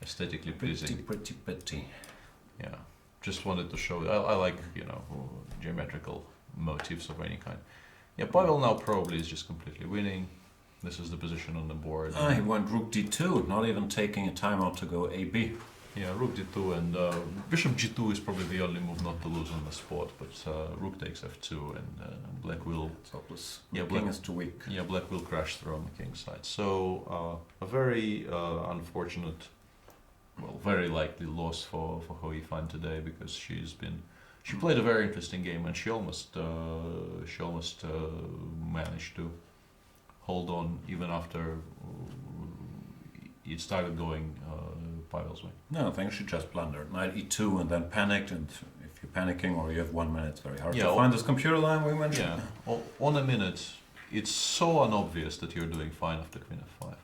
aesthetically pleasing. Pretty. Yeah, just wanted to show. I like geometrical motifs of any kind. Yeah, Pavel now probably is just completely winning. This is the position on the board. Ah, he went rook d2, not even taking a timeout to go ab. Yeah, rook d2 and bishop g2 is probably the only move not to lose on the spot. But rook takes f2 and black will. It's hopeless. Yeah, The black king is too weak. Yeah, black will crash through on the king's side. So a very unfortunate, well, very likely loss for Hoi Fan today, because she played a very interesting game, and she almost managed to hold on even after it started going Pavel's way. No, I think she just blundered. Knight e2 and then panicked, and if you're panicking or you have 1 minute, it's very hard Yeah, to find this computer line we mentioned. Yeah, on a minute, it's so unobvious that you're doing fine after queen f5.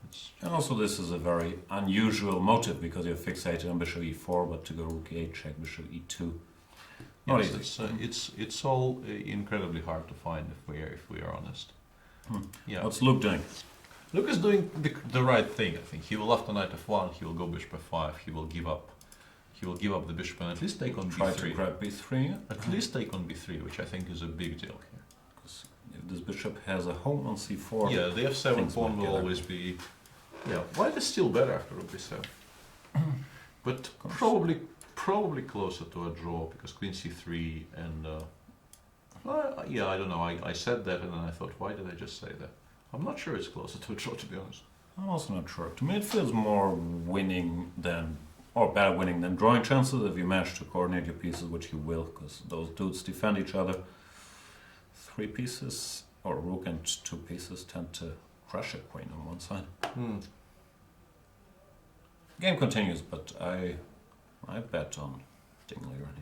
And also this is a very unusual motive because you're fixated on bishop e4, but to go rook e8 check, bishop e2. Not Yes, easy. it's all incredibly hard to find if we are honest. Yeah. What's Luke doing? Luke is doing the right thing, I think. He will, after knight f1, he will go bishop f5, he will give up the bishop and at least take on Try to b3. grab b3. At least take on b3, which I think is a big deal here. Because if this bishop has a home on c4, Yeah, the f7 things pawn might will get always be... Yeah, white is still better after rook b7. But probably closer to a draw, because queen c3 and... yeah, I don't know, I said that and then I thought, why did I just say that? I'm not sure it's closer to a draw, to be honest. I'm also not sure. To me, it feels more winning than, or better winning than drawing chances if you manage to coordinate your pieces, which you will, because those dudes defend each other. 3 pieces, or rook and 2 pieces, tend to crush a queen on one side. Game continues, but I bet on Dingley right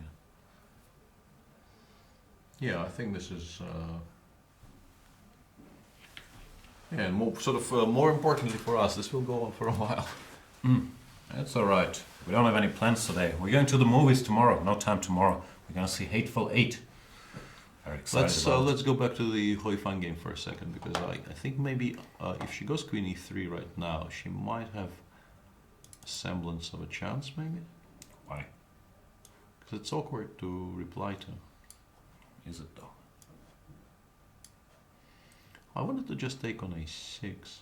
here. Yeah, I think this is... Yeah, and more importantly for us, this will go on for a while. That's alright. We don't have any plans today. We're going to the movies tomorrow. No time tomorrow. We're going to see Hateful Eight. Very excited about it. Let's go back to the Huifang game for a second, because I think maybe if she goes queen e3 right now, she might have a semblance of a chance, maybe? Why? Because it's awkward to reply to. Is it though? I wanted to just take on a6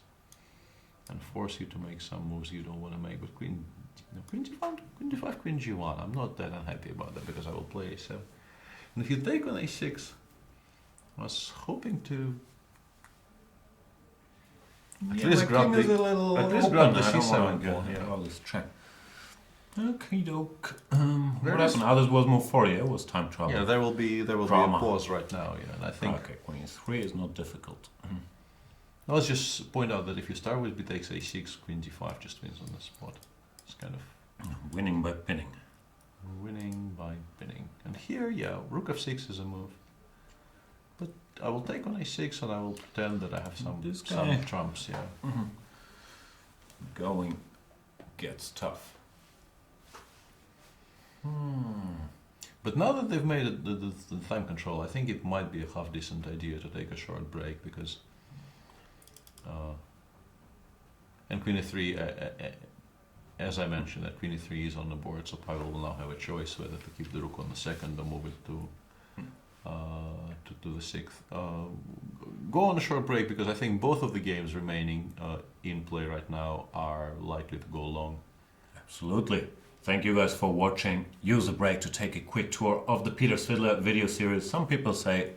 and force you to make some moves you don't want to make, but queen d5, queen g1, I'm not that unhappy about that, because I will play a7. And if you take on a6, I was hoping to at least grab the c7 pawn. Yeah, Yeah. all this check. Okay, doke. What happened? Others was move 4, yeah? It was time travel. Yeah, there will be Drama. a pause right now, yeah, and I think Okay, queen 3 is not difficult. now let's just point out that if you start with b takes a6, queen d5 just wins on the spot. It's kind of Winning by pinning. winning by pinning. And here, yeah, rook f6 is a move. But I will take on a6 and I will pretend that I have some trumps, yeah. Going gets tough. But now that they've made it the time control, I think it might be a half decent idea to take a short break, because and queen e3, as I mentioned, that queen e3 is on the board, so Pavel will now have a choice whether to keep the rook on the second or move it to the sixth. Go on a short break, because I think both of the games remaining in play right now are likely to go long. Absolutely. Thank you guys for watching. Use the break to take a quick tour of the Peter Svidler video series. Some people say,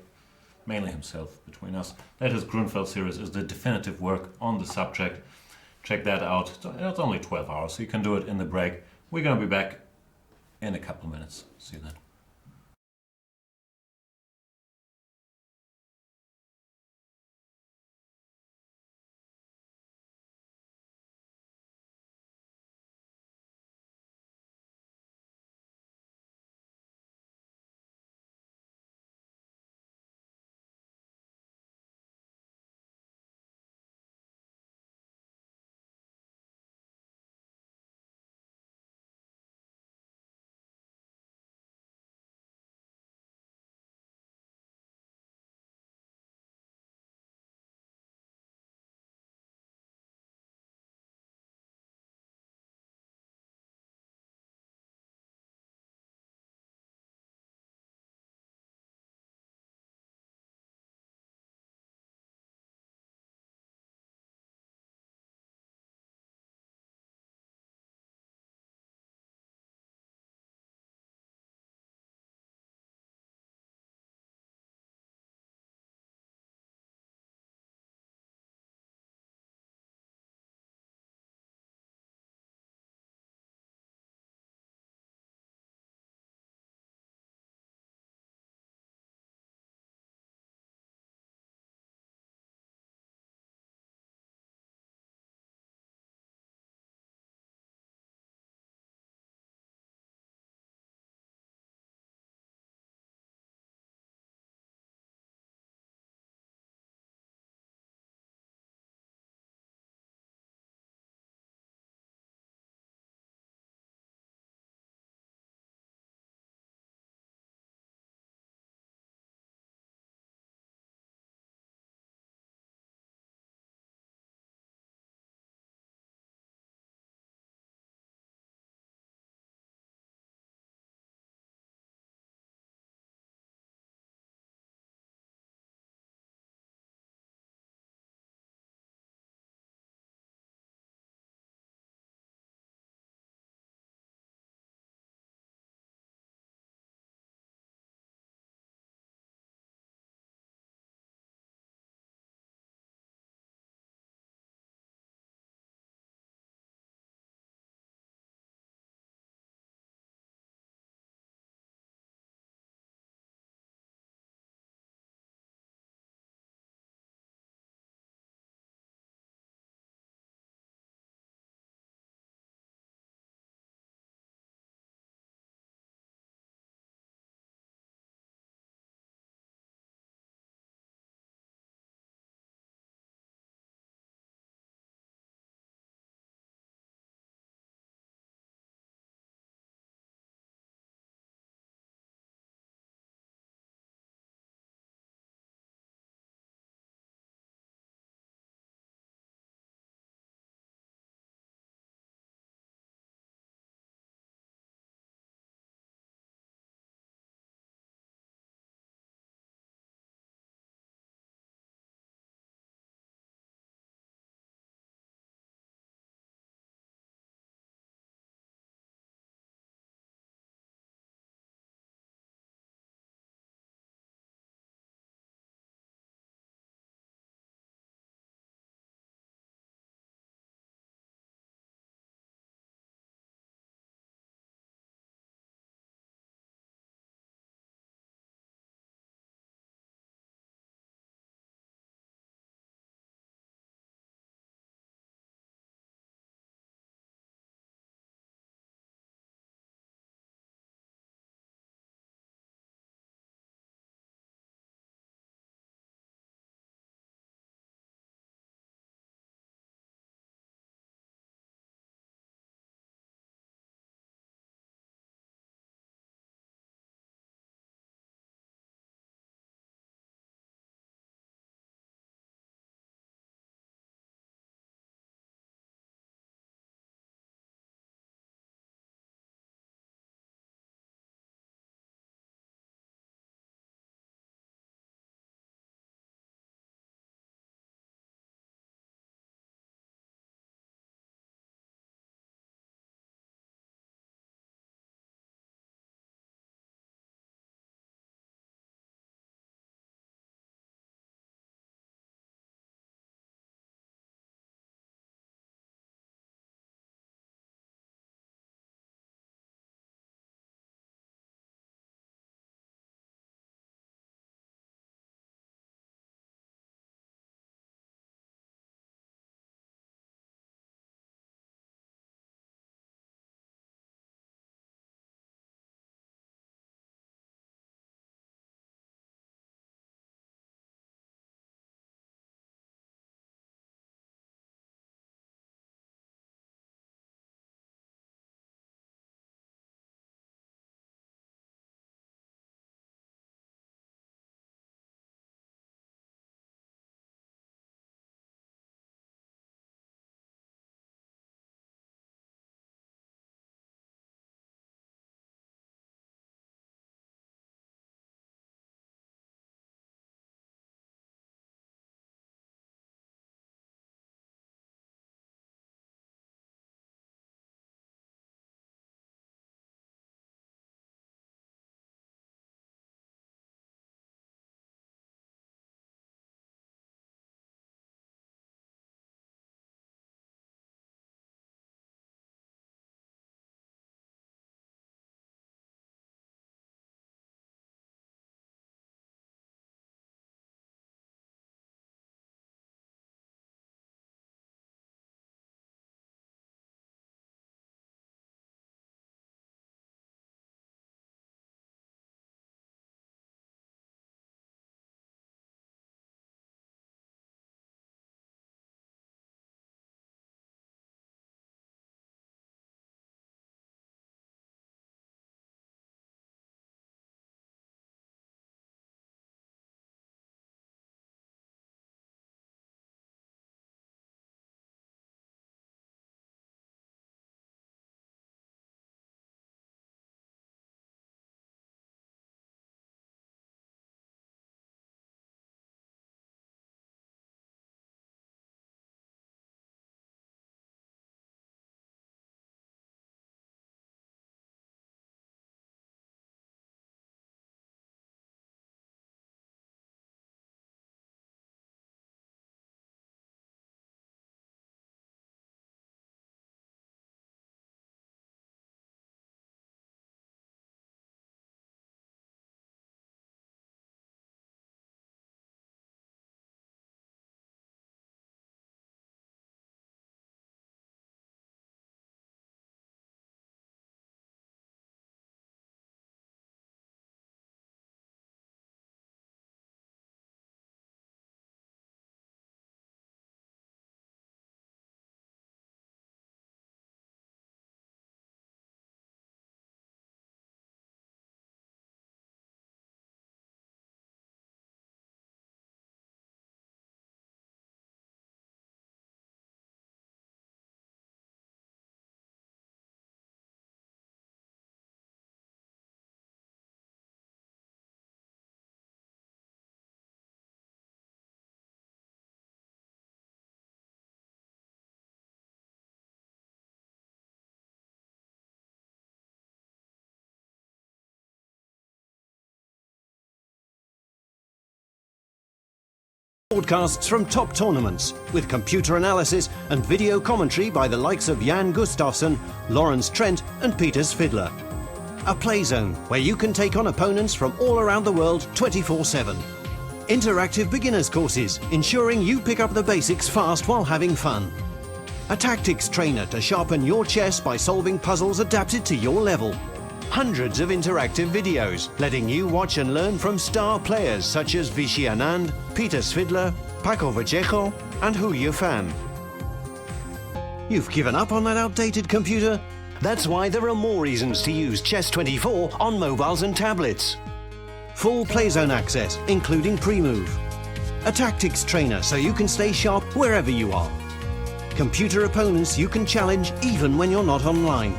mainly himself between us, that his Grunfeld series is the definitive work on the subject. Check that out. It's only 12 hours, so you can do it in the break. We're going to be back in a couple of minutes. See you then. Broadcasts from top tournaments with computer analysis and video commentary by the likes of Jan Gustafsson, Lawrence Trent and Peter Svidler. A play zone where you can take on opponents from all around the world 24/7. Interactive beginners courses ensuring you pick up the basics fast while having fun. A tactics trainer to sharpen your chess by solving puzzles adapted to your level. Hundreds of interactive videos letting you watch and learn from star players such as Vichy Anand, Peter Svidler, Paco Vallejo and Hu Yifan. You've given up on that outdated computer? That's why there are more reasons to use Chess24 on mobiles and tablets. Full playzone access, including pre-move. A tactics trainer so you can stay sharp wherever you are. Computer opponents you can challenge even when you're not online.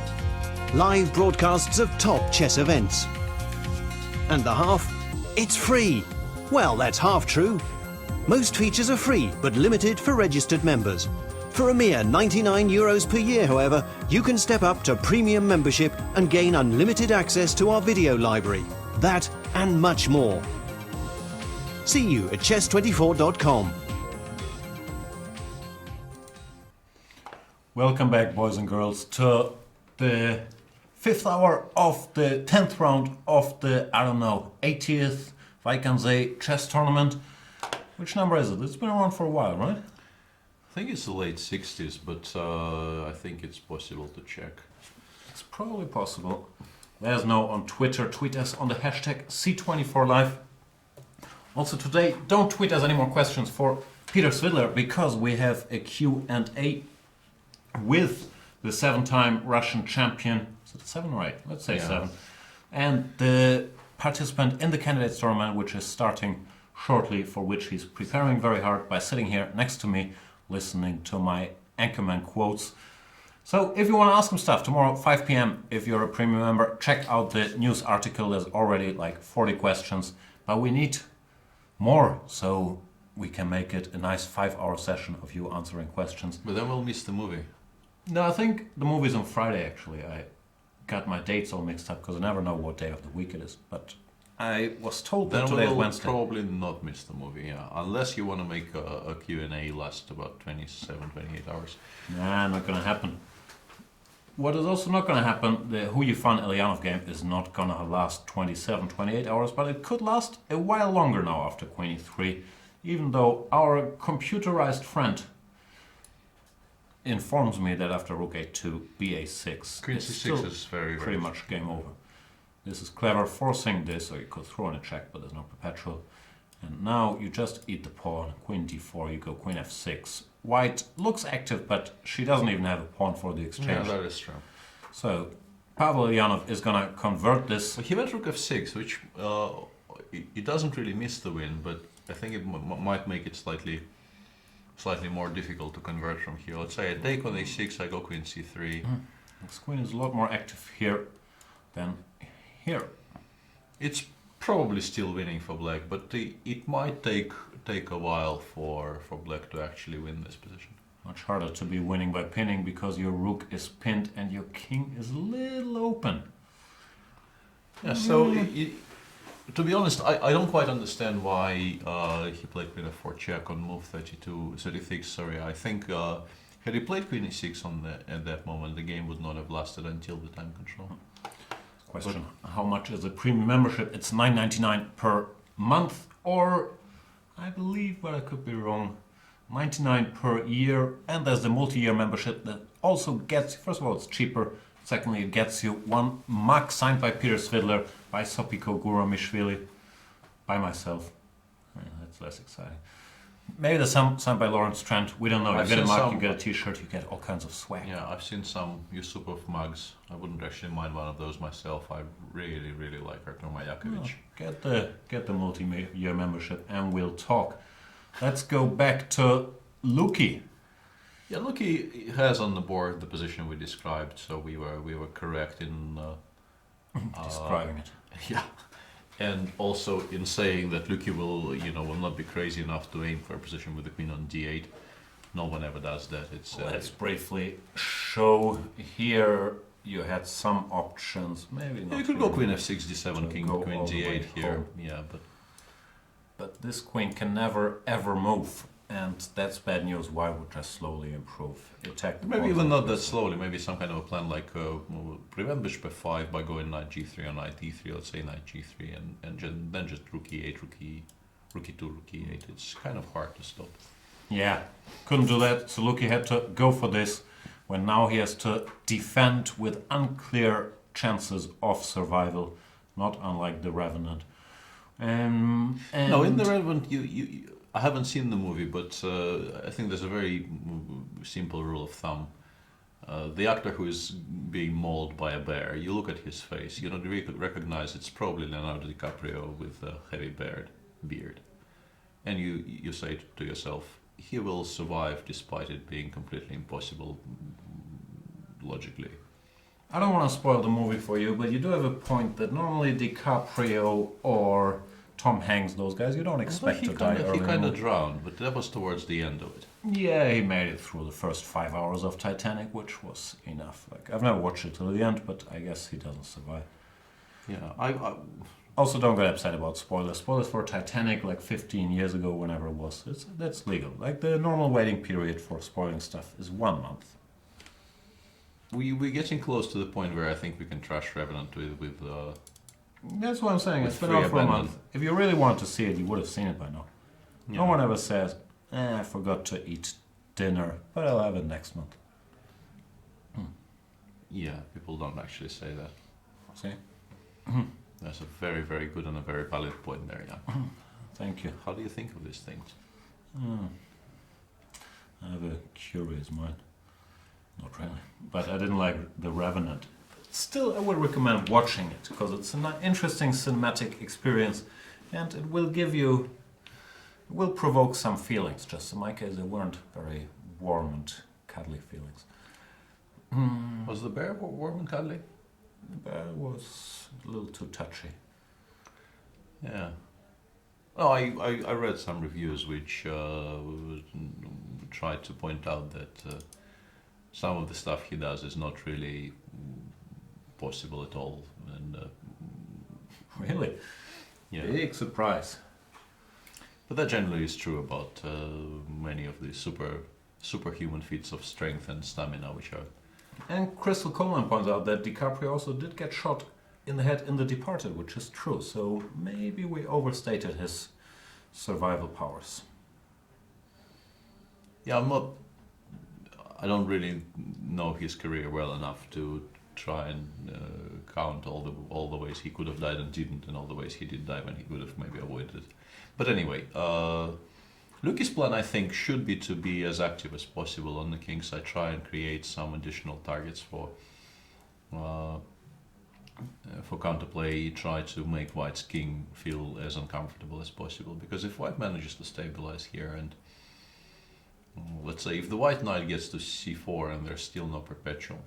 Live broadcasts of top chess events. And the half? It's free. Well, that's half true. Most features are free, but limited for registered members. For a mere €99 per year, however, you can step up to premium membership and gain unlimited access to our video library. That and much more. See you at chess24.com. Welcome back, boys and girls, to the 5th hour of the 10th round of the, 80th, if I can say, chess tournament. Which number is it? It's been around for a while, right? I think it's the late 60s, but I think it's possible to check. It's probably possible. Let us know on Twitter. Tweet us on the hashtag C24Live. Also today, don't tweet us any more questions for Peter Svidler because we have a Q&A with the 7-time Russian champion. Is it 7 or 8? Let's say 7. And the participant in the candidates tournament, which is starting shortly, for which he's preparing very hard by sitting here next to me, listening to my Anchorman quotes. So if you want to ask him stuff, tomorrow 5 p.m, if you're a premium member, check out the news article. There's already like 40 questions, but we need more so we can make it a nice 5-hour session of you answering questions. But then we'll miss the movie. No, I think the movie's on Friday actually. I got my dates all mixed up because I never know what day of the week it is, but I was told that today is Wednesday. Probably not miss the movie, yeah. Unless you want to make a Q&A last about 27, 28 hours. Nah, not gonna happen. What is also not gonna happen, the Hu Yifan Eljanov game is not gonna last 27, 28 hours, but it could last a while longer now after Queen e3, even though our computerized friend informs me that after Rook a2, ba6, Queen it's c6 still is very pretty much game over. This is clever, forcing this, or you could throw in a check, but there's no perpetual. And now you just eat the pawn, Queen d4, you go Queen f6. White looks active, but she doesn't even have a pawn for the exchange. Yeah, that is true. So Pavel Eljanov is gonna convert this. Well, he went Rook f6, which it doesn't really miss the win, but I think it might make it slightly more difficult to convert from here. Let's say I take on a6, I go Queen c3. This queen is a lot more active here than here. It's probably still winning for black, but it might take a while for black to actually win this position. Much harder to be winning by pinning because your rook is pinned and your king is a little open. Yeah, so to be honest, I don't quite understand why he played Queen f4 check on move 36. Sorry, I think had he played Queen e6 at that moment, the game would not have lasted until the time control. Question: how much is a premium membership? It's $9.99 per month, or I believe, but I could be wrong, $99 per year. And there's the multi-year membership that also gets. First of all, it's cheaper. Secondly, it gets you one mug signed by Peter Svidler, by Sopiko Guramishvili, by myself. That's less exciting. Maybe there's some signed by Lawrence Trent. We don't know. You get a mug, you get a t-shirt, you get all kinds of swag. Yeah, I've seen some Yusupov mugs. I wouldn't actually mind one of those myself. I really, really like Artur Majakovic. Get the multi-year membership and we'll talk. Let's go back to Luki. Yeah, Luki has on the board the position we described, so we were correct in describing it. Yeah, and also in saying that Luki will not be crazy enough to aim for a position with the queen on d8. No one ever does that. It's let's briefly show here. You had some options, maybe not. You could go Queen f6, d7, king, Queen d8 here. Yeah, but but this queen can never ever move, and that's bad news. Why would just slowly improve? Attack the Maybe pawns even and not that this- slowly. Maybe some kind of a plan like prevent bishop f5 by going knight g3 or knight e3. Let's say knight g3, and then just rook e8, rook e2, rook e8. It's kind of hard to stop. Yeah, couldn't do that. So Luki had to go for this, when now he has to defend with unclear chances of survival, not unlike the Revenant. And No, in the Revenant, I haven't seen the movie, but I think there's a very simple rule of thumb. The actor who is being mauled by a bear, you look at his face, you don't recognize it's probably Leonardo DiCaprio with a heavy beard. And you say to yourself, he will survive despite it being completely impossible logically. I don't want to spoil the movie for you, but you do have a point that normally DiCaprio or Tom Hanks, those guys, you don't expect to die early. He in kind the of movie. drowned, but that was towards the end of it. Yeah, he made it through the first 5 hours of Titanic, which was enough. Like, I've never watched it till the end, but I guess he doesn't survive. Yeah, I Also, don't get upset about spoilers. Spoilers for Titanic, like 15 years ago, whenever it was, that's legal. Like, the normal waiting period for spoiling stuff is 1 month. we're getting close to the point where I think we can trash Revenant with That's what I'm saying. With It's been free out for a abandon. month. If you really wanted to see it, you would have seen it by now. No Yeah. one ever says, I forgot to eat dinner, but I'll have it next month. Yeah, people don't actually say that. See? That's a very, very good and a very valid point there, yeah. Thank you. How do you think of these things? I have a curious mind. Not really. But I didn't like The Revenant. Still, I would recommend watching it, because it's an interesting cinematic experience, and it will give you... It will provoke some feelings. Just in my case, they weren't very warm and cuddly feelings. Was the bear warm and cuddly? But it was a little too touchy. Yeah. Oh, I read some reviews which tried to point out that some of the stuff he does is not really possible at all. And Really? yeah, Big surprise. but that generally is true about many of the superhuman feats of strength and stamina, which are. And Crystal Coleman points out that DiCaprio also did get shot in the head in The Departed, which is true. So maybe we overstated his survival powers. Yeah, I don't really know his career well enough to try and count all the ways he could have died and didn't, and all the ways he did die when he could have maybe avoided it. But anyway, Luki's plan, I think, should be to be as active as possible on the king side, try and create some additional targets for counterplay, try to make White's king feel as uncomfortable as possible. Because if White manages to stabilize here, and let's say if the White knight gets to c4 and there's still no perpetual.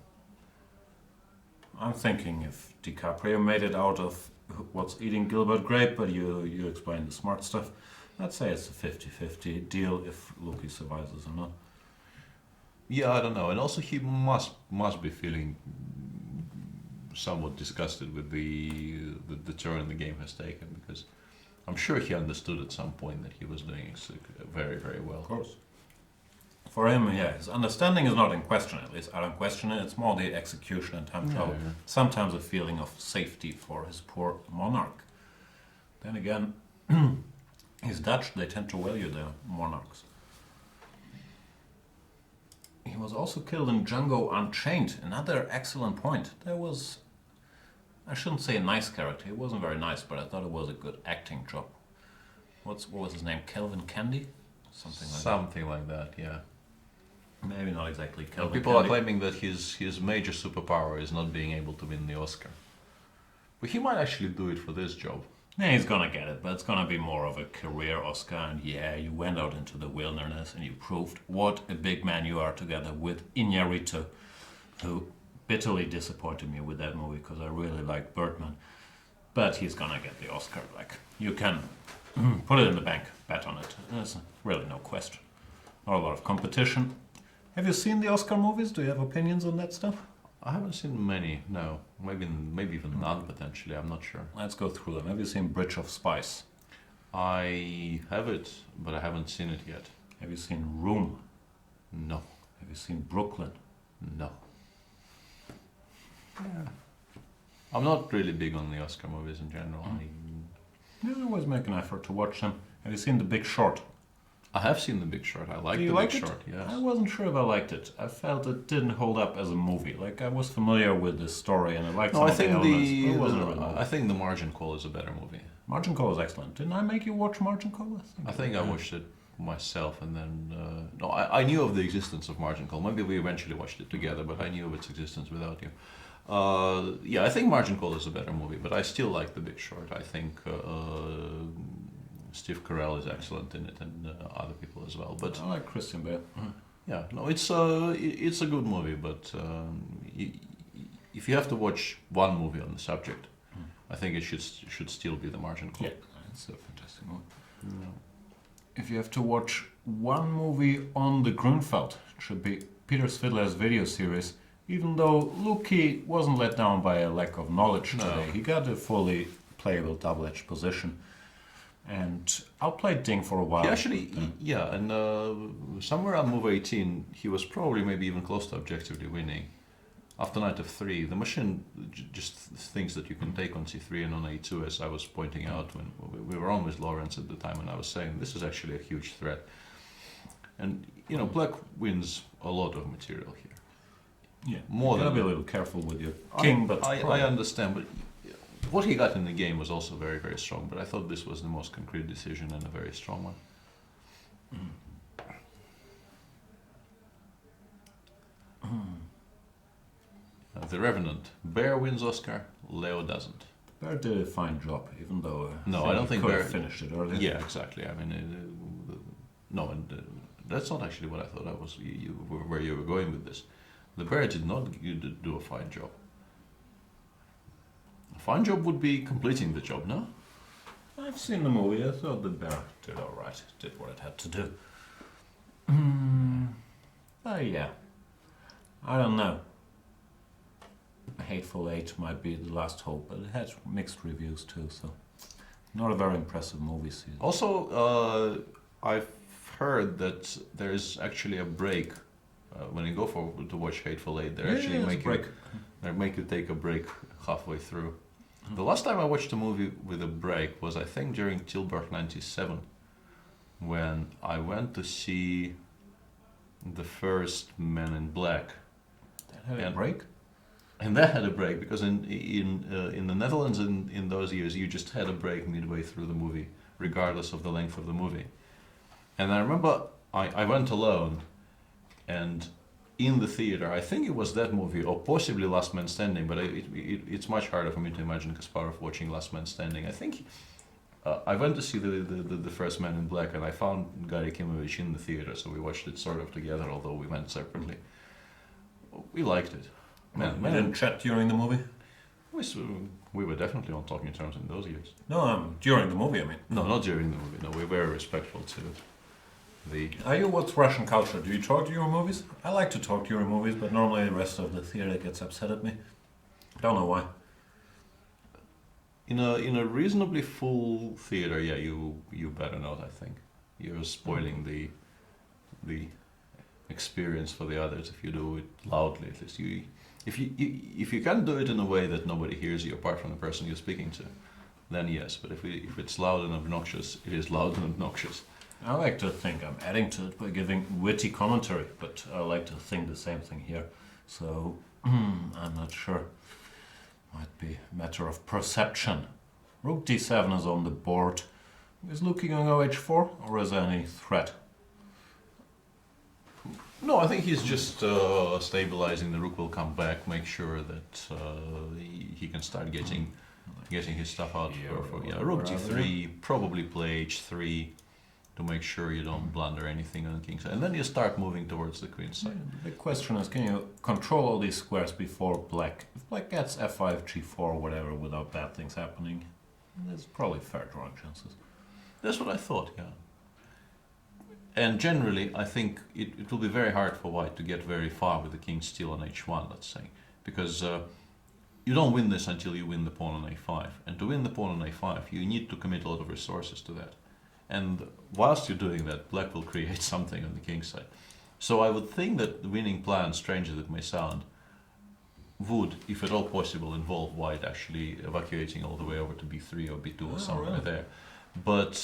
I'm thinking if DiCaprio made it out of what's eating Gilbert Grape, but you explained the smart stuff, I'd say it's a 50-50 deal if Luki survives or not. Yeah, I don't know. And also he must be feeling somewhat disgusted with the turn the game has taken, because I'm sure he understood at some point that he was doing very, very well. Of course. For him, yeah, his understanding is not in question, at least I don't question it. It's more the execution and time travel. Yeah. Sometimes a feeling of safety for his poor monarch. Then again, he's Dutch, they tend to value their monarchs. He was also killed in Django Unchained, another excellent point. There was, I shouldn't say a nice character, he wasn't very nice, but I thought it was a good acting job. What was his name, Kelvin Candy? Something like that, yeah. Maybe not exactly And Kelvin people Candy. are claiming that his major superpower is not being able to win the Oscar. But he might actually do it for this job. Yeah, he's gonna get it, but it's gonna be more of a career Oscar. And yeah, you went out into the wilderness and you proved what a big man you are, together with Iñárritu, who bitterly disappointed me with that movie because I really like Birdman. But he's gonna get the Oscar. Like, you can put it in the bank, bet on it. There's really no question. Not a lot of competition. Have you seen the Oscar movies? Do you have opinions on that stuff? I haven't seen many, no. Maybe even none, potentially, I'm not sure. Let's go through them. Have you seen Bridge of Spies? I have it, but I haven't seen it yet. Have you seen Room? No. Have you seen Brooklyn? No. I'm not really big on the Oscar movies in general. I always make an effort to watch them. Have you seen The Big Short? I have seen The Big Short. I like Do you The like Big it? Short, yes. I wasn't sure if I liked it. I felt it didn't hold up as a movie. Like, I was familiar with the story and I liked No, some I of the think elements, but it wasn't a real I movie. think The Margin Call is a better movie. Margin Call is excellent. Didn't I make you watch Margin Call? I think I watched it myself, and then no, I knew of the existence of Margin Call. Maybe we eventually watched it together, but I knew of its existence without you. Yeah, I think Margin Call is a better movie, but I still like The Big Short. I think Steve Carell is excellent in it, and other people as well. But I like Christian Bale. yeah, no, it's a good movie, but if you have to watch one movie on the subject, I think it should still be The Margin Call. Yeah, it's a fantastic movie. If you have to watch one movie on the Grunfeld, it should be Peter Svidler's video series. Even though Luki wasn't let down by a lack of knowledge today, he got a fully playable double-edged position. And outplayed Ding for a while. He actually, yeah, and somewhere on move 18, he was probably maybe even close to objectively winning. After knight of 3, the machine just thinks that you can take on c3 and on a2, as I was pointing out when we were on with Lawrence at the time, and I was saying this is actually a huge threat. And, you know, black wins a lot of material here. Yeah, More you gotta than be a little careful with your king, but I understand, but what he got in the game was also very, very strong, but I thought this was the most concrete decision and a very strong one. The Revenant. Bear wins Oscar, Leo doesn't. Bear did a fine job, even though No, I don't think could Bear have finished it earlier. Yeah, exactly. I mean, no, and that's not actually what I thought. Where you were going with this. The Bear did not do a fine job. A fine job would be completing the job, no? I've seen the movie. I thought the Bear did all right. Did what it had to do. Yeah. I don't know. Hateful Eight might be the last hope, but it had mixed reviews too, so not a very impressive movie season. Also, I've heard that there is actually a break when you go to watch Hateful Eight. They actually make you take a break halfway through. The last time I watched a movie with a break was, I think, during Tilburg '97, when I went to see the first Men in Black. That had a break? And that had a break because in the Netherlands in those years you just had a break midway through the movie, regardless of the length of the movie. And I remember I went alone, and in the theater, I think it was that movie or possibly Last Man Standing, but it's much harder for me to imagine Kasparov watching Last Man Standing. I think I went to see the first Man in Black, and I found Karjakin in the theater, so we watched it sort of together, although we went separately. We liked it. Man, we didn't chat during the movie? We were definitely on talking terms in those years. No, during the movie, I mean. No, not during the movie. No, we were respectful to the... Are you what's Russian culture? Do you talk during movies? I like to talk during movies, but normally the rest of the theater gets upset at me. Don't know why. In a reasonably full theater, yeah, you better not, I think. You're spoiling the experience for the others if you do it loudly, at least. If you can do it in a way that nobody hears you apart from the person you're speaking to, then yes. But if it's loud and obnoxious, it is loud and obnoxious. I like to think I'm adding to it by giving witty commentary, but I like to think the same thing here. So, I'm not sure. Might be a matter of perception. Rook d7 is on the board. Is looking on oh4, or is there any threat? No, I think he's just stabilizing. The rook will come back, make sure that he can start getting his stuff out. Rook d3, probably play h3 to make sure you don't blunder anything on the king side. And then you start moving towards the queen side. Yeah, the big question is, can you control all these squares before black? If black gets f5, g4, whatever, without bad things happening, there's probably fair drawing chances. That's what I thought, yeah. And generally, I think it will be very hard for white to get very far with the king still on h1, let's say. Because you don't win this until you win the pawn on a5. And to win the pawn on a5, you need to commit a lot of resources to that. And whilst you're doing that, black will create something on the king side. So I would think that the winning plan, strange as it may sound, would, if at all possible, involve white actually evacuating all the way over to b3 or b2 or somewhere really? there. But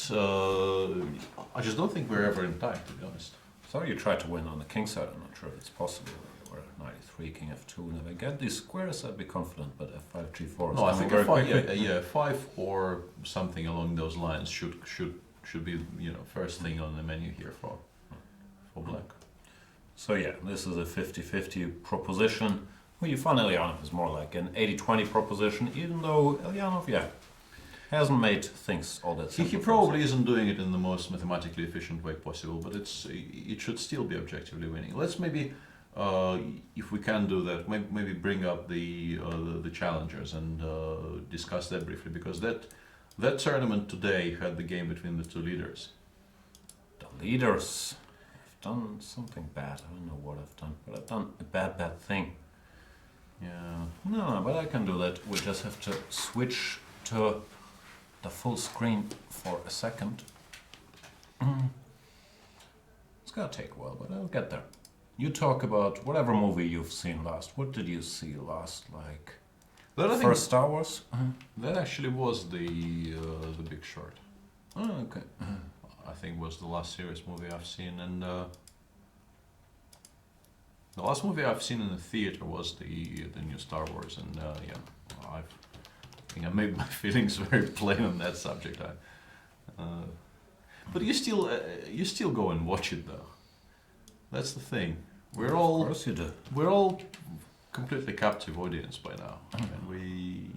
I just don't think we're ever in time, to be honest. So you try to win on the king side. I'm not sure if it's possible. Or knight e3, king f2. And if I get these squares, I'd be confident. But f5, g4 is No, I coming think very f5, quickly. yeah, 5 or something along those lines should be, you know, first thing on the menu here for black. So yeah, this is a 50-50 proposition. Well, you find Eljanov is more like an 80-20 proposition, even though Eljanov, yeah, hasn't made things all that simple. He probably isn't doing it in the most mathematically efficient way possible, but it should still be objectively winning. Let's maybe, if we can do that, maybe bring up the challengers and discuss that briefly, because that tournament today had the game between the two leaders. The leaders have done something bad. I don't know what I've done, but I've done a bad thing. Yeah. No, but I can do that. We just have to switch to the full screen for a second. It's gonna take a while, but I'll get there. You talk about whatever movie you've seen last. What did you see last? Like That I think first Star Wars? that actually was the Big Short. Oh, okay. I think was the last serious movie I've seen, and the last movie I've seen in the theater was the new Star Wars, and yeah, I think I made my feelings very plain on that subject. But you still go and watch it though. That's the thing. Of course you do. We're all completely captive audience by now, and we.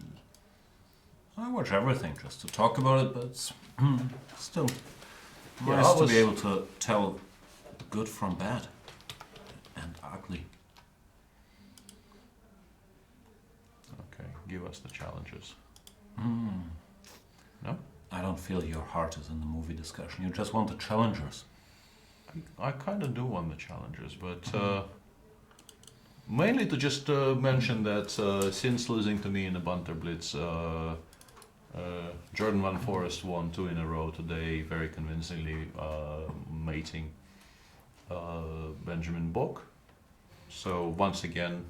I watch everything just to talk about it, but it's still Yeah, nice I to was- be able to tell good from bad and ugly. Okay, give us the challenges. No? I don't feel your heart is in the movie discussion. You just want the challengers. I kind of do want the challengers, but mainly to just mention that since losing to me in the Banter Blitz, Jordan Van Forest won 2 in a row today, very convincingly mating Benjamin Bock. So once again,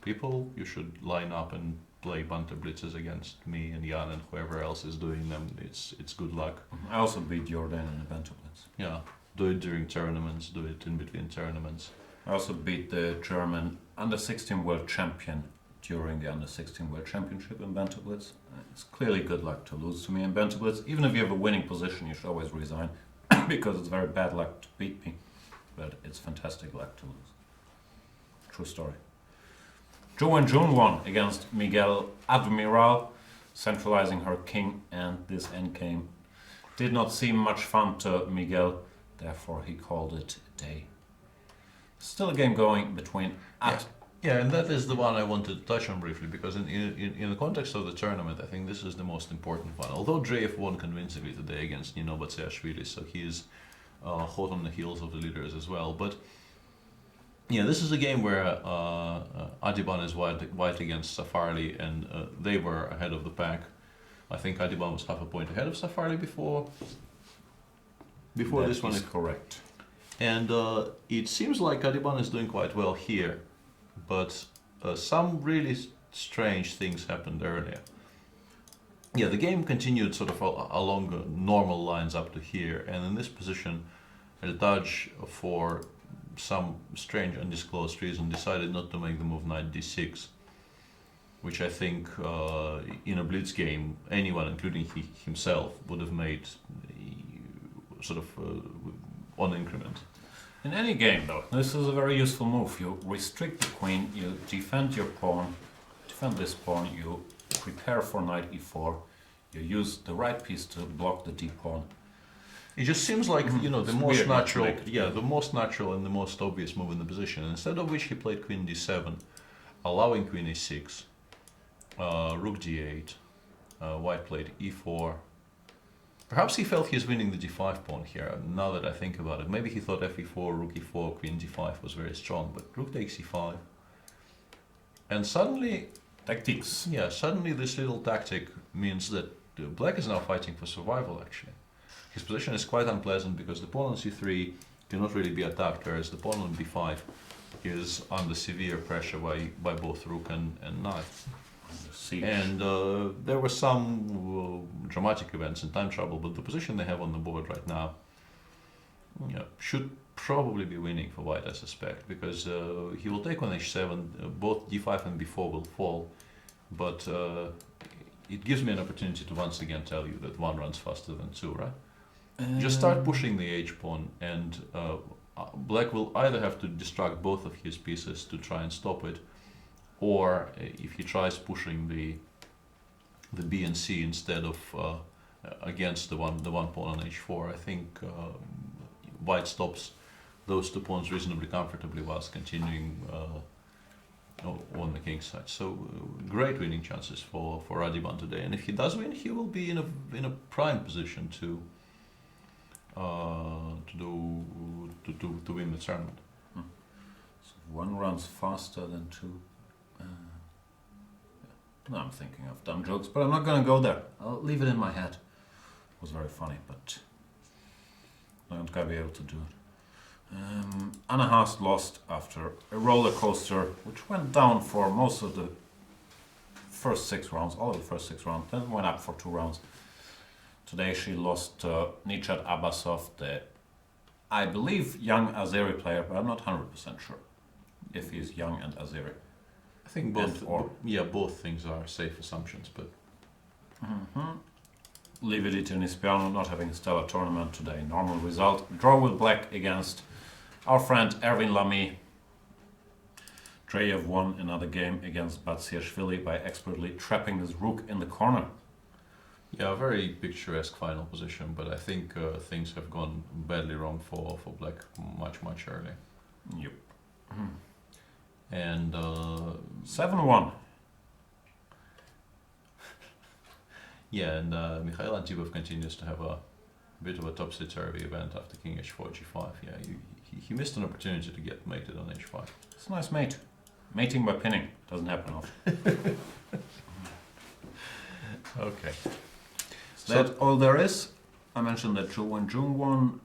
people, you should line up and play Banter Blitzes against me and Jan and whoever else is doing them. It's good luck. I also beat Jordan in the Banter Blitz. Yeah, do it during tournaments, do it in between tournaments. I also beat the German under-16 world champion during the under-16 world championship in Banter Blitz. It's clearly good luck to lose to me in Banter Blitz. Even if you have a winning position, you should always resign because it's very bad luck to beat me, but it's fantastic luck to lose. True story. Zhou and Jun won against Miguel Admiral, centralizing her king, and this endgame did not seem much fun to Miguel, therefore he called it a day. Still a game going between Yeah, and that is the one I wanted to touch on briefly, because in the context of the tournament, I think this is the most important one. Although Dreyev won convincingly today against Nino Batsiashvili, so he is hot on the heels of the leaders as well. But yeah, this is a game where Adiban is white against Safarli, and they were ahead of the pack. I think Adiban was half a point ahead of Safarli before this one. is correct. And it seems like Adiban is doing quite well here, but some really strange things happened earlier. Yeah, the game continued sort of along normal lines up to here, and in this position, Eltaj, for some strange undisclosed reason, decided not to make the move knight d6, which I think in a blitz game, anyone, including himself, would have made sort of on increment. In any game, though, this is a very useful move. You restrict the queen, you defend your pawn, defend this pawn, you prepare for knight e4, you use the right piece to block the d pawn. It just seems like, you know, the It's most weird natural, matchmaking. the most natural and the most obvious move in the position. Instead of which he played queen d7, allowing queen e6, rook d8, white played e4. Perhaps he felt he's winning the d5 pawn here, now that I think about it. Maybe he thought fe4, rook e4, queen d5 was very strong, but rook takes e5. And suddenly, Tactics. Yeah, suddenly this little tactic means that Black is now fighting for survival, actually. His position is quite unpleasant because the pawn on c3 cannot really be attacked, whereas the pawn on b5 is under severe pressure by both rook and knight. And there were some dramatic events and time trouble, but the position they have on the board right now should probably be winning for white, I suspect, because he will take on h7, both d5 and b4 will fall, but it gives me an opportunity to once again tell you that one runs faster than two, right? Just start pushing the h-pawn, and Black will either have to destruct both of his pieces to try and stop it, or if he tries pushing the b and c instead of against the one pawn on h4, I think white stops those two pawns reasonably comfortably whilst continuing on the king's side. So great winning chances for Radiban today, and if he does win, he will be in a prime position to win the tournament. So one runs faster than two. No, I'm thinking of dumb jokes, but I'm not going to go there. I'll leave it in my head. It was very funny, but I'm not going to be able to do it. Anna Haas lost after a roller coaster, which went down for most of the first 6 rounds, all of the first 6 rounds, then went up for 2 rounds. Today she lost to Nijat Abbasov, the, I believe, young Azeri player, but I'm not 100% sure if he's young and Azeri. I think both things are safe assumptions, but Lividi Tunispiano not having a stellar tournament today. Normal result. Draw with Black against our friend Erwin Lamy. Dreyev won another game against Batsiashvili by expertly trapping his rook in the corner. Yeah, a very picturesque final position, but I think things have gone badly wrong for Black much earlier. Yep. And 7-1. yeah, and Mikhail Antipov continues to have a bit of a topsy-turvy event after king h4, g5. Yeah, he missed an opportunity to get mated on h5. It's a nice mate. Mating by pinning. Doesn't happen often. Okay. So that's all there is. I mentioned that when June won,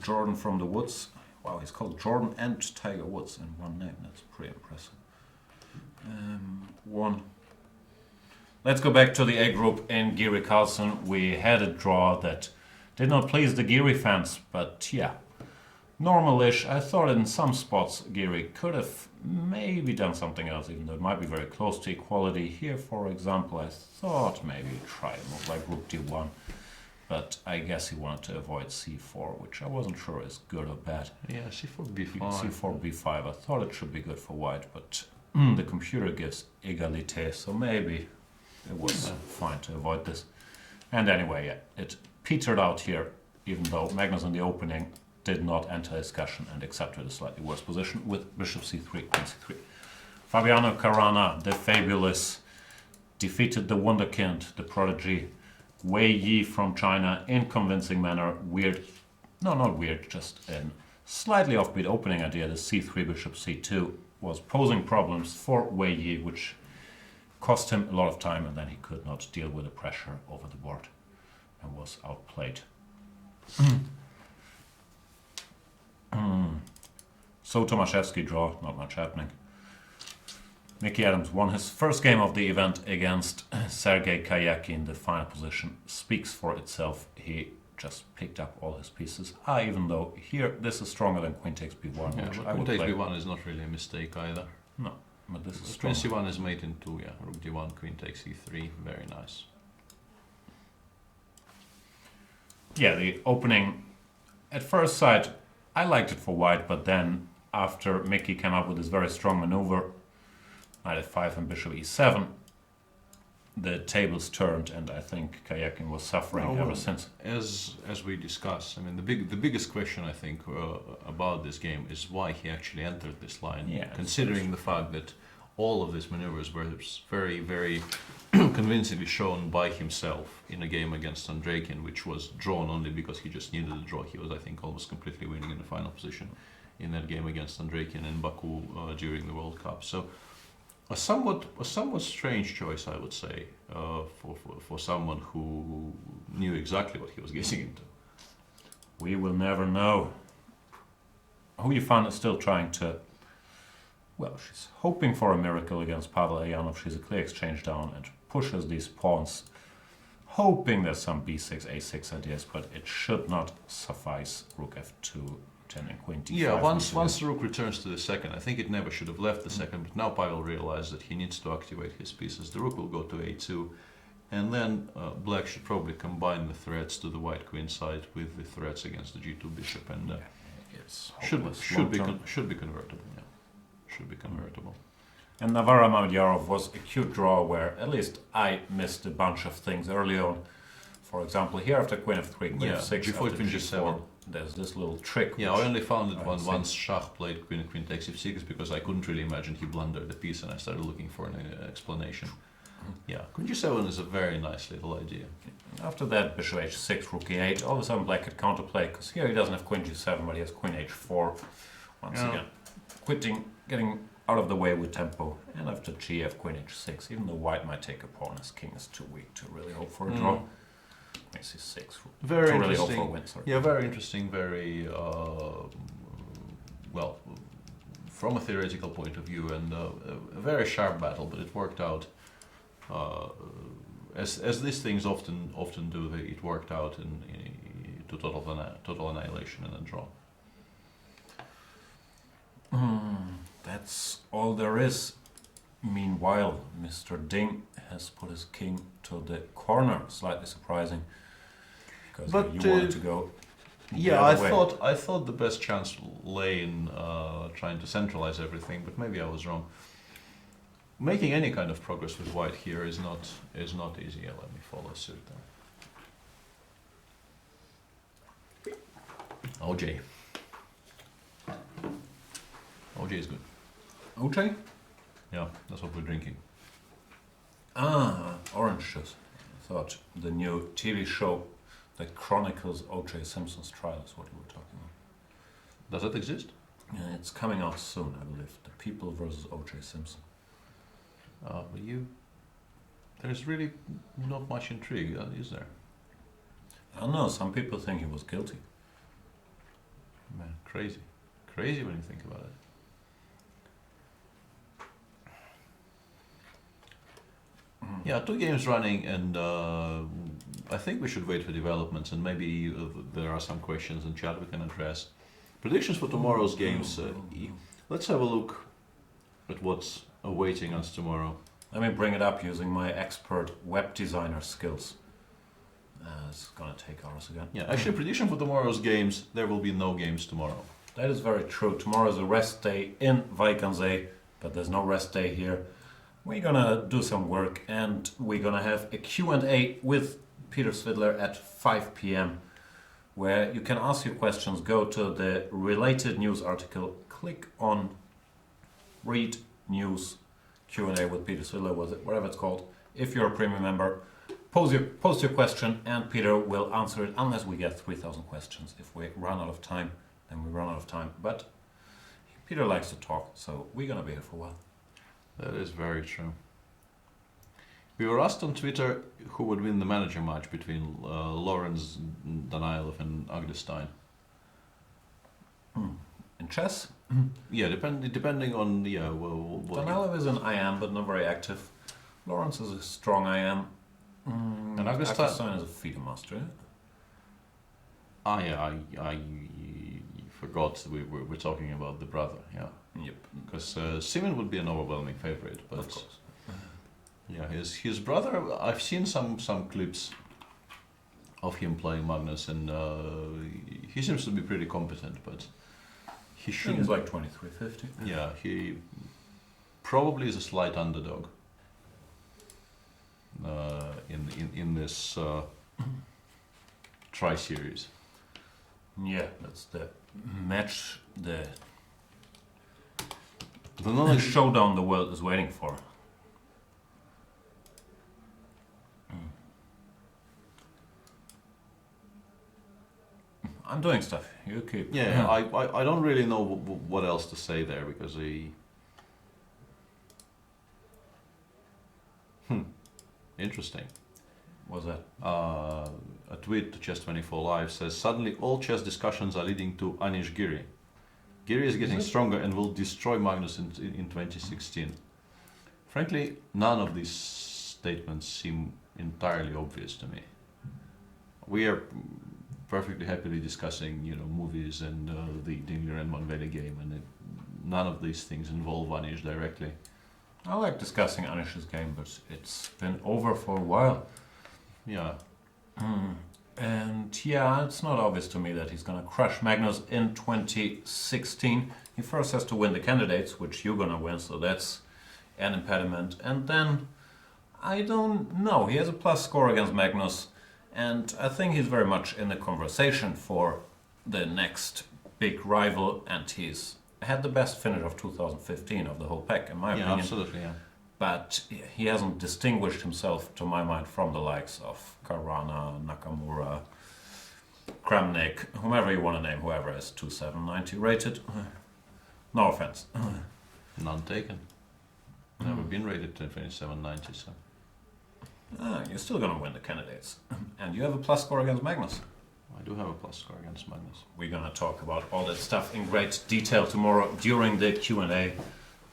Jordan from the Woods. Wow, he's called Jordan and Tiger Woods in one name. That's pretty impressive. Won. Let's go back to the A group in Giri Carlsen. We had a draw that did not please the Giri fans, but yeah, normal-ish. I thought in some spots Giri could have maybe done something else, even though it might be very close to equality. Here, for example, I thought maybe try a move like rook d1, but I guess he wanted to avoid c4, which I wasn't sure is good or bad. Yeah, c4, b5. c4, b5. I thought it should be good for white, but the computer gives égalité, so maybe it was fine to avoid this. And anyway, yeah, it petered out here, even though Magnus in the opening did not enter discussion and accepted a slightly worse position with bishop c3, queen c3. Fabiano Caruana, the fabulous, defeated the wunderkind, the prodigy, Wely from China in convincing manner. Weird, no, not weird, just a slightly offbeat opening idea. The c3, bishop c2 was posing problems for Wely, which cost him a lot of time, and then he could not deal with the pressure over the board and was outplayed. So Tomashevsky draw, not much happening. Mickey Adams won his first game of the event against Sergei Karjakin. The final position speaks for itself. He just picked up all his pieces. Even though here this is stronger than queen takes b1. Yeah, which but I would queen takes play. b1 is not really a mistake either. No, but this is Queen strong. c1 is mate in 2, yeah. Rook d1, queen takes e3, very nice. Yeah, the opening, at first sight, I liked it for white, but then after Mickey came up with this very strong maneuver, knight f5 and bishop e7, the tables turned, and I think Karjakin was suffering ever since. As we discussed, I mean, the biggest question I think about this game is why he actually entered this line. Yeah, considering the fact that all of these maneuvers were very convincingly shown by himself in a game against Andreikin, which was drawn only because he just needed a draw. He was, I think, almost completely winning in the final position. in that game against Andreikin in Baku during the World Cup. So a somewhat strange choice, I would say, for someone who knew exactly what he was getting into. We will never know. Who you find is still trying to... Well, she's hoping for a miracle against Pavel Eljanov. She's a clear exchange down and pushes these pawns, hoping there's some b6, a6 ideas, but it should not suffice. Rook f2, 10 and queen d5. Yeah, once the rook returns to the second, I think it never should have left the second, but now Pavel realized that he needs to activate his pieces. The rook will go to a2, and then black should probably combine the threats to the white queen side with the threats against the g2 bishop, and should be convertible. Yeah, should be convertible. And Navara Mamedyarov was a cute draw where at least I missed a bunch of things early on. For example, here after queen f3, queen f6, before after queen g4, there's this little trick. Yeah, I only found it once Shah played queen takes f6 because I couldn't really imagine he blundered the piece, and I started looking for an explanation. Yeah, queen g7 is a very nice little idea. After that, bishop h6, rook e8, all of a sudden black could counterplay, because here he doesn't have queen g7, but he has queen h4. Once again, getting out of the way with tempo, and after gf, queen h6, even though white might take a pawn, his king is too weak to really hope for a draw. Queen c6, very to really interesting. hope for a win, sorry. Yeah, very interesting, very, well, from a theoretical point of view, and a very sharp battle, but it worked out. As these things often do, it worked out to total annihilation and a draw. That's all there is. Meanwhile, Mr. Ding has put his king to the corner. Slightly surprising, because you wanted to go. Yeah, I thought the best chance lay in trying to centralize everything, but maybe I was wrong. Making any kind of progress with white here is not easy. Yeah, let me follow suit then. OJ. OJ is good. OJ? Yeah, that's what we're drinking. Orange juice. I thought the new TV show that chronicles O.J. Simpson's trial is what you were talking about. Does it exist? Yeah, it's coming out soon, I believe. The People versus O.J. Simpson. But there's really not much intrigue, is there? I don't know, some people think he was guilty. Man, crazy. Crazy when you think about it. Yeah, 2 games running, and I think we should wait for developments, and maybe there are some questions in chat we can address. Predictions for tomorrow's games. Let's have a look at what's awaiting us tomorrow. Let me bring it up using my expert web designer skills. It's gonna take hours again. Yeah, actually, prediction for tomorrow's games, there will be no games tomorrow. That is very true. Tomorrow is a rest day in Vaikanze, but there's no rest day here. We're gonna do some work, and we're gonna have a Q&A with Peter Svidler at 5 p.m. where you can ask your questions. Go to the related news article, click on read news Q&A with Peter Svidler, whatever it's called. If you're a premium member, post your question, and Peter will answer it unless we get 3,000 questions. If we run out of time, then we run out of time. But Peter likes to talk, so we're gonna be here for a while. That is very true. We were asked on Twitter who would win the manager match between Lawrence, Danailov and Agdestein. In chess? Yeah, depending on what Danailov is an IM, but not very active. Lawrence is a strong IM. And Agdestein is a feeder master. I forgot we're talking about the brother. Yeah. Yep. Because Simon would be an overwhelming favorite, but Of course. yeah, his brother. I've seen some clips of him playing Magnus, and he seems to be pretty competent, but he should. He's like 23-50. Yeah, he probably is a slight underdog in this tri-series. Yeah, that's the match, the showdown the world is waiting for. I'm I'm doing stuff. You keep. Yeah, I don't really know what else to say there because he. Interesting. What's that? A tweet to Chess24 Live says suddenly all chess discussions are leading to Anish Giri. Giri is getting stronger and will destroy Magnus in 2016. Frankly, none of these statements seem entirely obvious to me. We are perfectly happily discussing, movies and the Dingler and Wely game, and none of these things involve Anish directly. I like discussing Anish's game, but it's been over for a while. Yeah. And yeah, it's not obvious to me that he's going to crush Magnus in 2016. He first has to win the candidates, which you're going to win, so that's an impediment. And then, I don't know, he has a plus score against Magnus, and I think he's very much in the conversation for the next big rival, and he's had the best finish of 2015 of the whole pack, in my opinion. Yeah, absolutely, yeah. But he hasn't distinguished himself, to my mind, from the likes of Caruana, Nakamura, Kramnik, whomever you want to name, whoever is 2790 rated. No offense. None taken. Never been rated to 2790, so. You're still going to win the candidates. And you have a plus score against Magnus. I do have a plus score against Magnus. We're going to talk about all that stuff in great detail tomorrow during the Q&A.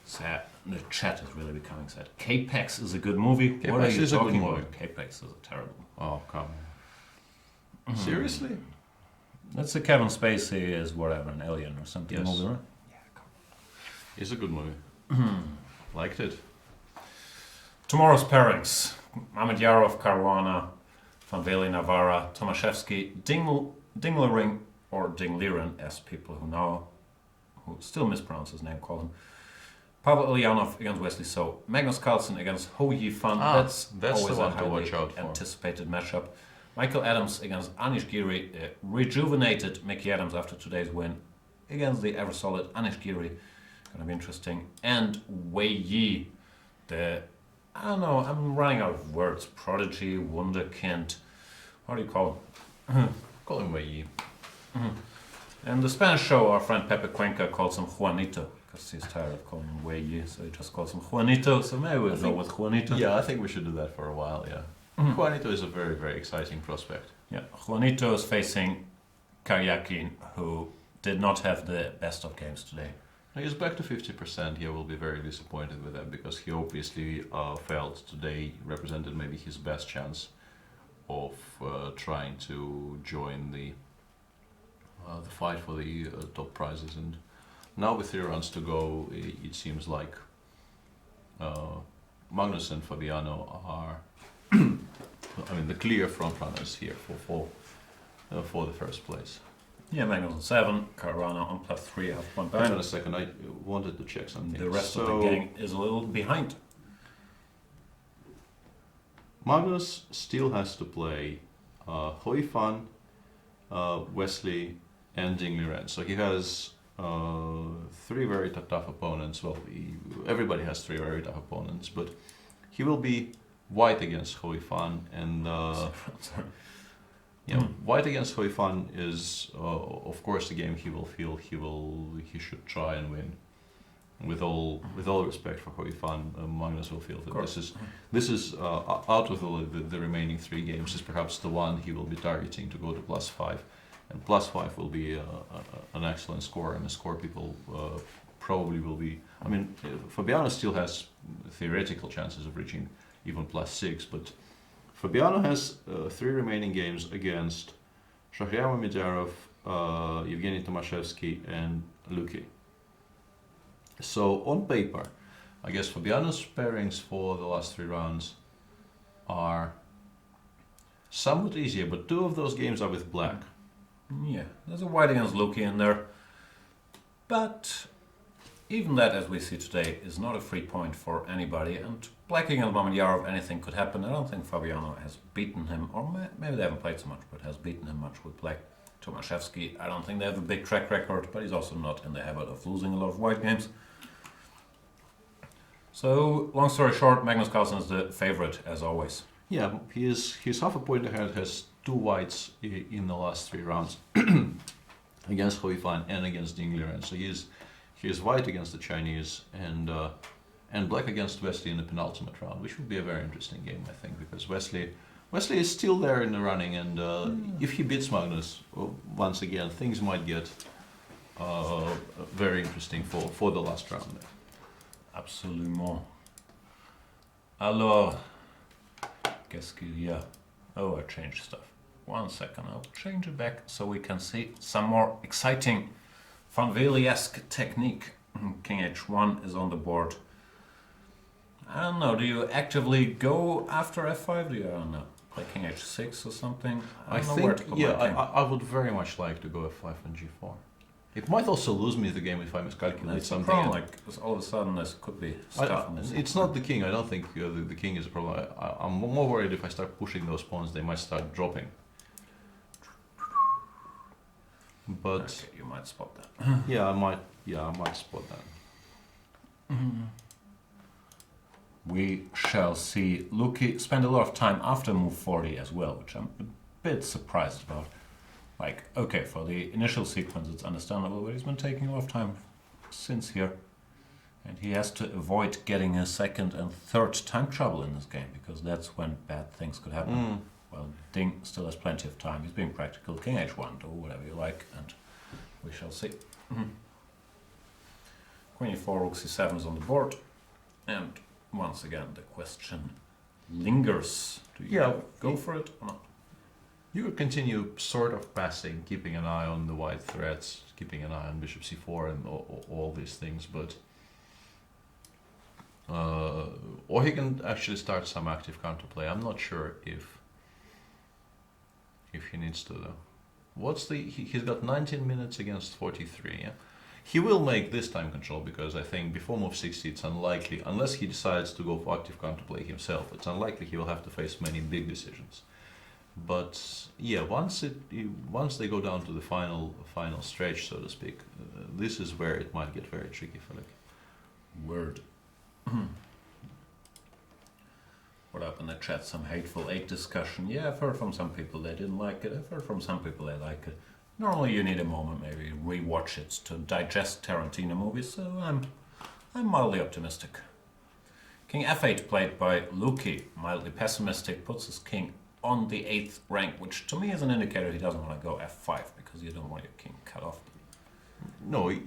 Sad. The chat is really becoming sad. Capex is a good movie. What are you talking about? Capex is terrible. Oh, come on. Seriously? That's a Kevin Spacey is whatever, an alien or something. Yes. Movie, right? It's a good movie. Liked it. Tomorrow's pairings. Mamedyarov, Caruana, Van Wely, Navara, Tomashevsky, Dinglering, or Dingliren, as people who still mispronounce his name, call him. Pavel Eljanov against Wesley So. Magnus Carlsen against Ho Yifan. That's always the one a to highly watch out for. anticipated matchup. Michael Adams against Anish Giri. Rejuvenated Mickey Adams after today's win against the ever solid Anish Giri. Gonna be interesting. And Wely, I don't know, I'm running out of words. Prodigy, wunderkind. What do you call him? Call him Wely. And the Spanish show, our friend Pepe Cuenca calls him Juanito. Because he's tired of calling him Wely, so he just calls him Juanito. So maybe we'll go with Juanito. Yeah, I think we should do that for a while, yeah. Juanito is a very, very exciting prospect. Yeah, Juanito is facing Karjakin, who did not have the best of games today. He's back to 50%. He will be very disappointed with that because he obviously felt today represented maybe his best chance of trying to join the fight for the top prizes. And now with 3 rounds to go, it seems like Magnus and Fabiano are, the clear front runners here for the first place. Yeah, Magnus on 7, Carjana on +3, half point Hang on behind. a second, I wanted to check something. The rest of the gang is a little behind. Magnus still has to play Ho Yifan, Wesley, and Dingliren. So he has 3 very tough opponents. Well, everybody has 3 very tough opponents, but he will be white against Ho Yifan, and white against Ho Yifan is, of course, the game he will feel he should try and win. With all respect for Ho Yifan, Magnus will feel that this is out of the remaining 3 games is perhaps the one he will be targeting to go to +5, and +5 will be an excellent score, and a score people probably will be. Fabiano still has theoretical chances of reaching even +6, but Fabiano has 3 remaining games against Shahryar Mamedyarov, Evgeny Tomashevsky, and Luki. So on paper, I guess Fabiano's pairings for the last 3 rounds are somewhat easier, but 2 of those games are with black. Yeah, there's a white against Luki in there. But even that, as we see today, is not a free point for anybody. And black against Mamedyarov, anything could happen. I don't think Fabiano has beaten him, or maybe they haven't played so much, but has beaten him much with black. Tomashevsky, I don't think they have a big track record, but he's also not in the habit of losing a lot of white games. So, long story short, Magnus Carlsen is the favorite, as always. Yeah, he's half a point ahead, has 2 whites in the last 3 rounds. against Huifan and against Dinglier, and so he is white against the Chinese and black against Wesley in the penultimate round, which would be a very interesting game, I think, because Wesley is still there in the running, and if he beats Magnus once again, things might get very interesting for the last round. Absolument. Alors, qu'est-ce qu'il y a? Oh, I changed stuff. 1 second, I'll change it back so we can see some more exciting Van Wely-esque technique. King h1 is on the board. I don't know, do you actively go after f5? Do you, I don't know, play king h6 or something? I don't know where to put my king. I would very much like to go f5 and g4. It might also lose me the game if I miscalculate It's something. problem, like all of a sudden this could be stuff in this. It's not the king. I don't think the king is a problem. I'm more worried if I start pushing those pawns, they might start dropping. But Okay, you might spot that. yeah, I might spot that. We shall see. Luki spent a lot of time after move 40 as well, which I'm a bit surprised about. Like, okay, for the initial sequence it's understandable, but he's been taking a lot of time since here. And he has to avoid getting a second and third time trouble in this game, because that's when bad things could happen. Well, Ding still has plenty of time. He's being practical. King h1, do whatever you like, and we shall see. Queen e4, rook c7 is on the board. And once again, the question lingers. Do you go for it or not? You could continue sort of passing, keeping an eye on the white threats, keeping an eye on bishop c4 and all these things, but or he can actually start some active counterplay. I'm not sure if he needs to though. What's the he's got 19 minutes against 43, yeah? He will make this time control, because I think before move 60 it's unlikely, unless he decides to go for active counterplay himself, it's unlikely he will have to face many big decisions. But yeah, once they go down to the final stretch, so to speak, this is where it might get very tricky for Luke. Word. What up in the chat? Some hateful 8 discussion. Yeah, I've heard from some people they didn't like it. I've heard from some people they like it. Normally you need a moment, maybe rewatch it to digest Tarantino movies, so I'm mildly optimistic. King f8 played by Luki, mildly pessimistic, puts his king on the 8th rank, which to me is an indicator he doesn't want to go f5, because you don't want your king cut off. No, with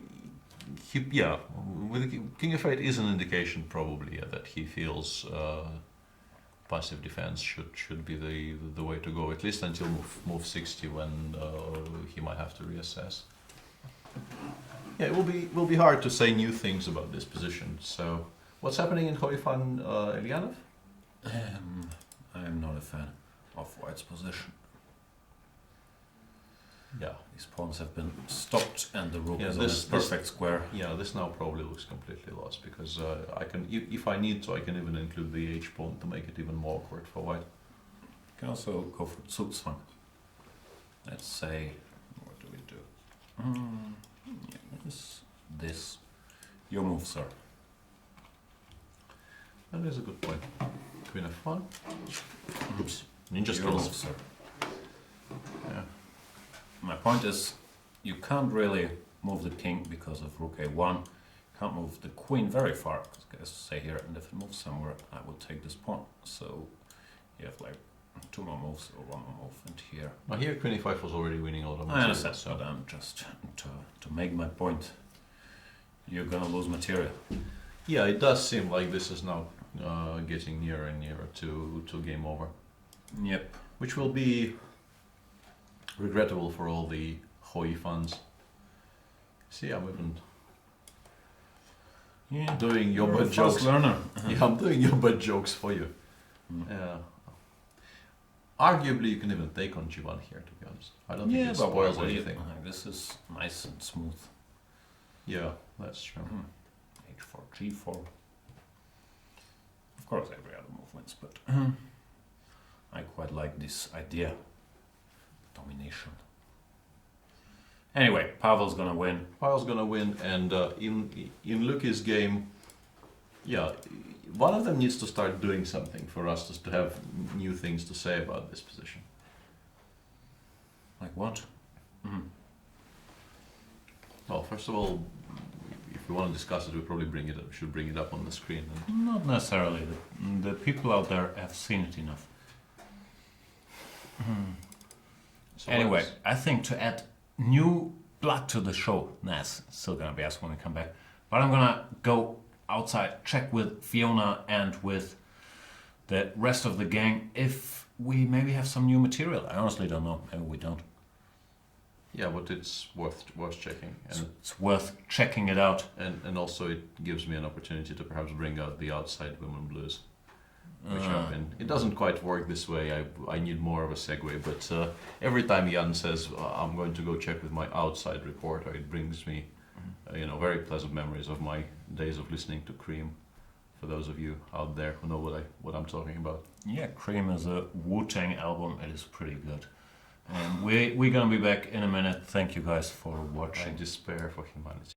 king f8 is an indication probably that he feels passive defense should be the way to go, at least until move 60, when he might have to reassess. Yeah, it will be hard to say new things about this position. So, what's happening in Huifan, Eljanov? I'm not a fan of white's position. Yeah, these pawns have been stopped, and the rook is on this perfect square. Yeah, this now probably looks completely lost, because I can, if I need to, I can even include the h pawn to make it even more awkward for white. You can also go for Zugzwang. Let's say, what do we do? This. Your move, sir. That is a good point. Queen f1. Oops. Ninja skills. Sir. Yeah. My point is, you can't really move the king because of rook a1. You can't move the queen very far, because guys say here, and if it moves somewhere, I will take this pawn. So you have like 2 more moves or 1 more move, and here. Well, here queen e5 was already winning all the I understand, so I'm just to make my point. You're gonna lose material. Yeah, it does seem like this is now getting nearer and nearer to game over. Yep. Which will be regrettable for all the Hoi fans. See, I'm even doing your butt jokes. Learner. Yeah, I'm doing your butt jokes for you. Arguably, you can even take on G1 here, to be honest. I don't think it spoils anything. This is nice and smooth. Yeah, that's true. H4, G4. Of course, every other move wins, but I quite like this idea. Domination. Anyway, Pavel's gonna win. Pavel's gonna win, and in Luki's game, yeah, one of them needs to start doing something for us to have new things to say about this position. Like what? Well, first of all, if we want to discuss it, we probably should bring it up on the screen. Not necessarily. The people out there have seen it enough. So Anyway, I think to add new blood to the show, it's still gonna be us when we come back. But I'm gonna go outside, check with Fiona and with the rest of the gang if we maybe have some new material. I honestly don't know. Maybe we don't. yeah, but it's worth checking, and It's worth checking it out. and also it gives me an opportunity to perhaps bring out the outside women blues, which I've been. It doesn't quite work this way. I need more of a segue, but every time Jan says I'm going to go check with my outside reporter, it brings me, very pleasant memories of my days of listening to Cream. For those of you out there who know what I'm talking about. Yeah, Cream is a Wu-Tang album. It is pretty good. And we're gonna be back in a minute. Thank you guys for I watching. despair for humanity.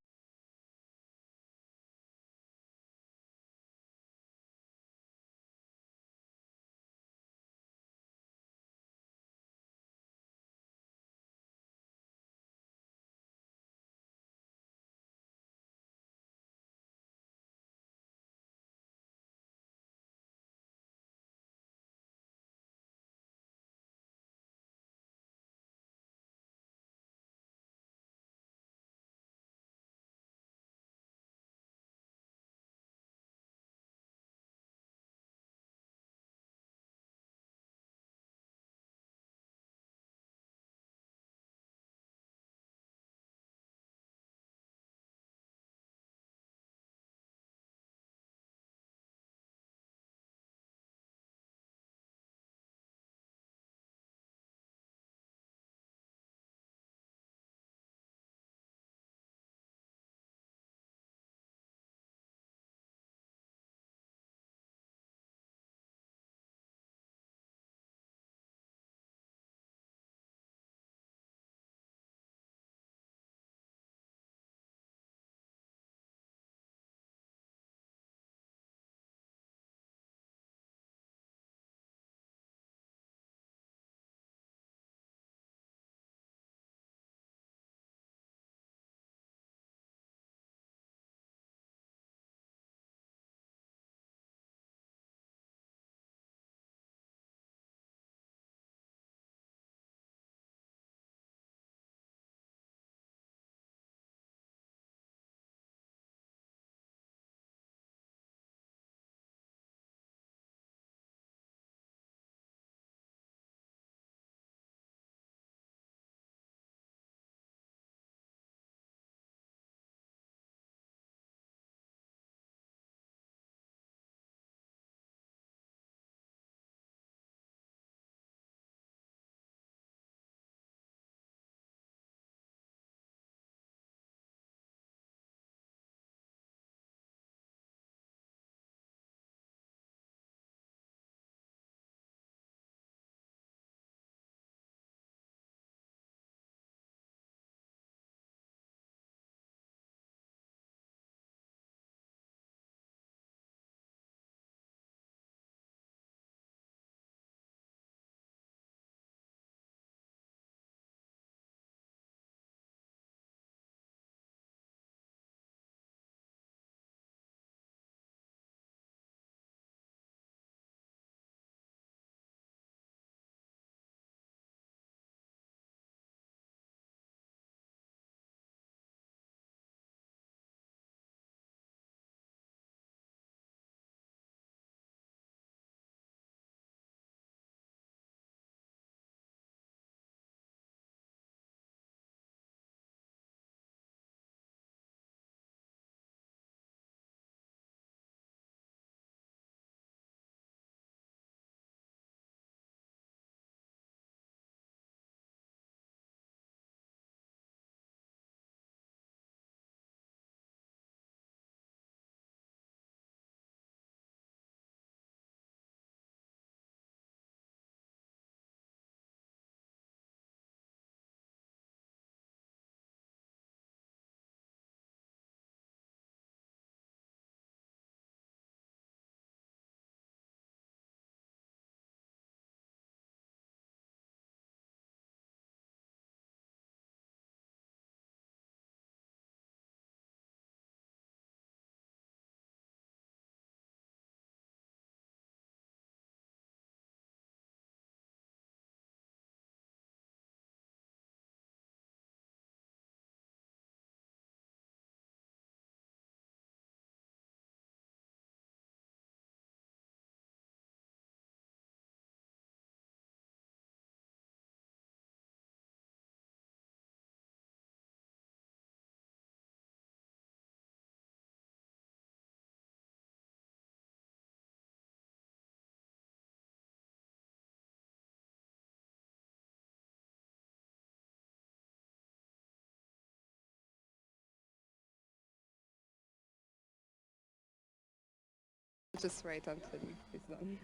just wait until he's done.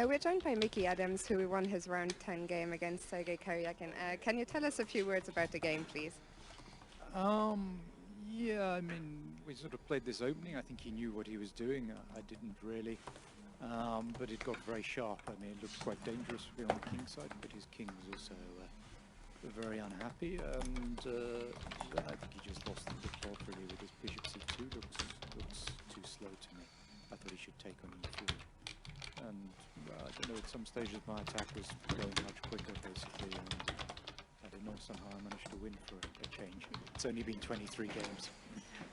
We're joined by Mickey Adams, who won his round 10 game against Sergei Karjakin. Can you tell us a few words about the game, please? Yeah, I mean, we sort of played this opening. I think he knew what he was doing. I didn't really. But it got very sharp. I mean, it looked quite dangerous to be on the king side, but his king was also very unhappy. And I think he just lost the bit really with his bishop c2. Looks too slow to me. I thought he should take on e4. And I don't know, at some stages my attack was going much quicker, basically. And I don't know, somehow I managed to win for a change. It's only been 23 games.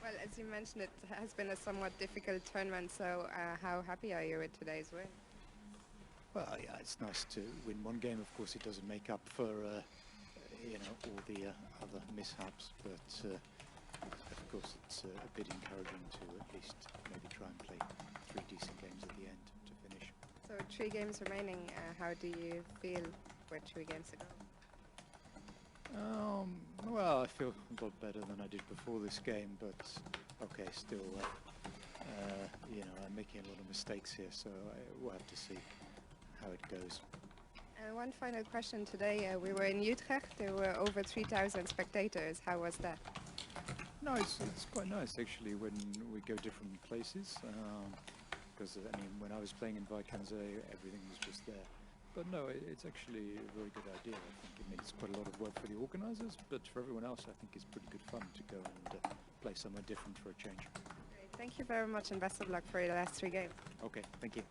Well, as you mentioned, it has been a somewhat difficult tournament, so how happy are you with today's win? Well, yeah, it's nice to win one game. Of course, it doesn't make up for, you know, all the other mishaps, but of course, it's a bit encouraging to at least maybe try and play 3 decent games at the end to finish. So 3 games remaining, how do you feel with 3 games to go? Well, I feel a lot better than I did before this game, but okay, still, you know, I'm making a lot of mistakes here, so we'll have to see how it goes. One final question today. We were in Utrecht. There were over 3,000 spectators. How was that? No, it's quite nice actually when we go different places. Because I mean, when I was playing in Vacanze, everything was just there. But no, it's actually a very good idea. I think it means quite a lot of work for the organisers, but for everyone else, I think it's pretty good fun to go and play somewhere different for a change. Great. Thank you very much, and best of luck for the last 3 games. Okay, thank you.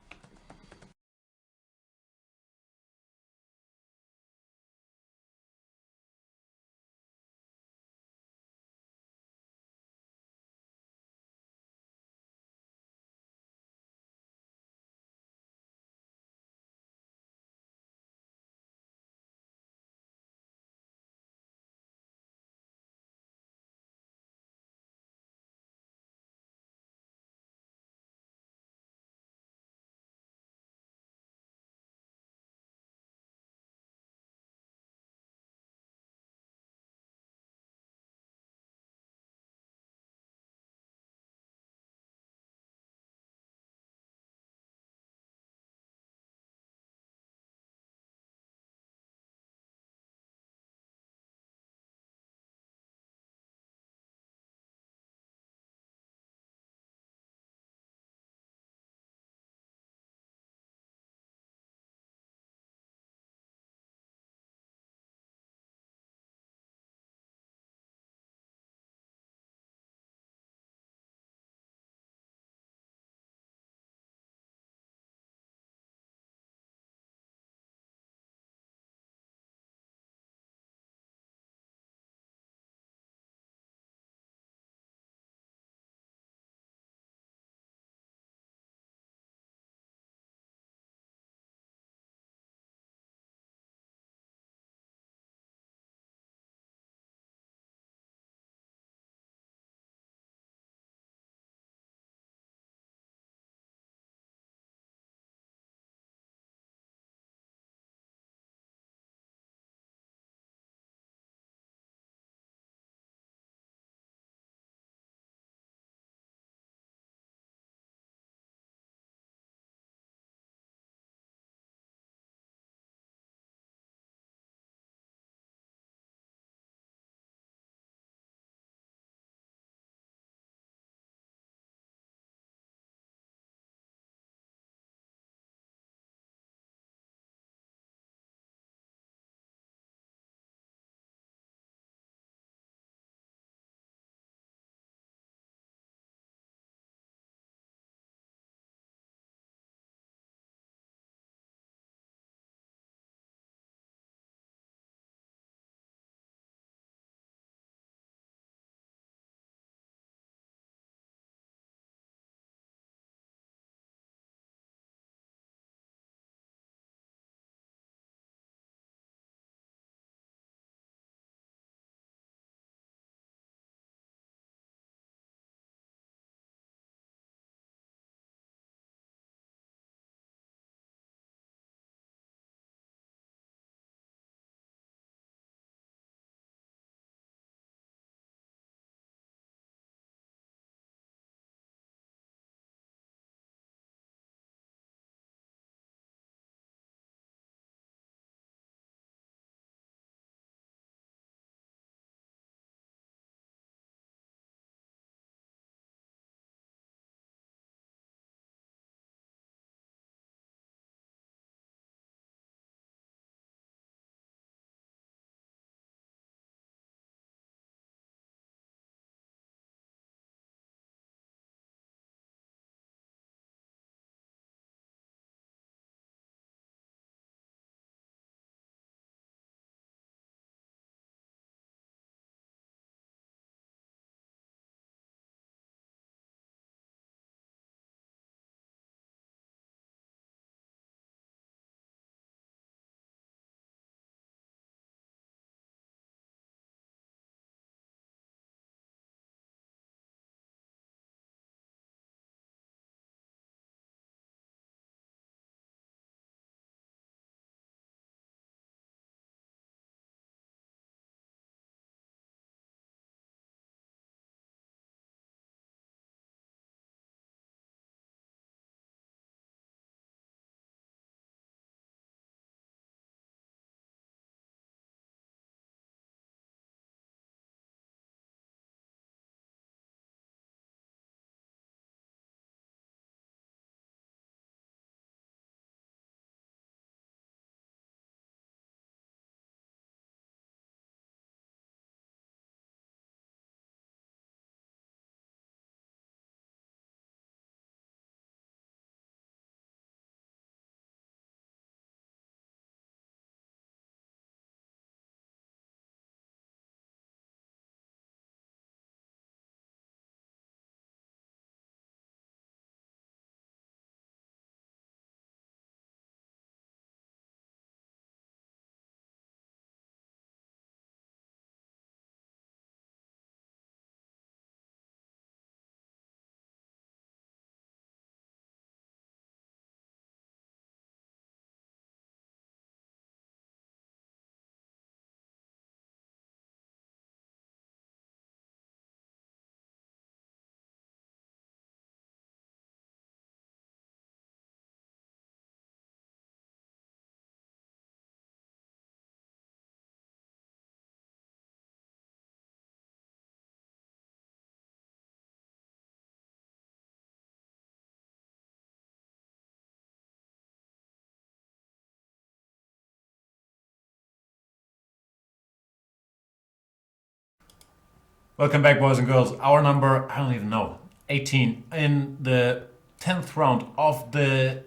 Welcome back, boys and girls. Our number, I don't even know, 18 in the 10th round of the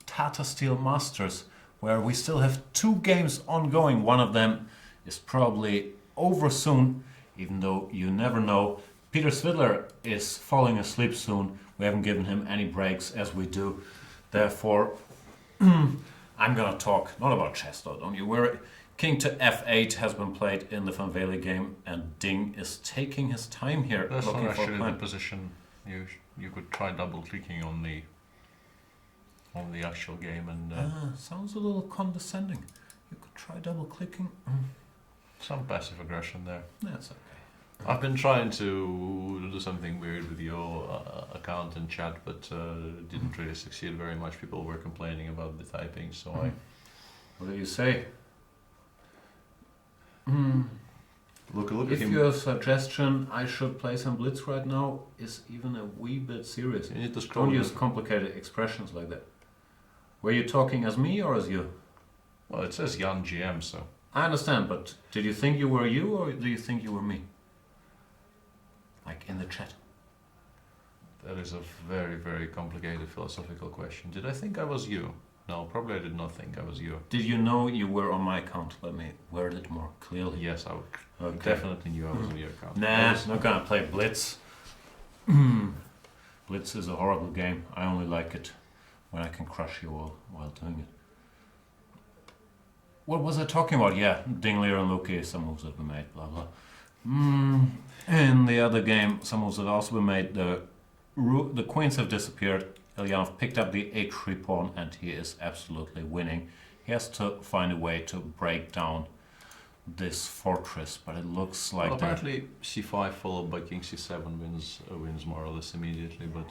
Tata Steel Masters, where we still have 2 games ongoing. One of them is probably over soon, even though you never know. Peter Svidler is falling asleep soon. We haven't given him any breaks as we do. Therefore, I'm gonna talk not about chess though, don't you worry. King to f8 has been played in the Van Wely game, and Ding is taking his time here. That's not looking for a actually the plan. position. You could try double clicking on the actual game and Sounds a little condescending. You could try double clicking. some passive aggression there. That's okay. I've been trying to do something weird with your account and chat, but didn't really succeed very much. People were complaining about the typing, so What do you say? look at If him. your suggestion I should play some blitz right now is even a wee bit serious. You need to scroll. Don't use complicated expressions like that. Were you talking as me or as you? Well, it says Jan GM, so I understand, but did you think you were you or do you think you were me? Like in the chat. that is a very, very complicated philosophical question. Did I think I was you? No, probably I did not think I was you. Did you know you were on my account? Let me word it more clearly. Yes, I Okay. definitely knew I was on your account. Nah, not gonna play Blitz. Blitz is a horrible game. I only like it when I can crush you all while doing it. What was I talking about? Yeah, Dinglier and Loki, some moves that we made, blah blah. In the other game, some moves that also been made. The queens have disappeared. Eljanov picked up the h3 pawn and he is absolutely winning. He has to find a way to break down this fortress, but it looks like Well, apparently c5 followed by king c7 wins more or less immediately, but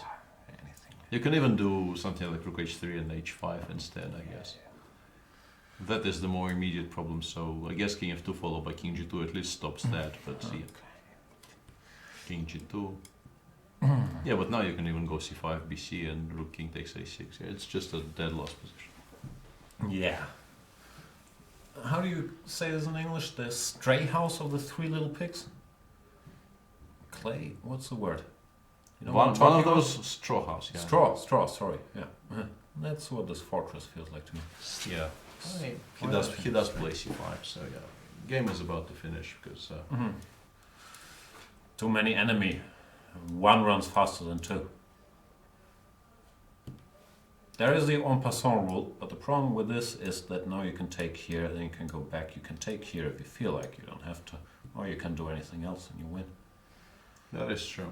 anything. you can even do something like rook h3 and h5 instead, I guess. That is the more immediate problem, so I guess king f2 followed by king g2 at least stops that, but see, king g2. Yeah, but now you can even go c5, bc, and rook king takes a6. Yeah, it's just a dead loss position. Yeah. How do you say this in English? The stray house of the 3 little pigs? Clay? What's the word? You know what I'm One of talking about? those straw house, yeah. Straw, sorry. Yeah. That's what this fortress feels like to me. Yeah. He does play c5, so yeah. Game is about to finish because Too many enemy. 1 runs faster than 2. There is the en passant rule, but the problem with this is that now you can take here, then you can go back. You can take here if you feel like, you don't have to. Or you can do anything else and you win. that is true.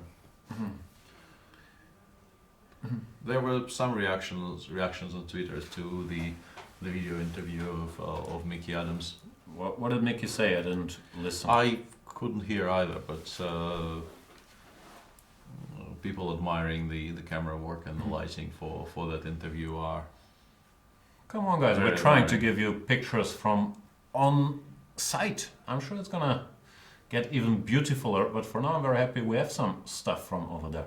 There were some reactions on Twitter to the video interview of Mickey Adams. What did Mickey say? I didn't listen. I couldn't hear either, but people admiring the camera work and the lighting for that interview are... Come on, guys. Very We're trying to admiring. give you pictures from on site. I'm sure it's gonna get even beautifuler, but for now I'm very happy we have some stuff from over there.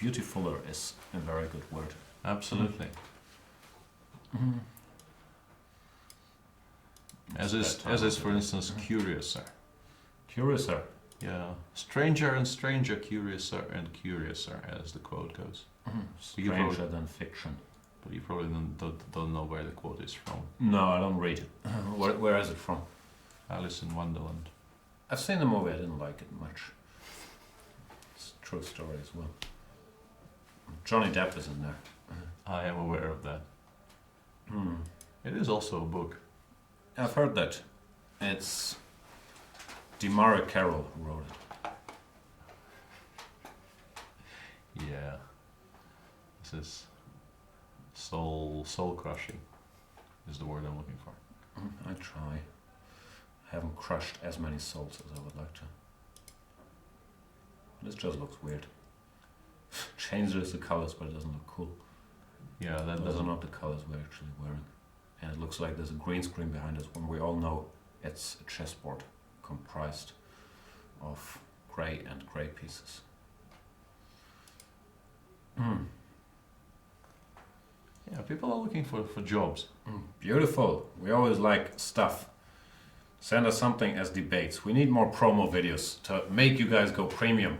Beautifuler is a very good word. Absolutely. As is, for instance, curiouser. Curiouser. Yeah, stranger and stranger, curiouser and curiouser, as the quote goes. You Stranger wrote- than fiction. But you probably don't know where the quote is from. No, I don't read it. Where is it from? Alice in Wonderland. I've seen the movie. I didn't like it much. It's a true story as well. Johnny Depp is in there. I am aware of that. Hmm. It is also a book. I've heard that. It's Demara Carroll who wrote it. Yeah. This is soul crushing is the word I'm looking for. I try. I haven't crushed as many souls as I would like to. This just looks weird. Changes the colors, but it doesn't look cool. Yeah, that Those are doesn't. not the colors we're actually wearing. And it looks like there's a green screen behind us when we all know it's a chessboard comprised of grey and grey pieces. Yeah, people are looking for jobs. Beautiful. We always like stuff. Send us something as debates. We need more promo videos to make you guys go premium.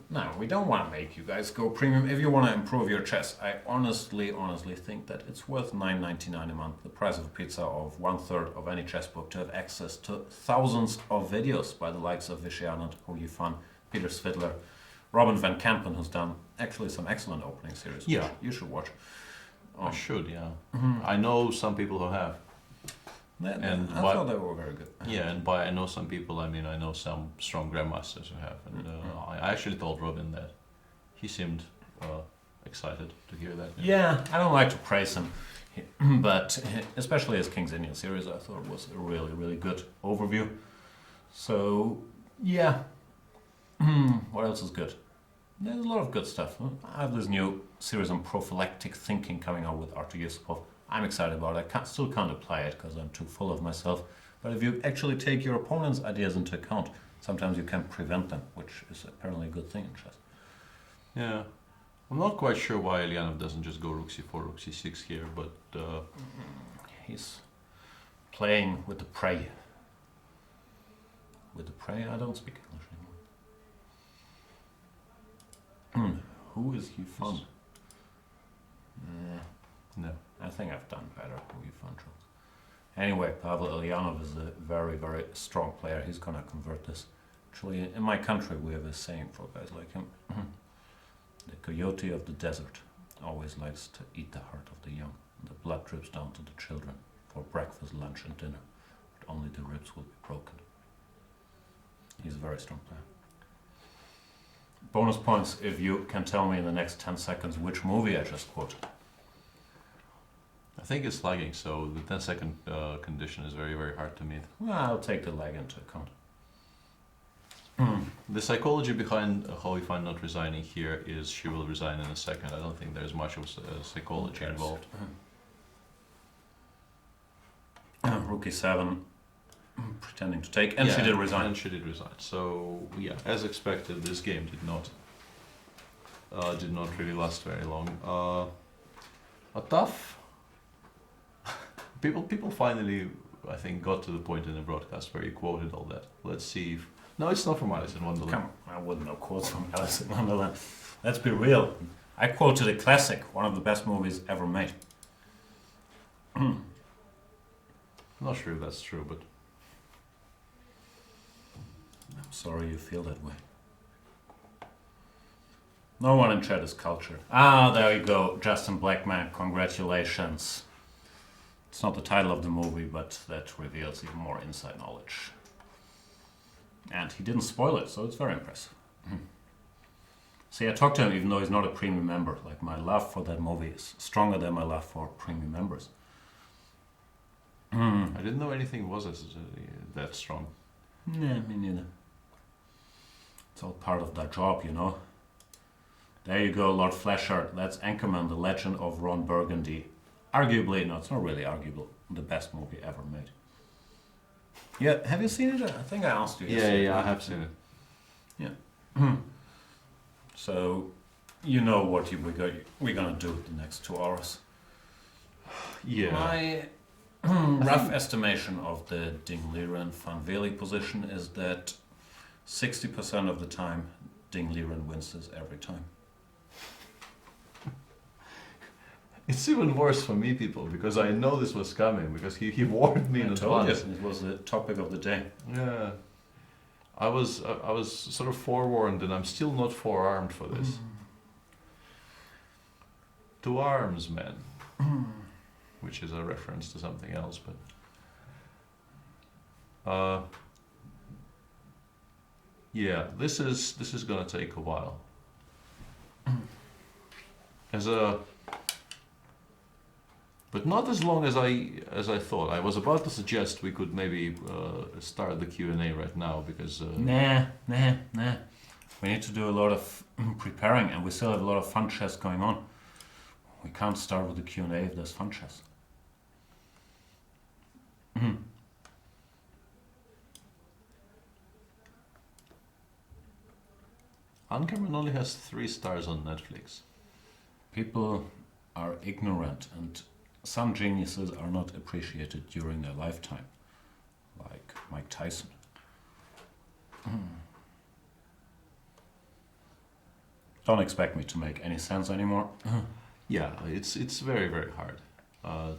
No, we don't want to make you guys go premium. If you want to improve your chess, I honestly think that it's worth $9.99 a month, the price of a pizza of 1/3 of any chess book, to have access to thousands of videos by the likes of Eljanov, Fan, Peter Svidler, Robin van Kampen, who's done actually some excellent opening series. Yeah. Which you should watch. I should, yeah. I know some people who have. And I thought they were very good. Yeah, and by I know some people, I mean I know some strong grandmasters who have. And I actually told Robin that. He seemed excited to hear that. Yeah, I don't like to praise him, but especially his King's Indian series, I thought it was a really, really good overview. So, yeah. What else is good? There's a lot of good stuff. I have this new series on prophylactic thinking coming out with Artur Yusupov. I'm excited about it. I still can't apply it because I'm too full of myself. But if you actually take your opponent's ideas into account, sometimes you can prevent them, which is apparently a good thing in chess. Yeah. I'm not quite sure why Eljanov doesn't just go rook c4, rook c6 here, but... He's playing with the prey. With the prey? I don't speak English anymore. Who is he from? No. I think I've done better. Who you from? Anyway, Pavel Eljanov is a very, very strong player. He's gonna convert this. Actually, in my country, we have a saying for guys like him. The coyote of the desert always likes to eat the heart of the young. The blood drips down to the children for breakfast, lunch and dinner, but only the ribs will be broken. He's a very strong player. Bonus points if you can tell me in the next 10 seconds which movie I just quoted. I think it's lagging, so the 10-second condition is very, very hard to meet. Well, I'll take the lag into account. The psychology behind Holyfield not resigning here is she will resign in a second. I don't think there's much of psychology involved. Rook e7, pretending to take, and she did resign. And she did resign. So yeah, as expected, this game did not really last very long. A tough. People finally, I think, got to the point in the broadcast where you quoted all that. Let's see if... No, it's not from Alice in Wonderland. Come on, I wouldn't know quotes from Alice in Wonderland. Let's be real. I quoted a classic, one of the best movies ever made. I'm not sure if that's true, but... I'm sorry you feel that way. No one in chat is cultured. Ah, there you go. Justin Blackman, congratulations. It's not the title of the movie, but that reveals even more inside knowledge. And he didn't spoil it, so it's very impressive. See, I talked to him even though he's not a premium member. Like, my love for that movie is stronger than my love for premium members. I didn't know anything was that strong. Yeah, me neither. It's all part of that job, you know. There you go, Lord Fleshard. That's Anchorman, The Legend of Ron Burgundy. Arguably, no, it's not really arguable, the best movie ever made. Yeah, have you seen it? I think I asked you. Yeah, I have seen it. Yeah. So, you know what we're gonna do the next 2 hours. Yeah. My rough estimation of the Ding Liren Van Wely position is that 60% of the time Ding Liren wins this every time. It's even worse for me, people, because I know this was coming, because he warned me in advance. It was the topic of the day. Yeah. I was sort of forewarned, and I'm still not forearmed for this. 2 arms, man. Which is a reference to something else, but... yeah, this is gonna take a while. But not as long as I thought. I was about to suggest we could maybe start the Q&A right now, because... Nah. We need to do a lot of preparing, and we still have a lot of fun chess going on. We can't start with the Q&A if there's fun chess. Anchorman only has 3 stars on Netflix. People are ignorant, and some geniuses are not appreciated during their lifetime. Like Mike Tyson. Don't expect me to make any sense anymore. Yeah, it's very, very hard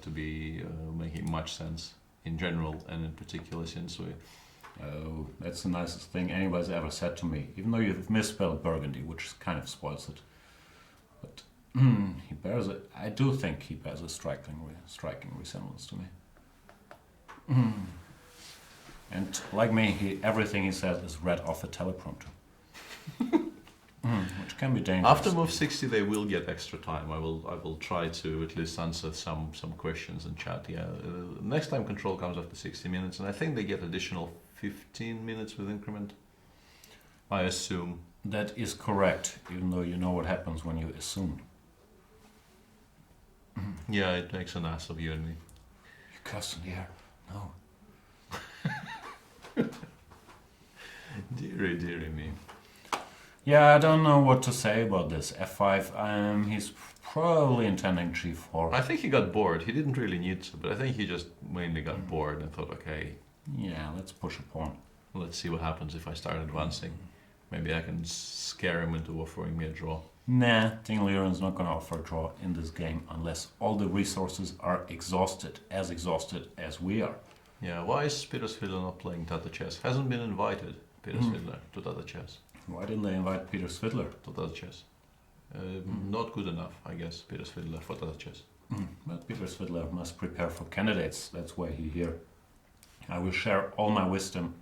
to be making much sense in general and in particular since we... Oh, that's the nicest thing anybody's ever said to me, even though you've misspelled Burgundy, which kind of spoils it. But he bears a... I do think he bears a striking resemblance to me. And like me, everything he says is read off a teleprompter. Which can be dangerous. After move 60 they will get extra time. I will try to at least answer some questions in chat. Yeah, next time control comes after 60 minutes, and I think they get additional 15 minutes with increment, I assume. That is correct, even though you know what happens when you assume. Yeah, it makes an ass of you and me. You cuss in the air. No. Dearie me. Yeah, I don't know what to say about this. F5, he's probably intending G4. I think he got bored. He didn't really need to, but I think he just mainly got bored and thought, okay, yeah, let's push a pawn. Let's see what happens if I start advancing. Maybe I can scare him into offering me a draw. Nah, Ting Liren's not gonna offer a draw in this game unless all the resources are exhausted as we are. Yeah, why is Peter Svidler not playing Tata Chess? Hasn't been invited, Peter Svidler, to Tata Chess. Why didn't they invite Peter Svidler to Tata Chess? Not good enough, I guess, Peter Svidler for Tata Chess. But Peter Svidler must prepare for candidates. That's why he's here. I will share all my wisdom,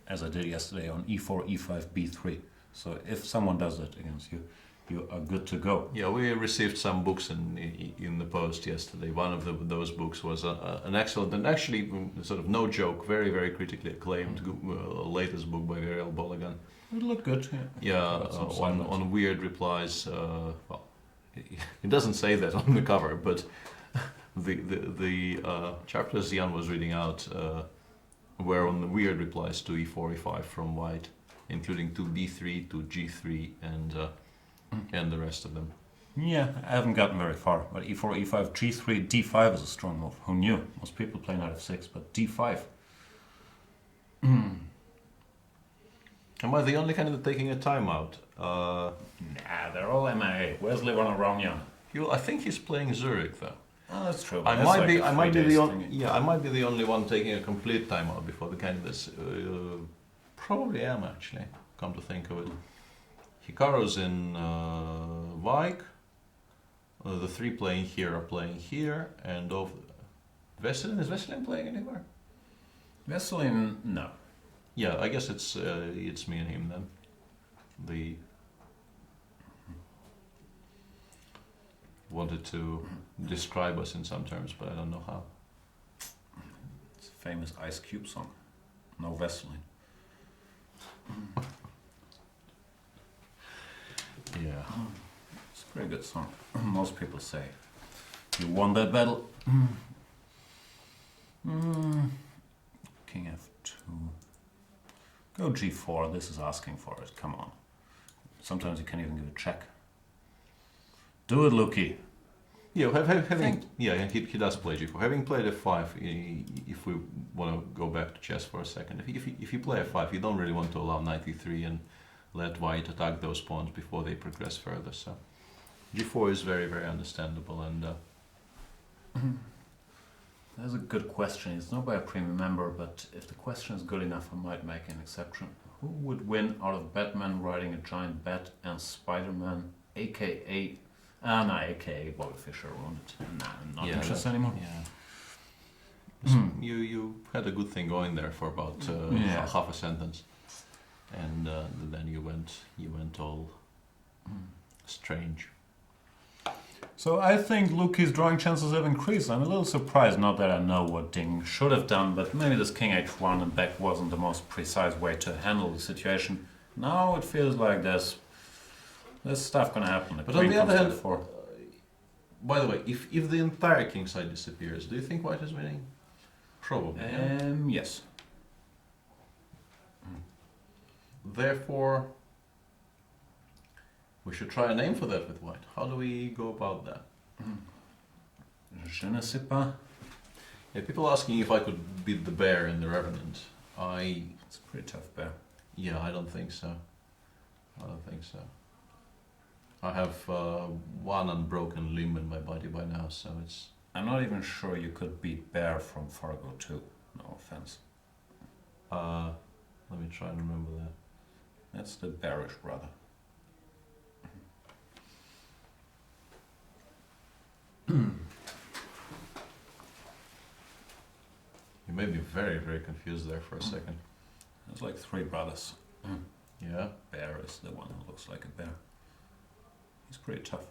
as I did yesterday, on e4, e5, b3. So if someone does that against you, you are good to go. Yeah, we received some books in the post yesterday. One of those books was an excellent, and actually, sort of no joke, very, very critically acclaimed latest book by Gabriel Bologan. It looked good. Yeah, on weird replies. Well, it doesn't say that on the cover, but the chapters Jan was reading out were on the weird replies to e4, e5 from white, including to b3, to g3, and the rest of them. Yeah, I haven't gotten very far, but e4, e5, g3, d5 is a strong move. Who knew? Most people play knight f6, but d5. Am I the only candidate taking a timeout? Nah, they're all MIA. Where's Levan? I think he's playing Zurich though. Oh, that's true. I might be the only one taking a complete timeout before the candidates. Probably am actually. Come to think of it, Hikaru's in Vike. The three playing here are playing here, and Veselin, is Veselin playing anywhere? Veselin, no. Yeah, I guess it's me and him then. Wanted to describe us in some terms, but I don't know how. It's a famous Ice Cube song. No Veselin. Yeah. It's a very good song. Most people say you won that battle. King f2. Go g4. This is asking for it. Come on. Sometimes you can't even give a check. Do it, Luki. Yeah, he does play g4. Having played f5, if we want to go back to chess for a second, if you play f5, you don't really want to allow knight e3 and let white attack those pawns before they progress further. So g4 is very, very understandable. And that's a good question. It's not by a premium member, but if the question is good enough, I might make an exception. Who would win out of Batman riding a giant bat and Spider-Man, aka aka Bobby Fischer ruined it. Nah, I'm not interested anymore. Yeah. You had a good thing going there for about half a sentence, and then you went all strange. So I think Luki's drawing chances have increased. I'm a little surprised, not that I know what Ding should have done, but maybe this king h1 and back wasn't the most precise way to handle the situation. Now it feels like there's stuff gonna happen. But on the other hand, by the way, if the entire king side disappears, do you think white is winning? Probably. Yes. Therefore, we should try a name for that with white. How do we go about that? Je ne sais pas. Yeah, people asking if I could beat the bear in the Revenant. It's a pretty tough bear. Yeah, I don't think so. I don't think so. I have one unbroken limb in my body by now, so it's... I'm not even sure you could beat bear from Fargo too. No offense. Let me try and remember that. That's the bearish brother. You made me very, very confused there for a second. There's like 3 brothers. Yeah? Bear is the one who looks like a bear. He's pretty tough.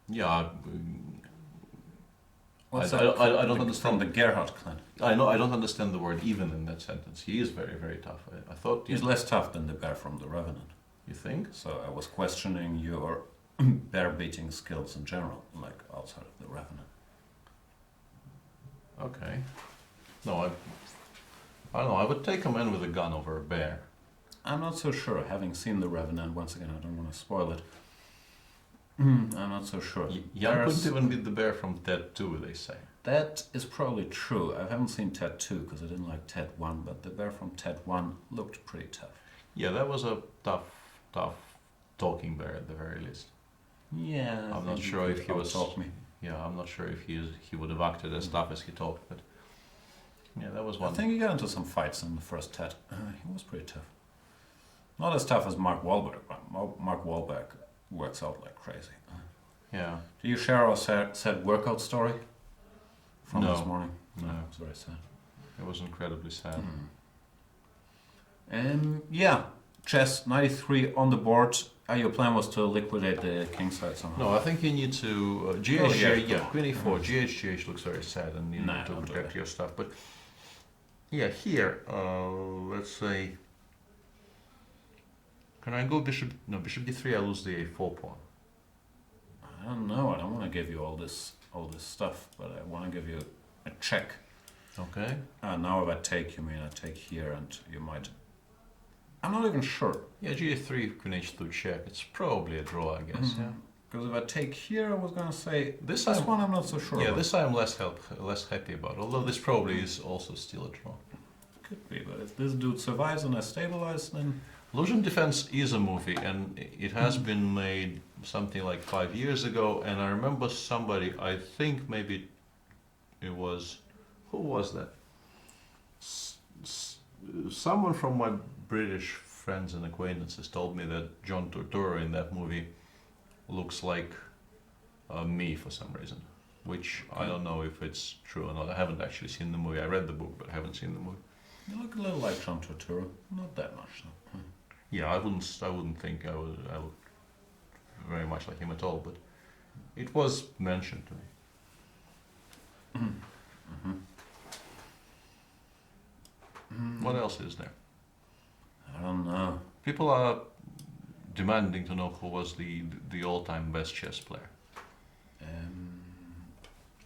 Yeah, What's I that? don't understand. From the Gerhardt clan. I know, I don't understand the word even in that sentence. He is very, very tough. I thought... He's less tough than the bear from the Revenant. You think? So I was questioning your bear beating skills in general, like outside of the Revenant. Okay. No, I don't know, I would take a man with a gun over a bear. I'm not so sure. Having seen the Revenant, once again, I don't want to spoil it. I'm not so sure. Jan couldn't even beat the bear from Ted 2, they say. That is probably true. I haven't seen Ted 2 because I didn't like Ted 1, but the bear from Ted 1 looked pretty tough. Yeah, that was a tough talking bear at the very least. Yeah, I'm not sure if he was... me. Yeah, I'm not sure if he would have acted as tough as he talked, but... Yeah, that was one. I think he got into some fights in the first Ted. He was pretty tough. Not as tough as Mark Wahlberg, but Mark Wahlberg works out like crazy. Yeah. Do you share our sad workout story from this morning? No. It was very sad. It was incredibly sad. Yeah, chess 93 on the board. Your plan was to liquidate the king side somehow. No, I think you need to Queen E4. GH looks very sad, and you need to protect your stuff. But yeah, here, let's say, can I go bishop? No, bishop D3. I lose the A4 pawn. I don't know. I don't want to give you all this stuff, but I want to give you a check. Okay. Now if I take, you mean I take here, and you might. I'm not even sure. Yeah, G3, Queen H2 check. It's probably a draw, I guess. Yeah. Because if I take here, I was gonna say this one I'm not so sure. Yeah, about. this I'm less happy about. Although this probably is also still a draw. Could be, but if this dude survives and I stabilize, then Illusion Defense is a movie, and it has been made something like 5 years ago. And I remember somebody, I think maybe it was, who was that? Someone from my British friends and acquaintances told me that John Turturro in that movie looks like me for some reason, which I don't know if it's true or not. I haven't actually seen the movie. I read the book, but I haven't seen the movie. You look a little like John Turturro, not that much though. Yeah, I wouldn't think I look very much like him at all, but it was mentioned to me. What else is there? I don't know. People are demanding to know who was the all-time best chess player.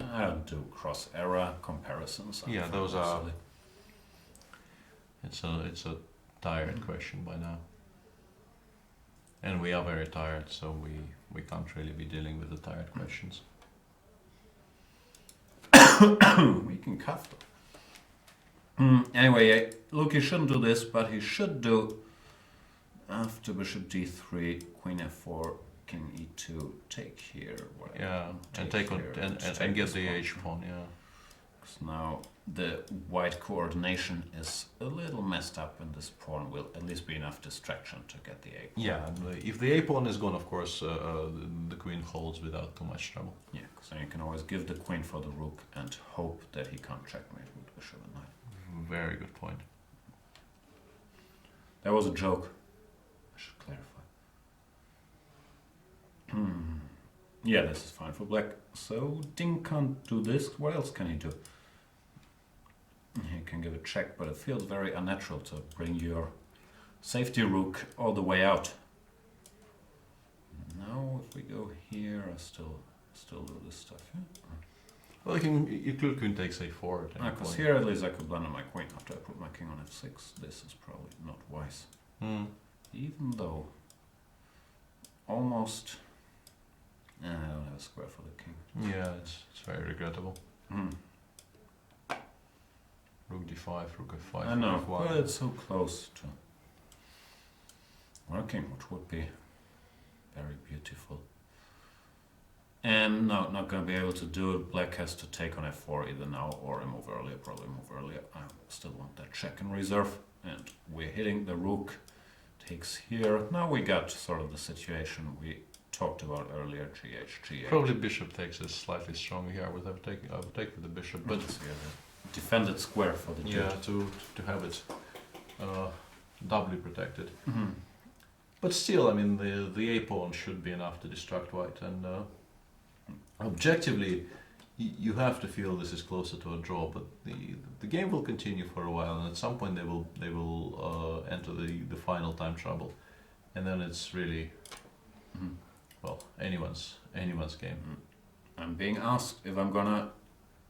I don't do cross-era comparisons. Yeah, those are. It's a tired question by now, and we are very tired, so we can't really be dealing with the tired questions. We can cuff them. Anyway, look, he shouldn't do this, but he should do after bishop d3, queen f4, king e2, take here. Yeah, and take on and get the h pawn. Yeah. Because now the white coordination is a little messed up, and this pawn will at least be enough distraction to get the a pawn. Yeah, and if the a pawn is gone, of course, the queen holds without too much trouble. Yeah, because then you can always give the queen for the rook and hope that he can't checkmate with bishop and knight. Very good point. That was a joke. I should clarify. Yeah, this is fine for black. So Ding can't do this. What else can he do? He can give a check, but it feels very unnatural to bring your safety rook all the way out. Now, if we go here, I still do this stuff. Yeah? Well, you could queen takes a4. Because here at least I could blunder my queen after I put my king on f6. This is probably not wise. Even though almost I don't have a square for the king. Yeah, it's very regrettable. Rook d5, rook f5. I know, rook f1. but it's so close to working, which would be very beautiful. And no, not going to be able to do it. Black has to take on f4 either now or a move earlier, probably move earlier. I still want that check in reserve. And we're hitting the rook, takes here. Now we got sort of the situation we talked about earlier, GH. Probably bishop takes is slightly stronger here. I would take with the bishop, but defended square for the yeah, to have it doubly protected. But still, I mean, the a pawn should be enough to distract white, and objectively, you have to feel this is closer to a draw. But the game will continue for a while, and at some point they will enter the final time trouble, and then it's really well anyone's game. I'm being asked if I'm gonna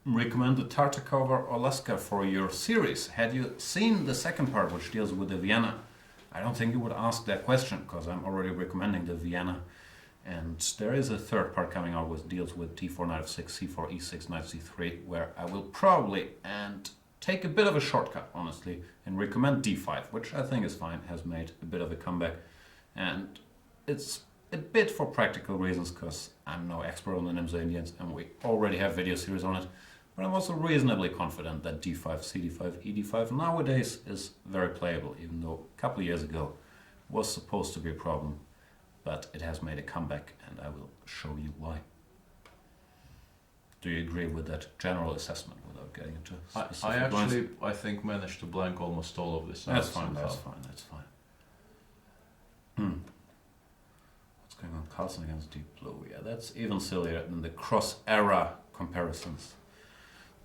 recommend the Tartakova or Laska for your series. Had you seen the second part, which deals with the Vienna? I don't think you would ask that question, because I'm already recommending the Vienna. And there is a third part coming out which deals with t4, knight f6, c4, e6, knight c3, where I will probably take a bit of a shortcut, honestly, and recommend d5, which I think is fine, has made a bit of a comeback. And it's a bit for practical reasons, because I'm no expert on the Nimzo Indians, and we already have video series on it. But I'm also reasonably confident that d5, cd5, ed5 nowadays is very playable, even though a couple of years ago was supposed to be a problem. But it has made a comeback, and I will show you why. Do you agree with that general assessment without getting into specific points? I think, managed to blank almost all of this. That's fine, that's fine. What's going on? Carlsen against deep blue. Yeah, that's even sillier than the cross-era comparisons.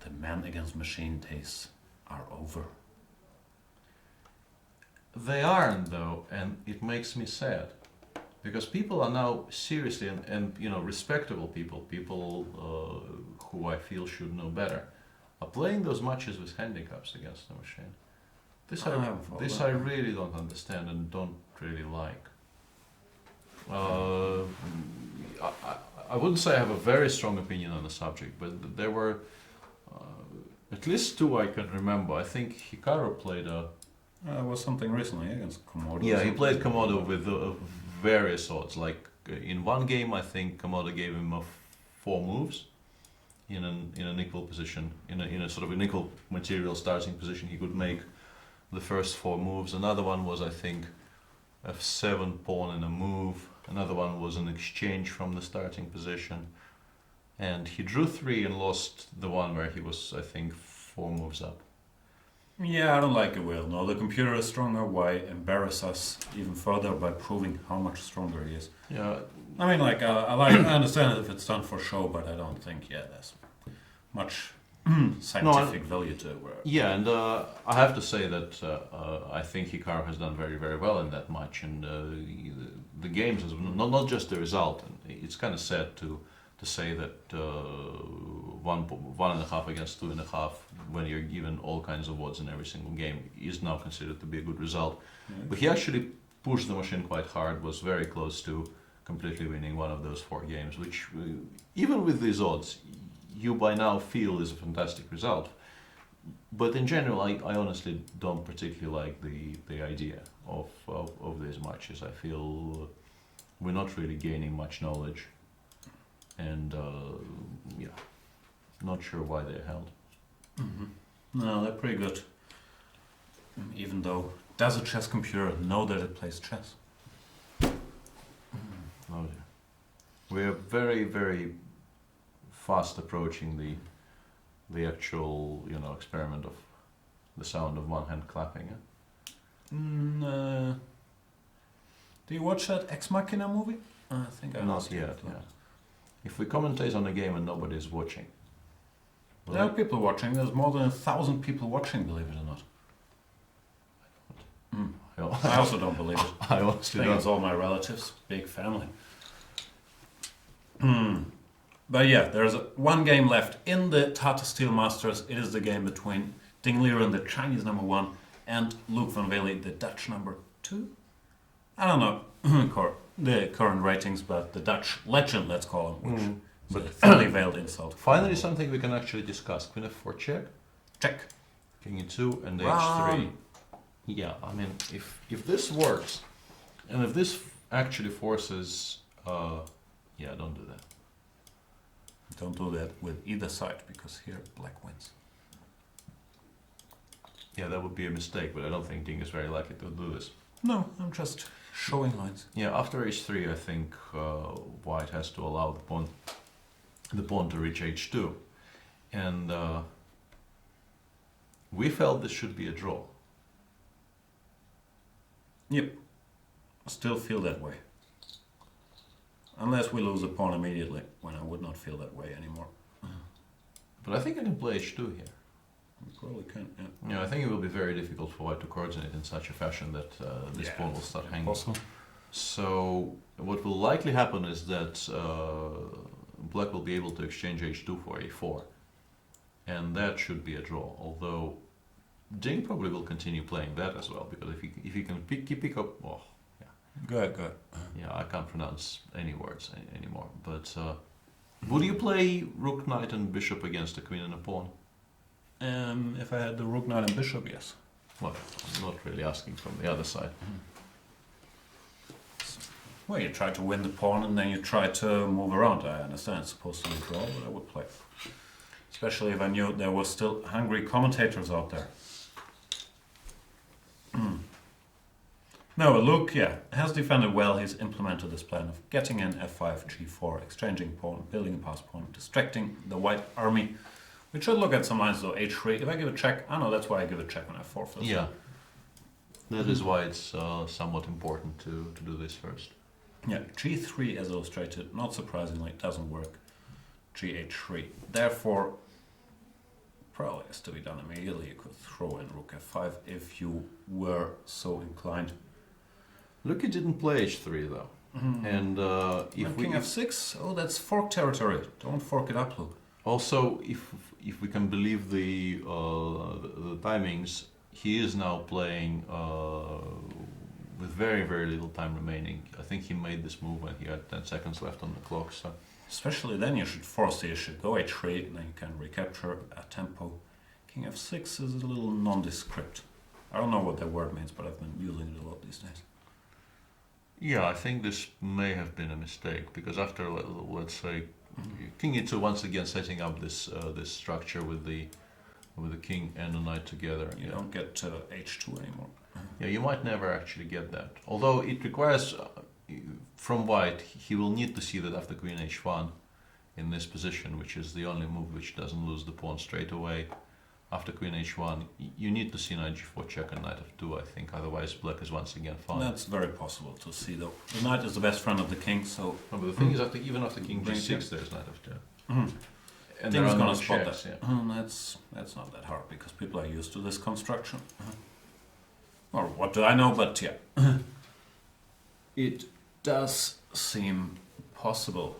The man against machine days are over. They aren't, though, and it makes me sad. Because people are now seriously, and you know, respectable people who I feel should know better, are playing those matches with handicaps against the machine. This I really don't understand and don't really like. I wouldn't say I have a very strong opinion on the subject, but there were at least two I can remember. I think Hikaru played there was something recently against Komodo. Yeah, he played Komodo with various odds. Like in one game, I think Komodo gave him 4 moves in an equal position, in a sort of an equal material starting position. He could make the first 4 moves. Another one was, I think, f7 pawn in a move. Another one was an exchange from the starting position. And he drew 3 and lost the one where he was, I think, 4 moves up. Yeah, I don't like it, Will. No, the computer is stronger. Why embarrass us even further by proving how much stronger he is? Yeah. I mean, like, I understand it if it's done for show, but I don't think, there's much scientific value to it. Yeah, and I have to say that I think Hikaru has done very, very well in that match, and the games, not just the result. And it's kind of sad to say that 1.5 against 2.5, when you're given all kinds of odds in every single game, is now considered to be a good result. But he actually pushed the machine quite hard, was very close to completely winning one of those 4 games, which even with these odds, you by now feel is a fantastic result. But in general, I honestly don't particularly like the idea of these matches. I feel we're not really gaining much knowledge. And not sure why they're held. No, they're pretty good. Even though, does a chess computer know that it plays chess? Oh dear. We're very, very fast approaching the actual, experiment of the sound of one hand clapping. Do you watch that Ex Machina movie? I think I not yet. Yeah. If we commentate on a game and nobody is watching, there are people watching. There's more than 1,000 people watching, believe it or not. I also don't believe it. I honestly don't. It's all my relatives, big family. But yeah, there's one game left in the Tata Steel Masters. It is the game between Ding Liren, the Chinese number 1, and Luke van Wely, the Dutch number 2. I don't know the current ratings, but the Dutch legend, let's call him, which is a thinly veiled insult. Finally, something we can actually discuss. Queen f4 check. Check. King e2 and Run. h3. Yeah, I mean, if this works, and if this actually forces, yeah, don't do that. Don't do that with either side, because here black wins. Yeah, that would be a mistake, but I don't think King is very likely to do this. No, I'm just showing lines. Yeah, after h3, I think White has to allow the pawn to reach h2, and we felt this should be a draw. Yep, still feel that way. Unless we lose a pawn immediately, when I would not feel that way anymore. But I think I can play h2 here. We probably can, yeah. Yeah, I think it will be very difficult for White to coordinate in such a fashion that this pawn will start hanging. Possible. So what will likely happen is that Black will be able to exchange h2 for a4, and that should be a draw. Although Ding probably will continue playing that as well, because if he can pick up, oh, yeah. Good. Yeah, I can't pronounce any words anymore. But would you play rook, knight, and bishop against a queen and a pawn? If I had the rook, knight, and bishop, yes. Well, I'm not really asking from the other side. Well, you try to win the pawn and then you try to move around. I understand it's supposed to be a draw, but I would play. Especially if I knew there were still hungry commentators out there. No, Luke, has defended well. He's implemented this plan of getting in f5, g4, exchanging pawn, building a pass pawn, distracting the white army. We should look at some lines though. h3. If I give a check, that's why I give a check on f4 first. Yeah, that is why it's somewhat important to do this first. Yeah, g3 as illustrated, not surprisingly, doesn't work. Gh3. Therefore, probably has to be done immediately. You could throw in rook f5 if you were so inclined. Look, he didn't play h3 though. And if we king f6, that's fork territory. Don't fork it up, Luke. Also, if we can believe the timings, he is now playing with very, very little time remaining. I think he made this move when he had 10 seconds left on the clock. So, especially then you should force the issue. Go h3, and then you can recapture a tempo. King f6 is a little nondescript. I don't know what that word means, but I've been using it a lot these days. yeah, I think this may have been a mistake, because after, let's say, King e2 once again setting up this this structure with the king and the knight together. You don't get h2 anymore. Yeah, you might never actually get that. Although it requires, from White, he will need to see that after queen h1 in this position, which is the only move which doesn't lose the pawn straight away. After queen h1, you need to see knight g4 check and knight f2, I think. Otherwise, black is once again fine. That's very possible to see, though. The knight is the best friend of the king, so... No, but the thing is, even after king g6, there's knight f2. And King's there are gonna no spot checks, that. yeah. That's not that hard, because people are used to this construction. Or what do I know, but yeah. It does seem possible.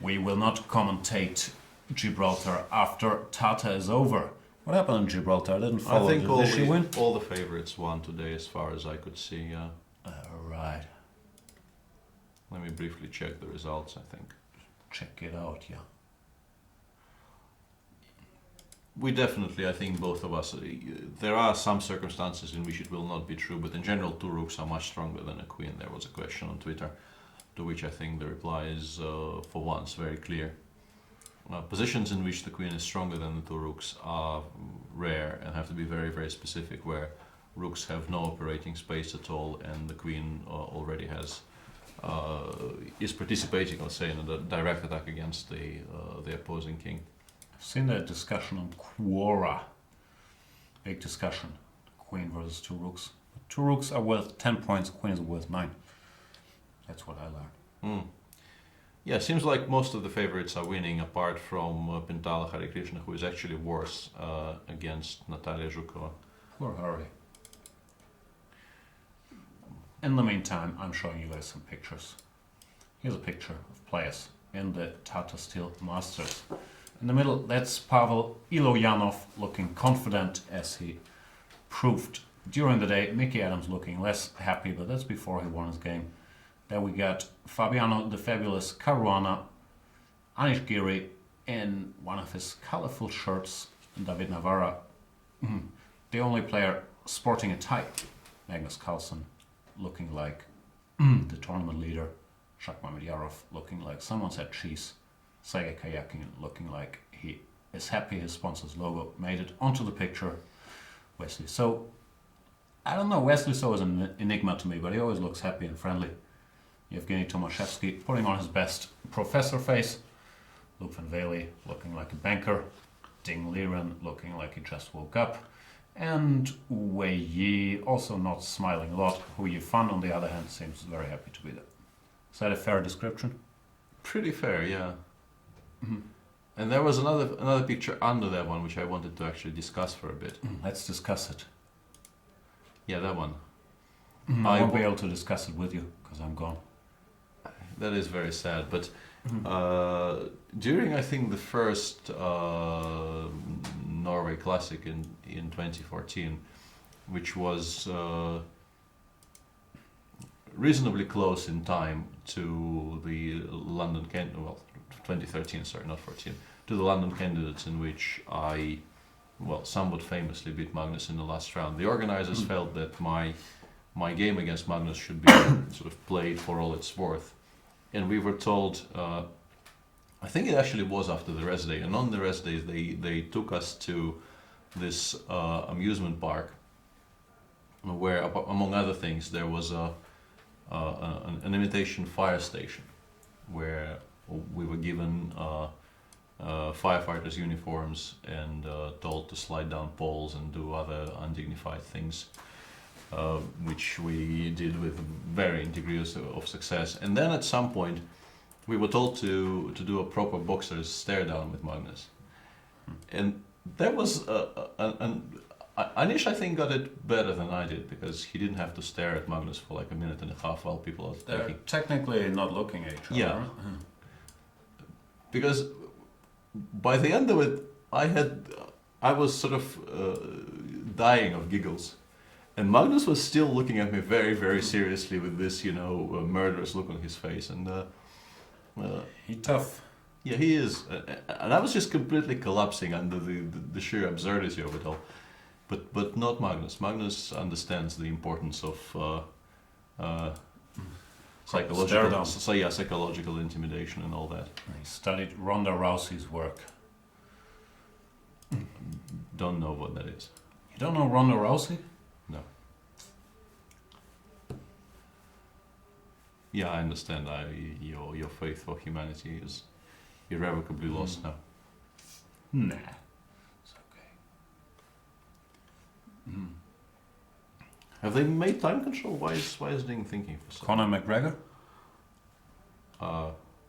We will not commentate Gibraltar after Tata is over. What happened in Gibraltar? I didn't follow. I think Did she win? all the favorites won today, as far as I could see. Right. Let me briefly check the results, I think. Check it out, yeah. We definitely, I think both of us, there are some circumstances in which it will not be true, but in general, two rooks are much stronger than a queen. There was a question on Twitter, to which I think the reply is, for once, very clear. Positions in which the queen is stronger than the two rooks are rare and have to be very, very specific, where rooks have no operating space at all and the queen already has is participating, let's say, in a direct attack against the opposing king. I've seen that discussion on Quora. Big discussion. Queen versus two rooks. Two rooks are worth 10 points, queen is worth 9. That's what I learned. Yeah, it seems like most of the favorites are winning, apart from Pintala Harikrishna, who is actually worse against Natalia Zhukova. Poor Harry. In the meantime, I'm showing you guys some pictures. Here's a picture of players in the Tata Steel Masters. In the middle, that's Pavel Eljanov looking confident, as he proved during the day. Mickey Adams looking less happy, but that's before he won his game. Then we got Fabiano the Fabulous Caruana, Anish Giri in one of his colorful shirts, David Navara the only player sporting a tie, Magnus Carlsen, looking like the tournament leader, Mamedyarov looking like someone said cheese, Karjakin looking like he is happy his sponsor's logo made it onto the picture, Wesley So. I don't know, Wesley So is an enigma to me, but he always looks happy and friendly. Yevgeny Tomashevsky putting on his best professor face, Luke van Wely looking like a banker, Ding Liren looking like he just woke up, and Wely also not smiling a lot. Hu Yifan on the other hand seems very happy to be there. Is that a fair description? Pretty fair, yeah. And there was another picture under that one which I wanted to actually discuss for a bit. Let's discuss it. Yeah, that one. I won't be able to discuss it with you because I'm gone. That is very sad, but during I think the first Norway Classic in 2014, which was reasonably close in time to the London 2013, sorry, not 14, to the London candidates in which I, somewhat famously beat Magnus in the last round. The organizers felt that my game against Magnus should be sort of played for all it's worth. And we were told, I think it actually was after the rest day, and on the rest day they took us to this amusement park where, among other things, there was an imitation fire station where we were given firefighters' uniforms and told to slide down poles and do other undignified things, which we did with varying degrees of success. And then at some point, we were told to do a proper boxer's stare down with Magnus. And that was Anish, I think, got it better than I did, because he didn't have to stare at Magnus for like a minute and a half while people are They're taking... technically not looking at each other. Yeah. Because by the end of it, I was sort of dying of giggles. And Magnus was still looking at me very, very seriously with this, murderous look on his face. And He's tough. Yeah, he is. And I was just completely collapsing under the sheer absurdity of it all. But not Magnus. Magnus understands the importance of psychological intimidation and all that. He studied Ronda Rousey's work. Don't know what that is. You don't know Ronda Rousey? No. Yeah, I understand. Your faith for humanity is irrevocably lost now. Nah, it's okay. Have they made time control? Why is Ding thinking for so? Conor McGregor?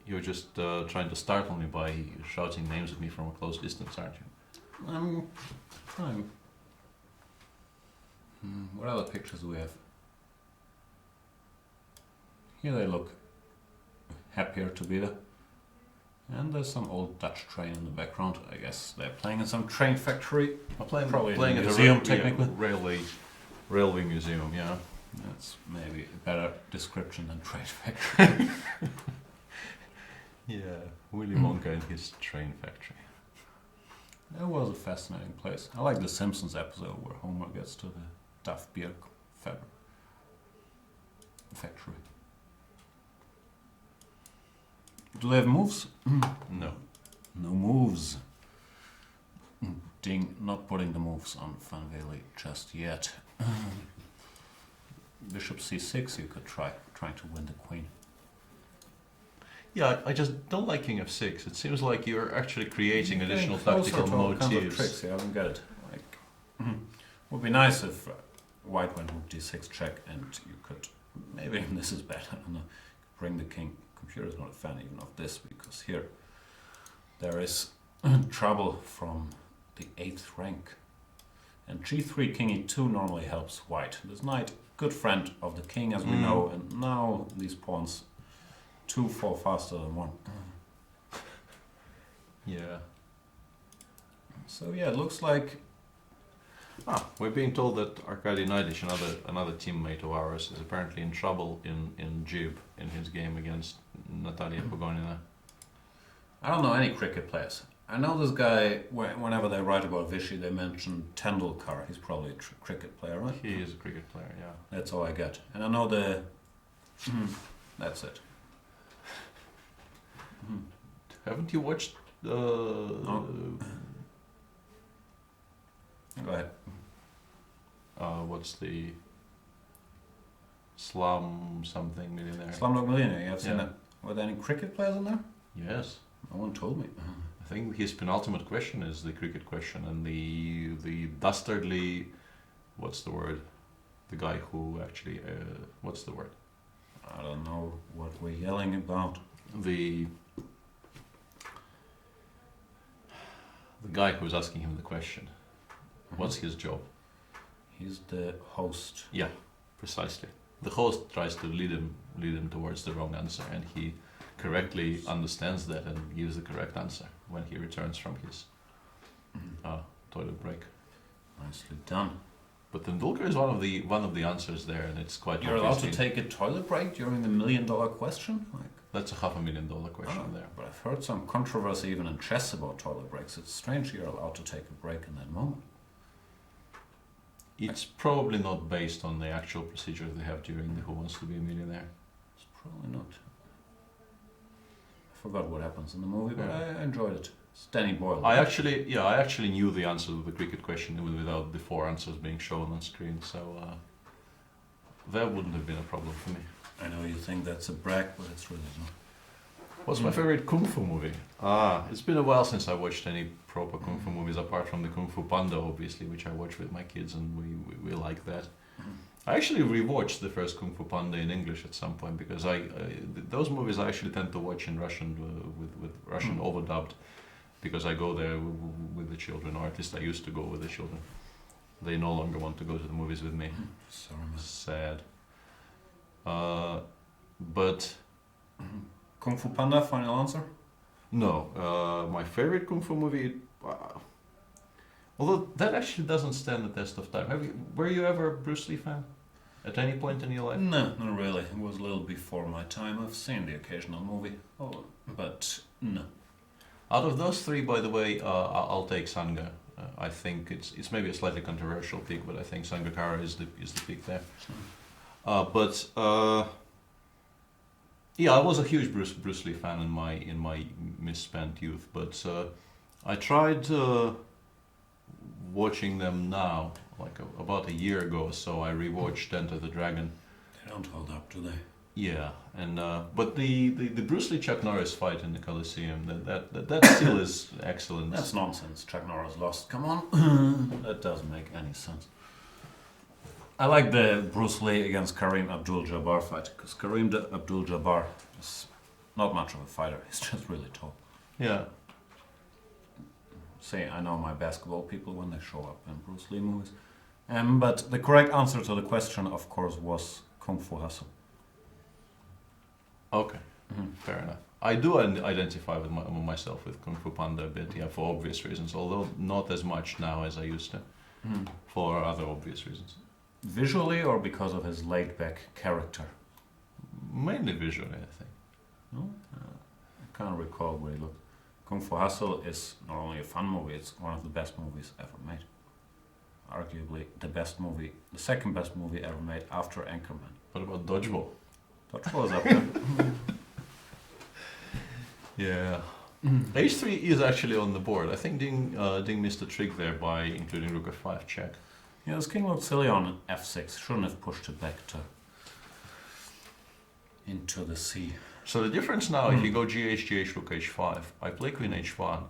You're just trying to startle me by shouting names at me from a close distance, aren't you? I'm trying. What other pictures do we have? Here they look happier to be there. And there's some old Dutch train in the background. I guess they're playing in some train factory. Probably playing in a at museum, technically. Railway museum, yeah. That's maybe a better description than train factory. Yeah, Willy Wonka and his train factory. That was a fascinating place. I like the Simpsons episode where Homer gets to the Duff beer factory. Do they have moves? No. No moves. Ding, not putting the moves on Van Wely just yet. Bishop c6, you could trying to win the queen. Yeah, I just don't like King f6. It seems like you're actually creating additional tactical motifs. Tricks, yeah, I don't get it. Would be nice if white went rook d6 check, and you could, maybe this is better, I don't know, bring the king. Computer's not a fan even of this, because here there is trouble from the 8th rank. And g3 king e2 normally helps white. This knight, good friend of the king, as we know, and now these pawns 2 fall faster than 1. Yeah. So yeah, it looks like... we're being told that Arkady Naidic, another teammate of ours, is apparently in trouble in Jib in his game against Natalia Pogonina. I don't know any cricket players. I know this guy, whenever they write about Vichy, they mention Tendulkar. He's probably a cricket player, right? He is a cricket player, yeah. That's all I get. And I know that's it. Haven't you watched... No. Go ahead. What's the... Slum something millionaire? Slumdog Millionaire, yeah, I've seen Yeah. it. Were there any cricket players in there? Yes. No one told me. I think his penultimate question is the cricket question, and the dastardly, what's the word? The guy who actually, what's the word? I don't know what we're yelling about. The guy who was asking him the question. What's his job? He's the host. Yeah, precisely. The host tries to lead him towards the wrong answer, and he correctly understands that and gives the correct answer when he returns from his toilet break. Nicely done. But Tendulkar is one of the answers there, and it's quite. You're allowed to obviously- take a toilet break during the $1 million question? Like, That's a $500,000 question there. but I've heard some controversy even in chess about toilet breaks. It's strange you're allowed to take a break in that moment. It's probably not based on the actual procedure they have during the Who Wants to Be a Millionaire. It's probably not. I forgot what happens in the movie, but Yeah. I enjoyed it. It's Danny Boyle. I actually knew the answer to the cricket question even without the 4 answers being shown on screen, so that wouldn't have been a problem for me. I know you think that's a brag, but it's really not. What's my favorite Kung Fu movie? It's been a while since I watched any proper Kung Fu movies, apart from the Kung Fu Panda, obviously, which I watch with my kids, and we like that. I actually rewatched the first Kung Fu Panda in English at some point, because those movies I actually tend to watch in Russian, with Russian overdubbed, because I go there with the children, or at least I used to go with the children. They no longer want to go to the movies with me. Sorry, man. Sad. But Kung Fu Panda, final answer? no, my favorite Kung Fu movie, although that actually doesn't stand the test of time. Were you ever a Bruce Lee fan at any point in your life? No, not really. It was a little before my time. I've seen the occasional movie, but no. Out of those 3, by the way, I'll take Sanga. I think it's maybe a slightly controversial pick, but I think Sangakkara is the pick there. Yeah, I was a huge Bruce Lee fan in my misspent youth, but I tried watching them now, like about a year ago or so. I rewatched Enter the Dragon. They don't hold up, do they? Yeah, and but the Bruce Lee Chuck Norris fight in the Coliseum, that still is excellent. That's nonsense. Chuck Norris lost. Come on. That doesn't make any sense. I like the Bruce Lee against Kareem Abdul-Jabbar fight, because Kareem Abdul-Jabbar is not much of a fighter. He's just really tall. Yeah. See, I know my basketball people when they show up in Bruce Lee movies. But the correct answer to the question, of course, was Kung Fu Hustle. Okay, fair enough. I do identify with myself with Kung Fu Panda a bit, yeah, for obvious reasons, although not as much now as I used to, for other obvious reasons. Visually or because of his laid-back character? Mainly visually, I think. No? I can't recall where he looked. Kung Fu Hustle is not only a fun movie, it's one of the best movies ever made. Arguably the second best movie ever made after Anchorman. What about Dodgeball? Dodgeball is up there. Yeah. H3 is actually on the board. I think Ding missed a trick there by including Rook F5 check. Yeah, this king looked silly on F6. Shouldn't have pushed it back into the sea. So the difference now, if you go GH, Rook H5, I play Queen H1,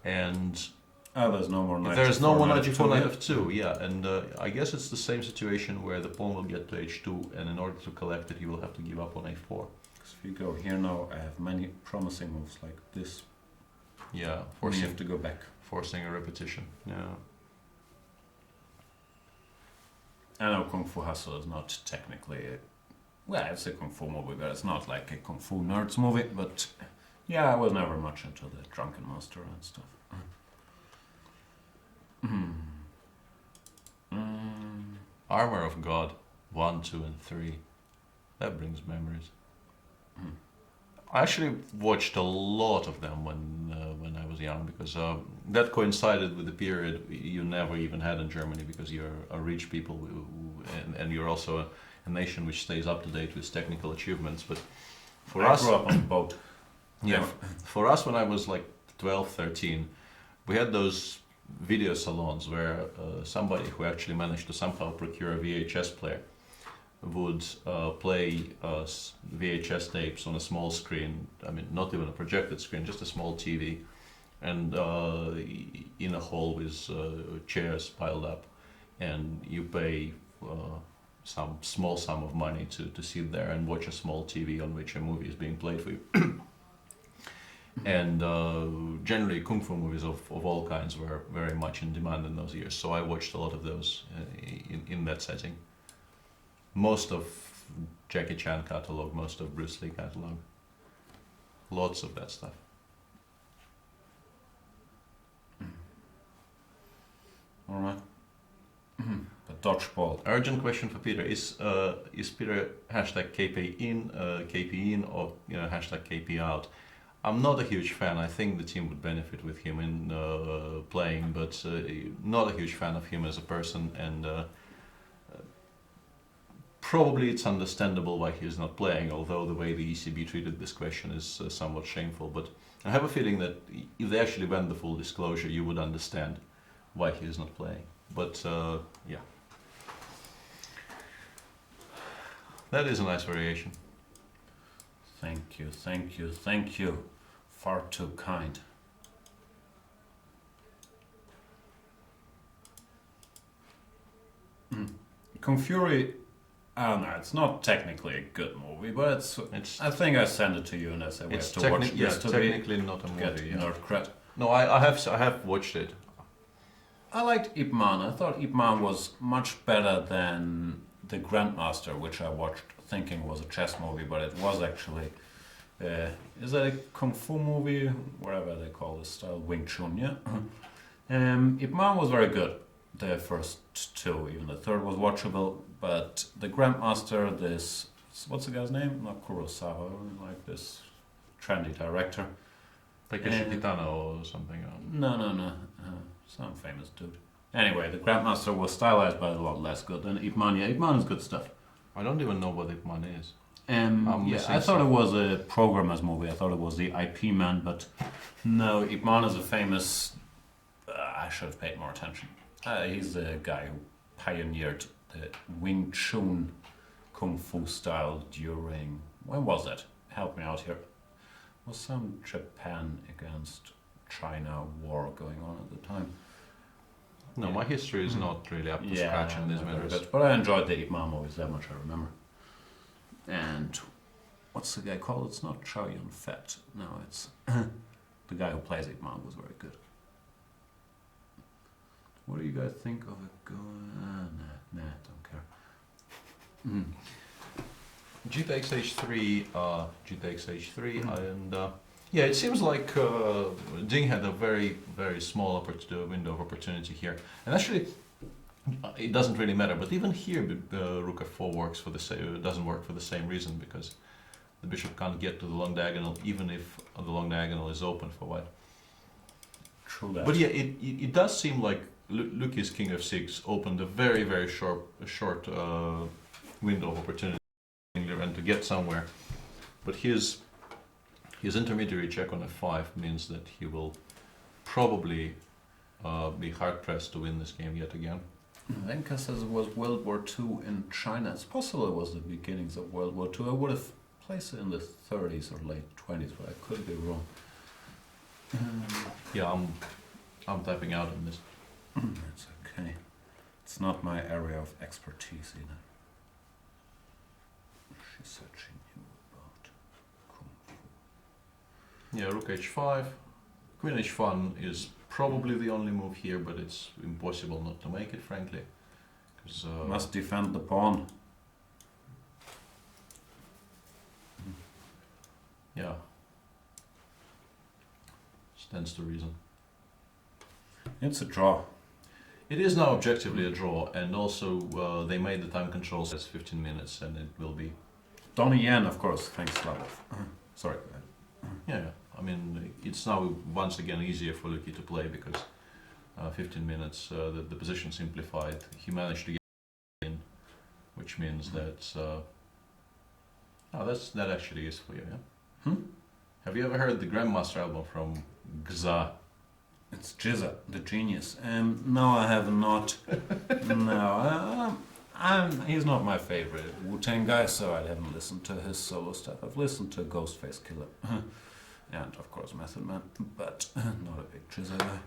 and there's no more knight. there's no more knight F2 G4, knight yet. F2, yeah, and I guess it's the same situation where the pawn will get to H2, and in order to collect it, he will have to give up on A4. If you go here now, I have many promising moves like this. Yeah, And you have to go back. forcing a repetition. Yeah. I know Kung Fu Hustle is not technically it's a Kung Fu movie, but it's not like a Kung Fu nerds movie, but yeah, I was never much into the Drunken Master and stuff. Armor of God, 1, 2, and 3. That brings memories. I actually watched a lot of them when I was young, because that coincided with the period you never even had in Germany, because you're a rich people and you're also a nation which stays up to date with technical achievements. But for us, I grew up on a boat. yeah, for us when I was like 12, 13, we had those video salons where somebody who actually managed to somehow procure a VHS player would play VHS tapes on a small screen. I mean, not even a projected screen, just a small TV, and in a hall with chairs piled up, and you pay some small sum of money to sit there and watch a small TV on which a movie is being played for you. And generally kung fu movies of all kinds were very much in demand in those years, so I watched a lot of those in that setting. Most of Jackie Chan catalog, most of Bruce Lee catalog, lots of that stuff. All right. The dodgeball. Urgent question for Peter: Is Peter hashtag KP in, or hashtag KP out? I'm not a huge fan. I think the team would benefit with him in playing, but not a huge fan of him as a person, and probably it's understandable why he is not playing, although the way the ECB treated this question is somewhat shameful. But I have a feeling that if they actually went the full disclosure, you would understand why he is not playing. But yeah, that is a nice variation. Thank you, thank you, thank you. Far too kind. Kung Fury, I don't know, it's not technically a good movie, but it's I think I sent it to you and I said we have to watch this to technically not a movie. Nerd cred. No, I have watched it. I liked Ip Man. I thought Ip Man was much better than the Grandmaster, which I watched thinking was a chess movie, but it was actually is that a kung fu movie, whatever they call this style, Wing Chun, yeah? Ip Man was very good, the first two, even the third was watchable, but the Grandmaster, this, what's the guy's name? Not Kurosawa, like this trendy director. Like a Kitano or something? No, some famous dude. Anyway, the Grandmaster was stylized, but a lot less good than Ip Man. Yeah, Ip Man is good stuff. I don't even know what Ip Man is. Yeah, I thought it was a programmer's movie. I thought it was the IP Man, but no, Ip Man is a famous. I should have paid more attention. He's the guy who pioneered the Wing Chun kung fu style during, when was it? Help me out here. Was some Japan against China war going on at the time? No, my history is not really up to scratch in these matters. But I enjoyed the Ip Man movies, that much I remember. And what's the guy called? It's not Chow Yun-fat. No, it's the guy who plays Ip Man was very good. What do you guys think of it going? Nah, don't care. GTX H3, and yeah, it seems like Ding had a very, very small window of opportunity here. And actually, it doesn't really matter. But even here, Rook F4 works for the same. Doesn't work for the same reason, because the bishop can't get to the long diagonal, even if the long diagonal is open for white. True that. But yeah, it does seem like Luki's King F6 opened a very, very short window of opportunity and to get somewhere. But his intermediary check on F5 means that he will probably be hard-pressed to win this game yet again. Lenka says it was World War II in China. It's possible it was the beginnings of World War II. I would have placed it in the 30s or late 20s, but I could be wrong. Yeah, I'm tapping out on this. That's okay. It's not my area of expertise either. She said she knew about Kung Fu. Yeah, Rook H5. Queen H1 is probably the only move here, but it's impossible not to make it, frankly. Because must defend the pawn. Yeah. Stands to reason. It's a draw. It is now objectively a draw, and also they made the time controls as 15 minutes, and it will be. Donnie Yen, of course. Thanks, Slavov. Sorry, go ahead. Yeah, I mean, it's now once again easier for Luki to play because 15 minutes, the position simplified. He managed to get in, which means that that actually is for you. Yeah. Have you ever heard the Grandmaster album from Gza? It's Jizza, the genius. No, I have not. No, he's not my favorite Wu-Tang guy, so I haven't listened to his solo stuff. I've listened to Ghostface Killer and, of course, Method Man, but not a big Jizza guy.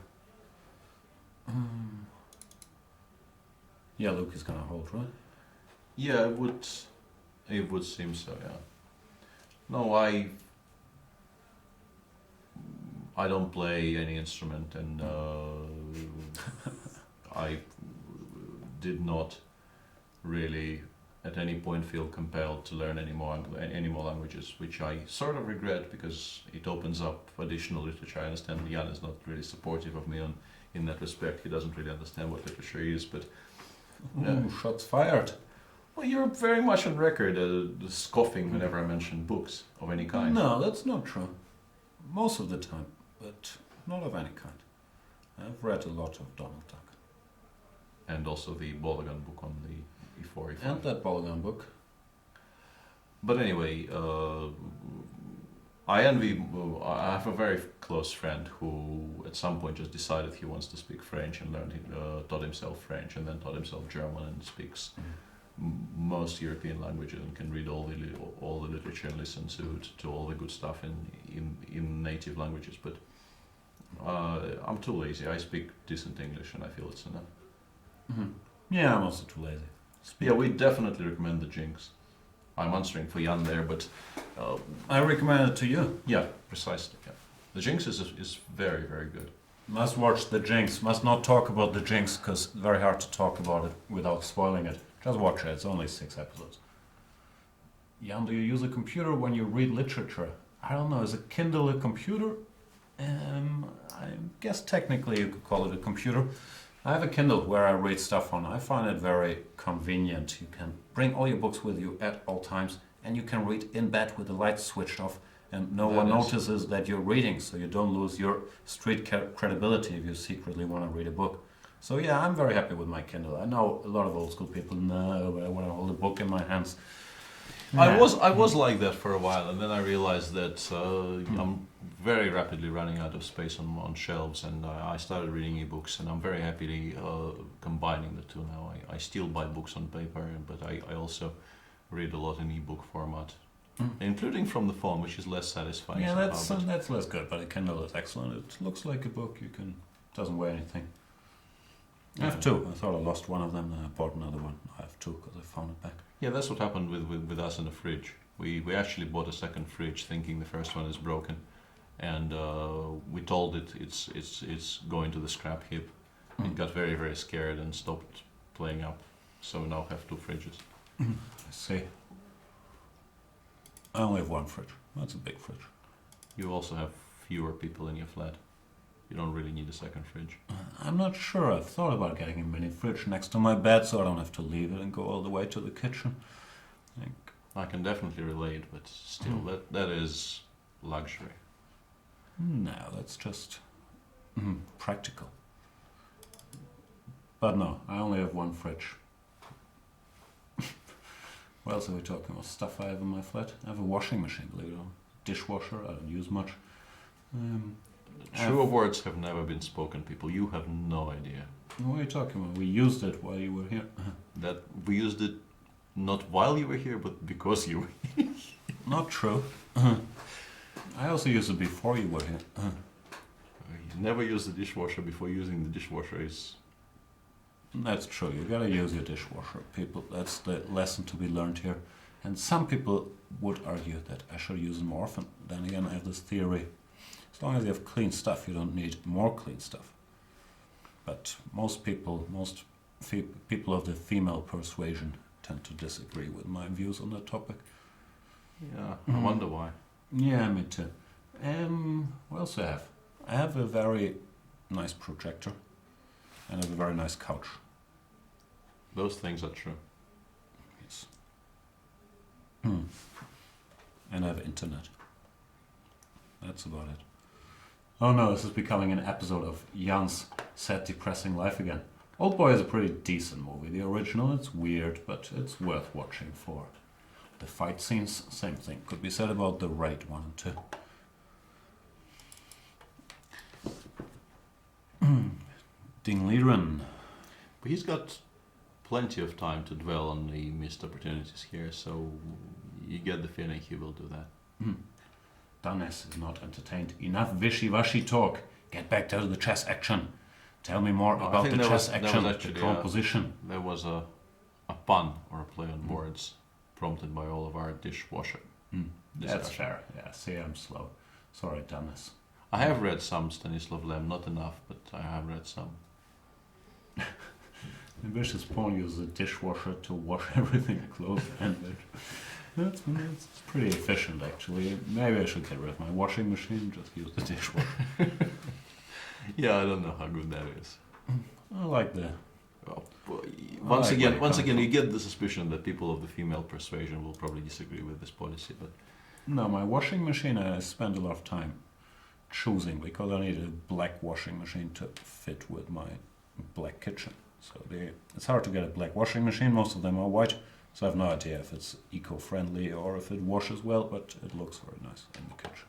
Yeah, Luke is gonna hold, right? Yeah, it would seem so. Yeah. No, I don't play any instrument, and I did not really at any point feel compelled to learn any more languages, which I sort of regret because it opens up additional literature. I understand Jan is not really supportive of me in that respect. He doesn't really understand what literature is, but shots fired. well, you're very much on record scoffing whenever I mention books of any kind. No, that's not true. Most of the time, but not of any kind. I've read a lot of Donald Duck. And also the Bologan book on the E4, E5. And that Bologan book. But anyway, I have a very close friend who at some point just decided he wants to speak French and taught himself French and then taught himself German and speaks most European languages and can read all the literature and listen to all the good stuff in native languages. But I'm too lazy. I speak decent English and I feel it's enough. Yeah, I'm also too lazy. Yeah, we definitely recommend the Jinx. I'm answering for Jan there, but I recommend it to you. yeah, precisely. Yeah. The Jinx is very, very good. Must watch the Jinx. Must not talk about the Jinx because it's very hard to talk about it without spoiling it. Just watch it. It's only 6 episodes. Jan, do you use a computer when you read literature? I don't know. Is a Kindle a computer? I guess technically you could call it a computer. I have a Kindle where I read stuff on. I find it very convenient. You can bring all your books with you at all times and you can read in bed with the lights switched off and no one notices that you're reading, so you don't lose your street credibility if you secretly want to read a book. So yeah, I'm very happy with my Kindle. I know a lot of old school people know I want to hold a book in my hands. I was like that for a while, and then I realized that I'm very rapidly running out of space on shelves, and I started reading ebooks, and I'm very happily combining the two now. I still buy books on paper, but I also read a lot in ebook format, including from the phone, which is less satisfying. Yeah, that's less good, but a Kindle is excellent. It looks like a book. Doesn't weigh anything. I have 2. I thought I lost one of them, then I bought another one. I have 2 because I found it back. Yeah, that's what happened with us in the fridge. We actually bought a second fridge thinking the first one is broken, and we told it it's going to the scrap heap. It got very, very scared and stopped playing up, so we now have 2 fridges. I see. I only have 1 fridge. That's a big fridge. You also have fewer people in your flat. You don't really need a second fridge. I'm not sure. I've thought about getting a mini fridge next to my bed so I don't have to leave it and go all the way to the kitchen. I can definitely relate, but still, that is luxury. No, that's just practical. But no, I only have 1 fridge. What else are we talking about? Stuff I have in my flat? I have a washing machine, believe it or not. Dishwasher, I don't use much. Truer words have never been spoken, people. You have no idea. What are you talking about? We used it while you were here. That we used it not while you were here, but because you were here. Not true. I also used it before you were here. You never use the dishwasher before using the dishwasher is... That's true. You gotta use your dishwasher, people. That's the lesson to be learned here. And some people would argue that I should use it more often. Then again, I have this theory. As long as you have clean stuff, you don't need more clean stuff. But most people of the female persuasion tend to disagree with my views on that topic. Yeah, I wonder why. Yeah, me too. What else do I have? I have a very nice projector and I have a very nice couch. Those things are true. Yes. And I have internet. That's about it. Oh no, this is becoming an episode of Jan's sad, depressing life again. Old Boy is a pretty decent movie. The original, it's weird, but it's worth watching for. The fight scenes, same thing. Could be said about the Raid 1 and 2. Ding Liren. But he's got plenty of time to dwell on the missed opportunities here, so you get the feeling he will do that. Danes is not entertained. Enough wishy-washy talk. Get back to the chess action. Tell me more about the chess action, the composition. There was a pun or a play on words prompted by all of our dishwasher. That's fair. Yeah, see, I'm slow. Sorry, Danes. I have read some Stanislav Lem, not enough, but I have read some. Ambitious pawn uses a dishwasher to wash everything close-handed. That's pretty efficient, actually. Maybe I should get rid of my washing machine, just use the dishwasher. Yeah, I don't know how good that is. I like the... Well, once again, you get the suspicion that people of the female persuasion will probably disagree with this policy, but... No, my washing machine, I spend a lot of time choosing, because I need a black washing machine to fit with my black kitchen. So it's hard to get a black washing machine. Most of them are white, so I have no idea if it's eco-friendly or if it washes well, but it looks very nice in the kitchen.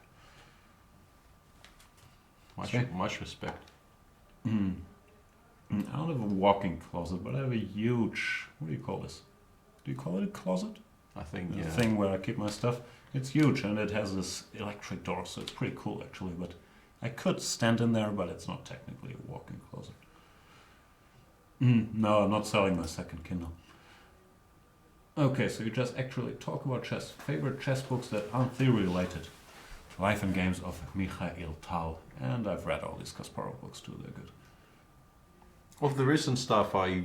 Much respect. I don't have a walk-in closet, but I have a huge... What do you call this? Do you call it a closet? I think, The thing where I keep my stuff. It's huge, and it has this electric door, so it's pretty cool, actually. But I could stand in there, but it's not technically a walk-in closet. No, I'm not selling my second Kindle. Okay, so you just actually talk about chess. Favorite chess books that aren't theory-related. Life and Games of Mikhail Tal. And I've read all these Kasparov books too, they're good. Of the recent stuff, I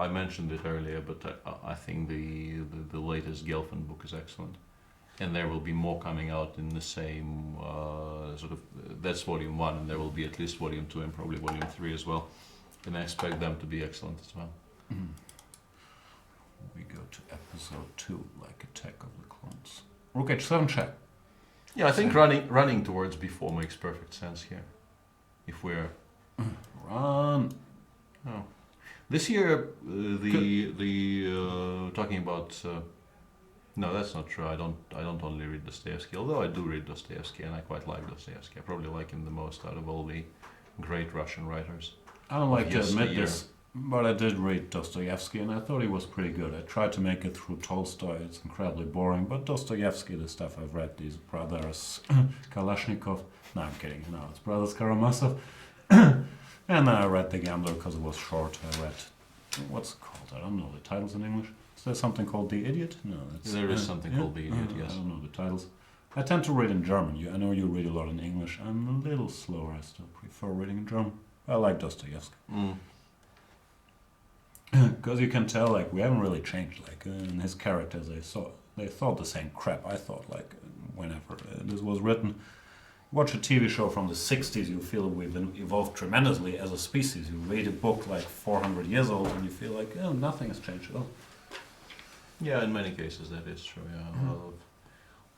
mentioned it earlier, but I think the latest Gelfand book is excellent. And there will be more coming out in the same sort of... That's volume 1, and there will be at least volume 2 and probably volume 3 as well. And I expect them to be excellent as well. We go to episode 2, like Attack of the Clones. Rook h7 check. Yeah, I think running towards b4 makes perfect sense here. If we're... Run! Oh. This year, talking about... no, that's not true. I don't only read Dostoevsky, although I do read Dostoevsky, and I quite like Dostoevsky. I probably like him the most out of all the great Russian writers. I don't like to admit this, but I did read Dostoevsky, and I thought he was pretty good. I tried to make it through Tolstoy. It's incredibly boring, but Dostoevsky, the stuff I've read, these brothers Kalashnikov... No, I'm kidding. No, it's brothers Karamazov. And then I read The Gambler because it was short. I read... What's it called? I don't know the titles in English. Is there something called The Idiot? No, that's... There is something called The Idiot, yes. I don't know the titles. I tend to read in German. I know you read a lot in English. I'm a little slower. I still prefer reading in German. I like Dostoevsky. Because you can tell, like, we haven't really changed. Like, in his characters, they thought the same crap I thought, like, whenever this was written. Watch a TV show from the 60s, you feel we've evolved tremendously as a species. You read a book like 400 years old and you feel like, oh, nothing has changed at all. Yeah, in many cases that is true, yeah.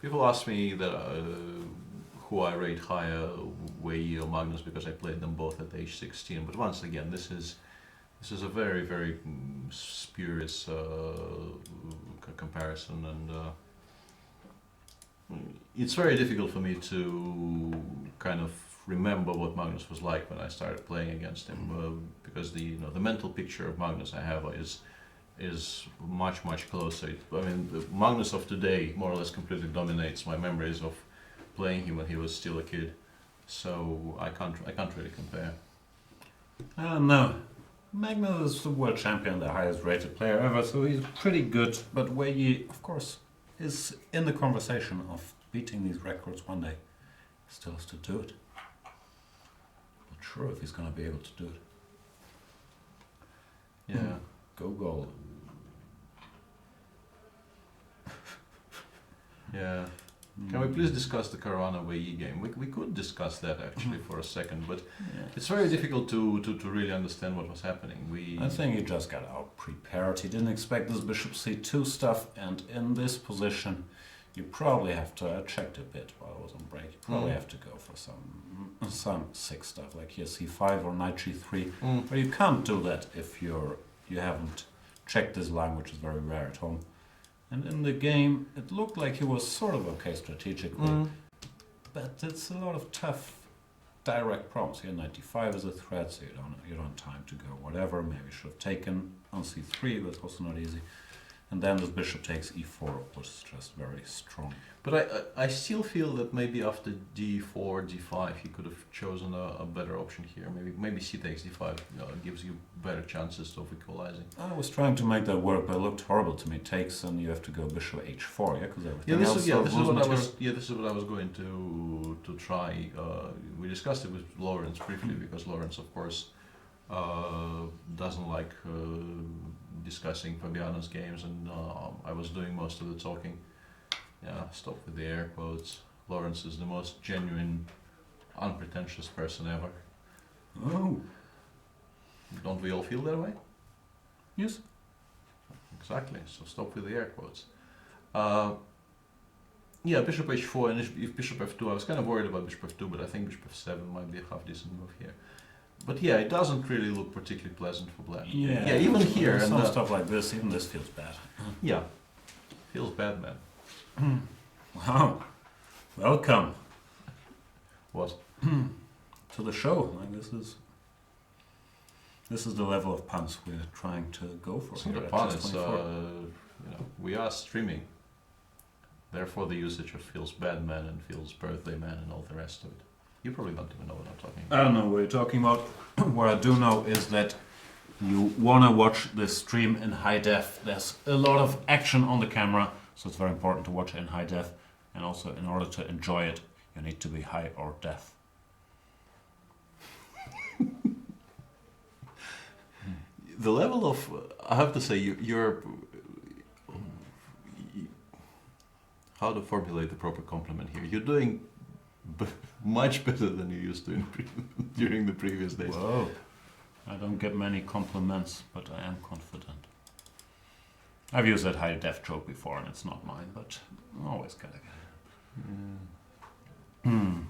People ask me that who I rate higher, Wely or Magnus, because I played them both at age 16. But once again, this is a very, very spurious comparison, and it's very difficult for me to kind of remember what Magnus was like when I started playing against him, because the mental picture of Magnus I have is much closer. I mean, the Magnus of today more or less completely dominates my memories of playing him when he was still a kid. So I can't really compare. No, Magnus is the world champion, the highest rated player ever, so he's pretty good. But Wely, of course, is in the conversation of beating these records one day. He still has to do it. Not sure if he's going to be able to do it. Yeah. Go goal. Yeah. Can we please discuss the Caruana Wely game? We could discuss that actually for a second, but it's very difficult to really understand what was happening. I think he just got out prepared. He didn't expect this bishop c2 stuff, and in this position You probably have to, I checked a bit while I was on break, you probably have to go for some sick stuff, like here c5 or knight g3, but you can't do that if you haven't checked this line, which is very rare at home. And in the game, it looked like he was sort of okay strategically, but it's a lot of tough direct problems. Here, 95 is a threat, so you don't have time to go whatever. Maybe you should have taken on c3, but also not easy. And then the bishop takes e4, which is just very strong. But I still feel that maybe after d4, d5, he could have chosen a better option here. Maybe c takes d5 gives you better chances of equalizing. I was trying to make that work, but it looked horrible to me. Takes, and you have to go bishop h4, yeah, because everything else. This is what I was going to try. We discussed it with Lawrence briefly because Lawrence, of course, doesn't like discussing Fabiano's games, and I was doing most of the talking. Yeah, stop with the air quotes. Lawrence is the most genuine, unpretentious person ever. Oh. Don't we all feel that way? Yes. Exactly, so stop with the air quotes. Yeah, bishop h4, and if bishop f2, I was kind of worried about bishop f2, but I think bishop f7 might be a half decent move here. But yeah, it doesn't really look particularly pleasant for black. Yeah, even here. Some stuff like this, even this feels bad. Yeah, feels bad, man. Wow, welcome. What? To the show. Like this is the level of puns we're trying to go for. It's not a pun, it's we are streaming. Therefore, the usage of feels bad man and feels birthday man and all the rest of it. You probably don't even know what I'm talking about. I don't know what you're talking about. What I do know is that you want to watch this stream in high def. There's a lot of action on the camera, so it's very important to watch it in high def. And also, in order to enjoy it, you need to be high or def. The level of, I have to say, you're how to formulate the proper compliment here. You're doing much better than you used to during the previous days. Whoa. I don't get many compliments, but I am confident. I've used that high def joke before, and it's not mine, but I always gotta get it.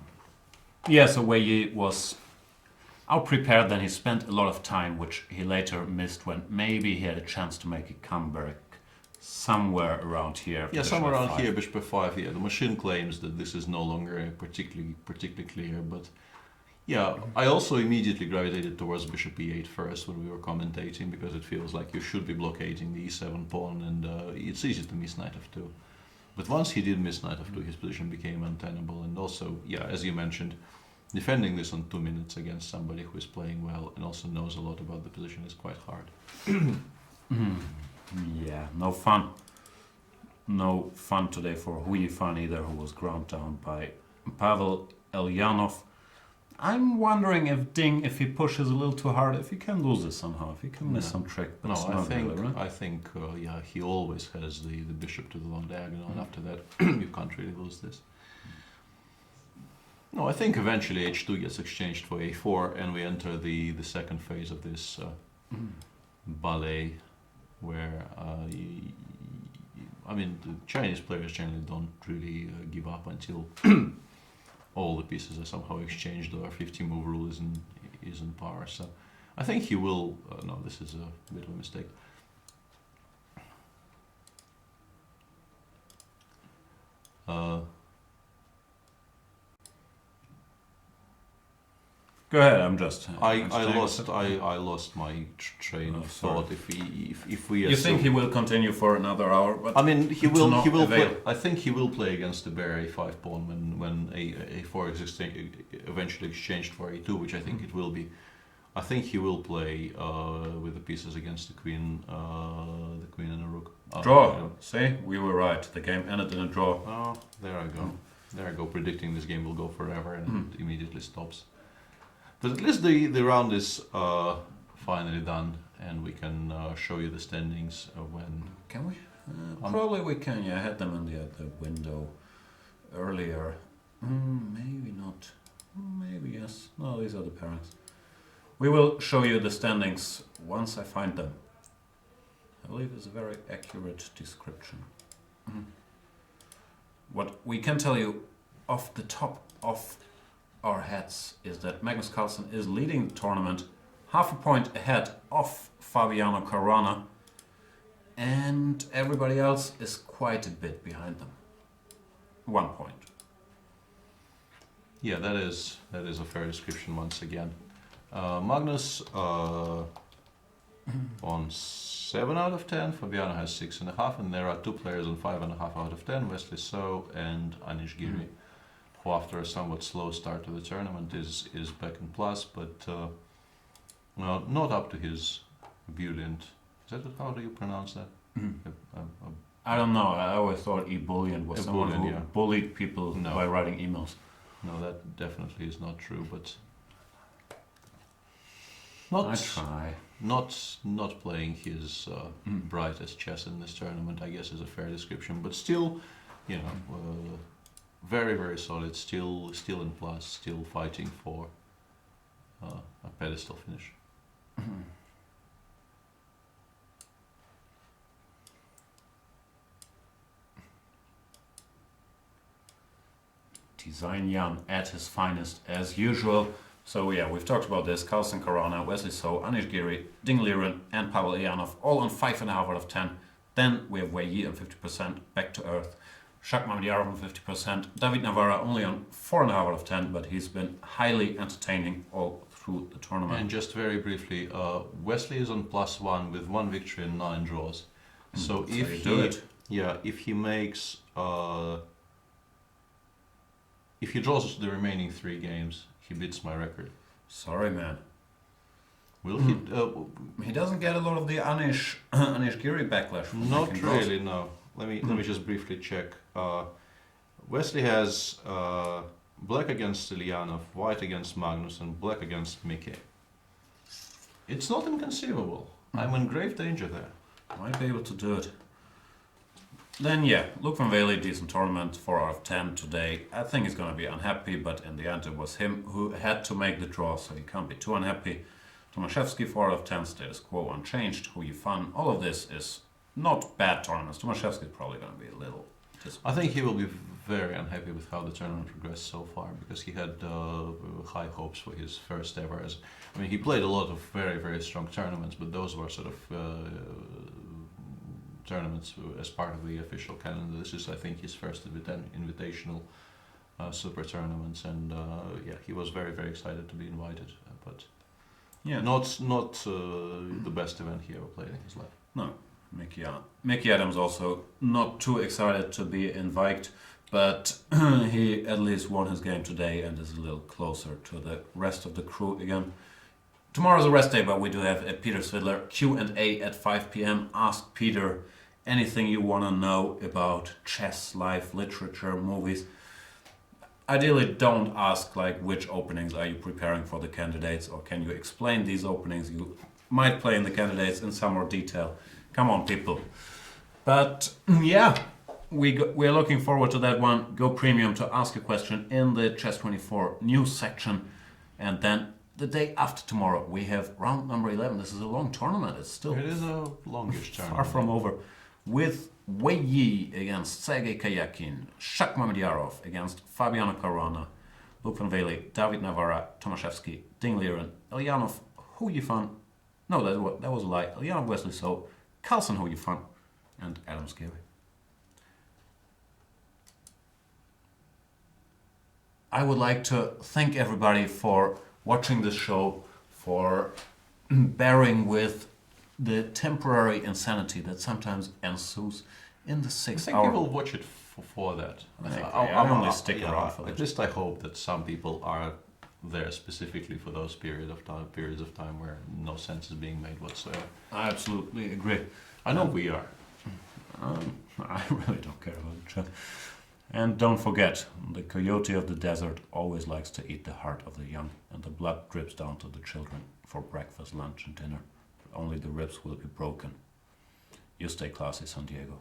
Yeah, so Wely was out-prepared, then he spent a lot of time, which he later missed when maybe he had a chance to make a comeback somewhere around here. Yeah, somewhere around here, bishop f5. Yeah, the machine claims that this is no longer particularly clear, but yeah, I also immediately gravitated towards bishop e8 first when we were commentating, because it feels like you should be blockading the e7 pawn, and it's easy to miss knight f2. But once he did miss knight f2, his position became untenable, and also, yeah, as you mentioned, defending this on 2 minutes against somebody who is playing well and also knows a lot about the position is quite hard. Yeah, no fun. No fun today for Hui Fan either, who was ground down by Pavel Eljanov. I'm wondering if Ding, if he pushes a little too hard, if he can lose this somehow, if he can miss some trick. But No, it's I not think, really, right? I think, yeah, he always has the bishop to the long diagonal, and after that, you can't really lose this. No, I think eventually h2 gets exchanged for a4, and we enter the second phase of this ballet, where I mean, the Chinese players generally don't really give up until all the pieces are somehow exchanged, or 50-move rule is in power. So I think he will. No, this is a bit of a mistake. Go ahead. I'm just. I lost my train of thought. If we You think he will continue for another hour? But I mean, he to will. not He will avail. play. I think he will play against the bare a5 pawn when a4 is eventually exchanged for a2, which I think it will be. I think he will play with the pieces against the queen and a rook. Draw. See, we were right. The game ended in a draw. Oh, there I go. There I go. Predicting this game will go forever, and it immediately stops. But at least the round is finally done, and we can show you the standings when. Can we? Probably we can. Yeah, I had them in the window earlier. Maybe not. Maybe yes. No, these are the pairings. We will show you the standings once I find them. I believe it's a very accurate description. What we can tell you off the top of our heads is that Magnus Carlsen is leading the tournament, half a point ahead of Fabiano Caruana, and everybody else is quite a bit behind them. 1 point. Yeah, that is a fair description once again. Magnus on 7 out of 10, Fabiano has 6.5, and there are 2 players on 5.5 out of 10, Wesley So and Anish Giri, who after a somewhat slow start to the tournament is back in plus, but well, not up to his ebullient. Is that how do you pronounce that? I don't know, I always thought ebullient was someone who yeah. bullied people by writing emails. No, that definitely is not true, but I try. Not playing his brightest chess in this tournament, I guess, is a fair description. But still, you know, very, very solid. Still in plus. Still fighting for a pedestal finish. Design Jan at his finest as usual. So yeah, we've talked about this. Carlsen, Caruana, Wesley So, Anish Giri, Ding Liren and Pavel Eljanov all on 5.5 out of 10. Then we have Wely on 50%, back to earth. Shak Mamedyarov on 50%. David Navara only on 4.5 out of 10, but he's been highly entertaining all through the tournament. And just very briefly, Wesley is on +1 with 1 victory and 9 draws. So if he makes if he draws the remaining 3 games, he beats my record. Sorry, man. Will he? He doesn't get a lot of the Anish Giri backlash. Not really, no. Let me just briefly check. Wesley has black against Eljanov, white against Magnus, and black against Mickey. It's not inconceivable. I'm in grave danger there. Might be able to do it. Then yeah, Luke van Wely, decent tournament, 4 out of 10 today. I think he's going to be unhappy, but in the end it was him who had to make the draw, so he can't be too unhappy. Tomashevsky, 4 out of 10, status quo unchanged. Who you fun? All of this is not bad tournaments. Tomashevsky is probably going to be a little disappointed. I think he will be very unhappy with how the tournament progressed so far, because he had high hopes for his first ever. I mean, he played a lot of very, very strong tournaments, but those were sort of tournaments as part of the official calendar. This is, I think, his first invitational super tournaments, and yeah, he was very, very excited to be invited, but yeah, not the best event he ever played in his life. No, Mickey Adams also not too excited to be invited, but he at least won his game today and is a little closer to the rest of the crew again. Tomorrow's a rest day, but we do have a Peter Svidler Q&A at 5 p.m. Ask Peter anything you want to know about chess, life, literature, movies. Ideally, don't ask like which openings are you preparing for the candidates, or can you explain these openings you might play in the candidates in some more detail. Come on, people. But yeah, we're looking forward to that one. Go premium to ask a question in the Chess24 news section, and then the day after tomorrow we have round number 11. This is a long tournament. It is a longish tournament. Far from over. With Wely against Sergei Karjakin, Shak Mamedyarov against Fabiano Caruana, Luke van Wely, David Navara, Tomashevsky, Ding Liren, Eljanov, Who You Fun? No, that was a lie. Eljanov, Wesley So, Carlsen, Who You Fun? And Adam Giri. I would like to thank everybody for watching this show, for bearing with the temporary insanity that sometimes ensues in the 6 hour. I think people watch it for that. I only stick around for that. At least I hope that some people are there specifically for those periods of time where no sense is being made whatsoever. I absolutely agree. I know we are. I really don't care about the chat. And don't forget, the coyote of the desert always likes to eat the heart of the young, and the blood drips down to the children for breakfast, lunch and dinner. Only the ribs will be broken. You stay classy, San Diego.